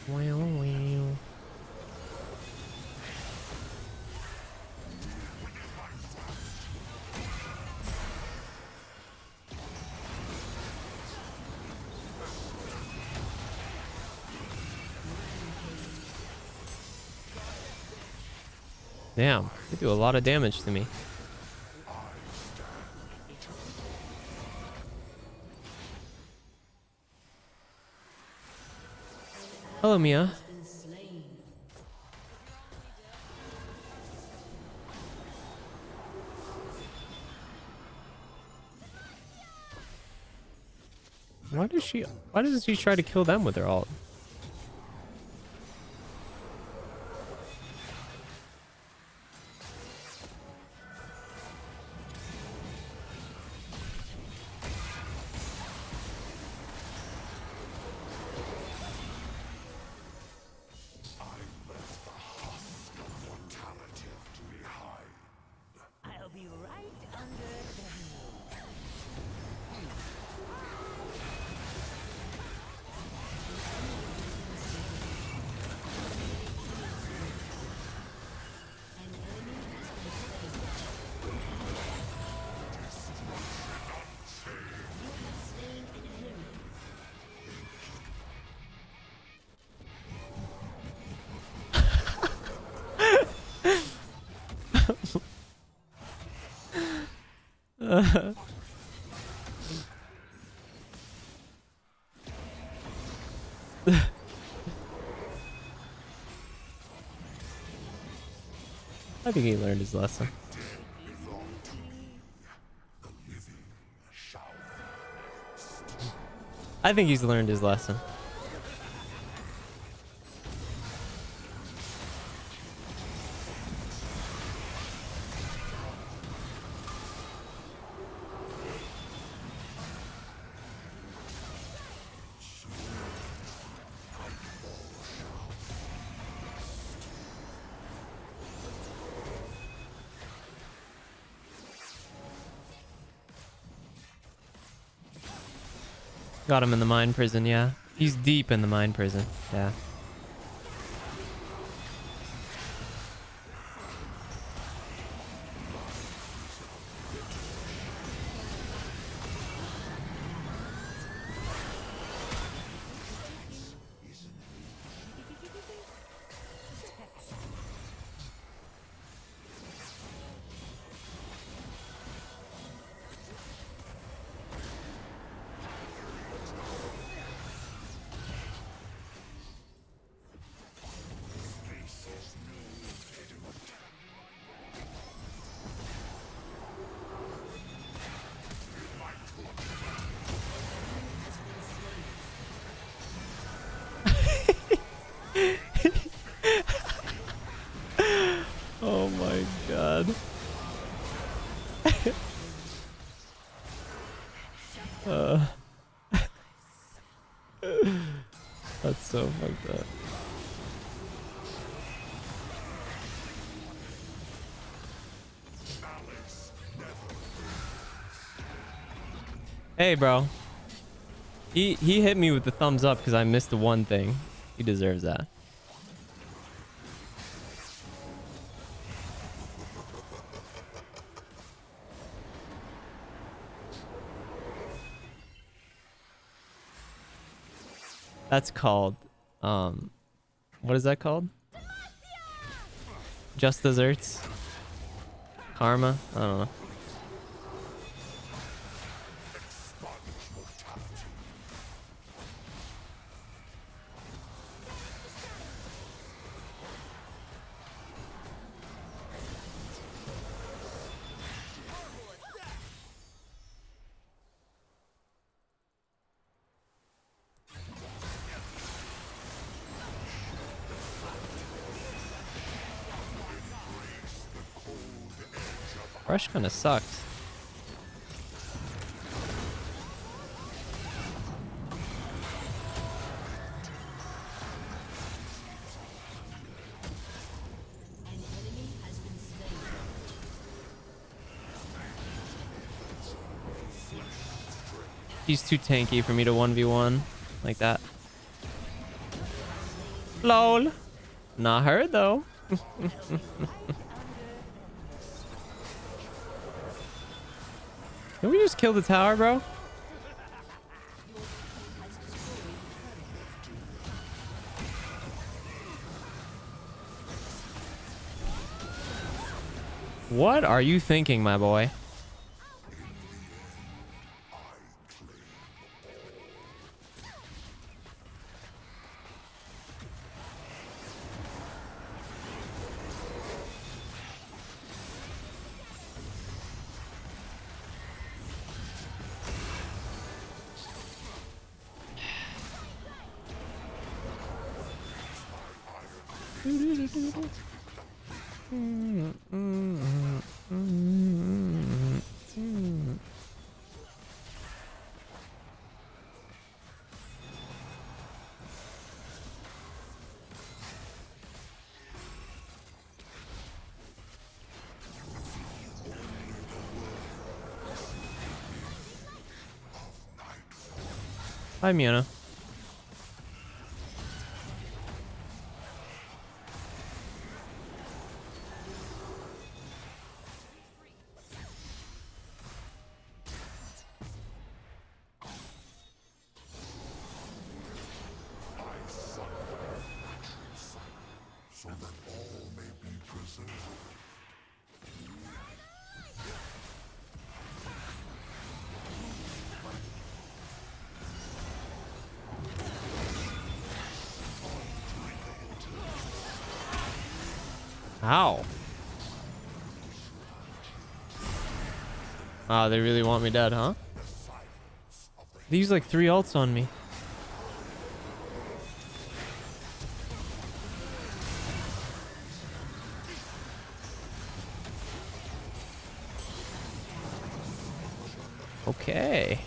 Wow, wow. Damn, they do a lot of damage to me. Hello, Mia. Why does she try to kill them with her ult? I'll be right under them. I think he learned his lesson. I think he's learned his lesson. Got him in the mine prison, yeah. He's deep in the mine prison, yeah. Oh my god. That's so fucked up. Hey, bro. He hit me with the thumbs up because I missed the one thing. He deserves that. That's called What is that called? Just desserts? Karma? I don't know. Rush kind of sucked. He's too tanky for me to 1v1 like that. LOL. Not her though. Can we just kill the tower, bro? What are you thinking, my boy? Hi, Miona. Ow. Wow, they really want me dead, huh? They use like 3 ults on me. Okay.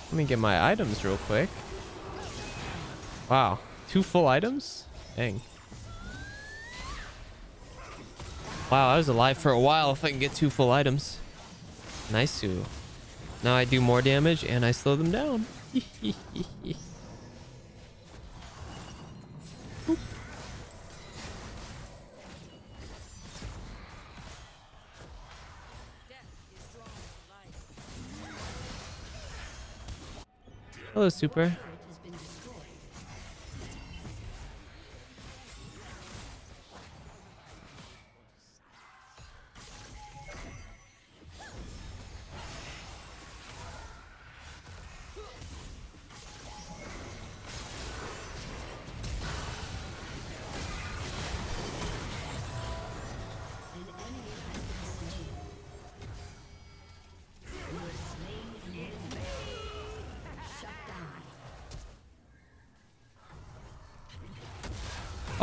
Let me get my items real quick. Wow. 2 full items? Dang. Wow, I was alive for a while if I can get 2 full items. Nice. Now I do more damage and I slow them down. Hello, Super.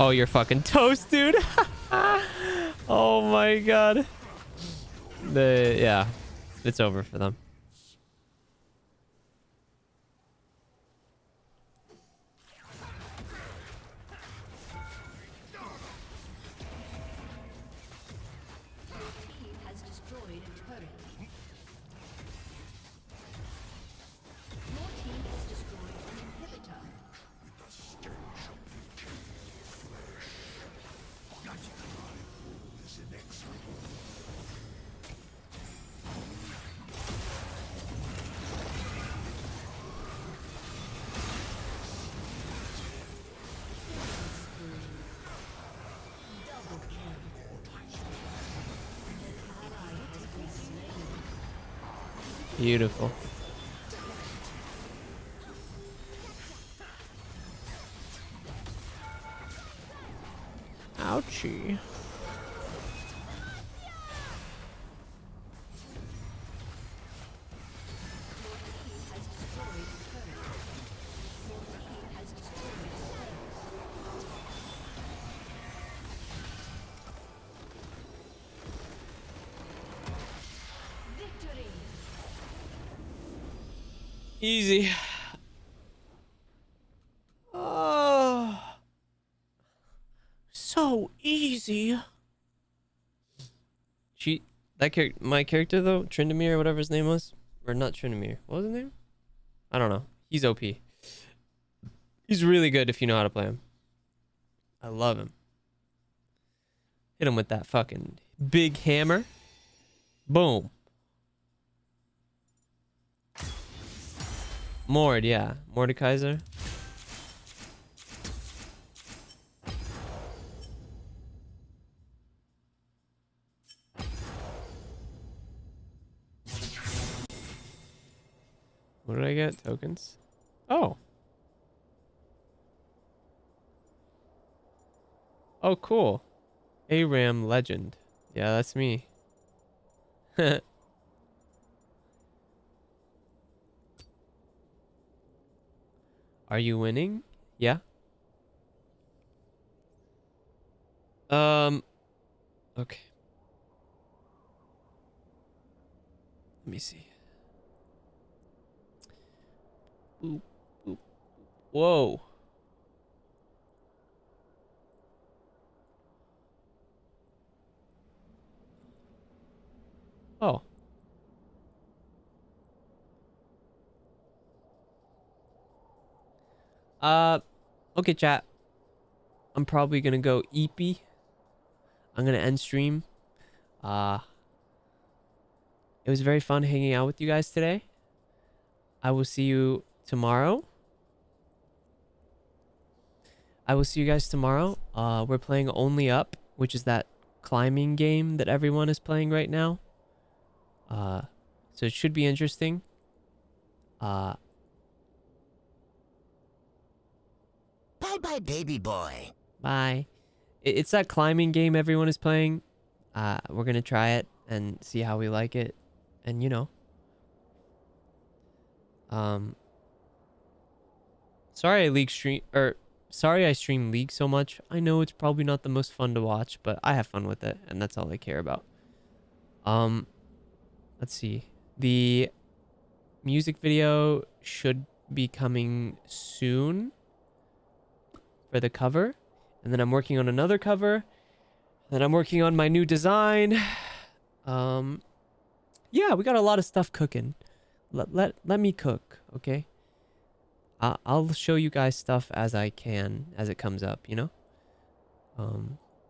Oh, you're fucking toast, dude. Oh my god. Yeah, it's over for them. Has destroyed a turret. Your team has destroyed an inhibitor. Beautiful. Ouchie. Easy. Oh, so easy. My character though, Tryndamere, or whatever his name was, or not Tryndamere. What was his name? I don't know. He's OP. He's really good if you know how to play him. I love him. Hit him with that fucking big hammer. Boom. Mord, yeah. Mordekaiser. What did I get? Tokens? Oh. Oh, cool. ARAM Legend. Yeah, that's me. Are you winning? Yeah. Okay. Let me see. Boop, boop. Whoa. Oh. Okay, chat. I'm probably gonna go eepy. I'm gonna end stream. It was very fun hanging out with you guys today. I will see you tomorrow. I will see you guys tomorrow. We're playing Only Up, which is that climbing game that everyone is playing right now. So it should be interesting. Bye-bye, baby boy. Bye. It's that climbing game everyone is playing. We're gonna try it and see how we like it. And you know. Sorry I stream League so much. I know it's probably not the most fun to watch, but I have fun with it, and that's all I care about. Let's see. The music video should be coming soon for the cover. And then I'm working on another cover. And then I'm working on my new design. Yeah, we got a lot of stuff cooking. Let me cook, okay? I'll show you guys stuff as I can, as it comes up, you know?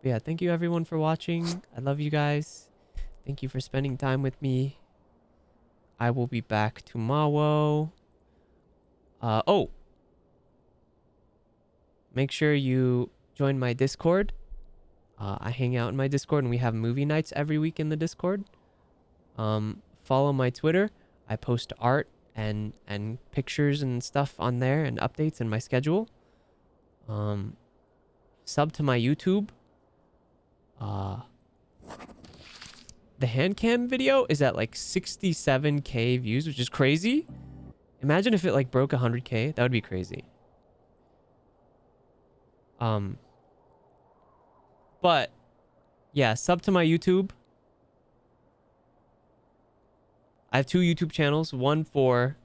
Yeah, thank you everyone for watching. I love you guys. Thank you for spending time with me. I will be back tomorrow. Oh. Make sure you join my Discord. I hang out in my Discord and we have movie nights every week in the Discord. Follow my Twitter. I post art and pictures and stuff on there and updates in my schedule. Sub to my YouTube. The hand cam video is at like 67k views, which is crazy. Imagine if it like broke 100k. That would be crazy. But yeah, sub to my YouTube. I have 2 YouTube channels, one for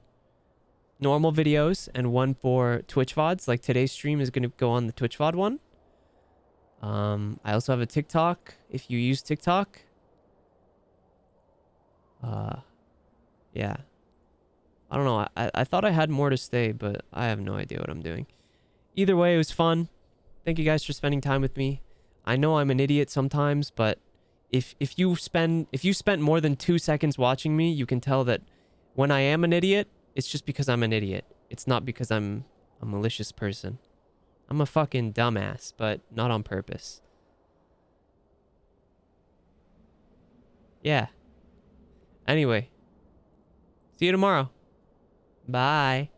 normal videos and one for Twitch VODs. Like today's stream is going to go on the Twitch VOD one. I also have a TikTok if you use TikTok. Yeah. I don't know. I thought I had more to say, but I have no idea what I'm doing. Either way, it was fun. Thank you guys for spending time with me. I know I'm an idiot sometimes, but if you spent more than 2 seconds watching me, you can tell that when I am an idiot, it's just because I'm an idiot. It's not because I'm a malicious person. I'm a fucking dumbass, but not on purpose. Yeah. Anyway, See you tomorrow. Bye.